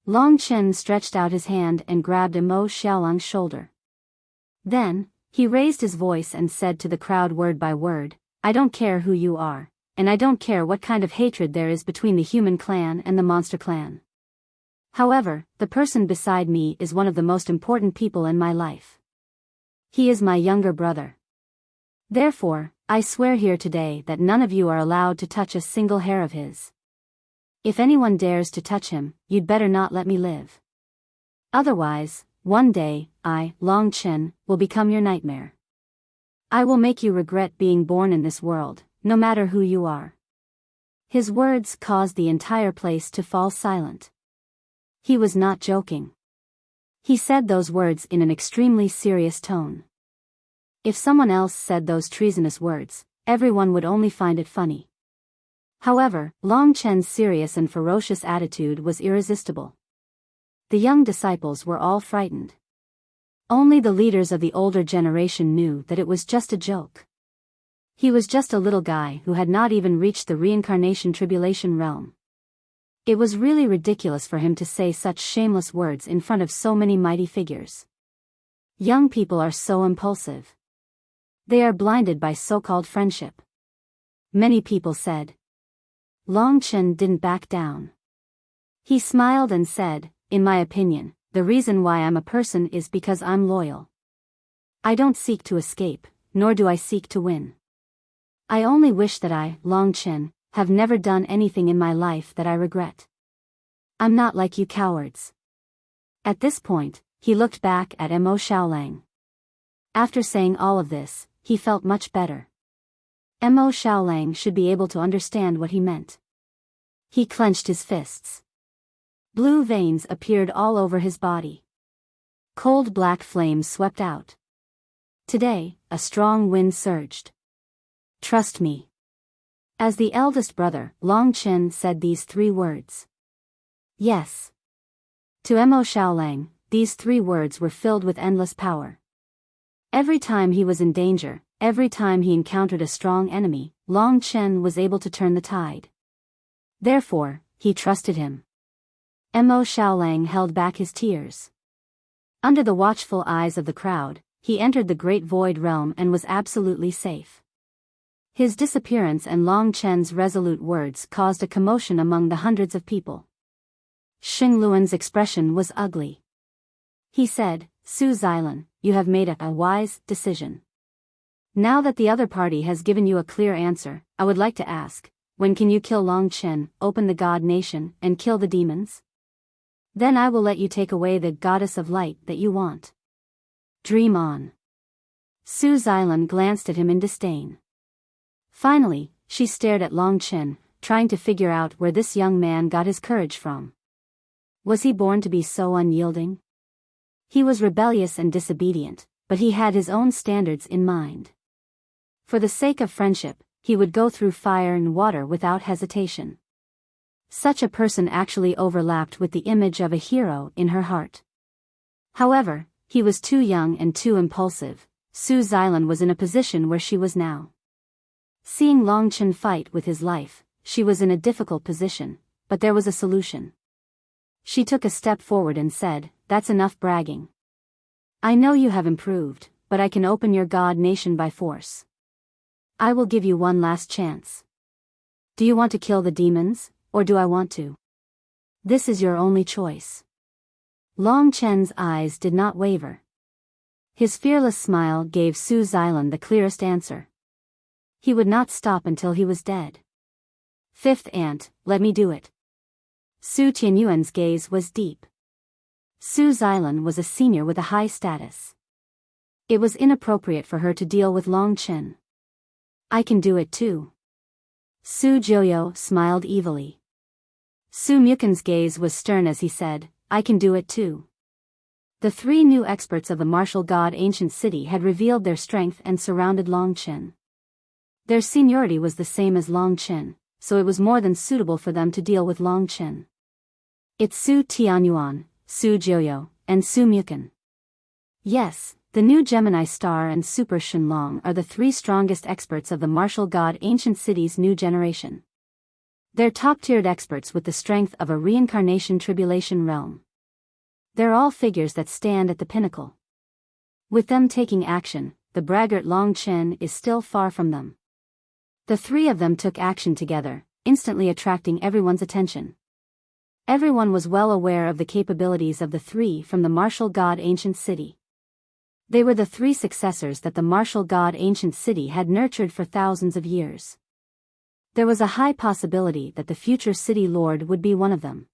Long Chen stretched out his hand and grabbed Mo Xiaolang's shoulder. Then, he raised his voice and said to the crowd word by word, I don't care who you are, and I don't care what kind of hatred there is between the human clan and the monster clan. However, the person beside me is one of the most important people in my life. He is my younger brother. Therefore, I swear here today that none of you are allowed to touch a single hair of his. If anyone dares to touch him, you'd better not let me live. Otherwise, one day, I, Long Chen, will become your nightmare. I will make you regret being born in this world, no matter who you are. His words caused the entire place to fall silent. He was not joking. He said those words in an extremely serious tone. If someone else said those treasonous words, everyone would only find it funny. However, Long Chen's serious and ferocious attitude was irresistible. The young disciples were all frightened. Only the leaders of the older generation knew that it was just a joke. He was just a little guy who had not even reached the reincarnation tribulation realm. It was really ridiculous for him to say such shameless words in front of so many mighty figures. Young people are so impulsive. They are blinded by so-called friendship. Many people said. Long Chen didn't back down. He smiled and said, in my opinion, the reason why I'm a person is because I'm loyal. I don't seek to escape, nor do I seek to win. I only wish that I, Long Chen, have never done anything in my life that I regret. I'm not like you cowards. At this point, he looked back at Mo Xiaolang. After saying all of this, he felt much better. Mo Xiaolang should be able to understand what he meant. He clenched his fists. Blue veins appeared all over his body. Cold black flames swept out. Today, a strong wind surged. Trust me. As the eldest brother, Long Chen said these 3 words. Yes. To Mo Xiaolang, these 3 words were filled with endless power. Every time he was in danger, every time he encountered a strong enemy, Long Chen was able to turn the tide. Therefore, he trusted him. Mo Xiaolang held back his tears. Under the watchful eyes of the crowd, he entered the Great Void Realm and was absolutely safe. His disappearance and Long Chen's resolute words caused a commotion among the hundreds of people. Xing Luan's expression was ugly. He said, Su Xilan, you have made a wise decision. Now that the other party has given you a clear answer, I would like to ask, when can you kill Long Chen, open the God Nation, and kill the demons? Then I will let you take away the goddess of light that you want. Dream on. Su Xilan glanced at him in disdain. Finally, she stared at Long Chen, trying to figure out where this young man got his courage from. Was he born to be so unyielding? He was rebellious and disobedient, but he had his own standards in mind. For the sake of friendship, he would go through fire and water without hesitation. Such a person actually overlapped with the image of a hero in her heart. However, he was too young and too impulsive. Su Xilan was in a position where she was now. Seeing Long Chen fight with his life, she was in a difficult position, but there was a solution. She took a step forward and said, That's enough bragging. I know you have improved, but I can open your god nation by force. I will give you one last chance. Do you want to kill the demons, or do I want to? This is your only choice. Long Chen's eyes did not waver. His fearless smile gave Su Xilan the clearest answer. He would not stop until he was dead. Fifth aunt, let me do it. Su Tianyuan's gaze was deep. Su Xilan was a senior with a high status. It was inappropriate for her to deal with Long Chen. I can do it too. Su Jiuyo smiled evilly. Su Mukin's gaze was stern as he said, I can do it too. The three new experts of the martial god ancient city had revealed their strength and surrounded Long Chen. Their seniority was the same as Long Chen, so it was more than suitable for them to deal with Long Chen. It's Su Tianyuan, Su Jiuyo, and Su Mukin. Yes, the new Gemini Star and Super Shenlong are the three strongest experts of the martial god ancient city's new generation. They're top-tiered experts with the strength of a reincarnation tribulation realm. They're all figures that stand at the pinnacle. With them taking action, the braggart Long Chen is still far from them. The three of them took action together, instantly attracting everyone's attention. Everyone was well aware of the capabilities of the three from the martial god ancient city. They were the three successors that the martial god ancient city had nurtured for thousands of years. There was a high possibility that the future city lord would be one of them.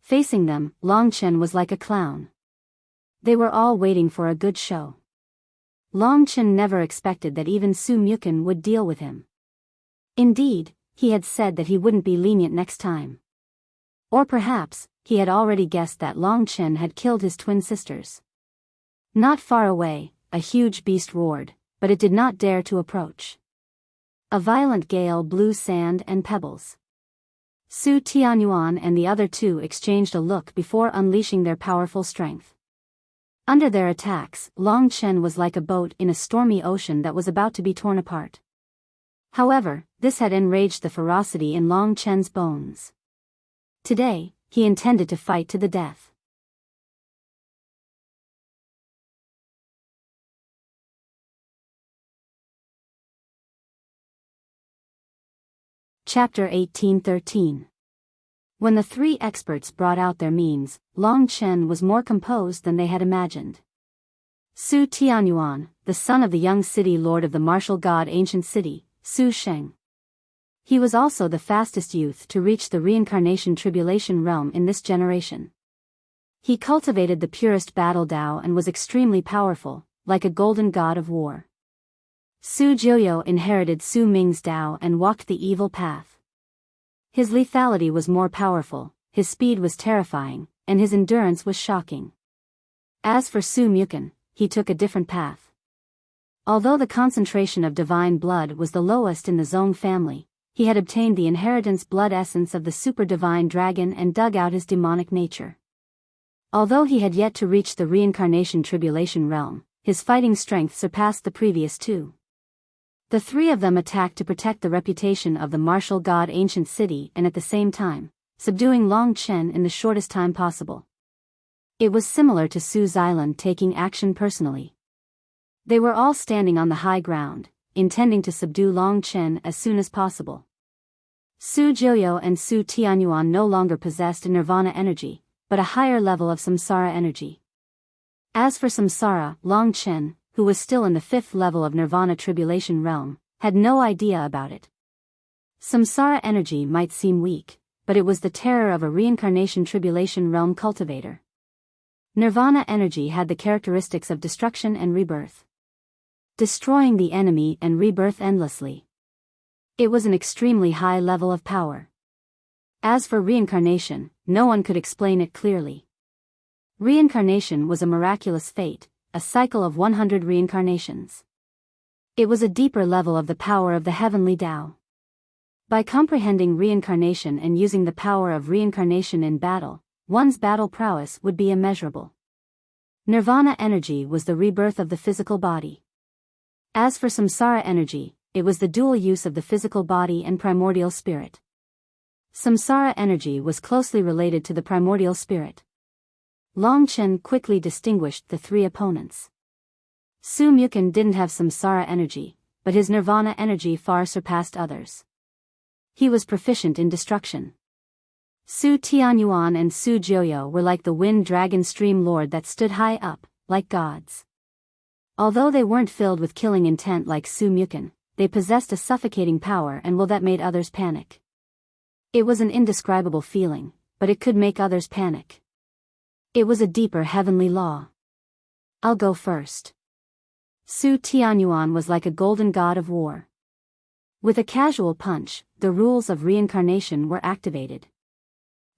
Facing them, Long Chen was like a clown. They were all waiting for a good show. Long Chen never expected that even Su Mukin would deal with him. Indeed, he had said that he wouldn't be lenient next time. Or perhaps, he had already guessed that Long Chen had killed his twin sisters. Not far away, a huge beast roared, but it did not dare to approach. A violent gale blew sand and pebbles. Su Tianyuan and the other two exchanged a look before unleashing their powerful strength. Under their attacks, Long Chen was like a boat in a stormy ocean that was about to be torn apart. However, this had enraged the ferocity in Long Chen's bones. Today, he intended to fight to the death. Chapter 1813. When the three experts brought out their means, Long Chen was more composed than they had imagined. Su Tianyuan, the son of the young city lord of the martial god ancient city, Su Sheng. He was also the fastest youth to reach the reincarnation tribulation realm in this generation. He cultivated the purest battle Dao and was extremely powerful, like a golden god of war. Su Jiuyo inherited Su Ming's Dao and walked the evil path. His lethality was more powerful, his speed was terrifying, and his endurance was shocking. As for Su Mukin, he took a different path. Although the concentration of divine blood was the lowest in the Zong family, he had obtained the inheritance blood essence of the super divine dragon and dug out his demonic nature. Although he had yet to reach the reincarnation tribulation realm, his fighting strength surpassed the previous two. The three of them attacked to protect the reputation of the martial god ancient city and at the same time, subduing Long Chen in the shortest time possible. It was similar to Su Xilan taking action personally. They were all standing on the high ground, intending to subdue Long Chen as soon as possible. Su Jiuyo and Su Tianyuan no longer possessed a nirvana energy, but a higher level of samsara energy. As for samsara, Long Chen, who was still in the fifth level of nirvana tribulation realm, had no idea about it. Samsara energy might seem weak, but it was the terror of a reincarnation tribulation realm cultivator. Nirvana energy had the characteristics of destruction and rebirth. Destroying the enemy and rebirth endlessly. It was an extremely high level of power. As for reincarnation, no one could explain it clearly. Reincarnation was a miraculous fate, a cycle of 100 reincarnations. It was a deeper level of the power of the heavenly Tao. By comprehending reincarnation and using the power of reincarnation in battle, one's battle prowess would be immeasurable. Nirvana energy was the rebirth of the physical body. As for samsara energy, it was the dual use of the physical body and primordial spirit. Samsara energy was closely related to the primordial spirit. Long Chen quickly distinguished the three opponents. Su Mukun didn't have samsara energy, but his nirvana energy far surpassed others. He was proficient in destruction. Su Tianyuan and Su Jiuyo were like the wind dragon stream lord that stood high up, like gods. Although they weren't filled with killing intent like Su Mukun, they possessed a suffocating power and will that made others panic. It was an indescribable feeling, but it could make others panic. It was a deeper heavenly law. I'll go first. Su Tianyuan was like a golden god of war. With a casual punch, the rules of reincarnation were activated.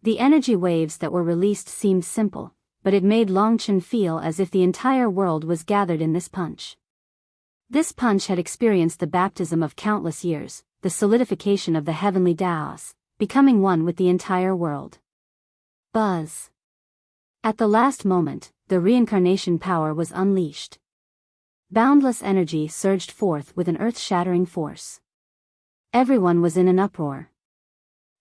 The energy waves that were released seemed simple, but it made Longchen feel as if the entire world was gathered in this punch. This punch had experienced the baptism of countless years, the solidification of the heavenly Taos, becoming one with the entire world. Buzz. At the last moment, the reincarnation power was unleashed. Boundless energy surged forth with an earth-shattering force. Everyone was in an uproar.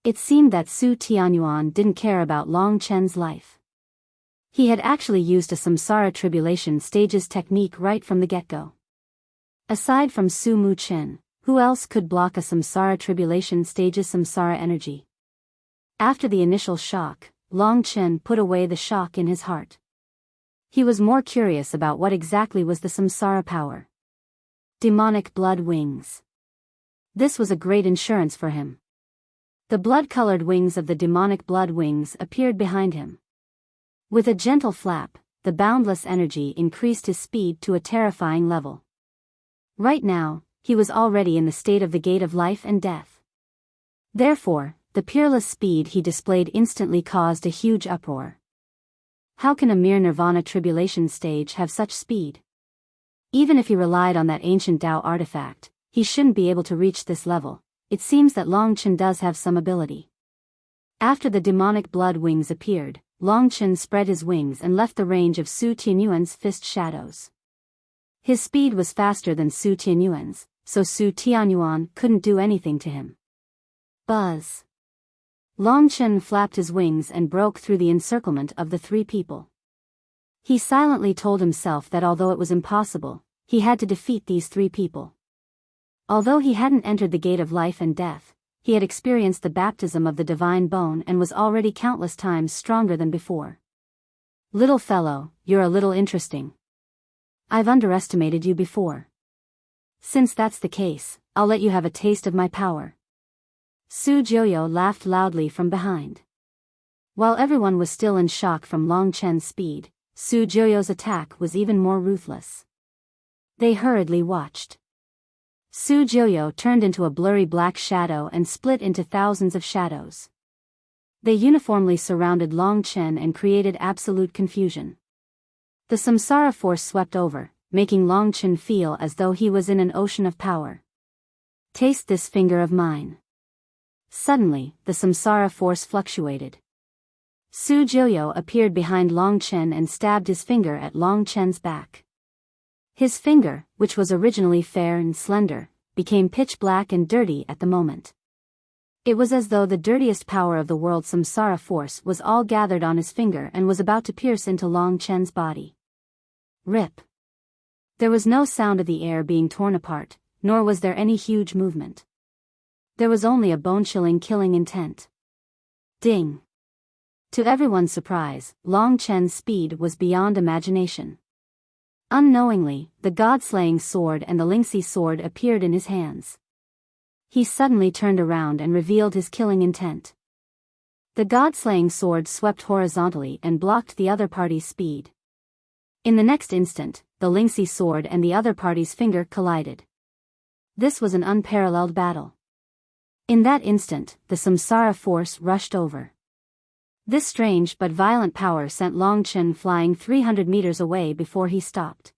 It seemed that Su Tianyuan didn't care about Long Chen's life. He had actually used a samsara tribulation stages technique right from the get-go. Aside from Su Mu Chen, who else could block a samsara tribulation stages samsara energy? After the initial shock, Long Chen put away the shock in his heart. He was more curious about what exactly was the samsara power. Demonic blood wings. This was a great insurance for him. The blood-colored wings of the demonic blood wings appeared behind him. With a gentle flap, the boundless energy increased his speed to a terrifying level. Right now, he was already in the state of the gate of life and death. Therefore, the peerless speed he displayed instantly caused a huge uproar. How can a mere nirvana tribulation stage have such speed? Even if he relied on that ancient Tao artifact, he shouldn't be able to reach this level. It seems that Long Chen does have some ability. After the demonic blood wings appeared, Long Chen spread his wings and left the range of Su Tianyuan's fist shadows. His speed was faster than Su Tianyuan's, so Su Tianyuan couldn't do anything to him. Buzz. Long Chen flapped his wings and broke through the encirclement of the three people. He silently told himself that although it was impossible, he had to defeat these three people. Although he hadn't entered the gate of life and death, he had experienced the baptism of the divine bone and was already countless times stronger than before. Little fellow, you're a little interesting. I've underestimated you before. Since that's the case, I'll let you have a taste of my power. Su Jiuyo laughed loudly from behind. While everyone was still in shock from Long Chen's speed, Su Jiuyo's attack was even more ruthless. They hurriedly watched. Su Jiuyo turned into a blurry black shadow and split into thousands of shadows. They uniformly surrounded Long Chen and created absolute confusion. The samsara force swept over, making Long Chen feel as though he was in an ocean of power. Taste this finger of mine. Suddenly, the samsara force fluctuated. Su Jiuyo appeared behind Long Chen and stabbed his finger at Long Chen's back. His finger, which was originally fair and slender, became pitch black and dirty at the moment. It was as though the dirtiest power of the world's samsara force was all gathered on his finger and was about to pierce into Long Chen's body. Rip. There was no sound of the air being torn apart, nor was there any huge movement. There was only a bone-chilling killing intent. Ding. To everyone's surprise, Long Chen's speed was beyond imagination. Unknowingly, the god-slaying sword and the Lingxi sword appeared in his hands. He suddenly turned around and revealed his killing intent. The god-slaying sword swept horizontally and blocked the other party's speed. In the next instant, the Lingxi sword and the other party's finger collided. This was an unparalleled battle. In that instant, the samsara force rushed over. This strange but violent power sent Long Chen flying 300 meters away before he stopped.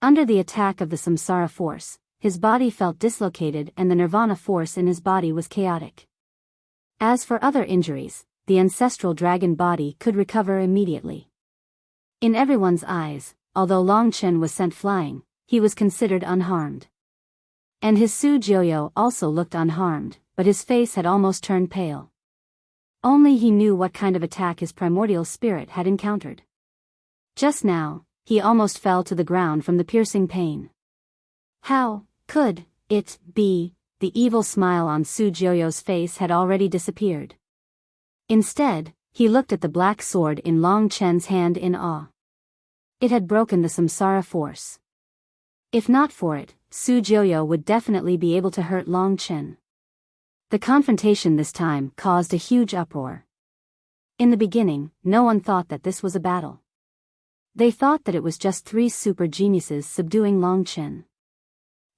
Under the attack of the samsara force, his body felt dislocated and the nirvana force in his body was chaotic. As for other injuries, the ancestral dragon body could recover immediately. In everyone's eyes, although Long Chen was sent flying, he was considered unharmed. And his Su Jiuyo also looked unharmed, but his face had almost turned pale. Only he knew what kind of attack his primordial spirit had encountered. Just now, he almost fell to the ground from the piercing pain. How could it be? The evil smile on Su Jiuyo's face had already disappeared. Instead, he looked at the black sword in Long Chen's hand in awe. It had broken the samsara force. If not for it, Su Jiuyo would definitely be able to hurt Long Chen. The confrontation this time caused a huge uproar. In the beginning, no one thought that this was a battle. They thought that it was just three super geniuses subduing Long Chen.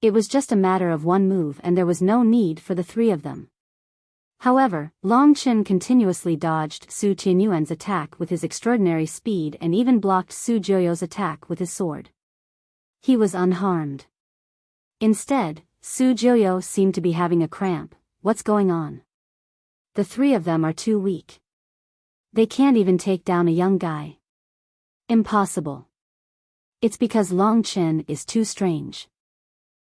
It was just a matter of one move and there was no need for the three of them. However, Long Chen continuously dodged Su Tianyuan's attack with his extraordinary speed and even blocked Su Jiuyo's attack with his sword. He was unharmed. Instead, Su Jiuyo seemed to be having a cramp. What's going on? The three of them are too weak. They can't even take down a young guy. Impossible. It's because Long Chen is too strange.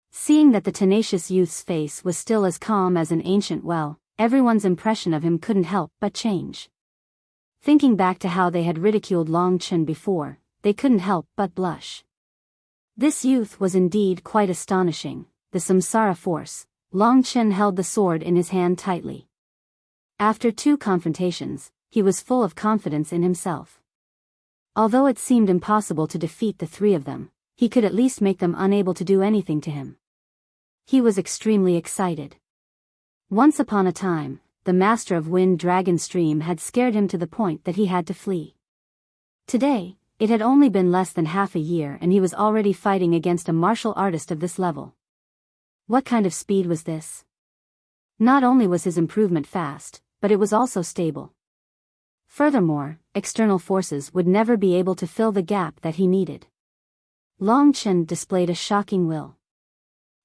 Seeing that the tenacious youth's face was still as calm as an ancient well, everyone's impression of him couldn't help but change. Thinking back to how they had ridiculed Long Chen before, they couldn't help but blush. This youth was indeed quite astonishing. The samsara force. Long Chen held the sword in his hand tightly. After two confrontations, he was full of confidence in himself. Although it seemed impossible to defeat the three of them, he could at least make them unable to do anything to him. He was extremely excited. Once upon a time, the master of Wind Dragon Stream had scared him to the point that he had to flee. Today, it had only been less than half a year and he was already fighting against a martial artist of this level. What kind of speed was this? Not only was his improvement fast, but it was also stable. Furthermore, external forces would never be able to fill the gap that he needed. Long Chen displayed a shocking will.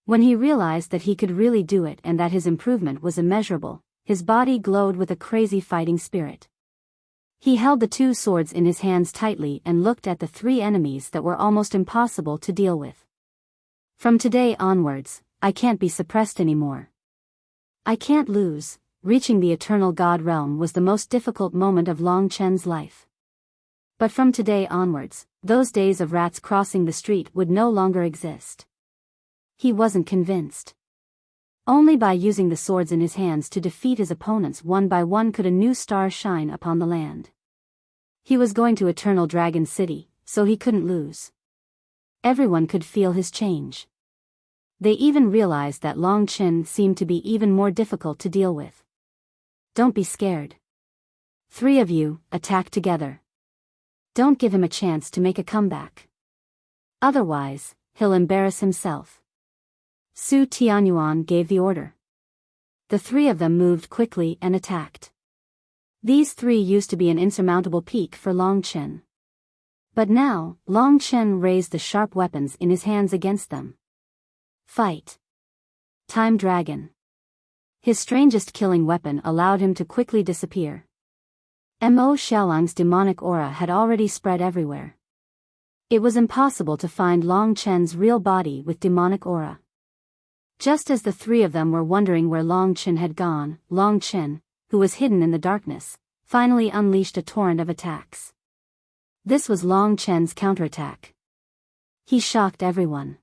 When he realized that he could really do it and that his improvement was immeasurable, his body glowed with a crazy fighting spirit. He held the two swords in his hands tightly and looked at the three enemies that were almost impossible to deal with. From today onwards, I can't be suppressed anymore. I can't lose. Reaching the Eternal God Realm was the most difficult moment of Long Chen's life. But from today onwards, those days of rats crossing the street would no longer exist. He wasn't convinced. Only by using the swords in his hands to defeat his opponents one by one could a new star shine upon the land. He was going to Eternal Dragon City, so he couldn't lose. Everyone could feel his change. They even realized that Long Chen seemed to be even more difficult to deal with. Don't be scared. Three of you, attack together. Don't give him a chance to make a comeback. Otherwise, he'll embarrass himself. Su Tianyuan gave the order. The three of them moved quickly and attacked. These three used to be an insurmountable peak for Long Chen. But now, Long Chen raised the sharp weapons in his hands against them. Fight. Time Dragon. His strangest killing weapon allowed him to quickly disappear. Mo Xiaolang's demonic aura had already spread everywhere. It was impossible to find Long Chen's real body with demonic aura. Just as the three of them were wondering where Long Chen had gone, Long Chen, who was hidden in the darkness, finally unleashed a torrent of attacks. This was Long Chen's counterattack. He shocked everyone.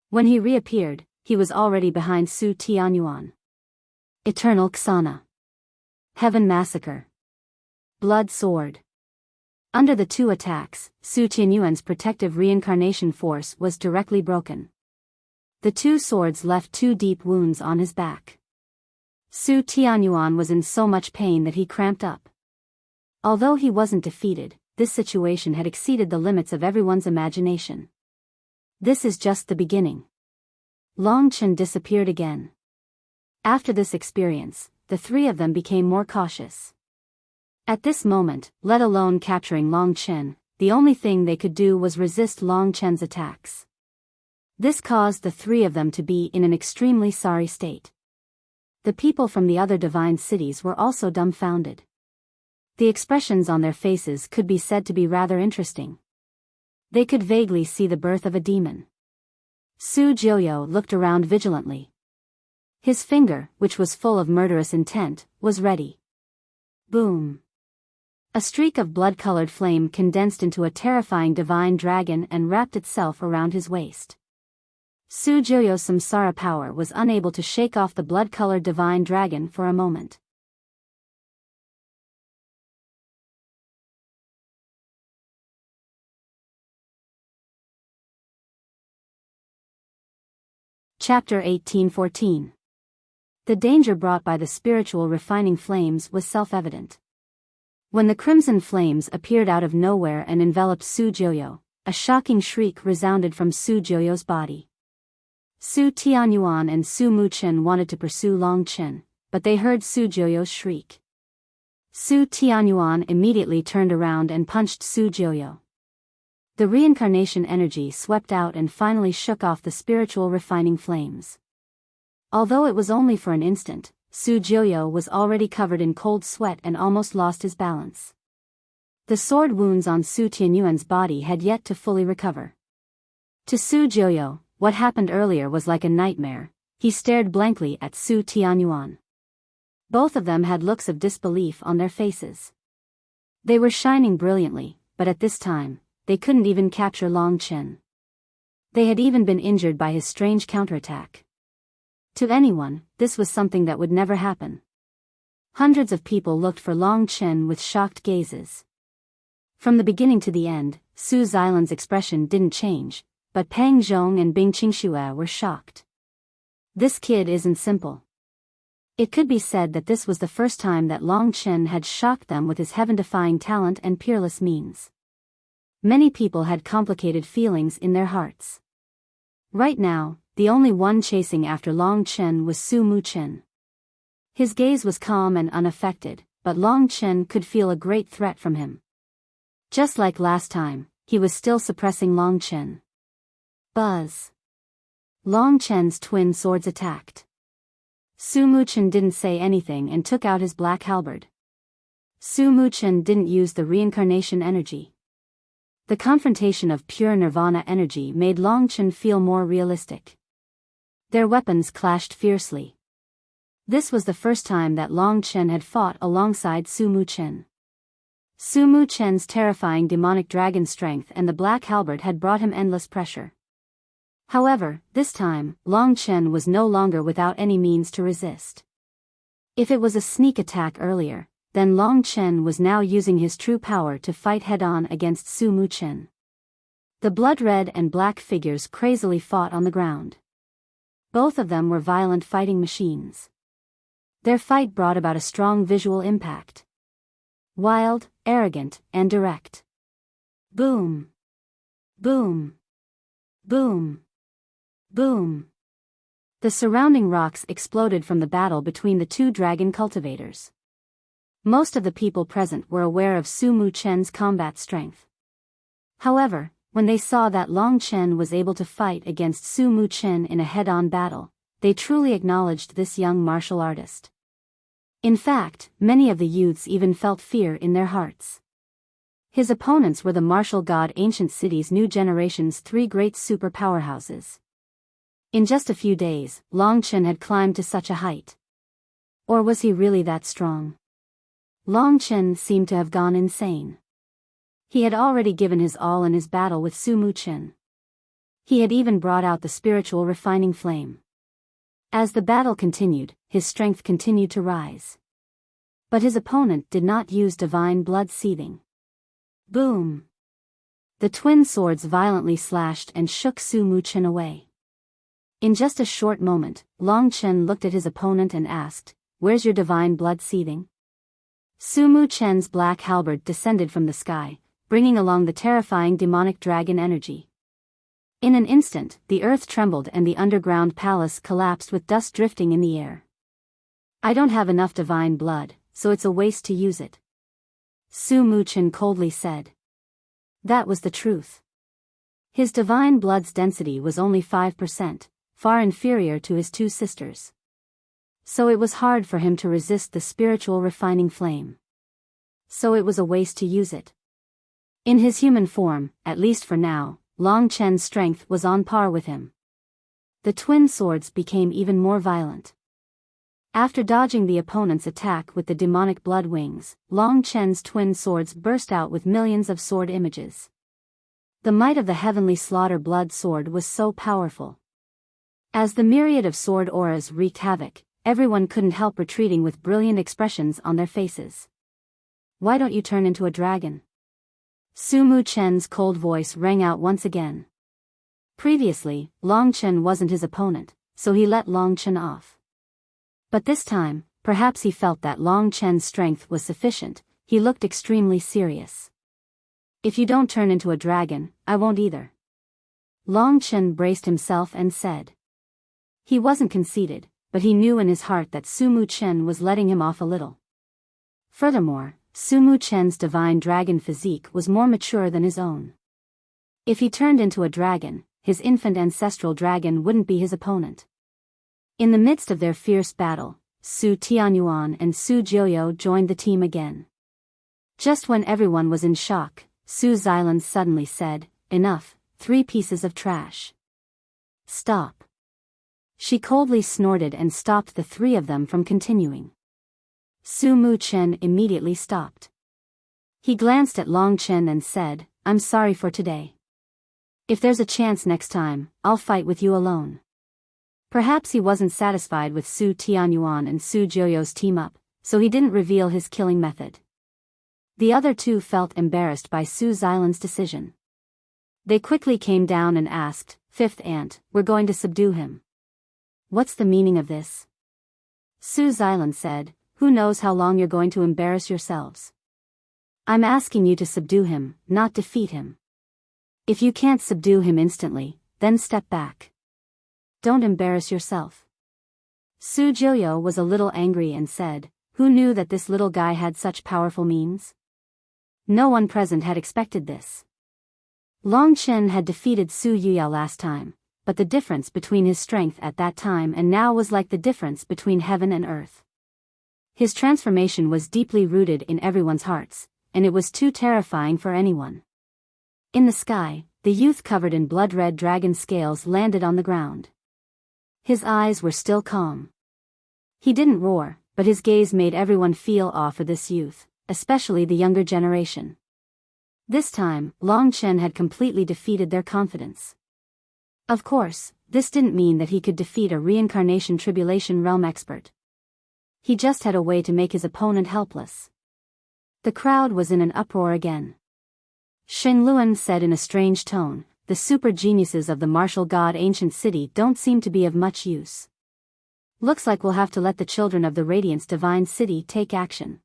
When he reappeared, he was already behind Su Tianyuan. Eternal Xana. Heaven Massacre. Blood Sword. Under the two attacks, Su Tianyuan's protective reincarnation force was directly broken. The two swords left two deep wounds on his back. Su Tianyuan was in so much pain that he cramped up. Although he wasn't defeated, this situation had exceeded the limits of everyone's imagination. This is just the beginning. Long Chen disappeared again. After this experience, the three of them became more cautious. At this moment, let alone capturing Long Chen, the only thing they could do was resist Long Chen's attacks. This caused the three of them to be in an extremely sorry state. The people from the other divine cities were also dumbfounded. The expressions on their faces could be said to be rather interesting. They could vaguely see the birth of a demon. Su Jiuyo looked around vigilantly. His finger, which was full of murderous intent, was ready. Boom. A streak of blood-colored flame condensed into a terrifying divine dragon and wrapped itself around his waist. Su Jiuyo's samsara power was unable to shake off the blood-colored divine dragon for a moment. Chapter 1814. The danger brought by the spiritual refining flames was self-evident. When the crimson flames appeared out of nowhere and enveloped Su Jiuyo, a shocking shriek resounded from Su Jiuyo's body. Su Tianyuan and Su Muchen wanted to pursue Long Chen, but they heard Su Jiuyo's shriek. Su Tianyuan immediately turned around and punched Su Jiuyo. The reincarnation energy swept out and finally shook off the spiritual refining flames. Although it was only for an instant, Su Jiuyo was already covered in cold sweat and almost lost his balance. The sword wounds on Su Tianyuan's body had yet to fully recover. To Su Jiuyo, what happened earlier was like a nightmare. He stared blankly at Su Tianyuan. Both of them had looks of disbelief on their faces. They were shining brilliantly, but at this time, they couldn't even capture Long Chen. They had even been injured by his strange counterattack. To anyone, this was something that would never happen. Hundreds of people looked for Long Chen with shocked gazes. From the beginning to the end, Su Xilan's expression didn't change, but Pang Zhong and Bing Qingxue were shocked. This kid isn't simple. It could be said that this was the first time that Long Chen had shocked them with his heaven-defying talent and peerless means. Many people had complicated feelings in their hearts. Right now, the only one chasing after Long Chen was Su Muchen. His gaze was calm and unaffected, but Long Chen could feel a great threat from him. Just like last time, he was still suppressing Long Chen. Buzz. Long Chen's twin swords attacked. Su Muchen didn't say anything and took out his black halberd. Su Muchen didn't use the reincarnation energy. The confrontation of pure nirvana energy made Long Chen feel more realistic. Their weapons clashed fiercely. This was the first time that Long Chen had fought alongside Su Muchen. Su Muchen's terrifying demonic dragon strength and the black halberd had brought him endless pressure. However, this time, Long Chen was no longer without any means to resist. If it was a sneak attack earlier, then Long Chen was now using his true power to fight head-on against Su Muchen. The blood-red and black figures crazily fought on the ground. Both of them were violent fighting machines. Their fight brought about a strong visual impact. Wild, arrogant, and direct. Boom. Boom. Boom. Boom. The surrounding rocks exploded from the battle between the two dragon cultivators. Most of the people present were aware of Su Muchen's combat strength. However, when they saw that Long Chen was able to fight against Su Muchen in a head-on battle, they truly acknowledged this young martial artist. In fact, many of the youths even felt fear in their hearts. His opponents were the martial god Ancient City's new generation's three great super powerhouses. In just a few days, Long Chen had climbed to such a height. Or was he really that strong? Long Chen seemed to have gone insane. He had already given his all in his battle with Su Muchen. He had even brought out the spiritual refining flame. As the battle continued, his strength continued to rise. But his opponent did not use divine blood seething. Boom! The twin swords violently slashed and shook Su Muchen away. In just a short moment, Long Chen looked at his opponent and asked, "Where's your divine blood seething?" Su Muchen's black halberd descended from the sky, bringing along the terrifying demonic dragon energy. In an instant, the earth trembled and the underground palace collapsed with dust drifting in the air. "I don't have enough divine blood, so it's a waste to use it," Su Muchen coldly said. That was the truth. His divine blood's density was only 5%, far inferior to his two sisters. So it was hard for him to resist the spiritual refining flame. So it was a waste to use it. In his human form, at least for now, Long Chen's strength was on par with him. The twin swords became even more violent. After dodging the opponent's attack with the demonic blood wings, Long Chen's twin swords burst out with millions of sword images. The might of the heavenly slaughter blood sword was so powerful. As the myriad of sword auras wreaked havoc, everyone couldn't help retreating with brilliant expressions on their faces. "Why don't you turn into a dragon?" Su Mu Chen's cold voice rang out once again. Previously, Long Chen wasn't his opponent, so he let Long Chen off. But this time, perhaps he felt that Long Chen's strength was sufficient. He looked extremely serious. "If you don't turn into a dragon, I won't either." Long Chen braced himself and said. He wasn't conceited, but he knew in his heart that Su Mu Chen was letting him off a little. Furthermore, Su Mu Chen's divine dragon physique was more mature than his own. If he turned into a dragon, his infant ancestral dragon wouldn't be his opponent. In the midst of their fierce battle, Su Tianyuan and Su Jiuyou joined the team again. Just when everyone was in shock, Su Xilan suddenly said, "Enough, 3 pieces of trash. Stop." She coldly snorted and stopped the 3 of them from continuing. Su Mu Chen immediately stopped. He glanced at Long Chen and said, "I'm sorry for today. If there's a chance next time, I'll fight with you alone." Perhaps he wasn't satisfied with Su Tianyuan and Su Jiuyou's team-up, so he didn't reveal his killing method. The other 2 felt embarrassed by Su Xilan's decision. They quickly came down and asked, "Fifth Aunt, we're going to subdue him. What's the meaning of this?" Su Xilan said, "Who knows how long you're going to embarrass yourselves? I'm asking you to subdue him, not defeat him. If you can't subdue him instantly, then step back. Don't embarrass yourself." Su Jiuyou was a little angry and said, "Who knew that this little guy had such powerful means?" No one present had expected this. Long Chen had defeated Su Yuyao last time, but the difference between his strength at that time and now was like the difference between heaven and earth. His transformation was deeply rooted in everyone's hearts, and it was too terrifying for anyone. In the sky, the youth covered in blood-red dragon scales landed on the ground. His eyes were still calm. He didn't roar, but his gaze made everyone feel awe for this youth, especially the younger generation. This time, Long Chen had completely defeated their confidence. Of course, this didn't mean that he could defeat a reincarnation tribulation realm expert. He just had a way to make his opponent helpless. The crowd was in an uproar again. Shen Luan said in a strange tone, "The super geniuses of the martial god ancient city don't seem to be of much use. Looks like we'll have to let the children of the Radiance divine city take action.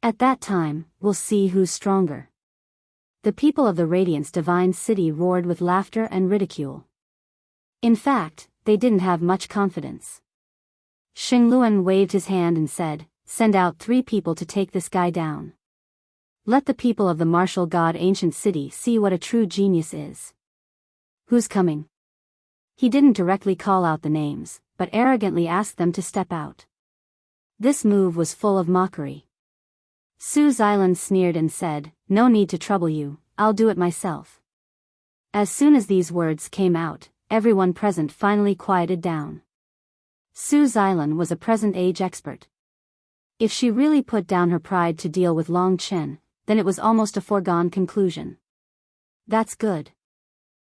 At that time, we'll see who's stronger." The people of the Radiance divine city roared with laughter and ridicule. In fact, they didn't have much confidence. Shen Luan waved his hand and said, "Send out 3 people to take this guy down. Let the people of the martial god ancient city see what a true genius is." "Who's coming?" He didn't directly call out the names, but arrogantly asked them to step out. This move was full of mockery. Su Xilan sneered and said, "No need to trouble you, I'll do it myself." As soon as these words came out, everyone present finally quieted down. Su Xilan was a present-age expert. If she really put down her pride to deal with Long Chen, then it was almost a foregone conclusion. That's good.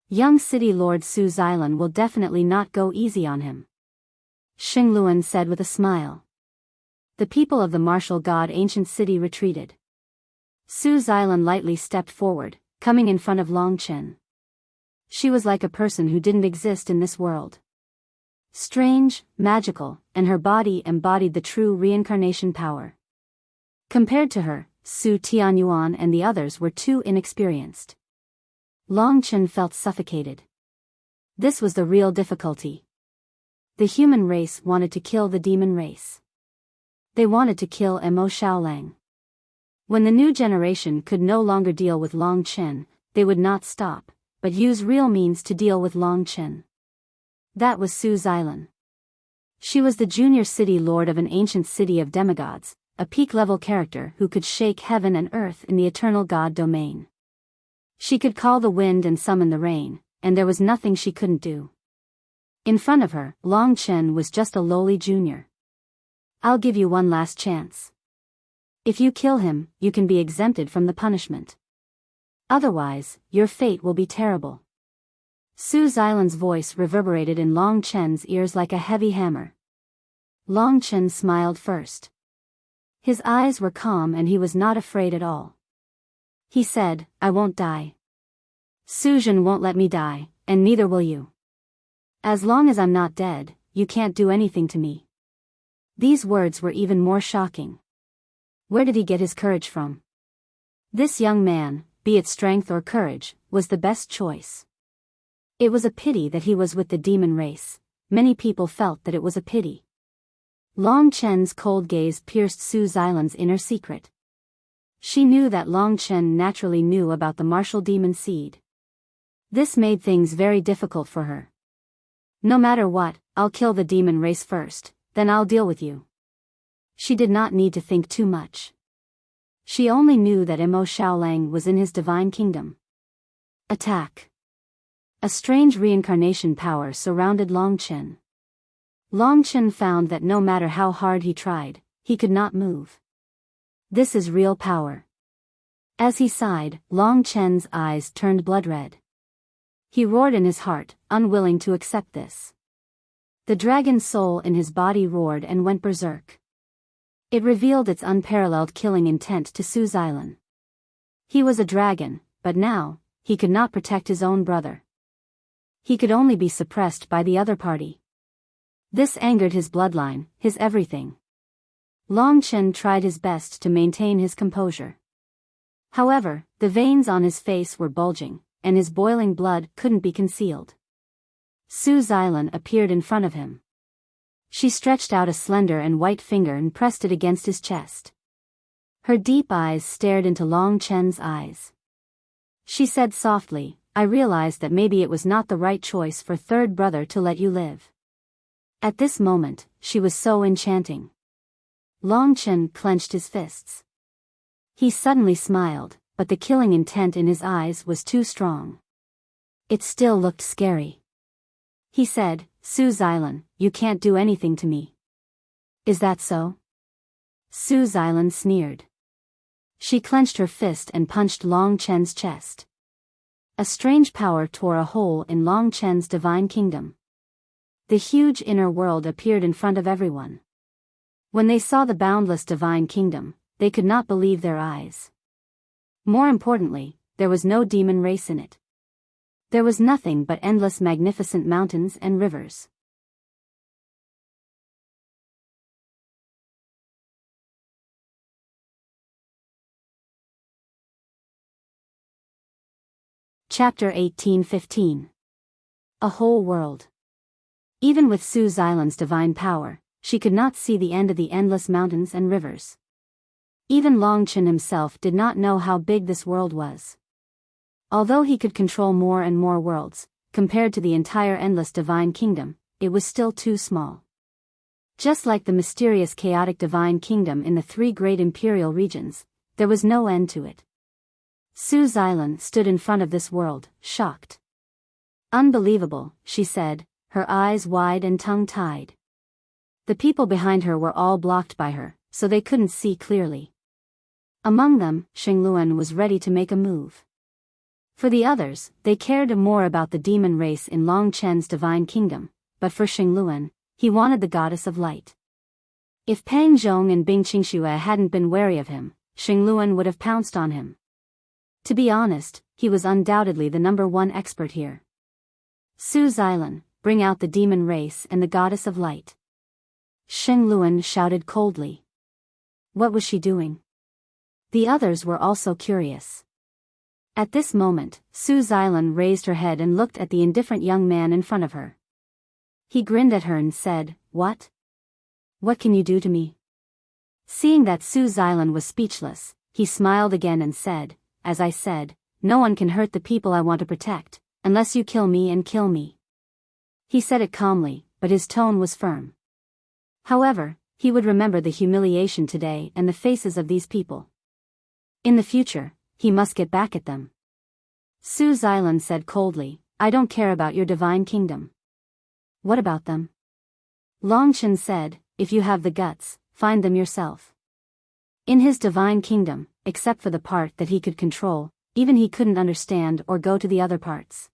Young City Lord Su Xilan will definitely not go easy on him, Shen Luan said with a smile. The people of the martial god ancient city retreated. Su Xilan lightly stepped forward, coming in front of Long Chen. She was like a person who didn't exist in this world. Strange, magical, and her body embodied the true reincarnation power. Compared to her, Su Tianyuan and the others were too inexperienced. Long Chen felt suffocated. This was the real difficulty. The human race wanted to kill the demon race. They wanted to kill Mo Shaolang. When the new generation could no longer deal with Long Chen, they would not stop, but use real means to deal with Long Chen. That was Su Xilan. She was the junior city lord of an ancient city of demigods, a peak-level character who could shake heaven and earth in the eternal god domain. She could call the wind and summon the rain, and there was nothing she couldn't do. In front of her, Long Chen was just a lowly junior. I'll give you one last chance. If you kill him, you can be exempted from the punishment. Otherwise, your fate will be terrible. Su Xilan's voice reverberated in Long Chen's ears like a heavy hammer. Long Chen smiled first. His eyes were calm and he was not afraid at all. He said, I won't die. Su Zhen won't let me die, and neither will you. As long as I'm not dead, you can't do anything to me. These words were even more shocking. Where did he get his courage from? This young man, be it strength or courage, was the best choice. It was a pity that he was with the demon race. Many people felt that it was a pity. Long Chen's cold gaze pierced Su Xilan's inner secret. She knew that Long Chen naturally knew about the martial demon seed. This made things very difficult for her. No matter what, I'll kill the demon race first, then I'll deal with you. She did not need to think too much. She only knew that Mo Xiaolang was in his divine kingdom. Attack. A strange reincarnation power surrounded Long Chen. Long Chen found that no matter how hard he tried, he could not move. This is real power. As he sighed, Long Chen's eyes turned blood red. He roared in his heart, unwilling to accept this. The dragon soul in his body roared and went berserk. It revealed its unparalleled killing intent to Su Xilan. He was a dragon, but now, he could not protect his own brother. He could only be suppressed by the other party. This angered his bloodline, his everything. Long Chen tried his best to maintain his composure. However, the veins on his face were bulging, and his boiling blood couldn't be concealed. Su Xilan appeared in front of him. She stretched out a slender and white finger and pressed it against his chest. Her deep eyes stared into Long Chen's eyes. She said softly, I realized that maybe it was not the right choice for third brother to let you live. At this moment, she was so enchanting. Long Chen clenched his fists. He suddenly smiled, but the killing intent in his eyes was too strong. It still looked scary. He said, Su Xilan, you can't do anything to me. Is that so? Su Xilan sneered. She clenched her fist and punched Long Chen's chest. A strange power tore a hole in Long Chen's divine kingdom. The huge inner world appeared in front of everyone. When they saw the boundless divine kingdom, they could not believe their eyes. More importantly, there was no demon race in it. There was nothing but endless magnificent mountains and rivers. Chapter 18:15. A whole world. Even with Su Xilan's divine power, she could not see the end of the endless mountains and rivers. Even Long Chen himself did not know how big this world was. Although he could control more and more worlds, compared to the entire endless divine kingdom, it was still too small. Just like the mysterious chaotic divine kingdom in the three great imperial regions, there was no end to it. Su Xilan stood in front of this world, shocked. Unbelievable, she said, her eyes wide and tongue-tied. The people behind her were all blocked by her, so they couldn't see clearly. Among them, Xingluan was ready to make a move. For the others, they cared more about the demon race in Long Chen's divine kingdom, but for Xingluan, he wanted the goddess of light. If Pang Zhong and Bing Qingxue hadn't been wary of him, Xingluan would have pounced on him. To be honest, he was undoubtedly the #1 expert here. Su Xilan, bring out the demon race and the goddess of light. Xingluan shouted coldly. What was she doing? The others were also curious. At this moment, Su Xilan raised her head and looked at the indifferent young man in front of her. He grinned at her and said, What? What can you do to me? Seeing that Su Xilan was speechless, he smiled again and said, As I said, no one can hurt the people I want to protect, unless you kill me and kill me. He said it calmly, but his tone was firm. However, he would remember the humiliation today and the faces of these people. In the future, he must get back at them. Su Xilan said coldly, I don't care about your divine kingdom. What about them? Long Chen said, If you have the guts, find them yourself. In his divine kingdom, except for the part that he could control, even he couldn't understand or go to the other parts.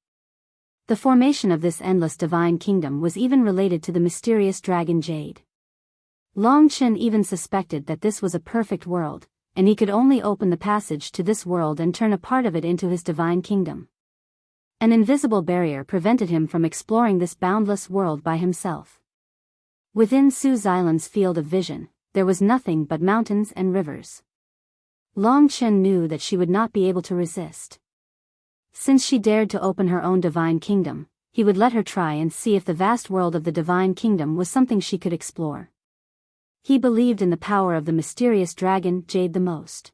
The formation of this endless divine kingdom was even related to the mysterious dragon Jade. Long Chen even suspected that this was a perfect world, and he could only open the passage to this world and turn a part of it into his divine kingdom. An invisible barrier prevented him from exploring this boundless world by himself. Within Su Xilan's field of vision, there was nothing but mountains and rivers. Long Chen knew that she would not be able to resist. Since she dared to open her own divine kingdom, he would let her try and see if the vast world of the divine kingdom was something she could explore. He believed in the power of the mysterious dragon Jade the most.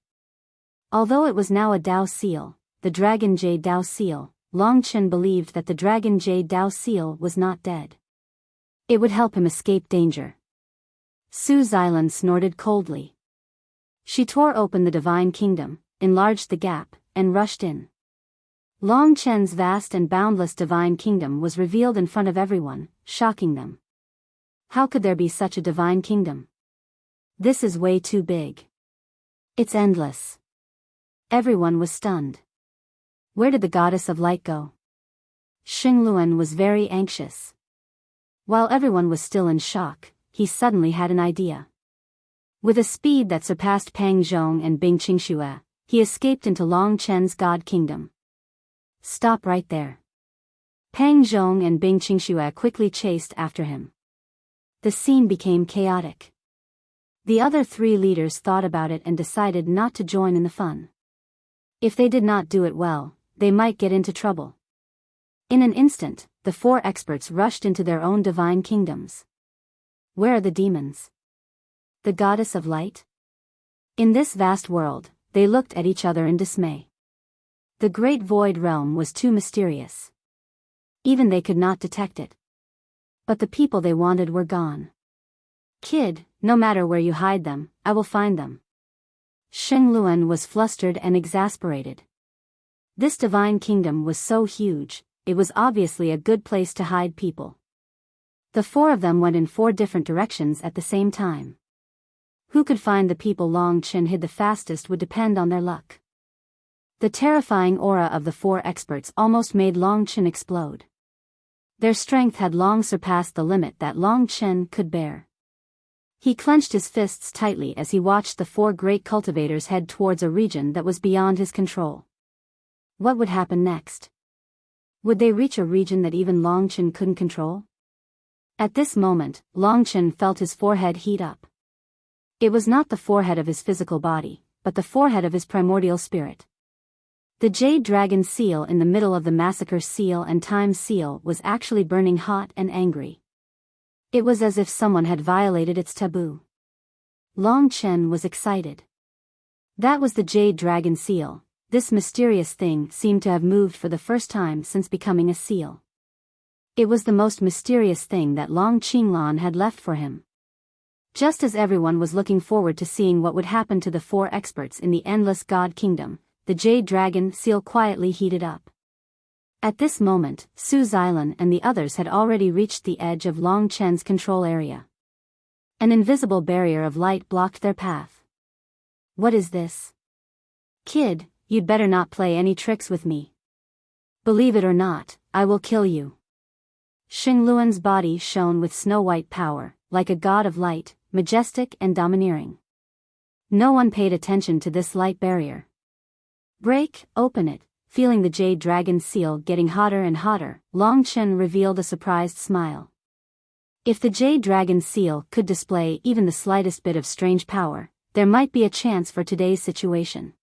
Although it was now a Dao seal, the dragon Jade Dao seal, Long Chen believed that the dragon Jade Dao seal was not dead. It would help him escape danger. Su Xilan snorted coldly. She tore open the divine kingdom, enlarged the gap, and rushed in. Long Chen's vast and boundless divine kingdom was revealed in front of everyone, shocking them. How could there be such a divine kingdom? This is way too big. It's endless. Everyone was stunned. Where did the goddess of light go? Xingluan was very anxious. While everyone was still in shock, he suddenly had an idea. With a speed that surpassed Pang Zhong and Bing Qingxue, he escaped into Long Chen's god kingdom. Stop right there. Pang Zhong and Bing Qingxue quickly chased after him. The scene became chaotic. The other three leaders thought about it and decided not to join in the fun. If they did not do it well, they might get into trouble. In an instant, the four experts rushed into their own divine kingdoms. Where are the demons? The goddess of light? In this vast world, they looked at each other in dismay. The great void realm was too mysterious. Even they could not detect it. But the people they wanted were gone. Kid, no matter where you hide them, I will find them. Xingluan was flustered and exasperated. This divine kingdom was so huge, it was obviously a good place to hide people. The four of them went in 4 different directions at the same time. Who could find the people Long Chen hid the fastest would depend on their luck. The terrifying aura of the 4 experts almost made Long Chen explode. Their strength had long surpassed the limit that Long Chen could bear. He clenched his fists tightly as he watched the 4 great cultivators head towards a region that was beyond his control. What would happen next? Would they reach a region that even Long Chen couldn't control? At this moment, Long Chen felt his forehead heat up. It was not the forehead of his physical body, but the forehead of his primordial spirit. The jade dragon seal in the middle of the massacre seal and time seal was actually burning hot and angry. It was as if someone had violated its taboo. Long Chen was excited. That was the jade dragon seal. This mysterious thing seemed to have moved for the first time since becoming a seal. It was the most mysterious thing that Long Qinglan had left for him. Just as everyone was looking forward to seeing what would happen to the 4 experts in the endless god kingdom, the jade dragon seal quietly heated up. At this moment, Su Xilan and the others had already reached the edge of Long Chen's control area. An invisible barrier of light blocked their path. What is this? Kid, you'd better not play any tricks with me. Believe it or not, I will kill you. Xingluan's body shone with snow-white power, like a god of light, majestic and domineering. No one paid attention to this light barrier. Break, open it. Feeling the jade dragon seal getting hotter and hotter, Long Chen revealed a surprised smile. If the jade dragon seal could display even the slightest bit of strange power, there might be a chance for today's situation.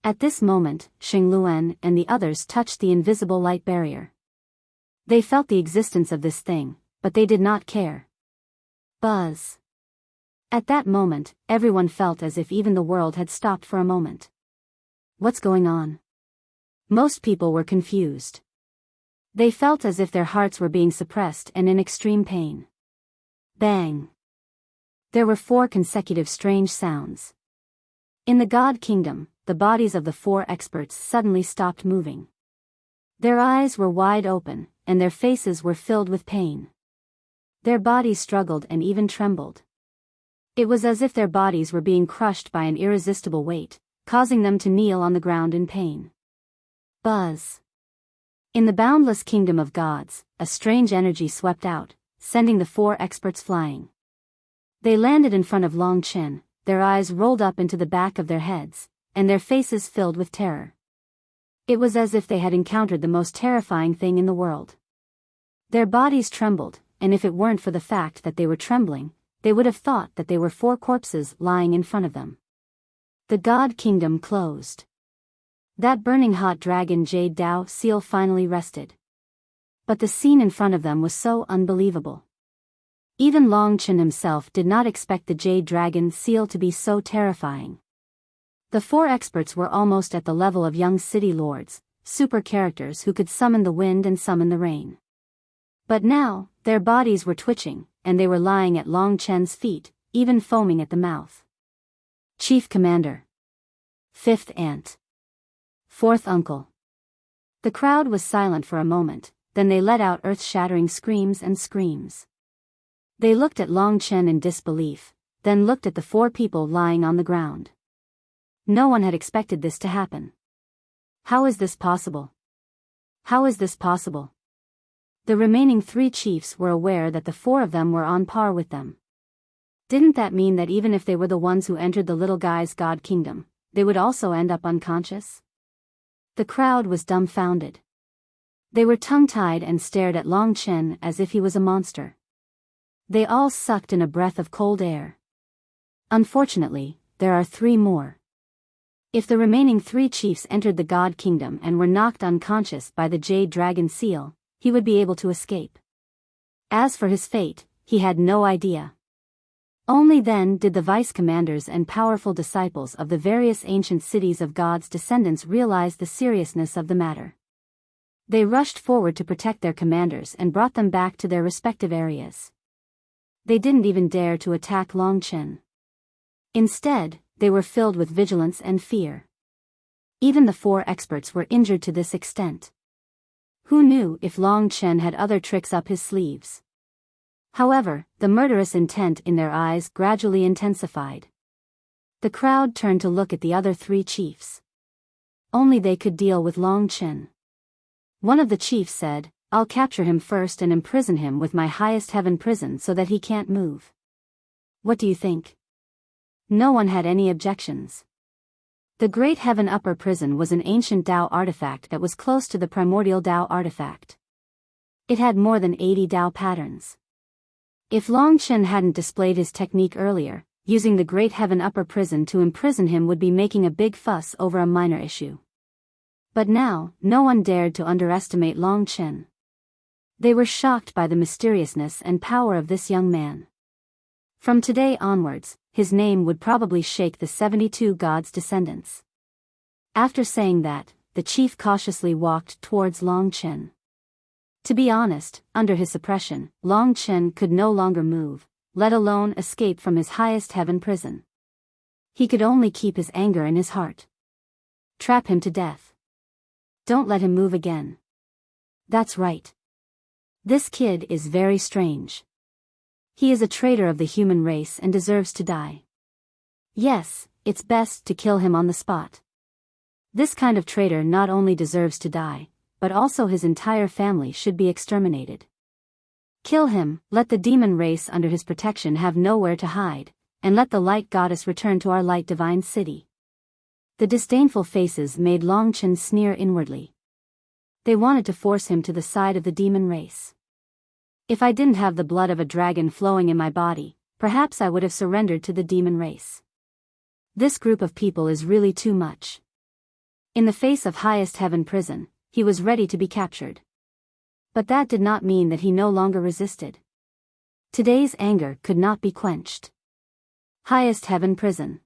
At this moment, Xingluan and the others touched the invisible light barrier. They felt the existence of this thing, but they did not care. Buzz. At that moment, everyone felt as if even the world had stopped for a moment. What's going on? Most people were confused. They felt as if their hearts were being suppressed and in extreme pain. Bang! There were 4 consecutive strange sounds. In the God Kingdom, the bodies of the 4 experts suddenly stopped moving. Their eyes were wide open, and their faces were filled with pain. Their bodies struggled and even trembled. It was as if their bodies were being crushed by an irresistible weight, causing them to kneel on the ground in pain. Buzz. In the boundless kingdom of gods, a strange energy swept out, sending the four experts flying. They landed in front of Long Chen, their eyes rolled up into the back of their heads, and their faces filled with terror. It was as if they had encountered the most terrifying thing in the world. Their bodies trembled, and if it weren't for the fact that they were trembling, they would have thought that they were four corpses lying in front of them. The God Kingdom closed. That burning hot dragon Jade Dao seal finally rested. But the scene in front of them was so unbelievable. Even Long Chen himself did not expect the Jade Dragon seal to be so terrifying. The four experts were almost at the level of young city lords, super characters who could summon the wind and summon the rain. But now, their bodies were twitching, and they were lying at Long Chen's feet, even foaming at the mouth. Chief Commander. Fifth Aunt. Fourth Uncle. The crowd was silent for a moment, then they let out earth-shattering screams and screams. They looked at Long Chen in disbelief, then looked at the four people lying on the ground. No one had expected this to happen. How is this possible? How is this possible? The remaining three chiefs were aware that the four of them were on par with them. Didn't that mean that even if they were the ones who entered the little guy's God Kingdom, they would also end up unconscious? The crowd was dumbfounded. They were tongue-tied and stared at Long Chen as if he was a monster. They all sucked in a breath of cold air. Unfortunately, there are three more. If the remaining three chiefs entered the God Kingdom and were knocked unconscious by the Jade Dragon seal, he would be able to escape. As for his fate, he had no idea. Only then did the vice-commanders and powerful disciples of the various ancient cities of God's descendants realize the seriousness of the matter. They rushed forward to protect their commanders and brought them back to their respective areas. They didn't even dare to attack Long Chen. Instead, they were filled with vigilance and fear. Even the four experts were injured to this extent. Who knew if Long Chen had other tricks up his sleeves? However, the murderous intent in their eyes gradually intensified. The crowd turned to look at the other three chiefs. Only they could deal with Long Chen. One of the chiefs said, "I'll capture him first and imprison him with my highest heaven prison so that he can't move." What do you think? No one had any objections. The Great Heaven Upper Prison was an ancient Dao artifact that was close to the primordial Dao artifact. It had more than 80 Dao patterns. If Long Chen hadn't displayed his technique earlier, using the Great Heaven Upper Prison to imprison him would be making a big fuss over a minor issue. But now, no one dared to underestimate Long Chen. They were shocked by the mysteriousness and power of this young man. From today onwards, his name would probably shake the 72 gods' descendants. After saying that, the chief cautiously walked towards Long Chen. To be honest, under his suppression, Long Chen could no longer move, let alone escape from his highest heaven prison. He could only keep his anger in his heart. Trap him to death. Don't let him move again. That's right. This kid is very strange. He is a traitor of the human race and deserves to die. Yes, it's best to kill him on the spot. This kind of traitor not only deserves to die, but also his entire family should be exterminated. Kill him, let the demon race under his protection have nowhere to hide, and let the light goddess return to our light divine city. The disdainful faces made Long Chen sneer inwardly. They wanted to force him to the side of the demon race. If I didn't have the blood of a dragon flowing in my body, perhaps I would have surrendered to the demon race. This group of people is really too much. In the face of highest heaven prison, he was ready to be captured. But that did not mean that he no longer resisted. Today's anger could not be quenched. Highest heaven prison.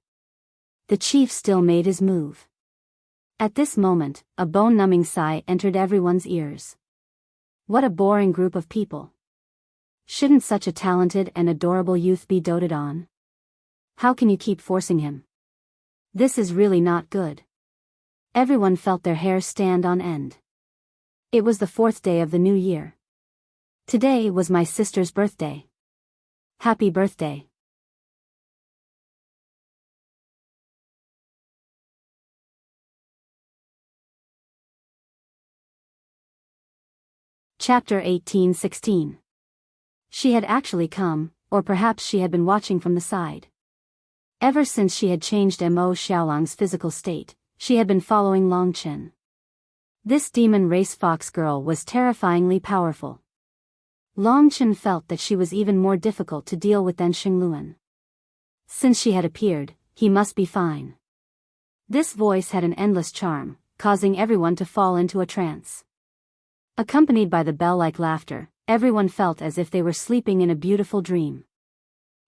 The chief still made his move. At this moment, a bone-numbing sigh entered everyone's ears. What a boring group of people. Shouldn't such a talented and adorable youth be doted on? How can you keep forcing him? This is really not good. Everyone felt their hair stand on end. It was the 4th day of the new year. Today was my sister's birthday. Happy birthday. Chapter 1816. She had actually come, or perhaps she had been watching from the side. Ever since she had changed Mo Xiaolang's physical state, she had been following Long Chen. This demon race fox girl was terrifyingly powerful. Long Chen felt that she was even more difficult to deal with than Xingluan. Since she had appeared, he must be fine. This voice had an endless charm, causing everyone to fall into a trance. Accompanied by the bell-like laughter, everyone felt as if they were sleeping in a beautiful dream.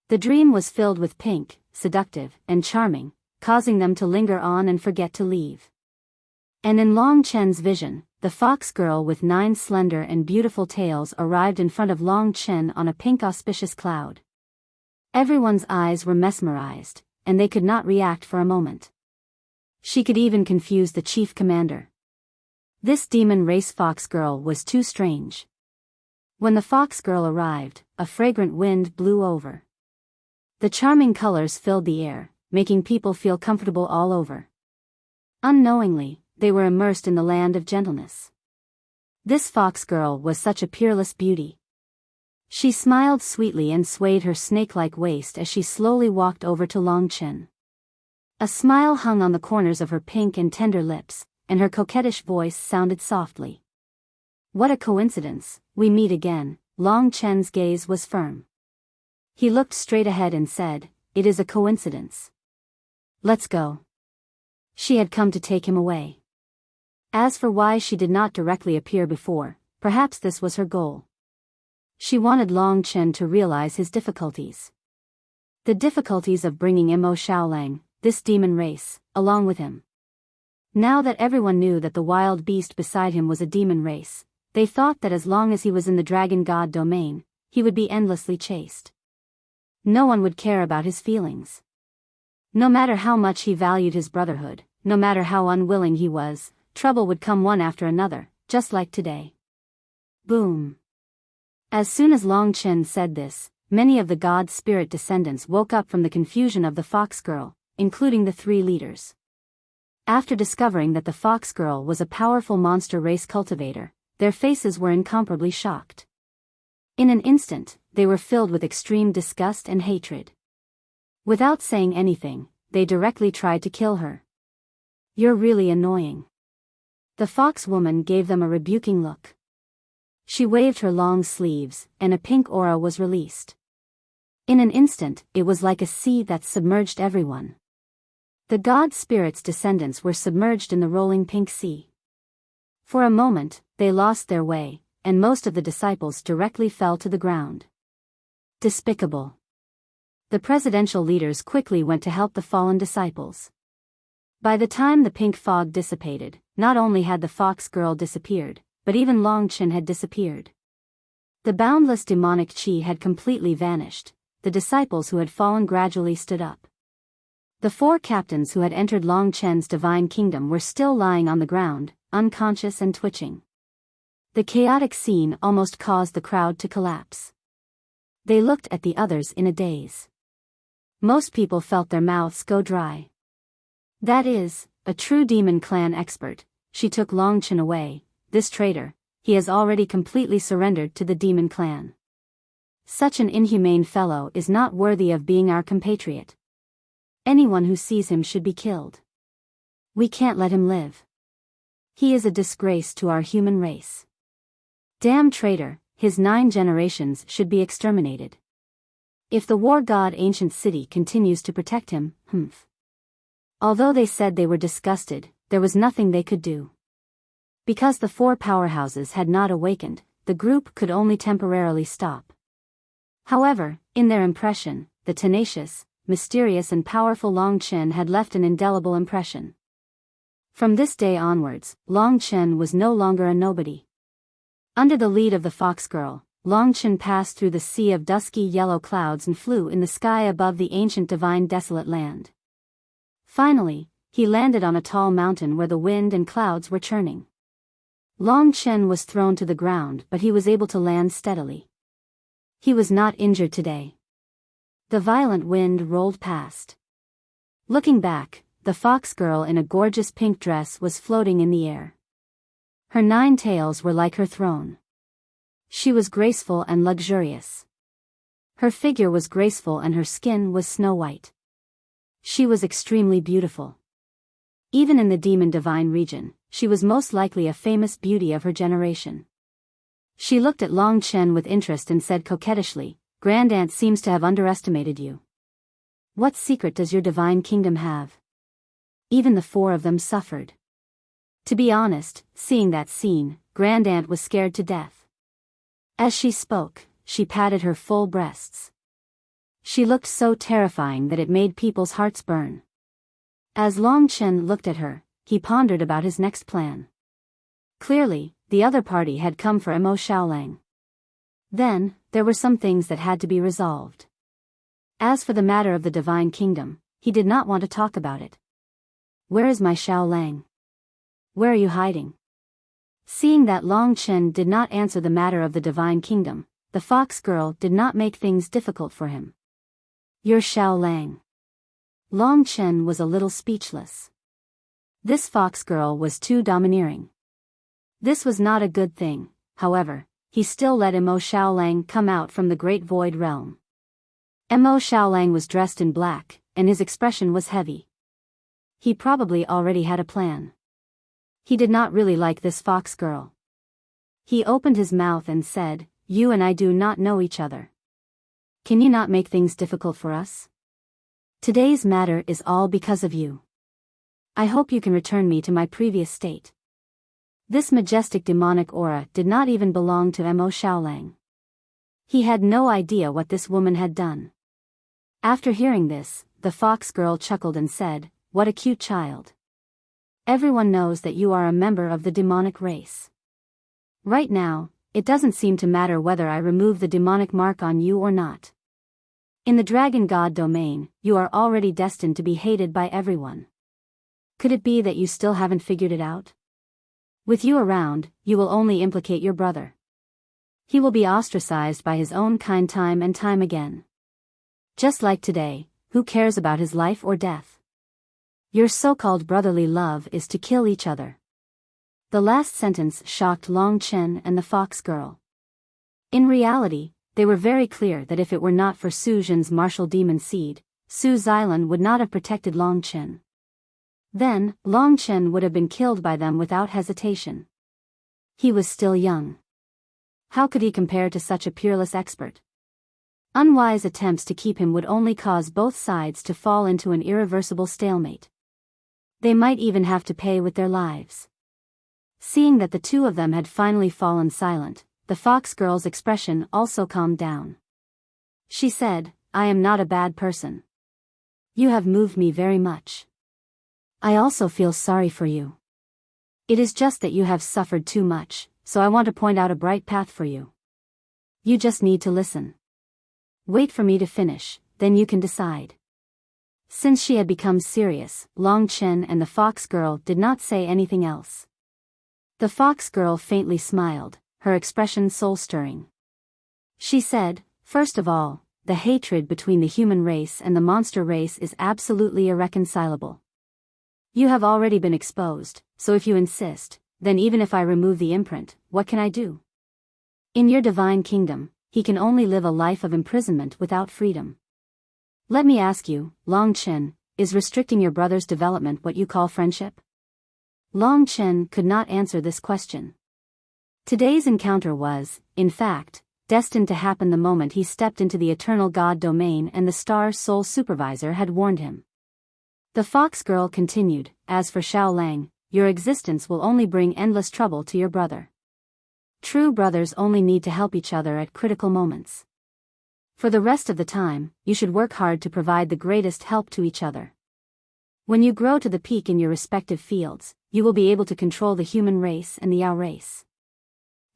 The dream was filled with pink, seductive, and charming, causing them to linger on and forget to leave. And in Long Chen's vision, the fox girl with 9 slender and beautiful tails arrived in front of Long Chen on a pink auspicious cloud. Everyone's eyes were mesmerized, and they could not react for a moment. She could even confuse the chief commander. This demon race fox girl was too strange. When the fox girl arrived, a fragrant wind blew over. The charming colors filled the air, making people feel comfortable all over. Unknowingly, they were immersed in the land of gentleness. This fox girl was such a peerless beauty. She smiled sweetly and swayed her snake-like waist as she slowly walked over to Long Chen. A smile hung on the corners of her pink and tender lips, and her coquettish voice sounded softly. What a coincidence, we meet again. Long Chen's gaze was firm. He looked straight ahead and said, "It is a coincidence. Let's go." She had come to take him away. As for why she did not directly appear before, perhaps this was her goal. She wanted Long Chen to realize his difficulties. The difficulties of bringing Mo Xiaolang, this demon race, along with him. Now that everyone knew that the wild beast beside him was a demon race, they thought that as long as he was in the dragon god domain, he would be endlessly chased. No one would care about his feelings. No matter how much he valued his brotherhood, no matter how unwilling he was, trouble would come one after another, just like today. Boom. As soon as Long Chen said this, many of the god spirit descendants woke up from the confusion of the fox girl, including the 3 leaders. After discovering that the fox girl was a powerful monster race cultivator, their faces were incomparably shocked. In an instant, they were filled with extreme disgust and hatred. Without saying anything, they directly tried to kill her. "You're really annoying." The fox woman gave them a rebuking look. She waved her long sleeves, and a pink aura was released. In an instant, it was like a sea that submerged everyone. The god spirit's descendants were submerged in the rolling pink sea. For a moment, they lost their way, and most of the disciples directly fell to the ground. Despicable. The presidential leaders quickly went to help the fallen disciples. By the time the pink fog dissipated, not only had the fox girl disappeared, but even Long Chen had disappeared. The boundless demonic chi had completely vanished. The disciples who had fallen gradually stood up. The 4 captains who had entered Long Chen's divine kingdom were still lying on the ground, unconscious and twitching. The chaotic scene almost caused the crowd to collapse. They looked at the others in a daze. Most people felt their mouths go dry. That is, a true demon clan expert. She took Long Chen away. This traitor, he has already completely surrendered to the demon clan. Such an inhumane fellow is not worthy of being our compatriot. Anyone who sees him should be killed. We can't let him live. He is a disgrace to our human race. Damn traitor, his 9 generations should be exterminated. If the war god ancient city continues to protect him, Although they said they were disgusted, there was nothing they could do. Because the 4 powerhouses had not awakened, the group could only temporarily stop. However, in their impression, the tenacious, mysterious and powerful Long Chen had left an indelible impression. From this day onwards, Long Chen was no longer a nobody. Under the lead of the fox girl, Long Chen passed through the sea of dusky yellow clouds and flew in the sky above the ancient divine desolate land. Finally, he landed on a tall mountain where the wind and clouds were churning. Long Chen was thrown to the ground, but he was able to land steadily. He was not injured today. The violent wind rolled past. Looking back, the fox girl in a gorgeous pink dress was floating in the air. Her 9 tails were like her throne. She was graceful and luxurious. Her figure was graceful and her skin was snow white. She was extremely beautiful. Even in the demon divine region, she was most likely a famous beauty of her generation. She looked at Long Chen with interest and said coquettishly, "Grand Aunt seems to have underestimated you. What secret does your divine kingdom have?" Even the four of them suffered. To be honest, seeing that scene, Grand Aunt was scared to death. As she spoke, she patted her full breasts. She looked so terrifying that it made people's hearts burn. As Long Chen looked at her, he pondered about his next plan. Clearly, the other party had come for Mo Xiaolang. Then, there were some things that had to be resolved. As for the matter of the divine kingdom, he did not want to talk about it. "Where is my Xiaolang? Where are you hiding?" Seeing that Long Chen did not answer the matter of the divine kingdom, the fox girl did not make things difficult for him. "Your Xiaolang." Long Chen was a little speechless. This fox girl was too domineering. This was not a good thing, however, he still let Mo Xiaolang come out from the Great Void Realm. Mo Xiaolang was dressed in black, and his expression was heavy. He probably already had a plan. He did not really like this fox girl. He opened his mouth and said, "You and I do not know each other. Can you not make things difficult for us? Today's matter is all because of you. I hope you can return me to my previous state." This majestic demonic aura did not even belong to Mo Xiaolang. He had no idea what this woman had done. After hearing this, the fox girl chuckled and said, "What a cute child. Everyone knows that you are a member of the demonic race. Right now, it doesn't seem to matter whether I remove the demonic mark on you or not. In the dragon god domain, you are already destined to be hated by everyone. Could it be that you still haven't figured it out? With you around, you will only implicate your brother. He will be ostracized by his own kind time and time again. Just like today, who cares about his life or death? Your so-called brotherly love is to kill each other." The last sentence shocked Long Chen and the fox girl. In reality, they were very clear that if it were not for Su Zhen's martial demon seed, Su Xilan would not have protected Long Chen. Then, Long Chen would have been killed by them without hesitation. He was still young. How could he compare to such a peerless expert? Unwise attempts to keep him would only cause both sides to fall into an irreversible stalemate. They might even have to pay with their lives. Seeing that the two of them had finally fallen silent, the fox girl's expression also calmed down. She said, "I am not a bad person. You have moved me very much. I also feel sorry for you. It is just that you have suffered too much, so I want to point out a bright path for you. You just need to listen. Wait for me to finish, then you can decide." Since she had become serious, Long Chen and the fox girl did not say anything else. The fox girl faintly smiled, her expression soul-stirring. She said, "First of all, the hatred between the human race and the monster race is absolutely irreconcilable. You have already been exposed, so if you insist, then even if I remove the imprint, what can I do? In your divine kingdom, he can only live a life of imprisonment without freedom. Let me ask you, Long Chen, is restricting your brother's development what you call friendship?" Long Chen could not answer this question. Today's encounter was, in fact, destined to happen the moment he stepped into the eternal god domain, and the star soul supervisor had warned him. The fox girl continued, "As for Xiaolang, your existence will only bring endless trouble to your brother. True brothers only need to help each other at critical moments. For the rest of the time, you should work hard to provide the greatest help to each other. When you grow to the peak in your respective fields, you will be able to control the human race and the Yao race.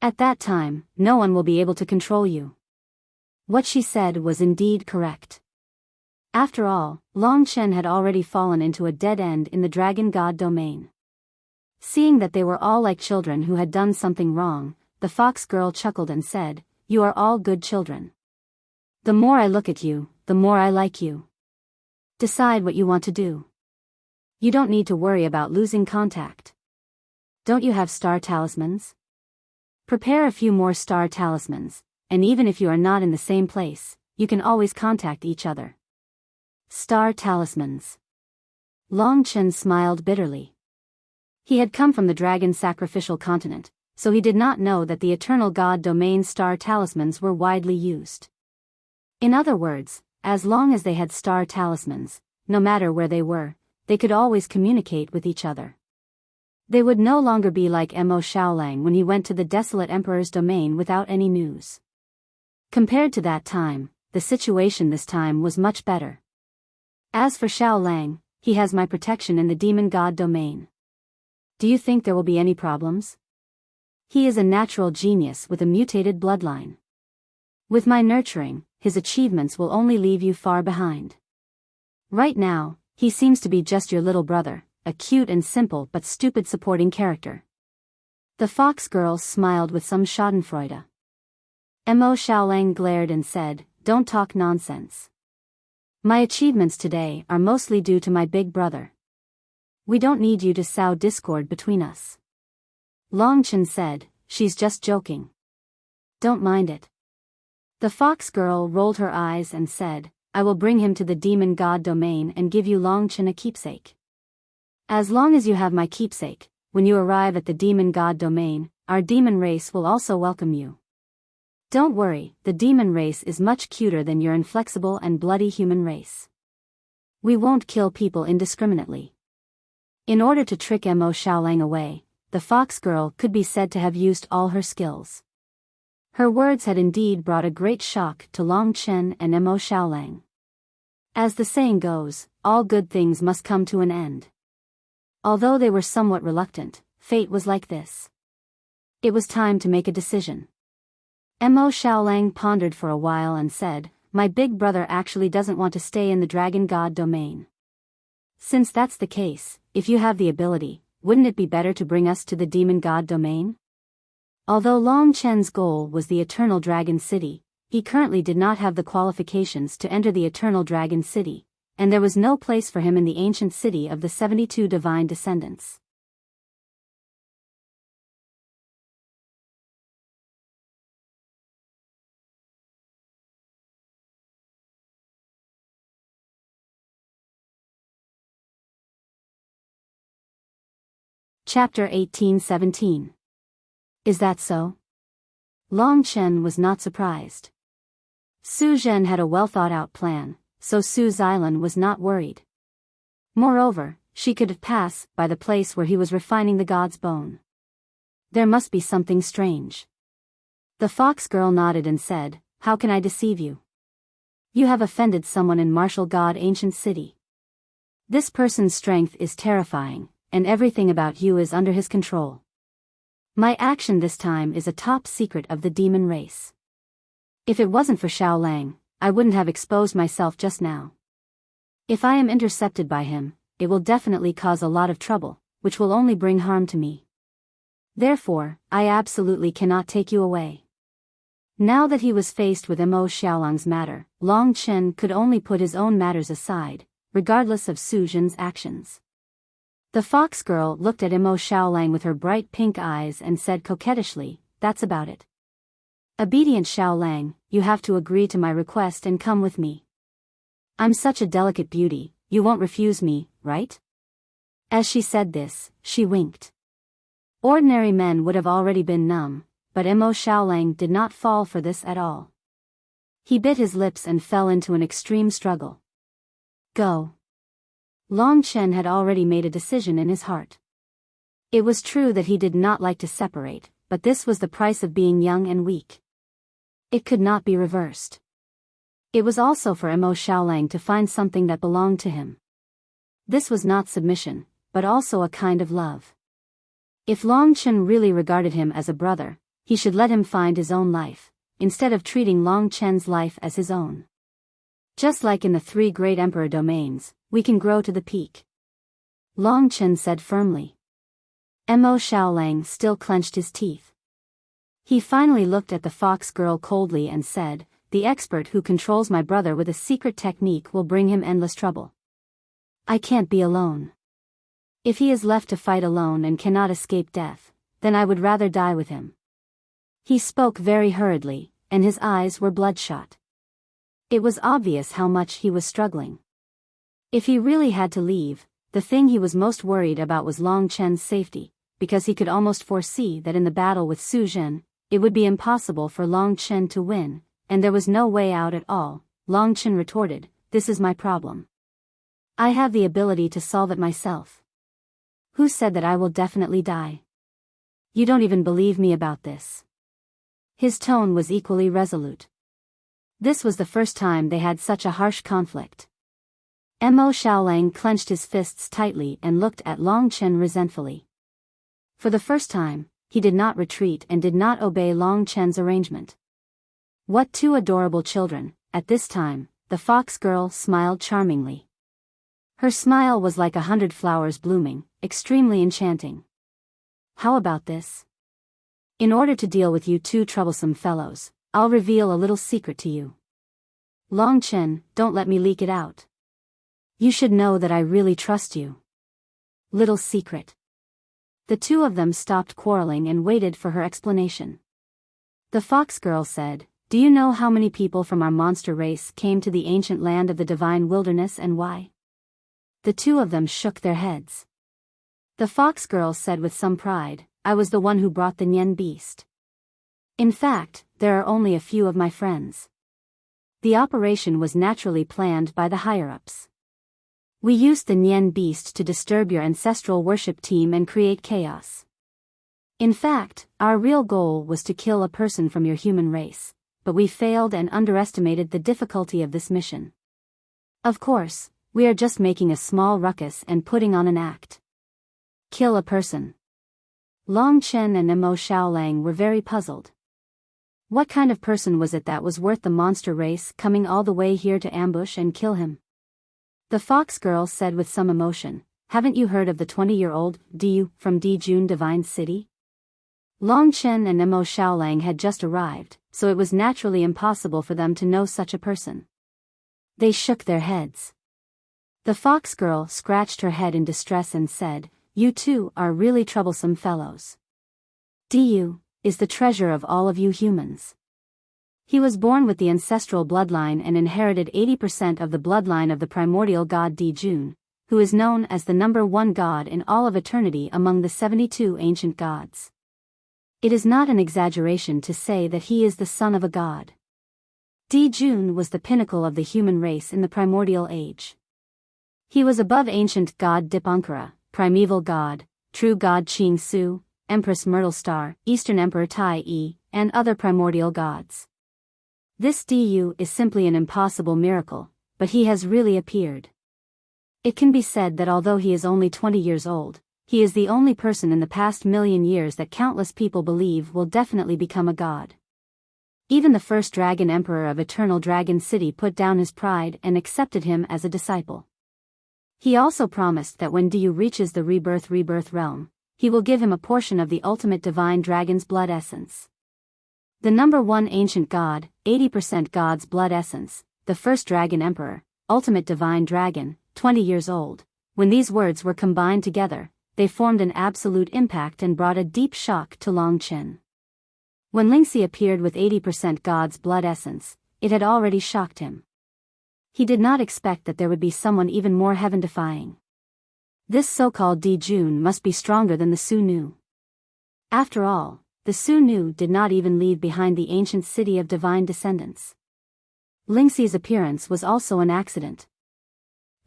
At that time, no one will be able to control you." What she said was indeed correct. After all, Long Chen had already fallen into a dead end in the dragon god domain. Seeing that they were all like children who had done something wrong, the fox girl chuckled and said, "You are all good children. The more I look at you, the more I like you. Decide what you want to do. You don't need to worry about losing contact. Don't you have star talismans? Prepare a few more star talismans, and even if you are not in the same place, you can always contact each other. Star talismans. Long Chen smiled bitterly. He had come from the dragon sacrificial continent, so he did not know that the eternal god domain star talismans were widely used. In other words, as long as they had star talismans, no matter where they were, they could always communicate with each other. They would no longer be like Mo Xiaolang when he went to the desolate emperor's domain without any news. Compared to that time, the situation this time was much better. As for Xiaolang, he has my protection in the demon god domain. Do you think there will be any problems? He is a natural genius with a mutated bloodline. With my nurturing, his achievements will only leave you far behind. Right now, he seems to be just your little brother, a cute and simple but stupid supporting character. The fox girl smiled with some schadenfreude. Mo Xiaolang glared and said, "Don't talk nonsense. My achievements today are mostly due to my big brother. We don't need you to sow discord between us." Long Chen said, "She's just joking. Don't mind it." The fox girl rolled her eyes and said, "I will bring him to the demon god domain and give you Long Chen a keepsake. As long as you have my keepsake, when you arrive at the demon god domain, our demon race will also welcome you. Don't worry, the demon race is much cuter than your inflexible and bloody human race. We won't kill people indiscriminately." In order to trick Mo Xiaolang away, the fox girl could be said to have used all her skills. Her words had indeed brought a great shock to Long Chen and Mo Xiaolang. As the saying goes, all good things must come to an end. Although they were somewhat reluctant, fate was like this. It was time to make a decision. Mo Xiaolang pondered for a while and said, "My big brother actually doesn't want to stay in the dragon god domain. Since that's the case, if you have the ability, wouldn't it be better to bring us to the demon god domain?" Although Long Chen's goal was the Eternal Dragon City, he currently did not have the qualifications to enter the Eternal Dragon City, and there was no place for him in the ancient city of the 72 divine descendants. Chapter 1817. Is that so? Long Chen was not surprised. Su Zhen had a well-thought-out plan, so Su Xilan was not worried. Moreover, she could pass by the place where he was refining the god's bone. There must be something strange. The fox girl nodded and said, "How can I deceive you? You have offended someone in martial god ancient city. This person's strength is terrifying, and everything about you is under his control. My action this time is a top secret of the demon race. If it wasn't for Xiaolang, I wouldn't have exposed myself just now. If I am intercepted by him, it will definitely cause a lot of trouble, which will only bring harm to me. Therefore, I absolutely cannot take you away." Now that he was faced with Mo Xiaolang's matter, Long Chen could only put his own matters aside, regardless of Su Zhen's actions. The fox girl looked at Mo Xiaolang with her bright pink eyes and said coquettishly, "That's about it. Obedient Xiaolang, you have to agree to my request and come with me. I'm such a delicate beauty, you won't refuse me, right?" As she said this, she winked. Ordinary men would have already been numb, but Mo Xiaolang did not fall for this at all. He bit his lips and fell into an extreme struggle. Go. Long Chen had already made a decision in his heart. It was true that he did not like to separate, but this was the price of being young and weak. It could not be reversed. It was also for Mo Xiaolang to find something that belonged to him. This was not submission, but also a kind of love. If Long Chen really regarded him as a brother, he should let him find his own life, instead of treating Long Chen's life as his own. Just like in the 3 great emperor domains, we can grow to the peak. Long Chen said firmly. Mo Xiaolang still clenched his teeth. He finally looked at the fox girl coldly and said, "The expert who controls my brother with a secret technique will bring him endless trouble. I can't be alone. If he is left to fight alone and cannot escape death, then I would rather die with him." He spoke very hurriedly, and his eyes were bloodshot. It was obvious how much he was struggling. If he really had to leave, the thing he was most worried about was Long Chen's safety, because he could almost foresee that in the battle with Su Zhen, it would be impossible for Long Chen to win, and there was no way out at all. Long Chen retorted, "This is my problem. I have the ability to solve it myself. Who said that I will definitely die? You don't even believe me about this." His tone was equally resolute. This was the first time they had such a harsh conflict. Mo Xiaolang clenched his fists tightly and looked at Long Chen resentfully. For the first time, he did not retreat and did not obey Long Chen's arrangement. What two adorable children. At this time, the fox girl smiled charmingly. Her smile was like 100 flowers blooming, extremely enchanting. How about this? In order to deal with you two troublesome fellows, I'll reveal a little secret to you. Long Chen, don't let me leak it out. You should know that I really trust you. Little secret. The two of them stopped quarreling and waited for her explanation. The fox girl said, "Do you know how many people from our monster race came to the ancient land of the divine wilderness and why?" The two of them shook their heads. The fox girl said with some pride, "I was the one who brought the Nian beast. In fact, there are only a few of my friends." The operation was naturally planned by the higher-ups. "We used the Nian beast to disturb your ancestral worship team and create chaos. In fact, our real goal was to kill a person from your human race, but we failed and underestimated the difficulty of this mission. Of course, we are just making a small ruckus and putting on an act." Kill a person. Long Chen and Mo Xiaolang were very puzzled. What kind of person was it that was worth the monster race coming all the way here to ambush and kill him? The fox girl said with some emotion, "Haven't you heard of the 20-year-old Diyu from Dijun Divine City?" Long Chen and Mo Xiaolang had just arrived, so it was naturally impossible for them to know such a person. They shook their heads. The fox girl scratched her head in distress and said, "You two are really troublesome fellows. Diyu is the treasure of all of you humans. He was born with the ancestral bloodline and inherited 80% of the bloodline of the primordial god Dijun, who is known as the #1 god in all of eternity among the 72 ancient gods. It is not an exaggeration to say that he is the son of a god. Dijun was the pinnacle of the human race in the primordial age. He was above ancient god Dipankara, primeval god, true god Qing Su, Empress Myrtle Star, Eastern Emperor Tai Yi, and other primordial gods. This Diyu is simply an impossible miracle, but he has really appeared. It can be said that although he is only 20 years old, he is the only person in the past million years that countless people believe will definitely become a god. Even the first dragon emperor of Eternal Dragon City put down his pride and accepted him as a disciple. He also promised that when Diyu reaches the rebirth realm, he will give him a portion of the ultimate divine dragon's blood essence. The #1 ancient god, 80% god's blood essence, the first dragon emperor, ultimate divine dragon, 20 years old. When these words were combined together, they formed an absolute impact and brought a deep shock to Long Chen. When Lingxi appeared with 80% god's blood essence, it had already shocked him. He did not expect that there would be someone even more heaven-defying. This so-called Dijun must be stronger than the Su Nu. After all, the Su Nu did not even leave behind the ancient city of divine descendants. Lingxi's appearance was also an accident.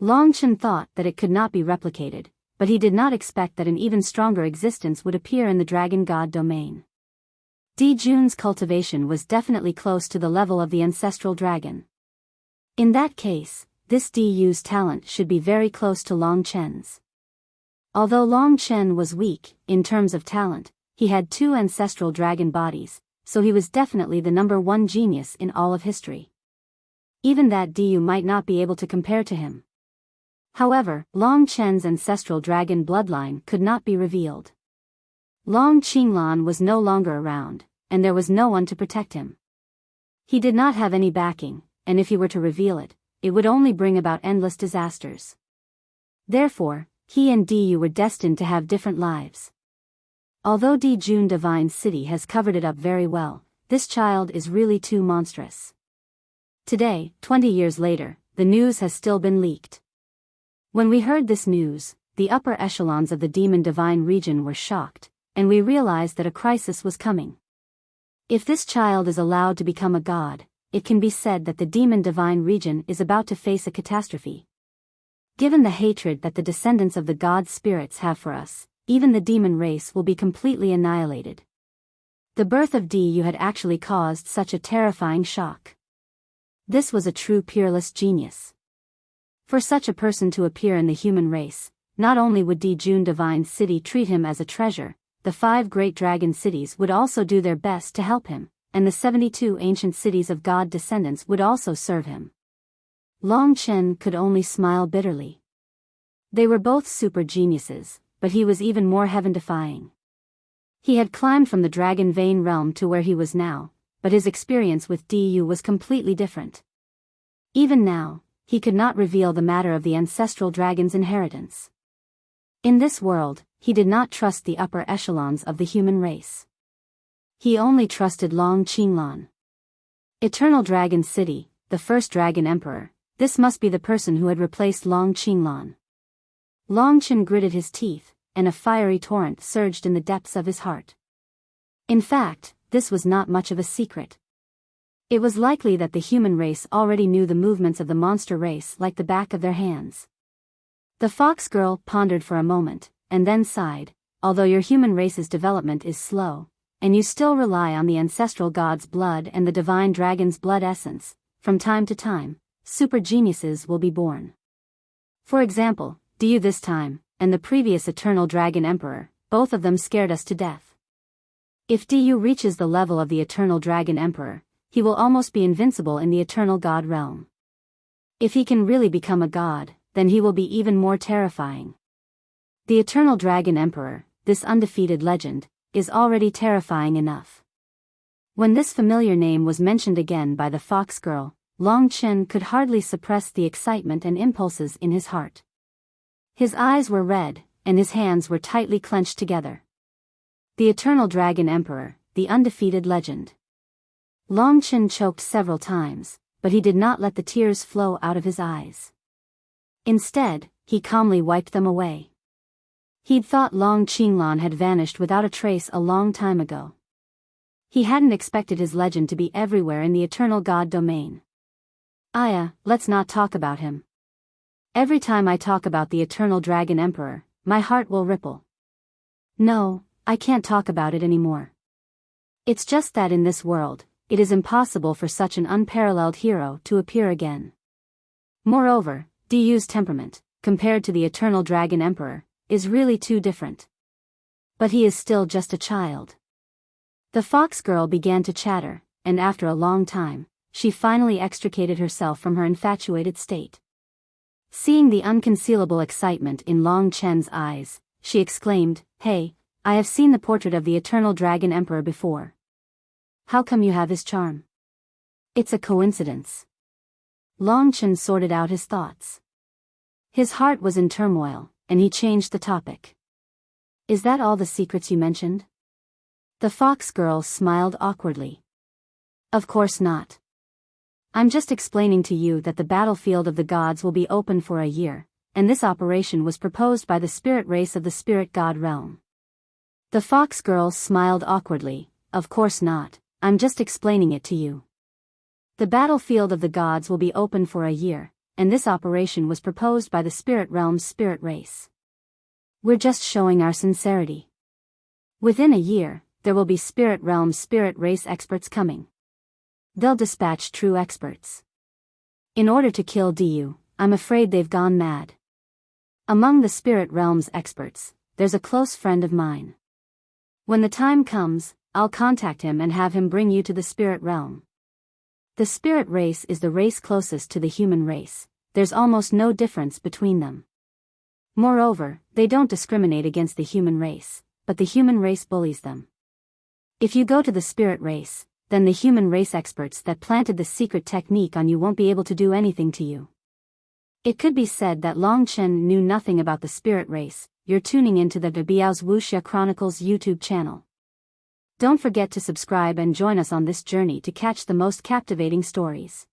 Long Chen thought that it could not be replicated, but he did not expect that an even stronger existence would appear in the dragon god domain. Dijun's cultivation was definitely close to the level of the ancestral dragon. In that case, this Diyu's talent should be very close to Long Chen's. Although Long Chen was weak, in terms of talent, he had 2 ancestral dragon bodies, so he was definitely the #1 genius in all of history. Even that Diyu might not be able to compare to him. However, Long Chen's ancestral dragon bloodline could not be revealed. Long Qinglan was no longer around, and there was no one to protect him. He did not have any backing, and if he were to reveal it, it would only bring about endless disasters. Therefore, he and Diyu were destined to have different lives. Although Dijun Divine City has covered it up very well, this child is really too monstrous. Today, 20 years later, the news has still been leaked. When we heard this news, the upper echelons of the Demon Divine region were shocked, and we realized that a crisis was coming. If this child is allowed to become a god, it can be said that the Demon Divine region is about to face a catastrophe. Given the hatred that the descendants of the god spirits have for us, even the demon race will be completely annihilated. The birth of Diyu had actually caused such a terrifying shock. This was a true peerless genius. For such a person to appear in the human race, not only would Dijun Divine City treat him as a treasure, the 5 great dragon cities would also do their best to help him, and the 72 ancient cities of god descendants would also serve him. Long Chen could only smile bitterly. They were both super geniuses, but he was even more heaven-defying. He had climbed from the Dragon Vein realm to where he was now, but his experience with Diyu was completely different. Even now, he could not reveal the matter of the ancestral dragon's inheritance. In this world, he did not trust the upper echelons of the human race. He only trusted Long Qinglan. Eternal Dragon City, the first Dragon Emperor, this must be the person who had replaced Long Qinglan. Long Chen gritted his teeth, and a fiery torrent surged in the depths of his heart. In fact, this was not much of a secret. It was likely that the human race already knew the movements of the monster race like the back of their hands. The fox girl pondered for a moment, and then sighed. Although your human race's development is slow, and you still rely on the ancestral god's blood and the divine dragon's blood essence, from time to time, super geniuses will be born. For example, Diyu this time, and the previous Eternal Dragon Emperor, both of them scared us to death. If Diyu reaches the level of the Eternal Dragon Emperor, he will almost be invincible in the Eternal God realm. If he can really become a god, then he will be even more terrifying. The Eternal Dragon Emperor, this undefeated legend, is already terrifying enough. When this familiar name was mentioned again by the fox girl, Long Chen could hardly suppress the excitement and impulses in his heart. His eyes were red, and his hands were tightly clenched together. The Eternal Dragon Emperor, the undefeated legend. Long Chen choked several times, but he did not let the tears flow out of his eyes. Instead, he calmly wiped them away. He'd thought Long Qinglan had vanished without a trace a long time ago. He hadn't expected his legend to be everywhere in the Eternal God domain. Aya, let's not talk about him. Every time I talk about the Eternal Dragon Emperor, my heart will ripple. No, I can't talk about it anymore. It's just that in this world, it is impossible for such an unparalleled hero to appear again. Moreover, Diyu's temperament, compared to the Eternal Dragon Emperor, is really too different. But he is still just a child. The fox girl began to chatter, and after a long time, she finally extricated herself from her infatuated state. Seeing the unconcealable excitement in Long Chen's eyes, she exclaimed, "Hey, I have seen the portrait of the Eternal Dragon Emperor before. How come you have his charm?" "It's a coincidence." Long Chen sorted out his thoughts. His heart was in turmoil, and he changed the topic. "Is that all the secrets you mentioned?" The fox girl smiled awkwardly. "Of course not. I'm just explaining to you that the battlefield of the gods will be open for a year, and this operation was proposed by the spirit race of the spirit god realm." The fox girl smiled awkwardly. "Of course not, I'm just explaining it to you. The battlefield of the gods will be open for a year, and this operation was proposed by the spirit realm's spirit race. We're just showing our sincerity. Within a year, there will be spirit realm's spirit race experts coming. They'll dispatch true experts. In order to kill Diyu, I'm afraid they've gone mad. Among the spirit realm's experts, there's a close friend of mine. When the time comes, I'll contact him and have him bring you to the spirit realm. The spirit race is the race closest to the human race. There's almost no difference between them. Moreover, they don't discriminate against the human race, but the human race bullies them. If you go to the spirit race, then the human race experts that planted the secret technique on you won't be able to do anything to you. It could be said that Long Chen knew nothing about the spirit race, you're tuning into the Biyao's Wuxia Chronicles YouTube channel. Don't forget to subscribe and join us on this journey to catch the most captivating stories.